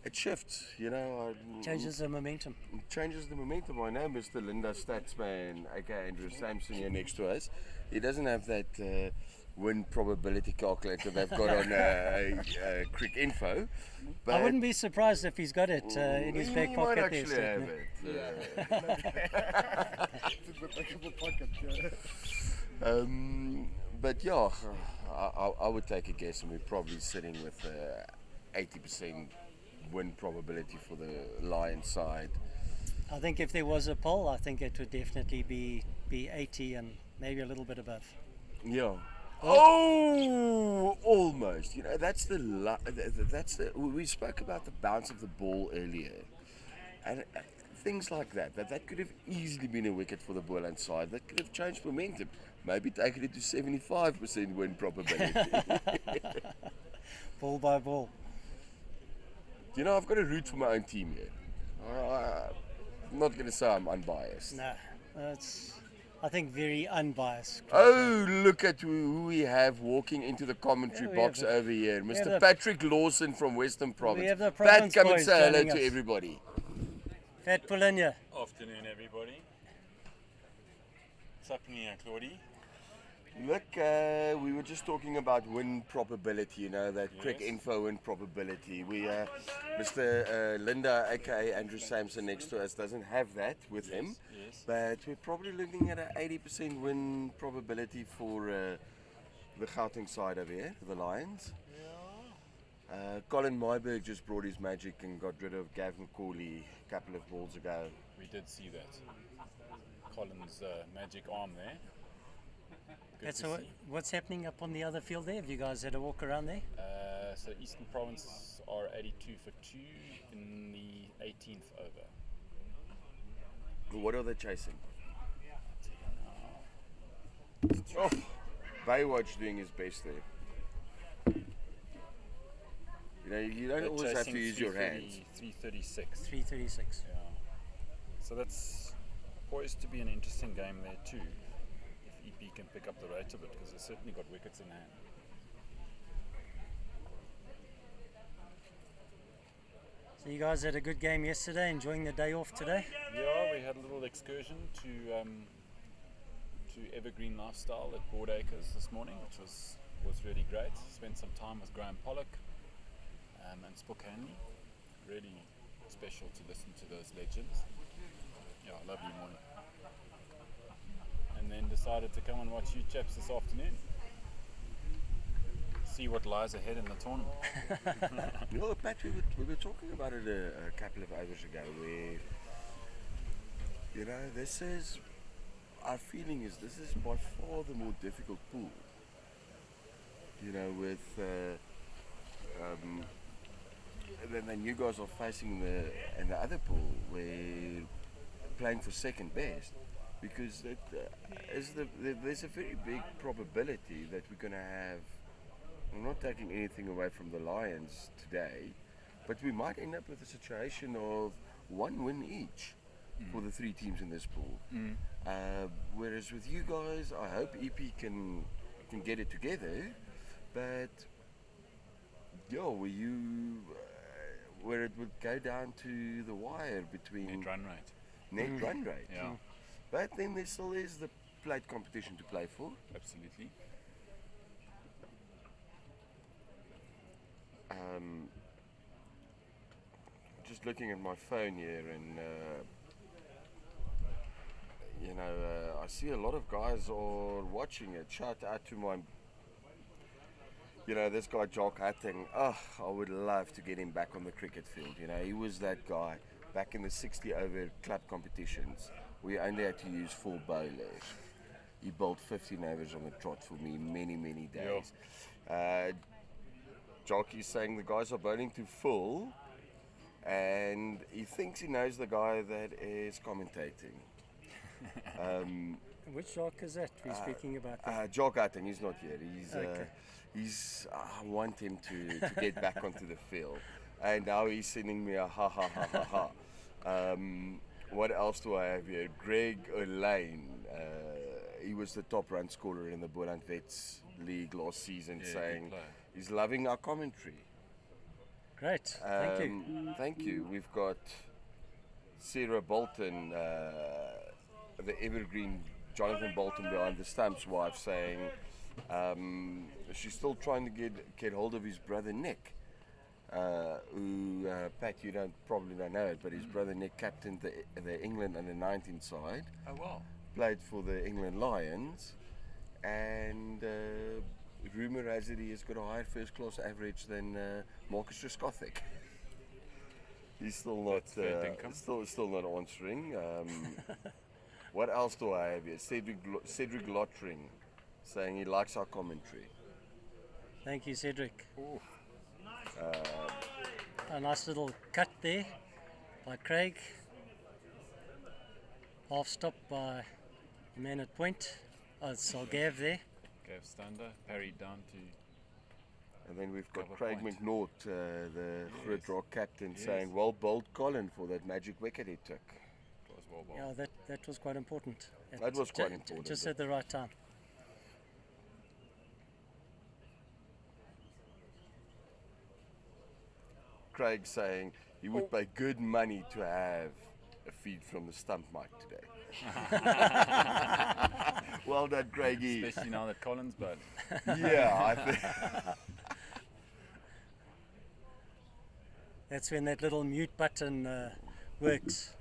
it shifts. You know, changes the momentum. Changes the momentum. I know Mr. Linda Statsman, aka Andrew Sampson, here next to us. He doesn't have that win probability calculator they've got on Crick Info. I wouldn't be surprised if he's got it in his back he pocket. might there, actually have Stephen. it. But yeah, I would take a guess, and we're probably sitting with 80% win probability for the Lions side. I think if there was a poll, I think it would definitely be 80 and maybe a little bit above. Yeah. Oh, almost. You know, that's the we spoke about the bounce of the ball earlier, and things like that could have easily been a wicket for the Boland side. That could have changed momentum. Maybe taken it to 75% win probability. Ball by ball. You know, I've got to root for my own team here. I'm not going to say I'm unbiased. No, that's, I think, very unbiased. Oh, look at who we have walking into the commentary box over here. Mr. Patrick Lawson from Western Province. We have the Pat, Province come and boys say hello joining to us. everybody. Fat Pullinya. Afternoon, everybody. What's happening here, Claudie? Look, we were just talking about win probability, you know, that Crick Info win probability. We, Mr. Linda, aka Andrew Sampson, next to us, doesn't have that with him, but we're probably looking at an 80% win probability for the Gauteng side over here, the Lions. Colin Myberg just brought his magic and got rid of Gav McCauley a couple of balls ago. We did see that. Colin's magic arm there. Good That's to so see. what's happening up on the other field there? Have you guys had a walk around there? So Eastern Province are 82 for 2 in the 18th over. What are they chasing? Oh, Baywatch doing his best there. You know, you don't They're always have to chasing use your hands. 336. 336. Yeah. So that's poised to be an interesting game there too. If EP can pick up the rate of it, because they've certainly got wickets in hand. So you guys had a good game yesterday, enjoying the day off today? Yeah, we had a little excursion to Evergreen Lifestyle at Broad Acres this morning, which was really great. Spent some time with Graham Pollock and Spokane. Really special to listen to those legends. Yeah, lovely morning. And then decided to come and watch you chaps this afternoon. See what lies ahead in the tournament. You know, Pat, we were talking about it a couple of hours ago, where, you know, our feeling is this is by far the more difficult pool. You know, with and then you guys are facing the other pool where playing for second best, because there's a very big probability that we're going to have. I'm not taking anything away from the Lions today, but we might end up with a situation of one win each for the three teams in this pool. Whereas with you guys, I hope EP can get it together, but yeah, where it would go down to the wire between Net run rate. Net run rate. Yeah. But then there still is the plate competition to play for. Absolutely. Just looking at my phone here, and you know, I see a lot of guys are watching it. Shout out to my, you know, this guy Jock Hatting. Oh, I would love to get him back on the cricket field. You know, he was that guy back in the 60 over club competitions. We only had to use 4 bowlers. He bowled 15 overs on the trot for me many days. Jock is saying the guys are bowling to full, and he thinks he knows the guy that is commentating. Which Jock is that we're speaking about? Jock Gauteng, he's not here. Okay. I want him to get back onto the field, and now he's sending me a ha ha ha ha ha. What else do I have here? Greg O'Lane. He was the top run scorer in the Boland Vets League last season, saying he's loving our commentary. Great, thank you. Thank you. We've got Sarah Bolton, the evergreen Jonathan Bolton behind the stumps wife, saying She's still trying to get hold of his brother Nick, who Pat, you probably don't know it, but his brother Nick captained the England under-19 side. Oh wow! Played for the England Lions, and rumour has it he has got a higher first-class average than Marcus Trescothick. He's still not still not answering. What else do I have here? Cedric Lottering saying he likes our commentary. Thank you, Cedric. Uh, A nice little cut there by Craig. Half stop by the man at point. Oh, it's Gav there. Gav Stander, parried down to. And then we've got Cover Craig point. McNaught, the Groot Rock captain, Yes. saying, well bowled Colin for that magic wicket he took. It was well bowled. Yeah, that was quite important. That was quite important, Just but- at the right time. Craig saying he would pay good money to have a feed from the stump mic today. Well done, Craigie. Especially now that Colin's bowling. Yeah, I think. That's when that little mute button works.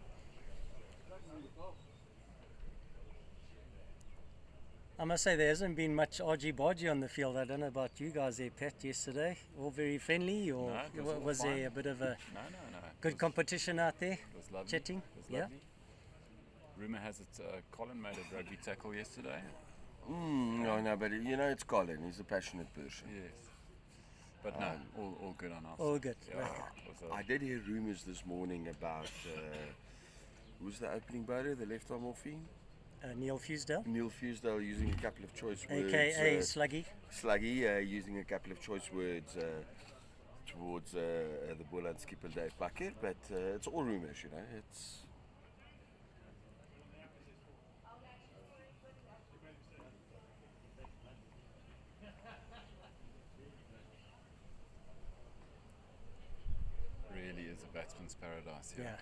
I must say there hasn't been much argy-bargy on the field. I don't know about you guys there, Pat, yesterday. All very friendly, or No, it was all was there fine. a bit of a No. good competition out there? It was lovely. Chatting? It was Yeah. lovely. Rumour has it Colin made a rugby tackle yesterday. No, but you know it's Colin. He's a passionate person. Yes. But no, all good on our All side. good. Yeah, Okay. it was a- I did hear rumours this morning about who's the opening bowler, the left arm offie? Neil Fusedale, Neil Fusedale using a couple of choice words. aka Sluggy. Sluggy using a couple of choice words towards the Boland skipper Dave Bakker, but it's all rumours, you know. It's really is a batsman's paradise here.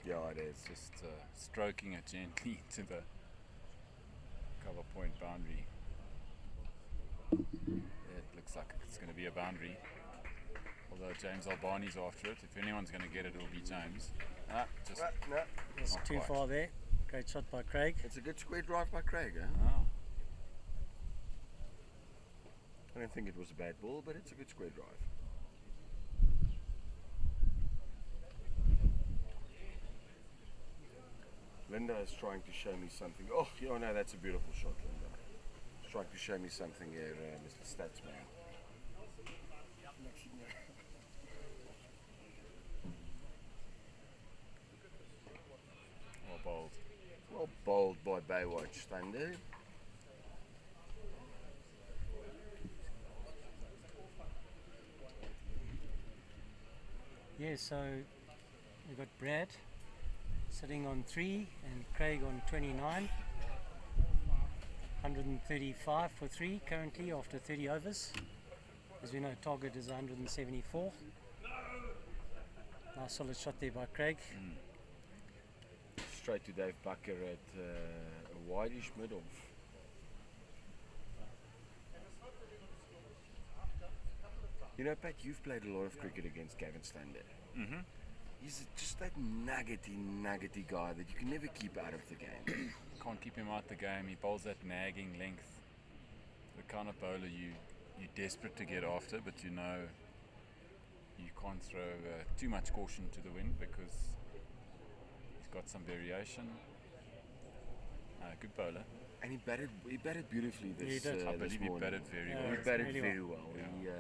Yeah. Yeah, it is. Just stroking it gently to the cover point boundary. It looks like it's going to be a boundary. Although James Albani's after it. If anyone's going to get it, it'll be James. Just no. It's not too quite. far there. Great shot by Craig. It's a good square drive by Craig, huh? Oh. I don't think it was a bad ball, but it's a good square drive. Linda is trying to show me something. Oh, yeah, no, that's a beautiful shot, Linda. She's trying to show me something here, Mr. Statsman. Well bowled. Well bowled by Baywatch Thunder. Yeah, so we've got Brad sitting on 3 and Craig on 29. 135 for 3 currently after 30 overs. As we know, target is 174. Nice solid shot there by Craig. Straight to Dave Bakker at a wideish mid-off. You know, Pat, you've played a lot of cricket against Gavin Stander. Mm-hmm. He's just that nuggety guy that you can never keep out of the game. Can't keep him out the game. He bowls that nagging length. The kind of bowler you're desperate to get after, but you know you can't throw too much caution to the wind because he's got some variation. Good bowler. And he batted beautifully this, He did. I this believe he morning. batted very Yeah, well. He batted really very well. Yeah.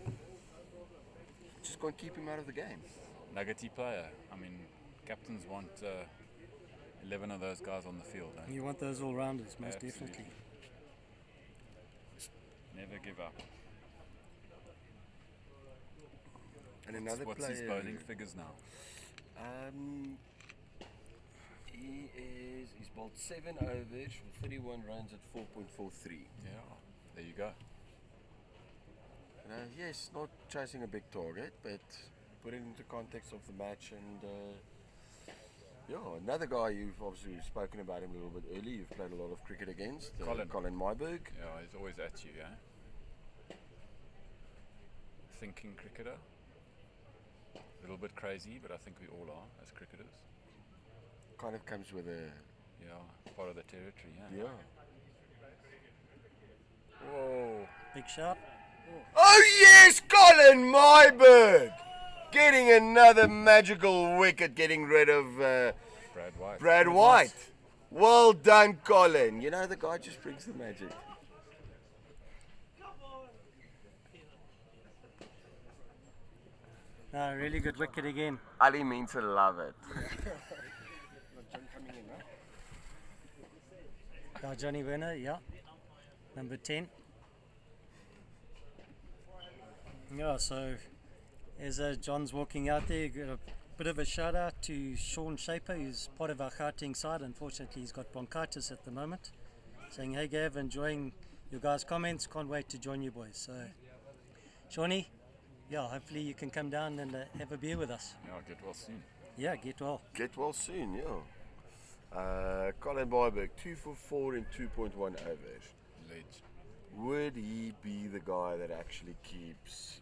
He just can't keep him out of the game. Nuggety player. I mean, captains want 11 of those guys on the field. Eh? You want those all-rounders, most Absolutely. definitely. Never give up. And another What's player. his bowling figures now? He's bowled 7 overs for 31 runs at 4.43. Yeah, there you go. Yes, not chasing a big target, but put it into context of the match and Yeah, another guy you've obviously spoken about him a little bit earlier. You've played a lot of cricket against Colin Myberg. Yeah, he's always at you, yeah. Thinking cricketer. A little bit crazy, but I think we all are as cricketers. Kind of comes with a... Yeah, part of the territory, yeah. Yeah. Whoa. Big shot. Oh yes, Colin Myberg! Getting another magical wicket, getting rid of Brad White. Well done, Colin. You know, the guy just brings the magic. Really good wicket again. Ali means to love it. Johnny Werner, yeah. Number 10. Yeah, so as John's walking out there, got a bit of a shout out to Sean Shaper, who's part of our Gauteng side. Unfortunately, he's got bronchitis at the moment. Saying, hey Gav, enjoying your guys' comments. Can't wait to join you boys. So, Shawnee, yeah, hopefully you can come down and have a beer with us. Yeah, get well soon. Yeah, get well. Get well soon, yeah. Colin Myberg, 2 for 4 in 2.1 overs. Ledge. Would he be the guy that actually keeps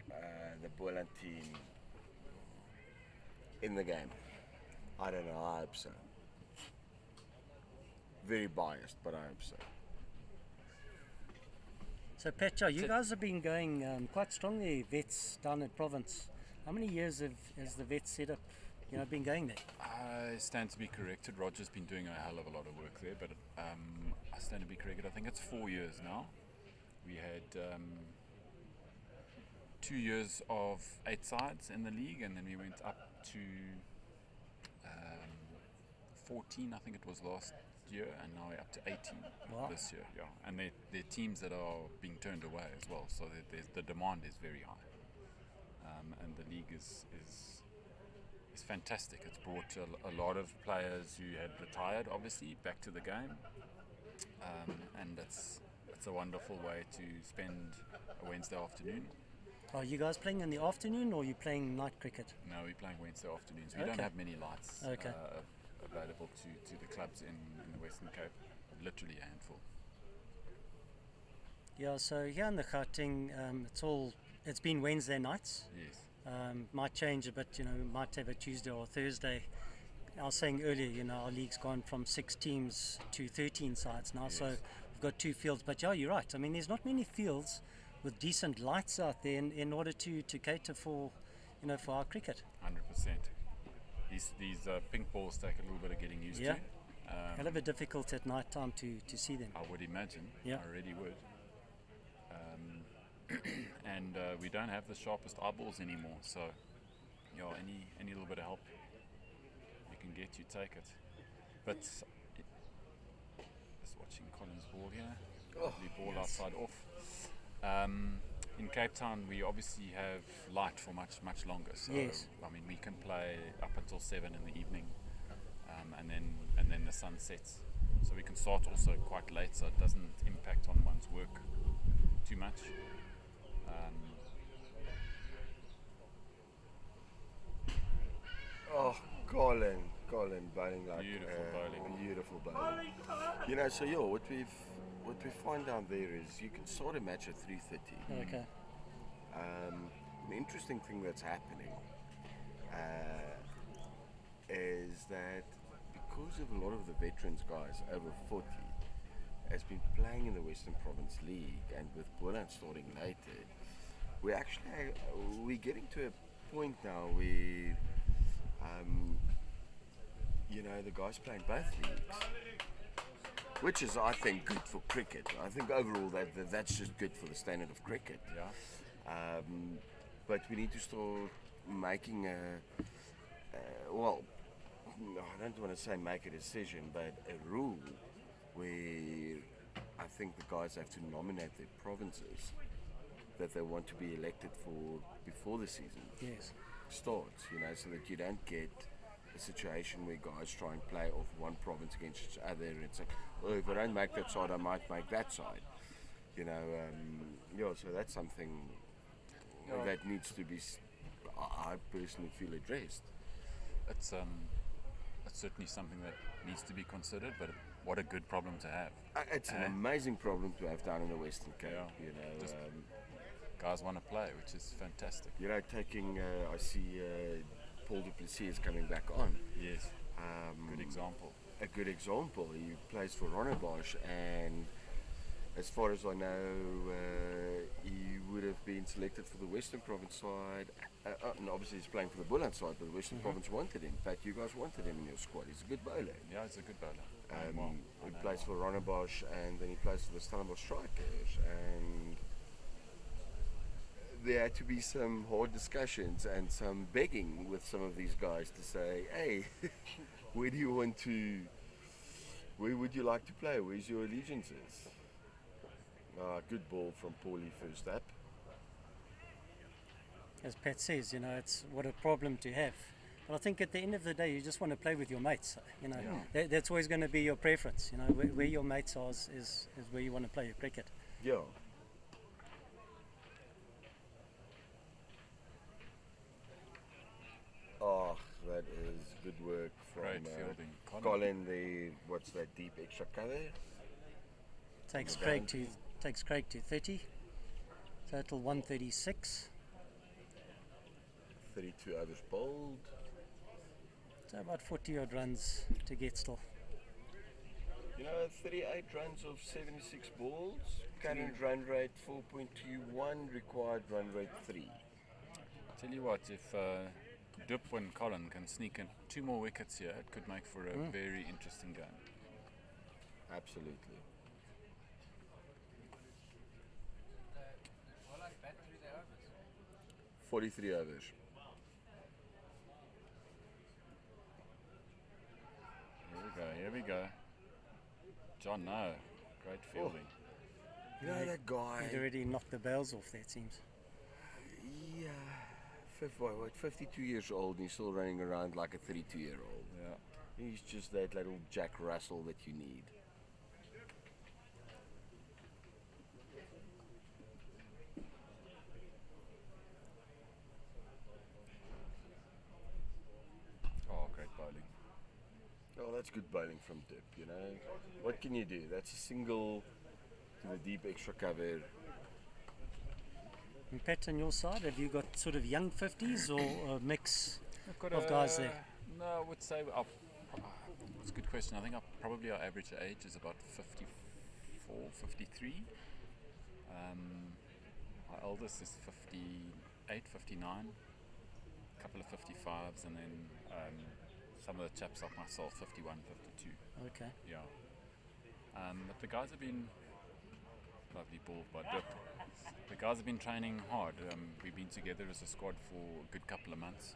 the Boland team in the game? I don't know, I hope so. Very biased, but I hope so. So Petra, you guys have been going quite strongly, vets down at Province. How many years has the vet setup, been going there? I stand to be corrected. Roger's been doing a hell of a lot of work there, but I stand to be corrected. I think it's 4 years now. We had 2 years of 8 sides in the league, and then we went up to 14, I think it was last year, and now we're up to 18 this year. Yeah, and they're teams that are being turned away as well, so the demand is very high, and the league is fantastic. It's brought a lot of players who had retired, obviously, back to the game, and it's a wonderful way to spend a Wednesday afternoon. Are you guys playing in the afternoon, or are you playing night cricket? No, we're playing Wednesday afternoons. We don't have many lights available to the clubs in the Western Cape. Literally a handful. Yeah, so here in the Gauteng, it's been Wednesday nights. Yes. Might change a bit, might have a Tuesday or Thursday. I was saying earlier, our league's gone from 6 teams to 13 sides now, so we've got 2 fields. But yeah, you're right. I mean, there's not many fields with decent lights out there in order to cater for, for our cricket. 100%. These pink balls take a little bit of getting used to. Hell of a difficult at night time to see them. I would imagine. Yeah. I really would. And we don't have the sharpest eyeballs anymore, so any little bit of help you can get, you take it. But just watching Colin's ball here, lovely ball outside off. In Cape Town, we obviously have light for much longer. So I mean, we can play up until 7 in the evening, and then the sun sets. So we can start also quite late, so it doesn't impact on one's work too much. Colin bowling like beautiful bowling. So what we find down there is you can start a match at 3:30. Okay. An interesting thing that's happening is that because of a lot of the veterans guys over 40 has been playing in the Western Province League, and with Boland starting later, we're getting to a point now where the guys playing both leagues, which is, I think, good for cricket. I think overall that's just good for the standard of cricket. Yeah. But we need to start making I don't want to say make a decision, but a rule where I think the guys have to nominate their provinces that they want to be elected for before the season starts, so that you don't get a situation where guys try and play off one province against each other and it's like, oh, if I don't make that side, I might make that side. So that's something that needs to be, I personally feel, addressed. it's certainly something that needs to be considered, but what a good problem to have. It's an amazing problem to have down in the Western Cape. Yeah. You know, Just guys want to play, which is fantastic. you know, taking I see Paul du Plessis is coming back on. Yes. Good example. A good example. He plays for Ronnebosch, and as far as I know, he would have been selected for the Western Province side. And obviously he's playing for the Boland side, but the Western Province wanted him. In fact, you guys wanted him in your squad. He's a good bowler. Yeah, he's a good bowler. He plays for Ronnebosch, and then he plays for the Stellenbosch Strikers. And there had to be some hard discussions and some begging with some of these guys to say, hey, where would you like to play? Where's your allegiances? Good ball from Paulie first up. As Pat says, you know, it's what a problem to have. But I think at the end of the day, you just want to play with your mates. You know, that's always going to be your preference. You know, where your mates are is where you want to play your cricket. Yeah. Oh, that is good work from Great fielding. Colin. What's that deep extra cover? Takes Craig to 30. Total 136. 32 others bowled. So about 40 odd runs to get still. You know, 38 runs of 76 balls. Current run rate 4.21. Required run rate 3. Tell you what, if Dip and Colin can sneak in 2 more wickets here, it could make for a very interesting game. Absolutely. 43 overs. Here we go. John, no. Great fielding. You know that guy? He'd already knocked the bails off there, it seems. Yeah. 52 years old and he's still running around like a 32-year-old. Yeah. He's just that little Jack Russell that you need. Oh, great bowling. Oh, that's good bowling from Dip, you know. What can you do? That's a single to the deep extra cover. And Pat, on your side, have you got sort of young 50s or a mix of guys there? No, I would say it's a good question. I think probably our average age is about 54, 53. Our eldest is 58, 59. A couple of 55s, and then some of the chaps like myself, 51, 52. Okay. Yeah. But the guys have been lovely ball by Dip. The guys have been training hard. We've been together as a squad for a good couple of months.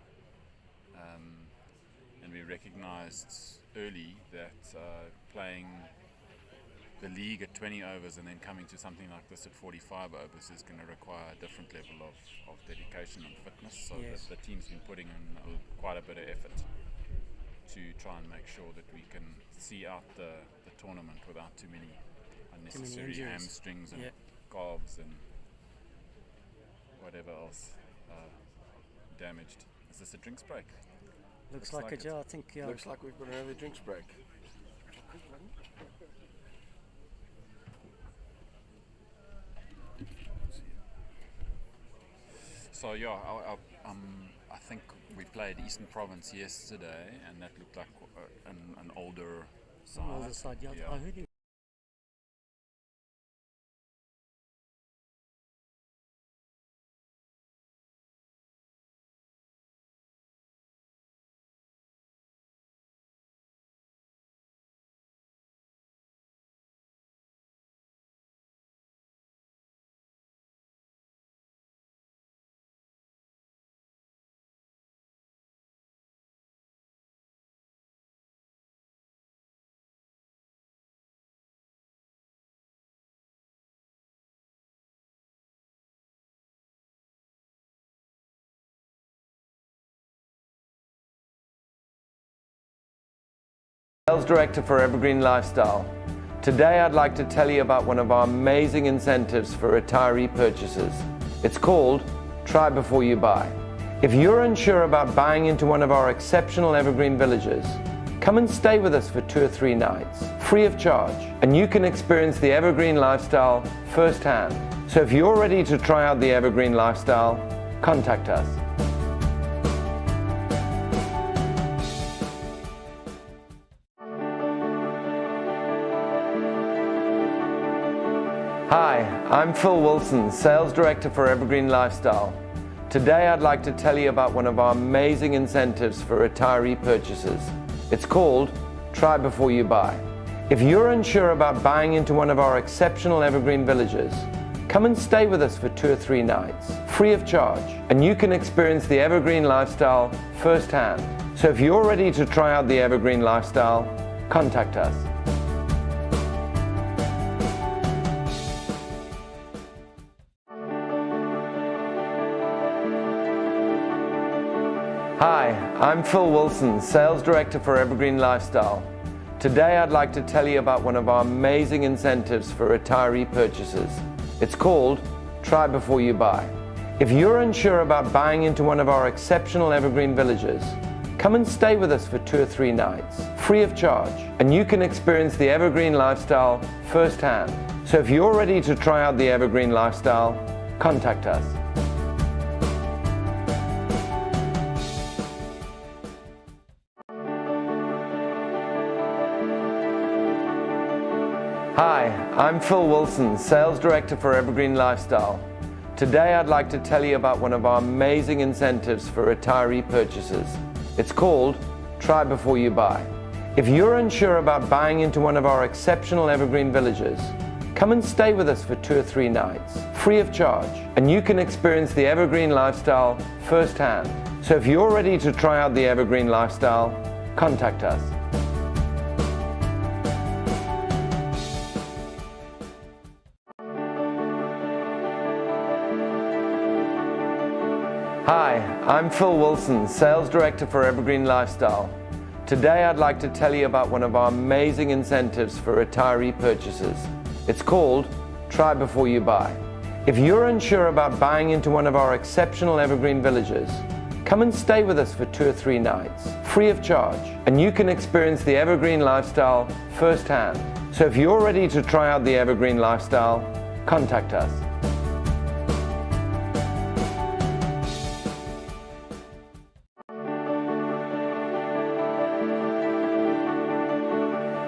And we recognised early that playing the league at 20 overs and then coming to something like this at 45 overs is going to require a different level of dedication and fitness. So Yes. the team's been putting in quite a bit of effort to try and make sure that we can see out the tournament without too many unnecessary injuries. hamstrings and calves and whatever else damaged. Is this a drinks break? Looks like it, yeah, I think. Yeah. Looks like we've got another drinks break. So yeah, I think we played Eastern Province yesterday, and that looked like an older side. Older side, yeah. I heard you. Sales Director for Evergreen Lifestyle. Today I'd like to tell you about one of our amazing incentives for retiree purchases. It's called Try Before You Buy. If you're unsure about buying into one of our exceptional evergreen villages, come and stay with us for 2 or 3 nights, free of charge, and you can experience the evergreen lifestyle firsthand. So if you're ready to try out the evergreen lifestyle, contact us. Hi, I'm Phil Wilson, Sales Director for Evergreen Lifestyle. Today I'd like to tell you about one of our amazing incentives for retiree purchases. It's called Try Before You Buy. If you're unsure about buying into one of our exceptional evergreen villages, come and stay with us for 2 or 3 nights, free of charge, and you can experience the evergreen lifestyle firsthand. So if you're ready to try out the evergreen lifestyle, contact us. Hi, I'm Phil Wilson, Sales Director for Evergreen Lifestyle. Today I'd like to tell you about one of our amazing incentives for retiree purchases. It's called Try Before You Buy. If you're unsure about buying into one of our exceptional evergreen villages, come and stay with us for 2 or 3 nights, free of charge, and you can experience the evergreen lifestyle firsthand. So if you're ready to try out the evergreen lifestyle, contact us. Hi, I'm Phil Wilson, Sales Director for Evergreen Lifestyle. Today I'd like to tell you about one of our amazing incentives for retiree purchases. It's called Try Before You Buy. If you're unsure about buying into one of our exceptional evergreen villages, come and stay with us for 2 or 3 nights, free of charge, and you can experience the evergreen lifestyle firsthand. So if you're ready to try out the evergreen lifestyle, contact us. Hi, I'm Phil Wilson, Sales Director for Evergreen Lifestyle. Today I'd like to tell you about one of our amazing incentives for retiree purchases. It's called Try Before You Buy. If you're unsure about buying into one of our exceptional evergreen villages, come and stay with us for 2 or 3 nights, free of charge, and you can experience the evergreen lifestyle firsthand. So if you're ready to try out the evergreen lifestyle, contact us.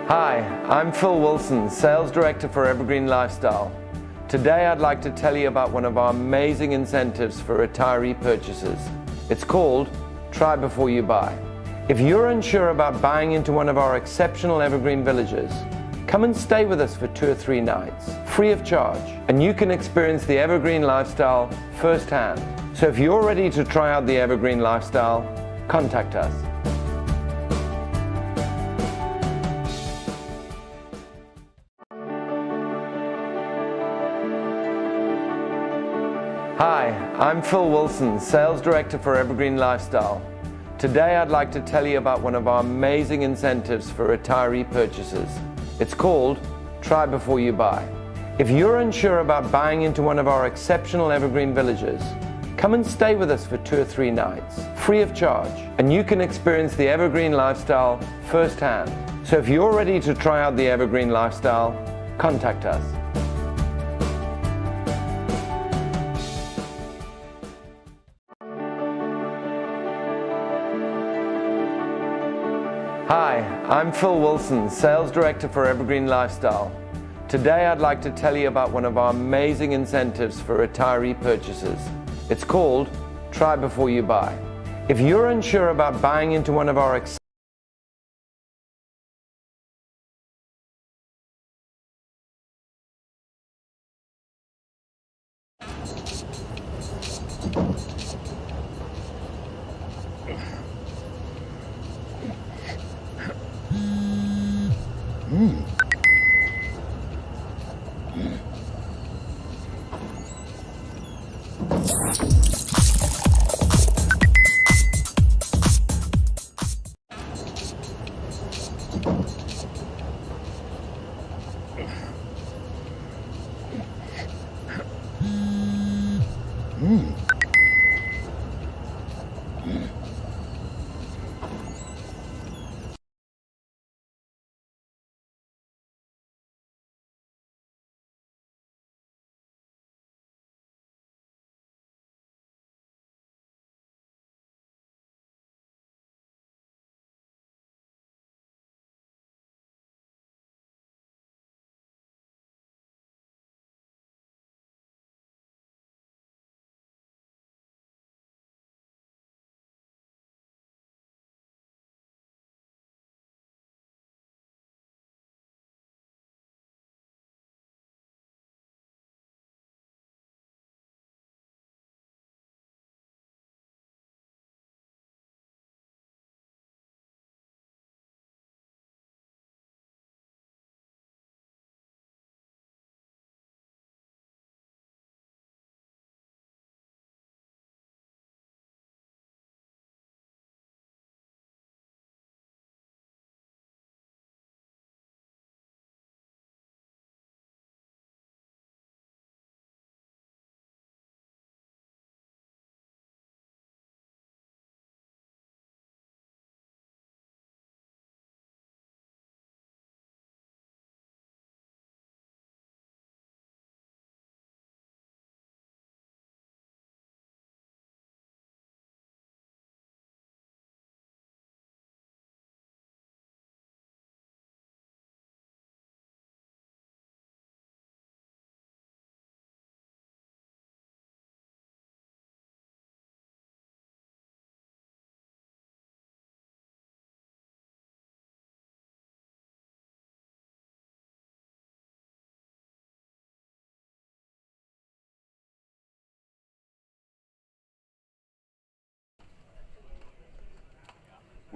Hi, I'm Phil Wilson, Sales Director for Evergreen Lifestyle. Today I'd like to tell you about one of our amazing incentives for retiree purchases. It's called Try Before You Buy. If you're unsure about buying into one of our exceptional evergreen villages, come and stay with us for 2 or 3 nights, free of charge, and you can experience the evergreen lifestyle firsthand. So if you're ready to try out the evergreen lifestyle, contact us. Hi, I'm Phil Wilson, Sales Director for Evergreen Lifestyle. Today I'd like to tell you about one of our amazing incentives for retiree purchases. It's called Try Before You Buy. If you're unsure about buying into one of our exceptional evergreen villages, come and stay with us for 2 or 3 nights, free of charge, and you can experience the evergreen lifestyle firsthand. So if you're ready to try out the evergreen lifestyle, contact us. Hi, I'm Phil Wilson, Sales Director for Evergreen Lifestyle. Today I'd like to tell you about one of our amazing incentives for retiree purchases. It's called Try Before You Buy. If you're unsure about buying into one of our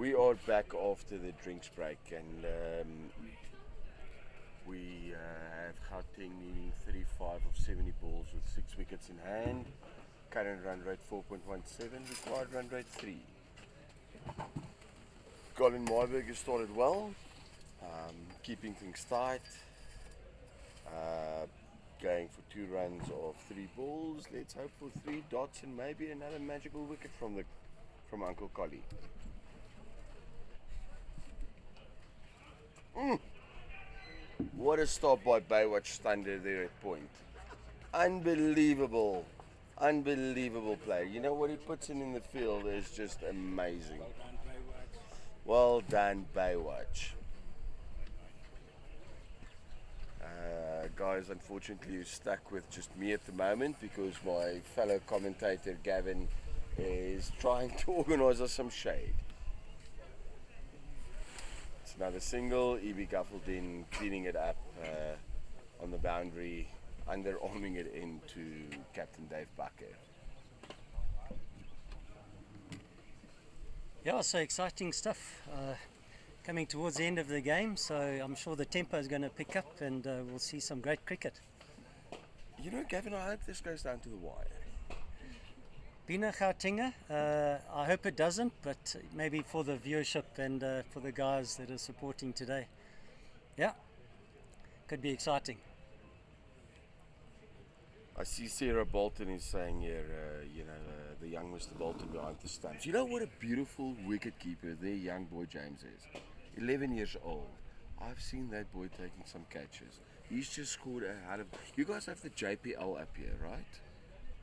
We are back after the drinks break, and we have Gauteng needing 35 of 70 balls with 6 wickets in hand. Current run rate 4.17, required run rate 3. Colin Marburg has started well, keeping things tight. Going for 2 runs of 3 balls. Let's hope for 3 dots and maybe another magical wicket from Uncle Collie. What a stop by Baywatch Thunder there at point. Unbelievable. Unbelievable play. You know what he puts in the field is just amazing. Well done, Baywatch. Guys, unfortunately you're stuck with just me at the moment because my fellow commentator Gavin is trying to organise us some shade. It's another single, E.B. Guffledin cleaning it up on the boundary, underarming it into Captain Dave Bucket. Yeah, so exciting stuff. Coming towards the end of the game, so I'm sure the tempo is going to pick up and we'll see some great cricket. You know, Gavin, I hope this goes down to the wire. Bina Gautenga, I hope it doesn't, but maybe for the viewership and for the guys that are supporting today. Yeah, could be exciting. I see Sarah Bolton is saying here, the young Mr. Bolton behind the stumps. You know what a beautiful wicket keeper their young boy James is? 11 years old. I've seen that boy taking some catches. He's just scored a hell of... You guys have the JPL up here, right?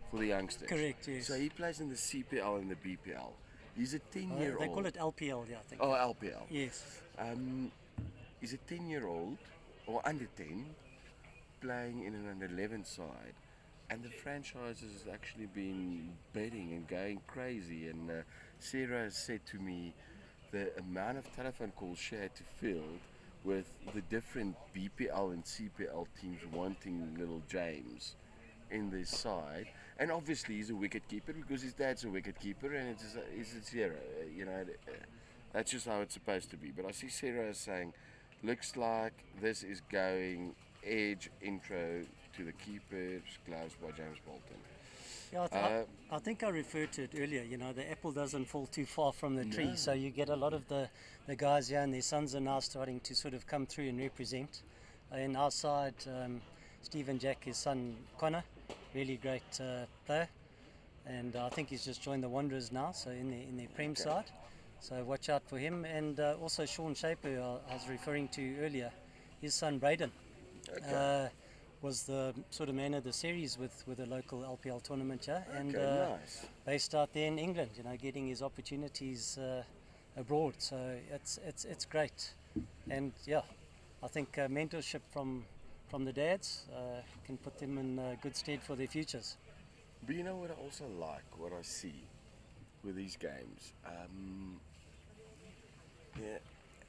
For the youngsters. Correct, yes. So he plays in the CPL and the BPL. He's a 10-year-old. They call it LPL, yeah, I think. Oh, LPL. Yes. He's a 10-year-old, or under 10, playing in an under 11 side. And the franchise has actually been betting and going crazy. And Sarah has said to me the amount of telephone calls she had to field with the different BPL and CPL teams wanting little James in this side. And obviously he's a wicket keeper because his dad's a wicket keeper and it's a Sarah. That's just how it's supposed to be. But I see Sarah saying, looks like this is going edge intro to the keeper's gloves by James Bolton. Yeah, I think I referred to it earlier. You know, the apple doesn't fall too far from the tree, so you get a lot of the guys here and their sons are now starting to sort of come through and represent. In our side, Stephen Jack, his son Connor, really great player, and I think he's just joined the Wanderers now, so in their Prem side. So watch out for him, and also Sean Shaper, who I was referring to earlier, his son Braden. Was the sort of man of the series with a local LPL tournament here, and nice. Based out there in England, getting his opportunities abroad. So it's great, and yeah, I think mentorship from the dads can put them in good stead for their futures. But you know what I also like, what I see with these games,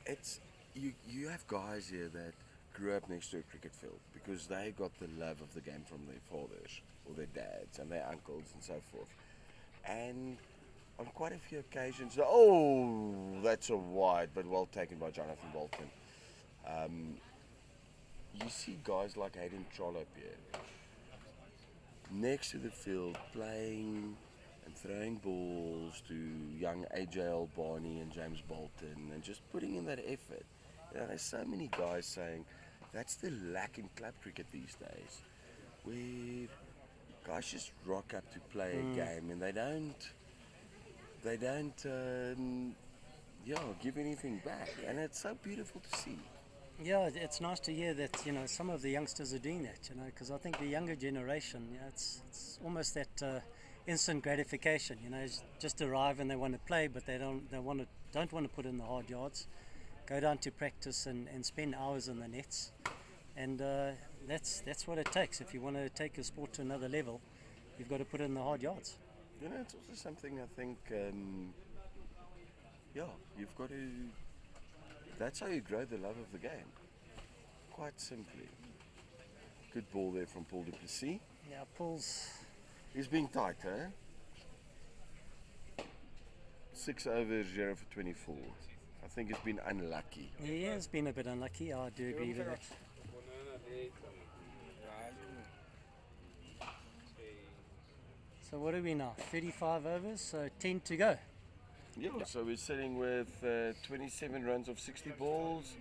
it's you have guys here that grew up next to a cricket field because they got the love of the game from their fathers or their dads and their uncles and so forth. And on quite a few occasions, that's a wide, but well taken by Jonathan Bolton. You see guys like Hayden Trollope here next to the field playing and throwing balls to young AJ Barney and James Bolton and just putting in that effort. There's so many guys saying that's the lack in club cricket these days, where guys just rock up to play a game and they don't give anything back, and it's so beautiful to see. Yeah, it's nice to hear that some of the youngsters are doing that. Because I think the younger generation, it's almost that instant gratification. Just arrive and they want to play, but they don't want to put in the hard yards. Go down to practice and spend hours in the nets, and that's what it takes. If you want to take a sport to another level, you've got to put in the hard yards. It's also something I think, you've got to, that's how you grow the love of the game, quite simply. Good ball there from Paul du Plessis. Yeah, Paul's... He's being tight, huh? 6 overs, 0 for 24. I think it's been unlucky. Yeah, it's been a bit unlucky. I do agree with that. So what are we now? 35 overs, so 10 to go. Yeah, so we're sitting with 27 runs of 60 balls.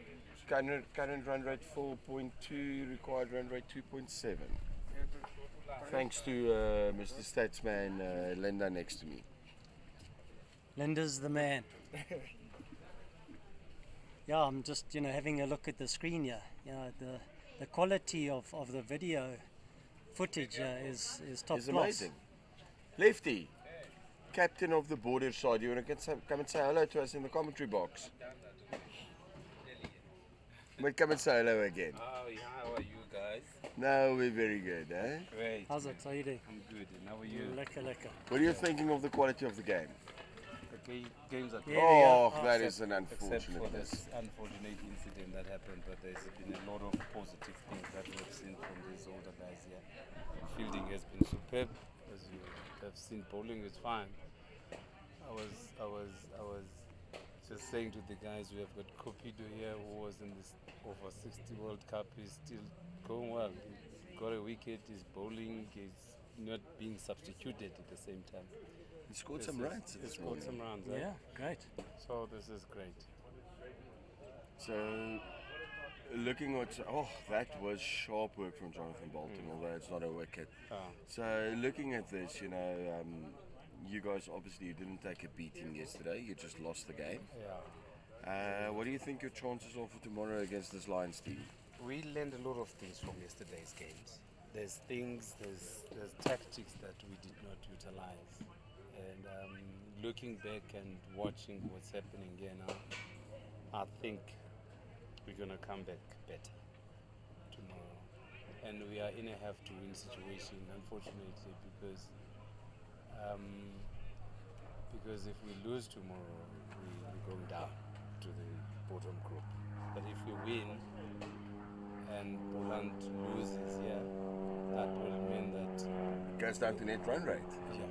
Current run rate 4.2, required run rate 2.7. Thanks to Mr. Statsman Linda next to me. Linda's the man. Yeah, I'm just having a look at the screen here. The quality of the video footage is top It's class. amazing. Lefty, captain of the border side, you want to come and say hello to us in the commentary box? But come and say hello again. Oh, yeah, how are you guys? No, we're very good, eh? Great. How's it? How you doing? I'm good. And how are you? Lekker. What are you thinking of the quality of the game? The games are Oh, that is an unfortunate except for miss. this unfortunate incident that happened, but there's been a lot of positive things that we have seen from these older guys here. Fielding has been superb, as you have seen. Bowling is fine. I was just saying to the guys, we have got Kopido here, who was in this over 60 World Cup. He's still going well. He's got a wicket. He's bowling. He's not being substituted at the same time. He scored some runs. He scored some runs. Yeah, great. So this is great. So, looking at that was sharp work from Jonathan Bolton, although it's not a wicket. So, looking at this, you guys obviously didn't take a beating yesterday. You just lost the game. Yeah. What do you think your chances are for tomorrow against this Lions team? We learned a lot of things from yesterday's games. There's tactics that we did not utilize. And looking back and watching what's happening here now, I think we're going to come back better tomorrow. And we are in a have-to-win situation, unfortunately, because if we lose tomorrow, we're going down to the bottom group. But if we win and Boland loses, that will mean that it goes down to net run rate. Yeah,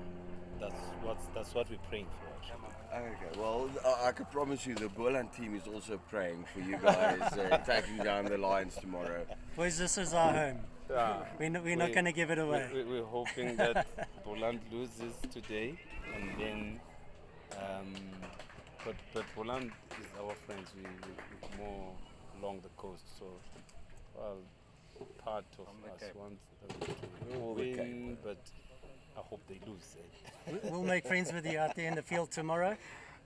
that's what we're praying for. Okay, well, I can promise you the Boland team is also praying for you guys taking down the Lions tomorrow. Boys, this is our home. Yeah. We're not going to give it away. We're hoping that Boland loses today, and then, but Boland is our friends. We're more along the coast, so part of us wants them to win, but I hope they lose. We'll make friends with you out there in the field tomorrow.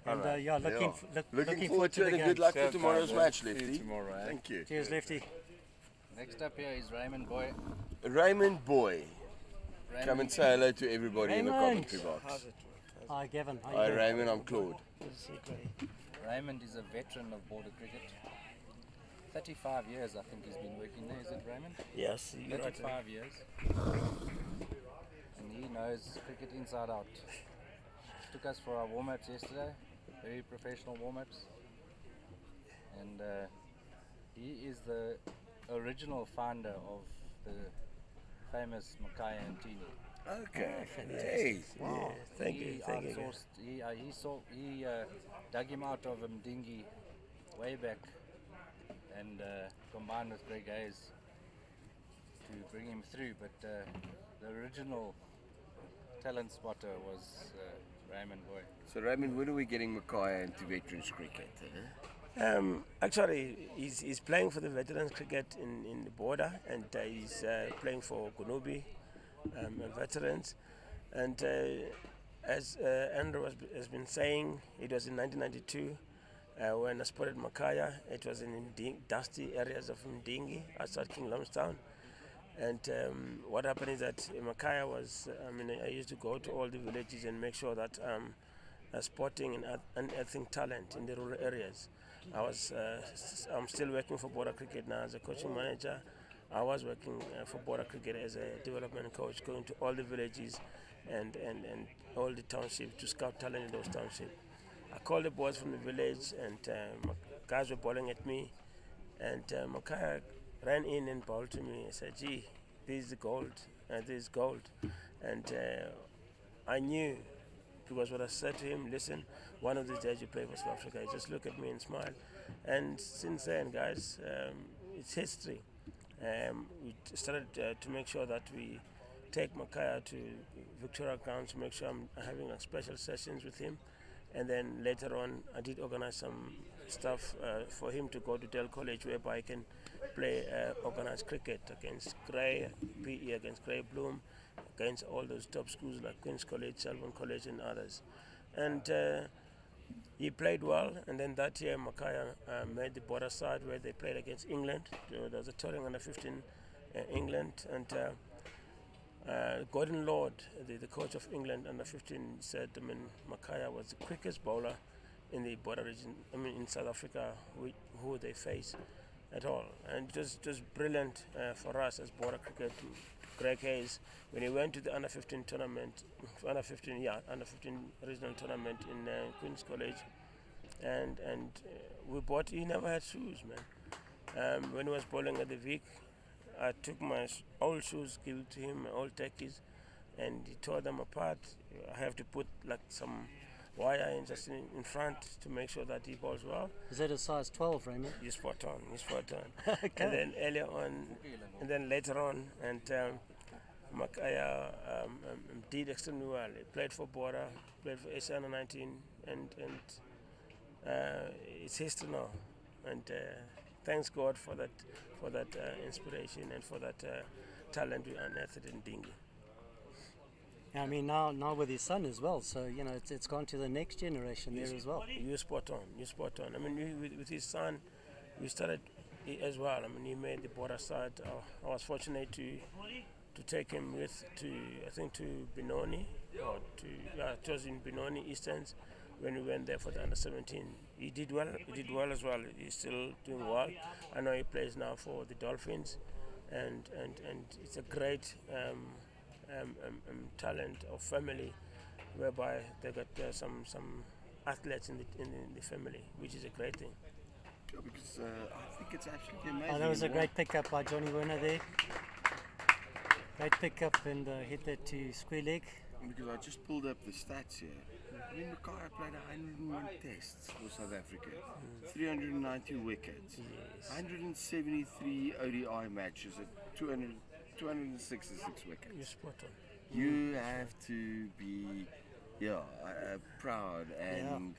And looking forward to it, and good luck for tomorrow's match, Lefty. Tomorrow, Thank you. Cheers, Lefty. Next up here is Raymond Boy. Raymond Boy. Come and say hello to everybody in the commentary box. Hi, Gavin. Hi, Raymond. I'm Claude. Raymond is a veteran of border cricket. 35 years, I think he's been working there. Is it, Raymond? Yes. 35 years. And he knows cricket inside out. Took us for our warm-ups yesterday. Very professional warm-ups. And he is the original founder of the famous Mackay and Tini. Okay, fantastic. Wow. Thank you. He dug him out of Mdingi way back and combined with Greg Hayes to bring him through. But the original talent spotter was Raymond Boy. So Raymond, when are we getting Mackay into veterans cricket? Actually, he's playing for the veterans cricket in the border, and he's playing for Gunubi veterans. And as Andrew has been saying, it was in 1992 when I spotted Makaya. It was in dusty areas of Mdingi outside King Lumstown. And what happened is that Makaya was, I used to go to all the villages and make sure that spotting and unearthing talent in the rural areas. I'm still working for border cricket now as a coaching manager. I was working for border cricket as a development coach, going to all the villages and all the townships to scout talent in those townships. I called the boys from the village, and guys were bowling at me, and Makaya ran in and bowled to me and said, "Gee, this is gold, this is gold." And I knew because what I said to him, listen, one of these days you play for South Africa. He just looked at me and smiled. And since then, guys, it's history. We started to make sure that we take Makaya to Victoria Grounds to make sure I'm having special sessions with him. And then later on, I did organize some stuff for him to go to Dell College, whereby he can play organized cricket against Grey, PE against Grey Bloom, against all those top schools like Queen's College, Selborne College, and others. And he played well. And then that year, Makaya made the border side where they played against England. There was a touring under 15 England, and Gordon Lord, the coach of England under 15, said, Makaya was the quickest bowler in the border region, in South Africa, who they face at all. And just brilliant for us as border cricket. Greg Hayes, when he went to the under 15 tournament, under 15 regional tournament in Queen's College, and he never had shoes, man. When he was bowling at the Vic, I took my old shoes, gave it to him, my old techies, and he tore them apart. I have to put like some wire just in front to make sure that he bowls well. Is that a size 12, Raymond? You're spot on. Okay. And then earlier on, and then later on, and Makaya did extremely well. He played for Border, played for SA under 19, and it's history now. And thanks God for that inspiration and for that talent we unearthed in Dingy. I mean, now with his son as well, so it's gone to the next generation there as well. You're spot on. I mean, with his son, we started as well. I mean, he made the border side. I was fortunate to take him to Benoni, it was in Benoni Easterns when we went there for the under 17. He did well as well. He's still doing well. I know he plays now for the Dolphins, and it's a great talent of family, whereby they got some athletes in the family, which is a great thing. Yeah, because I think it's actually amazing. That was a great pickup by Johnny Werner there. Great pickup and hit that to square leg. Because I just pulled up the stats here. I mean, Makaya played 101 tests for South Africa, 390 wickets, 173 ODI matches at 266 wickets. You're spot on. You have to be, proud, and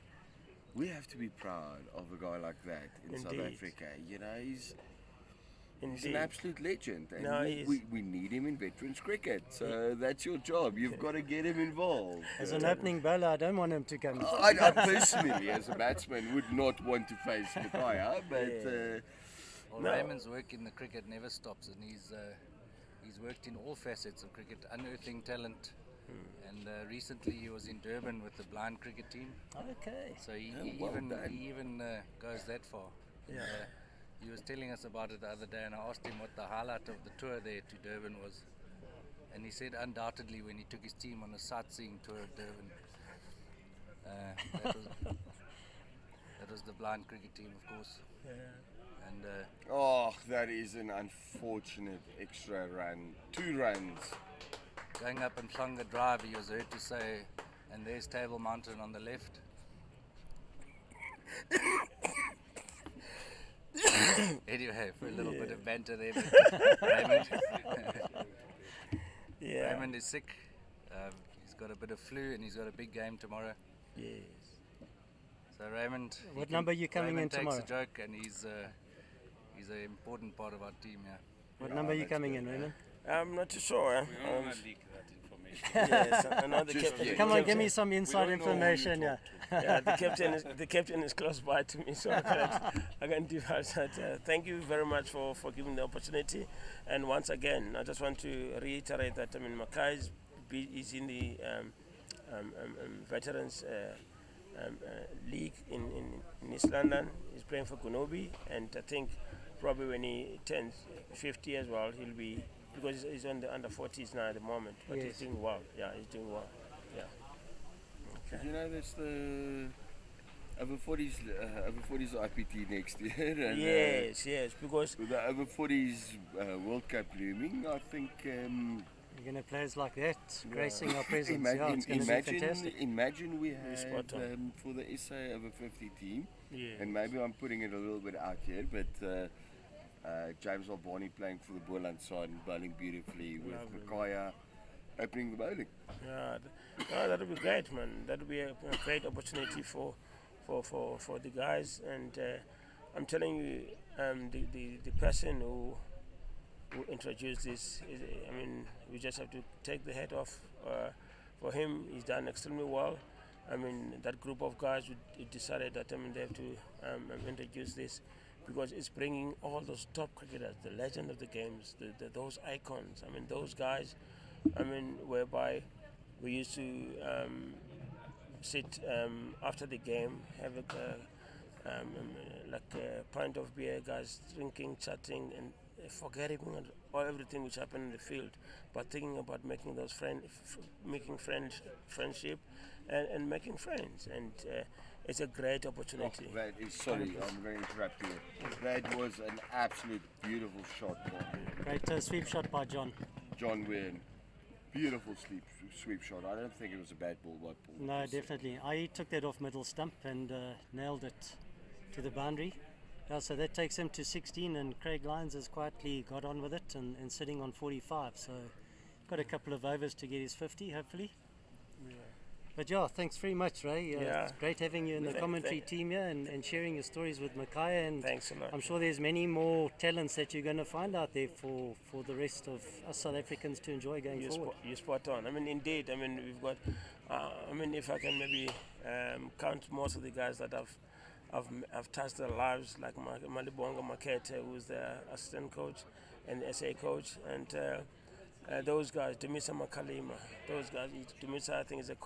we have to be proud of a guy like that in South Africa. He's an absolute legend, and we need him in veterans cricket. So that's your job. You've got to get him involved. As an opening bowler, I don't want him to come. I personally, as a batsman, would not want to face Makaya, but Raymond's work in the cricket never stops, and he's worked in all facets of cricket, unearthing talent. And recently he was in Durban with the blind cricket team. Okay. So he even goes that far. Yeah. He was telling us about it the other day, and I asked him what the highlight of the tour there to Durban was. And he said undoubtedly when he took his team on a sightseeing tour of Durban. That was the blind cricket team, of course. Yeah. And that is an unfortunate extra run. 2 runs. Going up and Hlanga Drive, he was heard to say, and there's Table Mountain on the left. Anyway, for a little bit of banter there, but Raymond is sick. He's got a bit of flu and he's got a big game tomorrow. Yes. So Raymond, what number are you coming in tomorrow? Takes a joke, and he's an important part of our team. Yeah. What number are you coming in, Raymond? I'm not too sure. We don't want to leak that information. Yes, I know the captain. Come on, give me some inside information. The captain is close by to me, so I can divulge that. Thank you very much for giving the opportunity. And once again, I just want to reiterate that Makaya is in the Veterans League in East London. He's playing for Gunobi, and I think probably when he turns 50 as well, he'll be, because he's on the under 40s now at the moment, but he's doing well. Yeah, he's doing well. Yeah. Okay. There's the over 40s IPT next year. And, yes, because with the over 40s World Cup looming, I think You're going to players like that gracing our presence. Yeah, it's going to be fantastic. Imagine we have for the SA over 50 team, and maybe I'm putting it a little bit out here, but James Albani playing for the Boland side and bowling beautifully with Makaya opening the bowling. Yeah, that would be great, man. That would be a great opportunity for the guys. And I'm telling you, the person who introduced this, I mean, we just have to take the head off for him. He's done extremely well. I mean, that group of guys who decided that they have to introduce this, because it's bringing all those top cricketers, the legend of the games, those icons. I mean, those guys, I mean, whereby we used to sit after the game, have like a pint of beer, guys drinking, chatting, and forgetting everything which happened in the field, but thinking about making those friendship, and making friends. And it's a great opportunity. Oh, that is, sorry, I'm very interrupting you. That was an absolute beautiful shot. Great sweep shot by John. John Wynn. Beautiful sweep shot. I don't think it was a bad ball by Paul. No, definitely. I took that off middle stump and nailed it to the boundary. Yeah, so that takes him to 16, and Craig Lyons has quietly got on with it and sitting on 45. So got a couple of overs to get his 50, hopefully. Yeah. But yeah, thanks very much, Ray. It's great having you in the commentary team here and sharing your stories with Makaya. And thanks a lot. I'm sure there's many more talents that you're going to find out there for the rest of us South Africans to enjoy going forward. You're spot on. I mean, indeed. I mean, we've got. I mean, if I can maybe count most of the guys that I've touched their lives, like Malibonga Makete, who's the assistant coach and SA coach, and those guys, Dumisa Makalima, those guys. Dumisa, I think, is the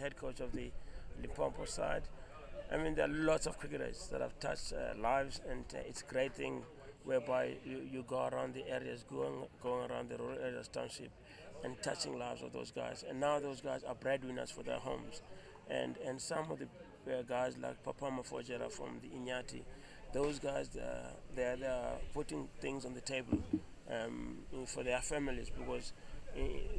head coach of the Limpopo side. I mean, there are lots of cricketers that have touched lives, and it's a great thing whereby you go around the areas, going around the rural areas, township, and touching lives of those guys. And now those guys are breadwinners for their homes, and some of the guys like Papa Mafojera from the Inyati, those guys, they're putting things on the table for their families, because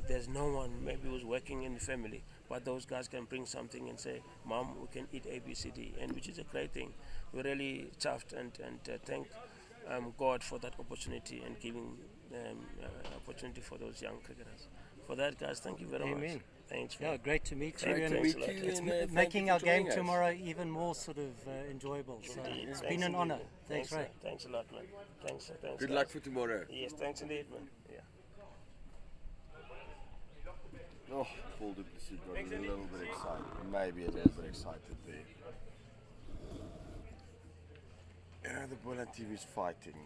there's no one maybe who's working in the family, but those guys can bring something and say, Mom, we can eat A, B, C, D, and which is a great thing. We're really chuffed and thank God for that opportunity and giving opportunity for those young cricketers. For that, guys, thank you very much. Thanks. Yeah, great to meet you. It's making our game tomorrow even more sort of enjoyable. So it's been an honor. Thanks, Ray. Thanks a lot, man. Thanks. Good luck for tomorrow. Yes, thanks indeed, man. Yeah. Oh, Paul du Plessis got a little bit excited. Maybe a little bit excited there. You know, the Boland team is fighting.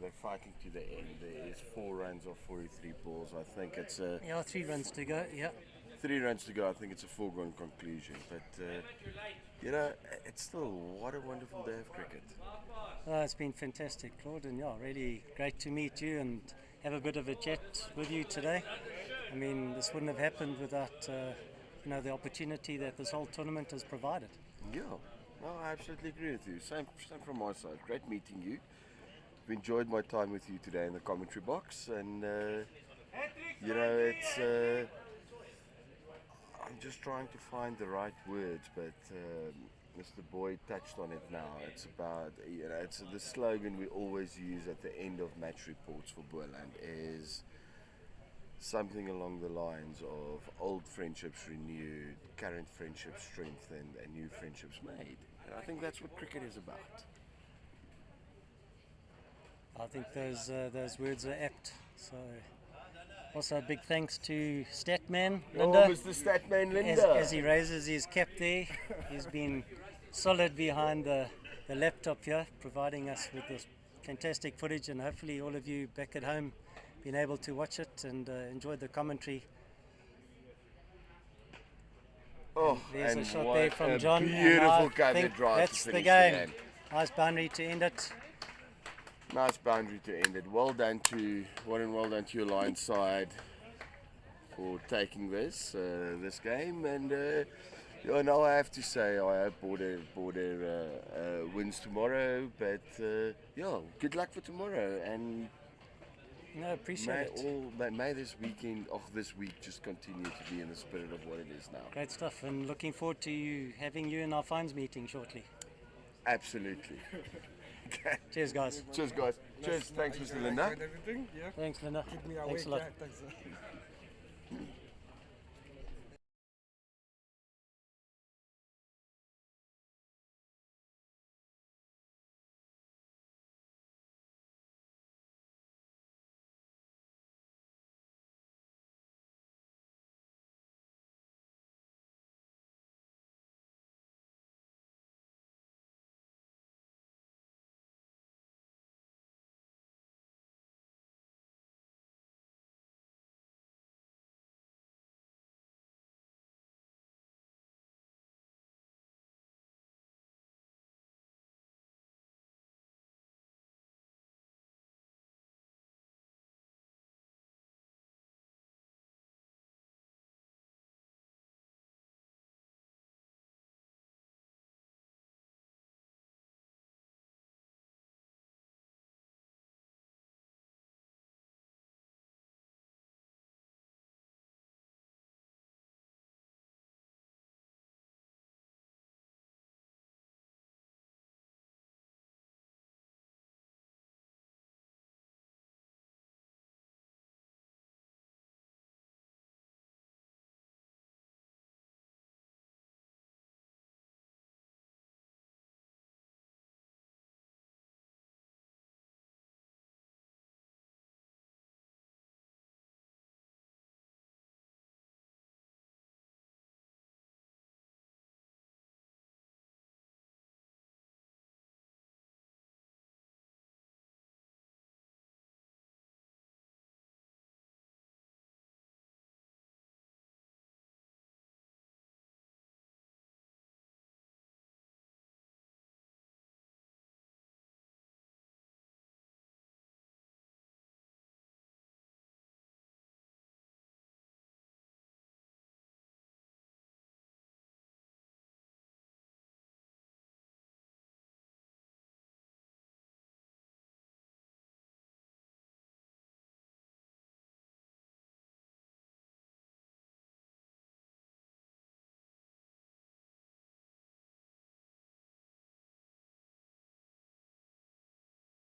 They're fighting to the end. There is 4 runs of 43 balls. I think it's a... 3 runs to go, yeah. 3 runs to go. I think it's a foregone conclusion. But, you know, it's still, what a wonderful day of cricket. It's been fantastic, Claude. And, yeah, really great to meet you and have a bit of a chat with you today. I mean, this wouldn't have happened without, you know, the opportunity that this whole tournament has provided. Yeah, no, I absolutely agree with you. Same from my side. Great meeting you. I've enjoyed my time with you today in the commentary box, and you know, it's I'm just trying to find the right words, but Mr. Boyd touched on it now. It's about, you know, it's the slogan we always use at the end of match reports for Boland is something along the lines of old friendships renewed, current friendships strengthened, and new friendships made. And I think that's what cricket is about. I think those words are apt. So, also a big thanks to Statman Linda. Oh, Mr. Statman Linda. As he raises his cap there, he's been solid behind the laptop here, providing us with this fantastic footage, and hopefully all of you back at home been able to watch it and enjoy the commentary. Oh, there's and a shot what there from a John. Beautiful cover drive. That's to the finish game. Nice boundary to end it. Nice boundary to end it. Well done to your line side for taking this game. And yeah, now I have to say I hope Border wins tomorrow. But yeah, good luck for tomorrow. And No, appreciate it. May this weekend of this week just continue to be in the spirit of what it is now. Great stuff, and looking forward to having you in our fines meeting shortly. Absolutely. Okay. Cheers, guys. Cheers, guys. Cheers. Thanks, Mr. Linda. Thanks, Linda. Keep me Thanks awake. a lot. Thanks.